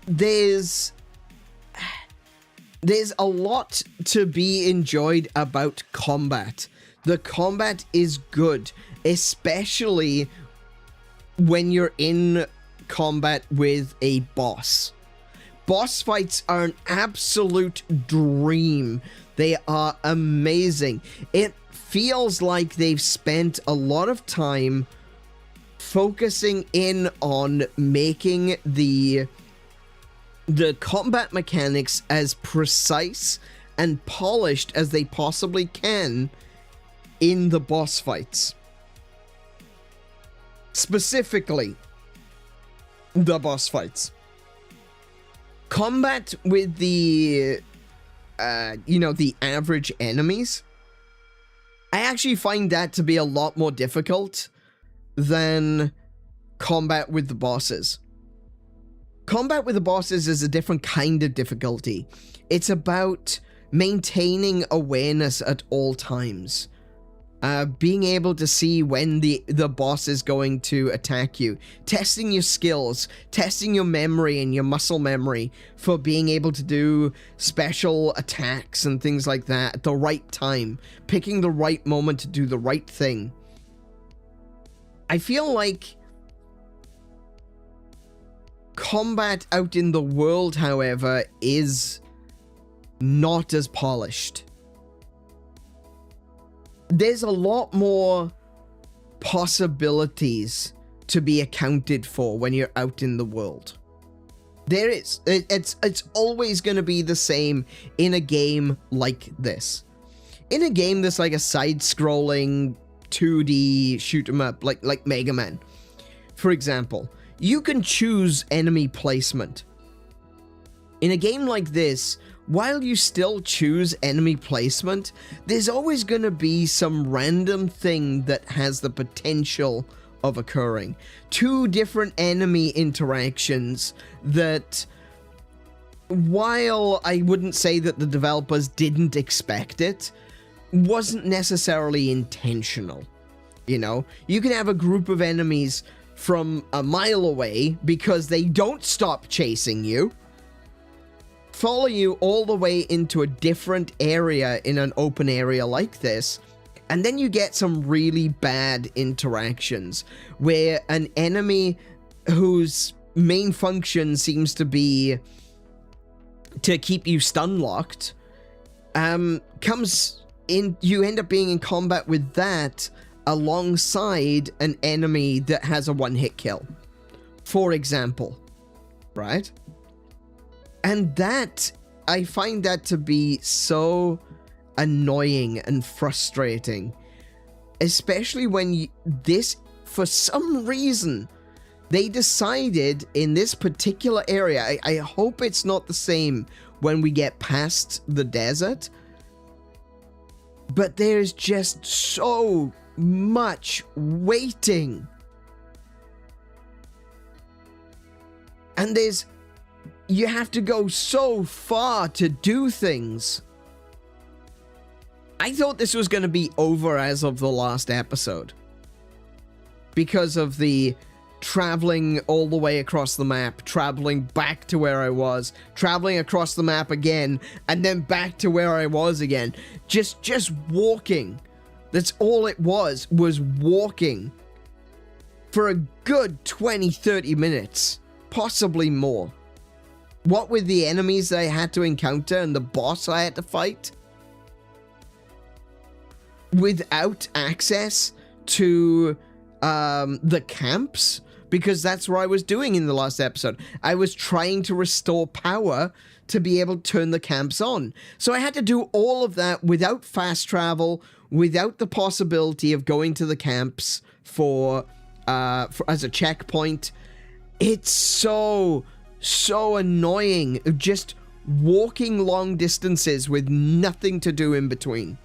There's there's a lot to be enjoyed about combat. The combat is good, especially when you're in combat with a boss. Boss fights are an absolute dream. They are amazing. It feels like they've spent a lot of time focusing in on making the combat mechanics as precise and polished as they possibly can in the boss fights. Specifically, the boss fights. Combat with the, the average enemies, I actually find that to be a lot more difficult than combat with the bosses. Combat with the bosses is a different kind of difficulty. It's about maintaining awareness at all times. Being able to see when the boss is going to attack you. Testing your skills. Testing your memory and your muscle memory for being able to do special attacks and things like that at the right time. Picking the right moment to do the right thing. I feel like combat out in the world, however, is not as polished. There's a lot more possibilities to be accounted for when you're out in the world. There is. It's always going to be the same in a game like this. In a game that's like a side-scrolling 2D shoot 'em up, like Mega Man, for example, you can choose enemy placement. In a game like this, while you still choose enemy placement, there's always going to be some random thing that has the potential of occurring. Two different enemy interactions that, while I wouldn't say that the developers didn't expect it, wasn't necessarily intentional. You know, you can have a group of enemies from a mile away because they don't stop chasing you, follow you all the way into a different area in an open area like this, and then you get some really bad interactions where an enemy whose main function seems to be to keep you stun locked comes in. You end up being in combat with that alongside an enemy that has a one-hit kill, for example, right? And that, I find that to be so annoying and frustrating, especially when for some reason, they decided in this particular area, I hope it's not the same when we get past the desert, but there's just so much waiting. And you have to go so far to do things. I thought this was going to be over as of the last episode, because of the traveling all the way across the map, traveling back to where I was, traveling across the map again, and then back to where I was again. Just walking. That's all it was walking for a good 20-30 minutes, possibly more. What with the enemies that I had to encounter and the boss I had to fight, without access to the camps, because that's what I was doing in the last episode. I was trying to restore power to be able to turn the camps on. So I had to do all of that without fast travel, without the possibility of going to the camps for as a checkpoint. It's so annoying, just walking long distances with nothing to do in between.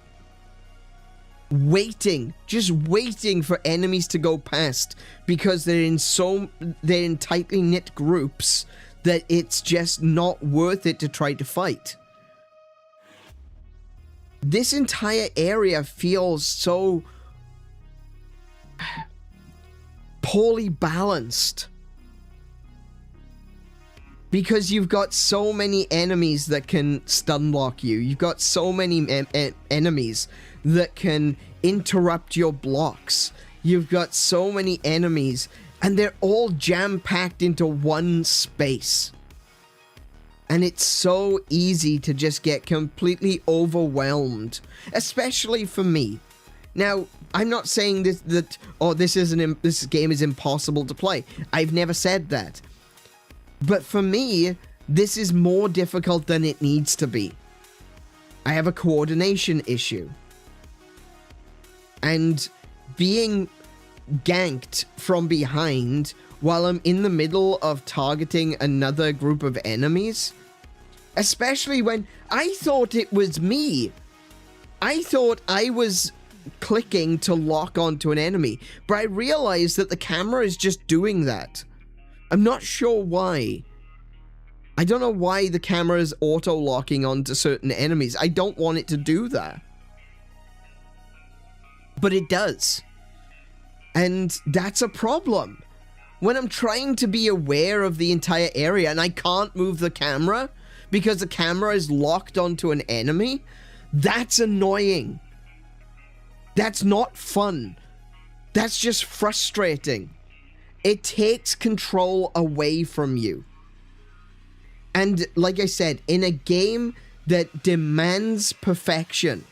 Just waiting for enemies to go past, because they're in tightly knit groups that it's just not worth it to try to fight. This entire area feels so poorly balanced. Because you've got so many enemies that can stun lock you. You've got so many enemies that can interrupt your blocks. You've got so many enemies, and they're all jam-packed into one space. And it's so easy to just get completely overwhelmed, especially for me. Now, I'm not saying this this game is impossible to play. I've never said that. But for me, this is more difficult than it needs to be. I have a coordination issue. And being ganked from behind while I'm in the middle of targeting another group of enemies, especially when I thought it was me. I thought I was clicking to lock onto an enemy, but I realized that the camera is just doing that. I'm not sure why. I don't know why the camera is auto-locking onto certain enemies. I don't want it to do that. But it does. And that's a problem. When I'm trying to be aware of the entire area and I can't move the camera because the camera is locked onto an enemy, that's annoying. That's not fun. That's just frustrating. It takes control away from you. And like I said, in a game that demands perfection,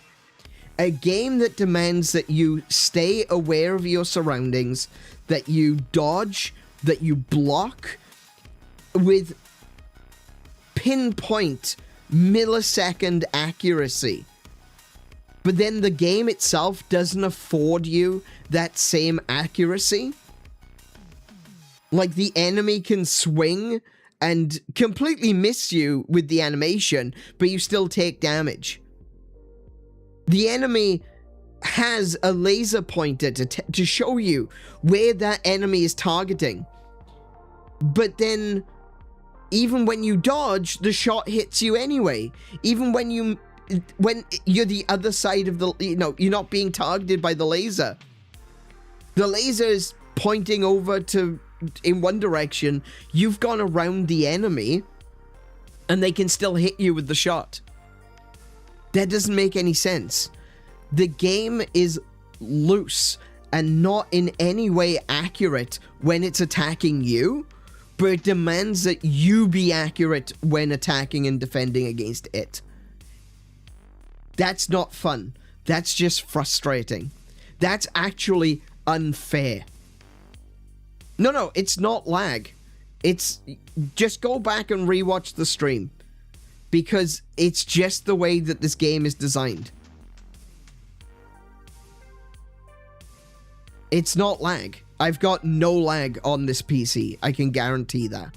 a game that demands that you stay aware of your surroundings, that you dodge, that you block with pinpoint millisecond accuracy. But then the game itself doesn't afford you that same accuracy. Like, the enemy can swing and completely miss you with the animation, but you still take damage. The enemy has a laser pointer to show you where that enemy is targeting. But then, even when you dodge, the shot hits you anyway. Even when you're the other side of the, you're not being targeted by the laser. The laser is pointing over in one direction. You've gone around the enemy, and they can still hit you with the shot. That doesn't make any sense. The game is loose and not in any way accurate when it's attacking you, but it demands that you be accurate when attacking and defending against it. That's not fun. That's just frustrating. That's actually unfair. No, it's not lag. It's just go back and rewatch the stream, because it's just the way that this game is designed. It's not lag. I've got no lag on this PC. I can guarantee that.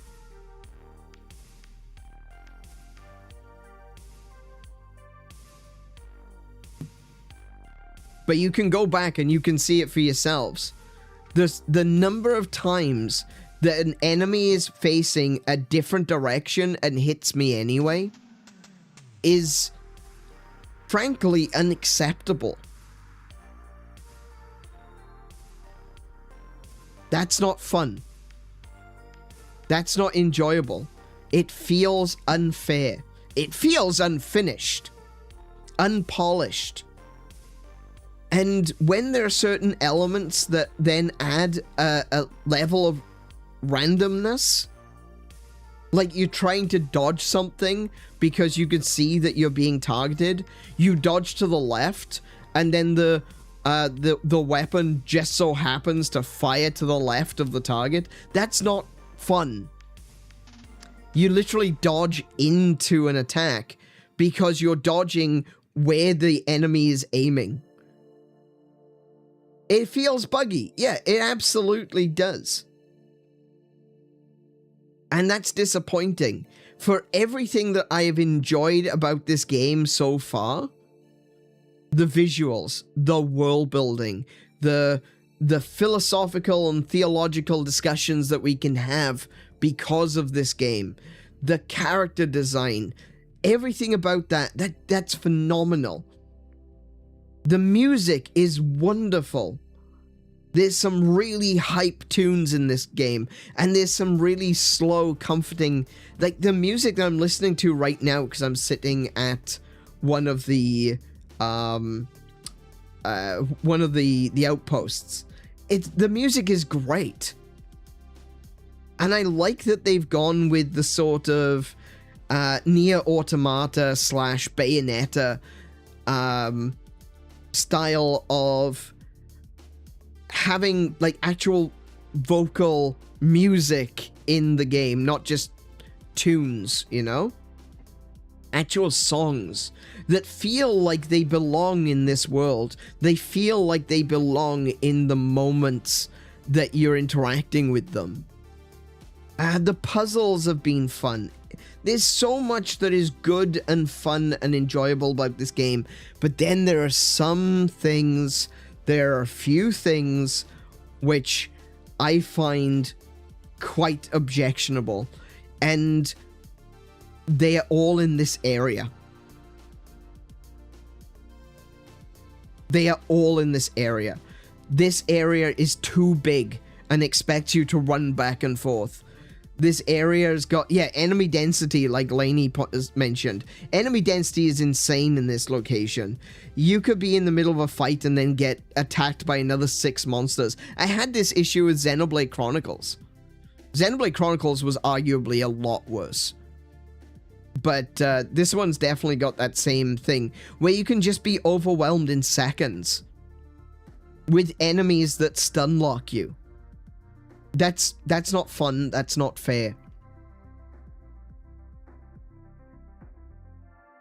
But you can go back and you can see it for yourselves. The number of times that an enemy is facing a different direction and hits me anyway is frankly unacceptable. That's not fun. That's not enjoyable. It feels unfair. It feels unfinished. Unpolished. And when there are certain elements that then add a level of randomness, like you're trying to dodge something because you can see that you're being targeted, you dodge to the left, and then the weapon just so happens to fire to the left of the target. That's not fun. You literally dodge into an attack because you're dodging where the enemy is aiming. It feels buggy. Yeah, it absolutely does. And that's disappointing. For everything that I have enjoyed about this game so far, the visuals, the world building, the philosophical and theological discussions that we can have because of this game, the character design, everything about that's phenomenal. The music is wonderful. There's some really hype tunes in this game, and there's some really slow, comforting, like the music that I'm listening to right now, because I'm sitting at one of the outposts. The music is great, and I like that they've gone with the sort of Nier Automata / Bayonetta style of having like actual vocal music in the game, not just tunes, you know? Actual songs that feel like they belong in this world. They feel like they belong in the moments that you're interacting with them. The puzzles have been fun. There's so much that is good and fun and enjoyable about this game, but then there are some things, there are a few things which I find quite objectionable, and they are all in this area. They are all in this area. This area is too big and expects you to run back and forth. This area has got, yeah, enemy density, like Lainey mentioned. Enemy density is insane in this location. You could be in the middle of a fight and then get attacked by another 6 monsters. I had this issue with Xenoblade Chronicles. Xenoblade Chronicles was arguably a lot worse. But this one's definitely got that same thing, where you can just be overwhelmed in seconds with enemies that stun lock you. That's not fun. That's not fair.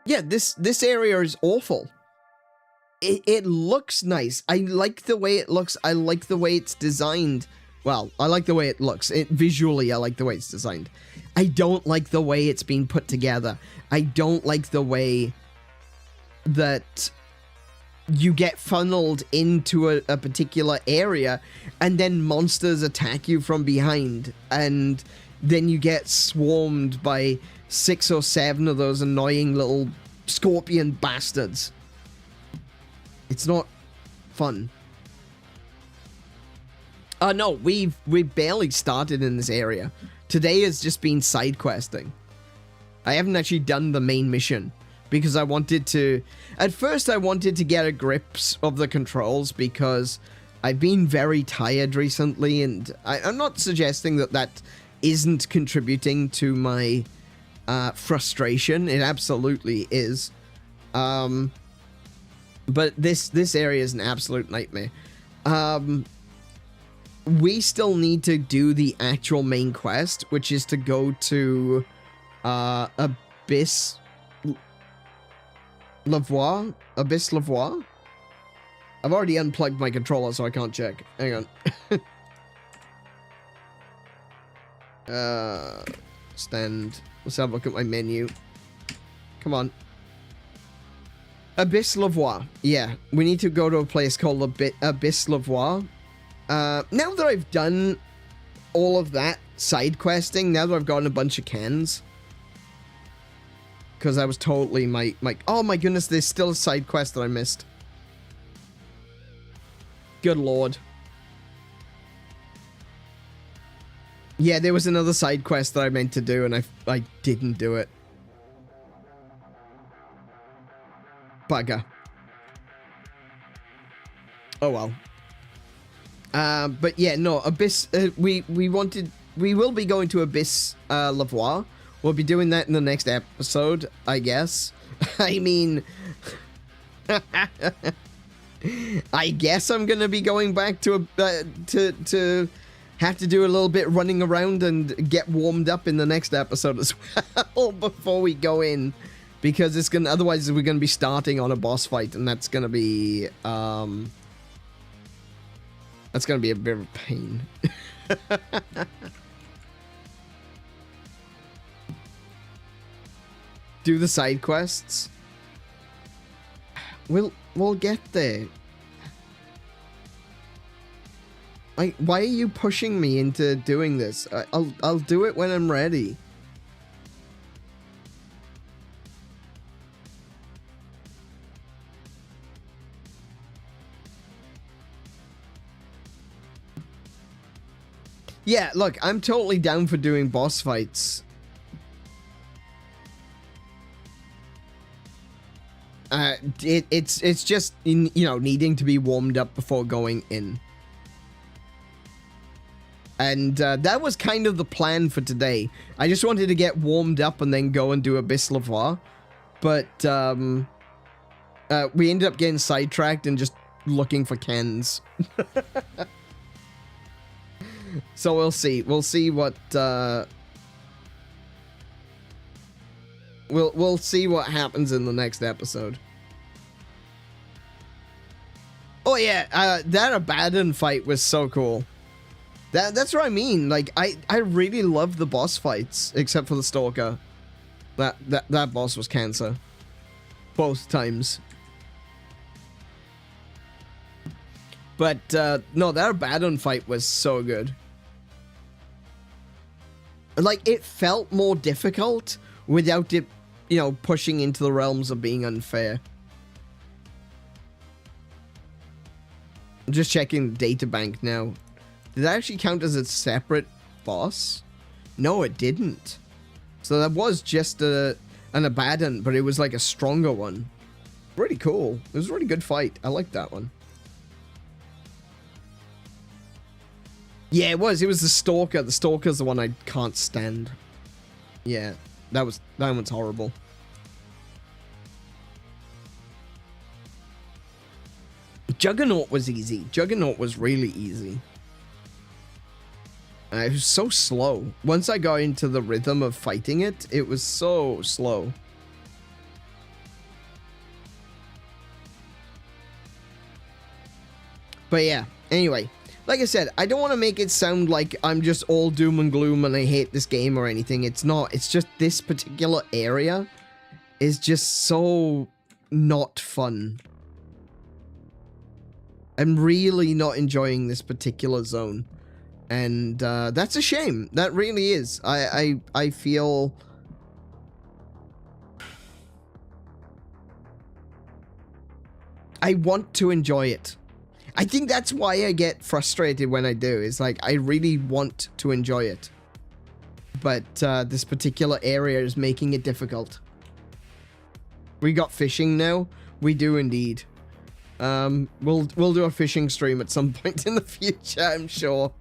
Yeah, this area is awful. It looks nice. I like the way it looks. I like the way it's designed. Well, I like the way it looks. Visually, I like the way it's designed. I don't like the way it's been put together. I don't like the way that you get funneled into a particular area and then monsters attack you from behind, and then you get swarmed by 6 or 7 of those annoying little scorpion bastards. It's not fun. No, we've barely started in this area. Today has just been side questing. I haven't actually done the main mission because I wanted to... At first, I wanted to get a grip of the controls because I've been very tired recently, and I'm not suggesting that that isn't contributing to my frustration. It absolutely is. But this area is an absolute nightmare. We still need to do the actual main quest, which is to go to 𝗦𝘄𝗶𝘁𝗰𝗵? I've already unplugged my controller, so I can't check. Hang on. Stand. Let's have a look at my menu. Come on. 𝗦𝘄𝗶𝘁𝗰. Yeah, we need to go to a place called 𝗦𝘄𝗶𝘁𝗰. Now that I've done all of that side questing, now that I've gotten a bunch of cans, because I was totally oh my goodness, there's still a side quest that I missed. Good lord. Yeah, there was another side quest that I meant to do, and I didn't do it. Bugger. Oh well. But yeah, no, we will be going to 𝗦𝘄𝗶𝘁𝗰. We'll be doing that in the next episode, I guess. I mean, I guess I'm gonna be going back to have to do a little bit running around and get warmed up in the next episode as well before we go in, because it's gonna, otherwise we're gonna be starting on a boss fight, and that's gonna be a bit of a pain. Do the side quests. We'll get there. Why are you pushing me into doing this? I'll do it when I'm ready. Yeah, look, I'm totally down for doing boss fights. It's just, you know, needing to be warmed up before going in. And that was kind of the plan for today. I just wanted to get warmed up and then go and do Abyss Lavoir. But we ended up getting sidetracked and just looking for Kens. So we'll see. We'll see what we'll see what happens in the next episode. Oh yeah, that Abaddon fight was so cool. That's what I mean. Like I really love the boss fights, except for the Stalker. That boss was cancer. Both times. But no, that Abaddon fight was so good. Like, it felt more difficult without it, you know, pushing into the realms of being unfair. I'm just checking the databank now. Did that actually count as a separate boss? No, it didn't. So that was just an Abaddon, but it was like a stronger one. Really cool. It was a really good fight. I liked that one. Yeah, it was. It was the Stalker. The Stalker's the one I can't stand. Yeah, that one's horrible. Juggernaut was easy. Juggernaut was really easy. It was so slow. Once I got into the rhythm of fighting it, it was so slow. But yeah, anyway. Like I said, I don't want to make it sound like I'm just all doom and gloom and I hate this game or anything. It's not. It's just this particular area is just so not fun. I'm really not enjoying this particular zone. And that's a shame. That really is. I feel... I want to enjoy it. I think that's why I get frustrated when I do. It's like, I really want to enjoy it. But this particular area is making it difficult. We got fishing now? We do indeed. We'll do a fishing stream at some point in the future, I'm sure.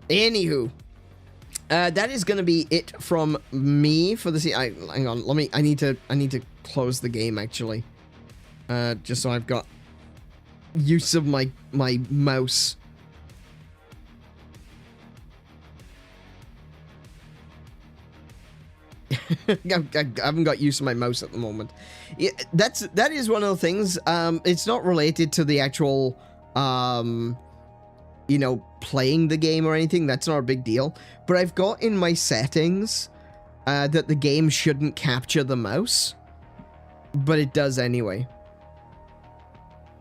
Anywho. That is gonna be it from me for the hang on, I need to close the game actually. Just so I've got use of my mouse. I haven't got use of my mouse at the moment. Yeah, that is one of the things. It's not related to the actual, you know, playing the game or anything. That's not a big deal. But I've got in my settings that the game shouldn't capture the mouse, but it does anyway.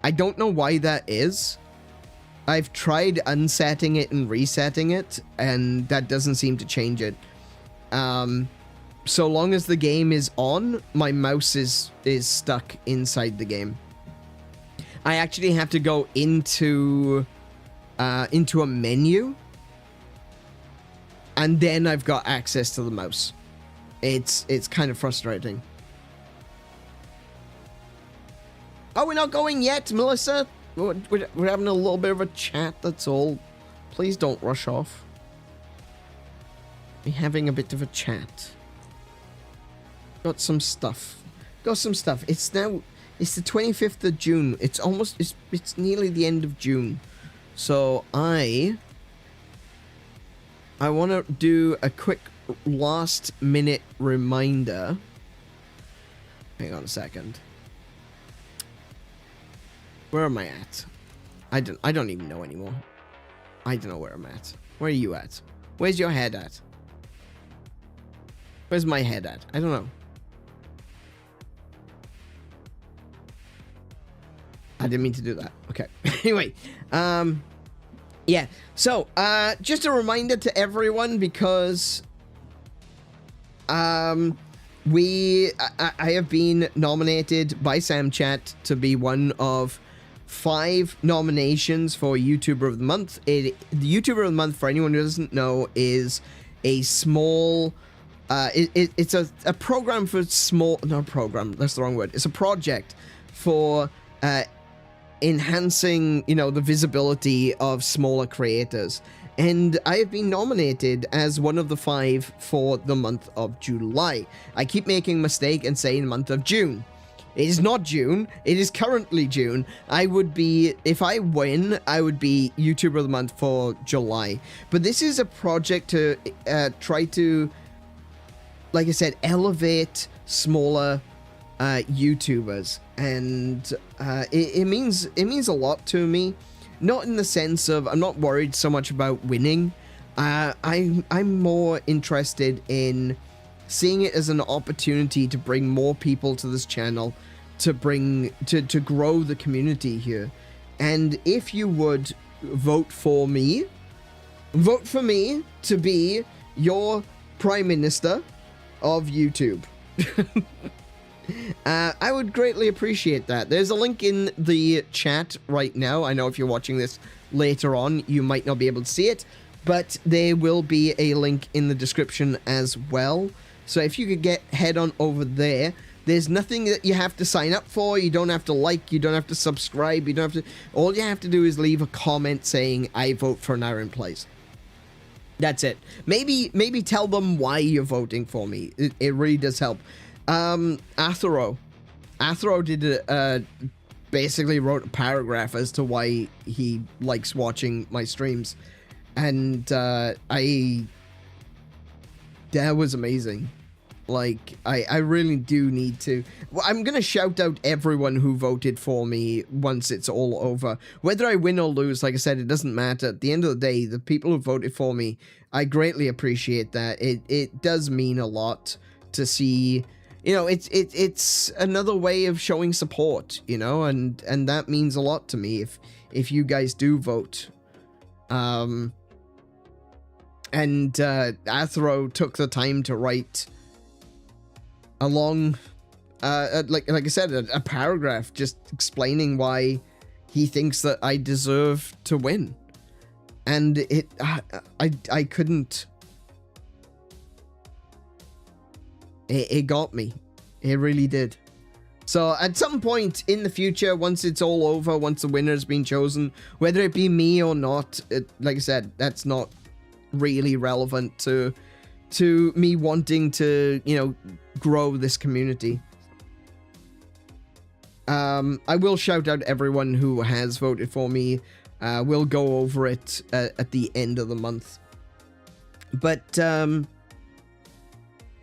I don't know why that is. I've tried unsetting it and resetting it, and that doesn't seem to change it. So long as the game is on, my mouse is stuck inside the game. I actually have to go into a menu, and then I've got access to the mouse. It's kind of frustrating. Oh, we're not going yet, Melissa. We're having a little bit of a chat, that's all. Please don't rush off. We're having a bit of a chat. Got some stuff. It's the 25th of June. It's nearly the end of June. So I want to do a quick last minute reminder. Hang on a second. Where am I at? I don't even know anymore. I don't know where I'm at. Where are you at? Where's your head at? Where's my head at? I don't know. I didn't mean to do that. Okay. Anyway, yeah. So, just a reminder to everyone because I have been nominated by SamChat to be one of 5 nominations for YouTuber of the Month. The YouTuber of the Month, for anyone who doesn't know, is a small... it's a program for small... Not program, that's the wrong word. It's a project for enhancing, you know, the visibility of smaller creators. And I have been nominated as one of the 5 for the month of July. I keep making a mistake and saying month of June. It is not June. It is currently June. I would be, if I win, I would be YouTuber of the Month for July. But this is a project to try to, like I said, elevate smaller YouTubers. And it means a lot to me. Not in the sense of, I'm not worried so much about winning. I'm more interested in seeing it as an opportunity to bring more people to this channel, to grow the community here. And if you would vote for me to be your Prime Minister of YouTube. I would greatly appreciate that. There's a link in the chat right now. I know if you're watching this later on, you might not be able to see it, but there will be a link in the description as well. So if you could head on over there. There's nothing that you have to sign up for. You don't have to like, you don't have to subscribe, you don't have to... All you have to do is leave a comment saying, I vote for AneurynPlays. That's it. Maybe tell them why you're voting for me. It really does help. Athero did basically wrote a paragraph as to why he likes watching my streams, and that was amazing. Like, I really do need to... Well, I'm gonna shout out everyone who voted for me once it's all over. Whether I win or lose, like I said, it doesn't matter. At the end of the day, the people who voted for me, I greatly appreciate that. It does mean a lot to see... You know, it's another way of showing support, you know, and that means a lot to me if you guys do vote. And Athero took the time to write a long, like I said, a paragraph just explaining why he thinks that I deserve to win. And I couldn't... It got me. It really did. So at some point in the future, once it's all over, once the winner's been chosen, whether it be me or not, like I said, that's not really relevant to me wanting to, you know, grow this community. I will shout out everyone who has voted for me. We'll go over it at the end of the month. But,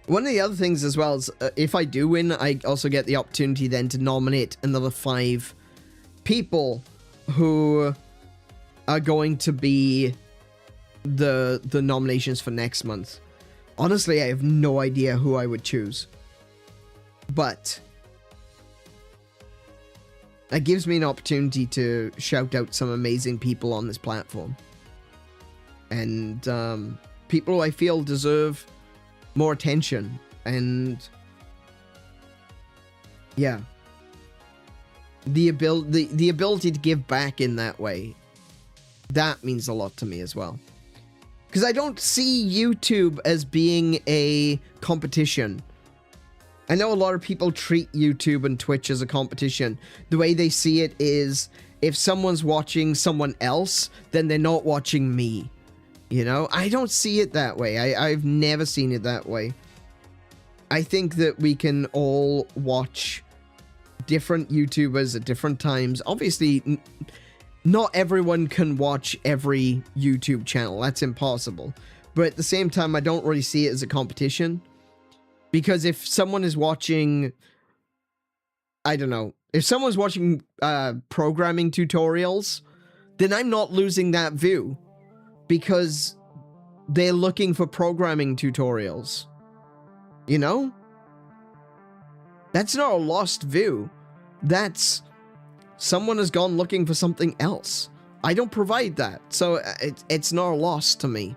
one of the other things as well is, if I do win, I also get the opportunity then to nominate another 5 people who are going to be the nominations for next month. Honestly, I have no idea who I would choose. But that gives me an opportunity to shout out some amazing people on this platform. And people who I feel deserve more attention, and yeah, the ability to give back in that way, that means a lot to me as well, because I don't see YouTube as being a competition. I know a lot of people treat YouTube and Twitch as a competition. The way they see it is, if someone's watching someone else, then they're not watching me. You know, I don't see it that way. I've never seen it that way. I think that we can all watch different YouTubers at different times. Obviously, not everyone can watch every YouTube channel. That's impossible. But at the same time, I don't really see it as a competition. Because if someone is watching... I don't know. If someone's watching programming tutorials, then I'm not losing that view. Because they're looking for programming tutorials. You know? That's not a lost view. That's... someone has gone looking for something else. I don't provide that. So it's not a loss to me.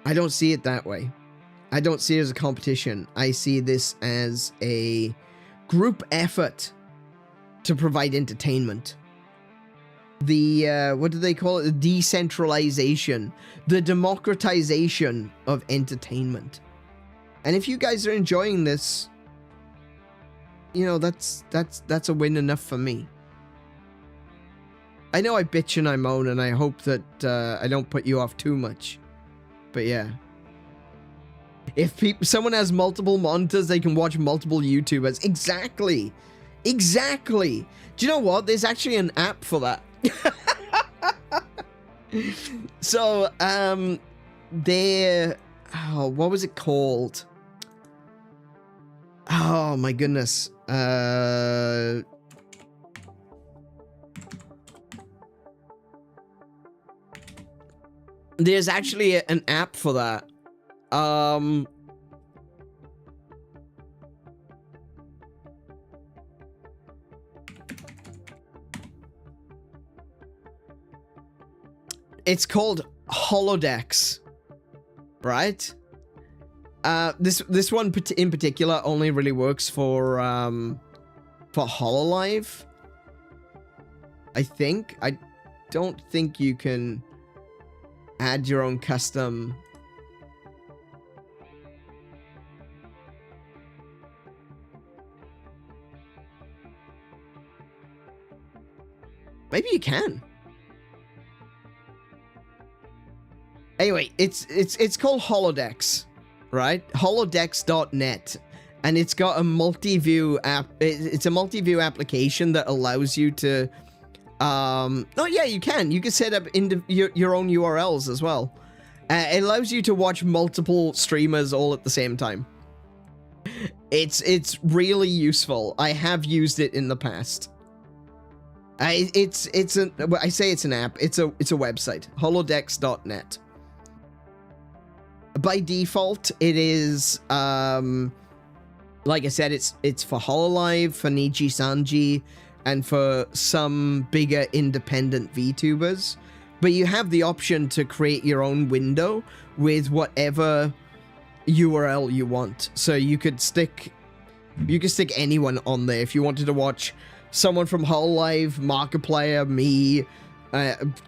I don't see it that way. I don't see it as a competition. I see this as a group effort to provide entertainment. The, what do they call it? The decentralization, the democratization of entertainment. And if you guys are enjoying this, you know, that's a win enough for me. I know I bitch and I moan, and I hope that I don't put you off too much. But yeah. If someone has multiple monitors, they can watch multiple YouTubers. Exactly. Exactly. Do you know what? There's actually an app for that. So, oh, what was it called? Oh my goodness. There's actually an app for that. It's called Holodex, right? This one in particular only really works for HoloLive. I think. I don't think you can add your own custom. Maybe you can. Anyway, it's called Holodex, right? Holodex.net, and it's got a multi-view app. It's a multi-view application that allows you to. Oh yeah, you can set up your own URLs as well. It allows you to watch multiple streamers all at the same time. It's really useful. I have used it in the past. I say it's an app. It's a website. Holodex.net. By default, it is like I said, it's for HoloLive, for Niji Sanji, and for some bigger independent VTubers. But you have the option to create your own window with whatever URL you want. So you could stick anyone on there if you wanted to watch someone from HoloLive, Markiplier, me,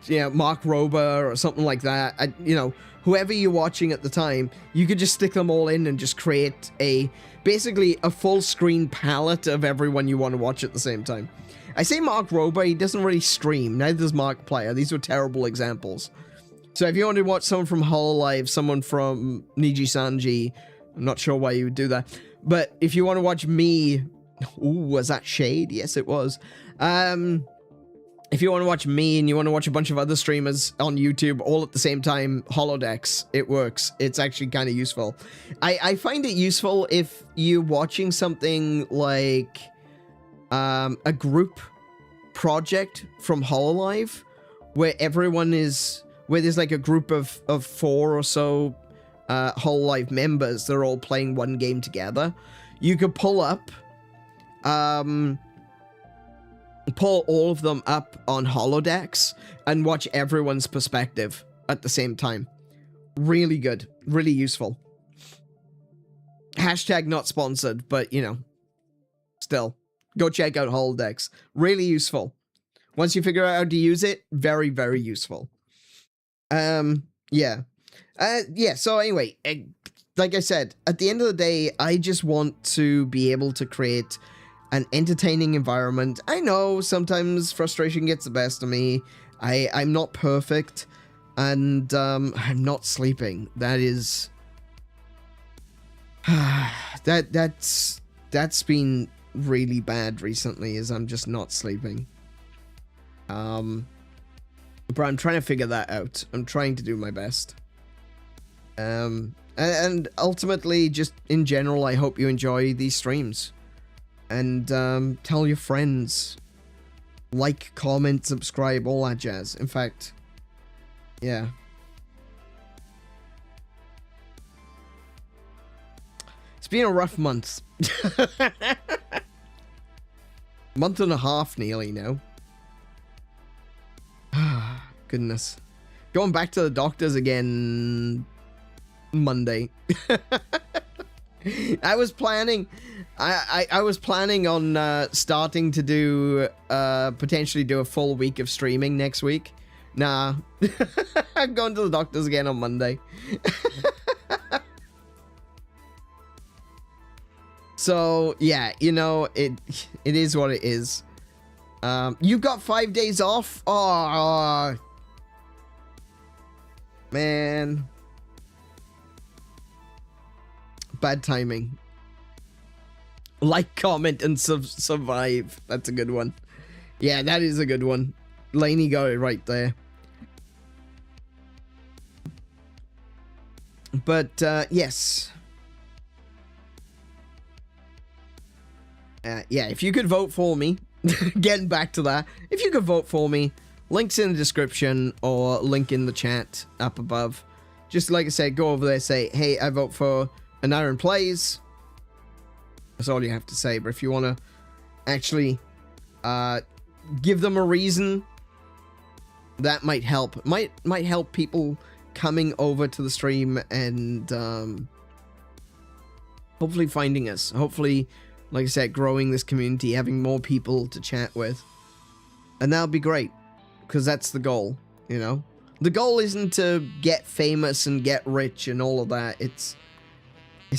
you know, Mark Rober or something like that. You know, whoever you're watching at the time, you could just stick them all in and just create basically a full screen palette of everyone you want to watch at the same time. I say Mark Rober, he doesn't really stream, neither does Markiplier. These were terrible examples. So if you want to watch someone from HoloLive, someone from Niji Sanji, I'm not sure why you would do that, but if you want to watch me, ooh, was that shade? Yes, it was. If you want to watch me and you want to watch a bunch of other streamers on YouTube all at the same time, Holodex, it works. It's actually kind of useful. I find it useful if you're watching something like a group project from HoloLive where there's like a group of 4 or so HoloLive members. They're all playing one game together. You could pull all of them up on Holodex and watch everyone's perspective at the same time. Really good. Really useful. Hashtag not sponsored, but, you know, still. Go check out Holodex. Really useful. Once you figure out how to use it, very, very useful. Yeah. So anyway, like I said, at the end of the day, I just want to be able to create an entertaining environment. I know sometimes frustration gets the best of me. I'm not perfect, and I'm not sleeping. That is that's been really bad recently, is I'm just not sleeping. But I'm trying to figure that out. I'm trying to do my best. And ultimately, just in general, I hope you enjoy these streams. And tell your friends. Like, comment, subscribe, all that jazz. In fact, yeah. It's been a rough month. Month and a half nearly now. Goodness. Going back to the doctors again Monday. I was planning I was planning on starting to do potentially do a full week of streaming next week. Nah, I'm going to the doctor's again on Monday. So yeah, you know, it is what it is. You've got 5 days off. Oh man, bad timing. Like, comment, and survive. That's a good one. Yeah, that is a good one. Lainey got it right there. But, yes. Yeah, if you could vote for me, getting back to that, if you could vote for me, links in the description or link in the chat up above. Just like I said, go over there, say, hey, I vote for AneurynPlays. That's all you have to say. But if you want to actually give them a reason, that might help. Might help people coming over to the stream and hopefully finding us. Hopefully, like I said, growing this community, having more people to chat with. And that'll be great, because that's the goal, you know? The goal isn't to get famous and get rich and all of that. It's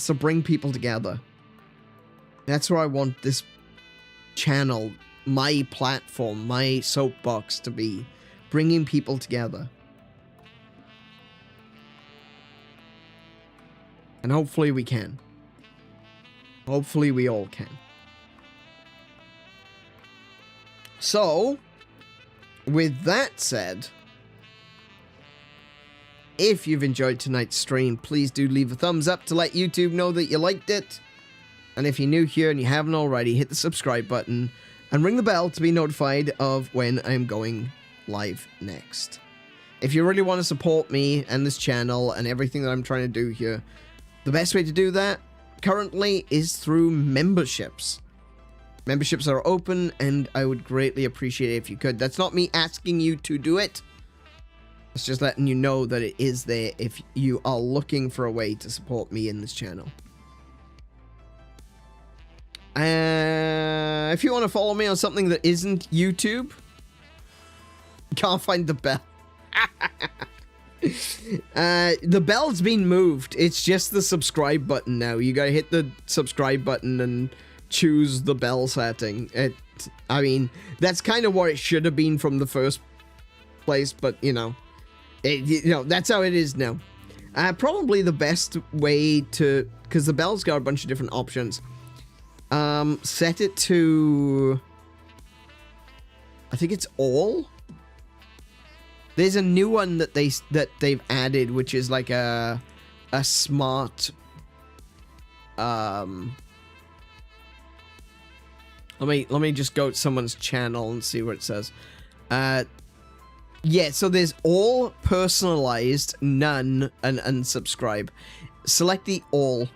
to bring people together. That's where I want this channel, my platform, my soapbox to be. Bringing people together. And hopefully we can. Hopefully we all can. So, with that said, if you've enjoyed tonight's stream, please do leave a thumbs up to let YouTube know that you liked it. And if you're new here and you haven't already, hit the subscribe button and ring the bell to be notified of when I'm going live next. If you really want to support me and this channel and everything that I'm trying to do here, the best way to do that currently is through memberships. Memberships are open, and I would greatly appreciate it if you could. That's not me asking you to do it. It's just letting you know that it is there if you are looking for a way to support me in this channel. If you want to follow me on something that isn't YouTube, can't find the bell. The bell's been moved. It's just the subscribe button now. You gotta hit the subscribe button and choose the bell setting. I mean, that's kind of what it should have been from the first place, but you know, that's how it is now. Probably the best way to, because the bell's got a bunch of different options. Set it to, I think it's all. There's a new one that they've added, which is like a smart. Let me just go to someone's channel and see what it says. Yeah, so there's all, personalized, none, and unsubscribe. Select the all.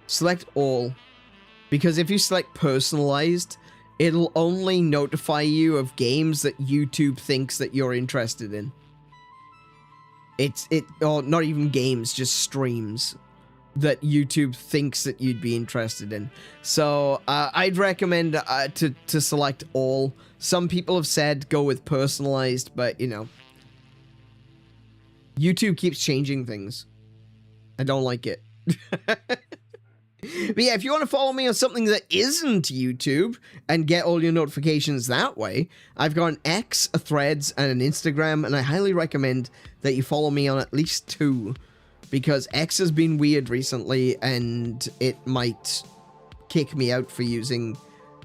Select all. Because if you select personalized, it'll only notify you of games that YouTube thinks that you're interested in. Or not even games, just streams that YouTube thinks that you'd be interested in. So I'd recommend to select all. Some people have said go with personalized, but you know, YouTube keeps changing things. I don't like it. But yeah, if you want to follow me on something that isn't YouTube and get all your notifications that way, I've got an X, a Threads, and an Instagram, and I highly recommend that you follow me on at least 2, because X has been weird recently, and it might kick me out for using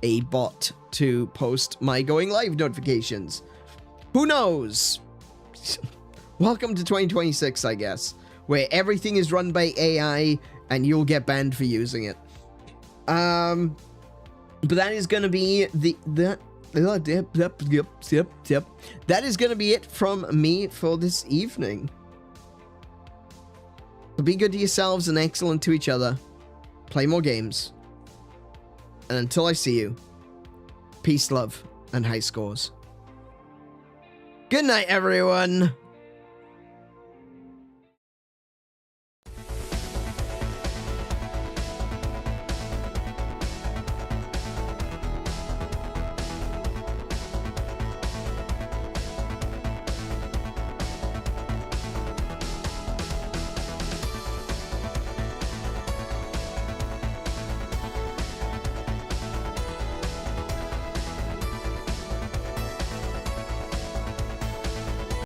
a bot to post my going live notifications. Who knows? Welcome to 2026, I guess, where everything is run by AI, and you'll get banned for using it. But that is going to be that is going to be it from me for this evening. So be good to yourselves and excellent to each other. Play more games. And until I see you, peace, love, and high scores. Good night, everyone.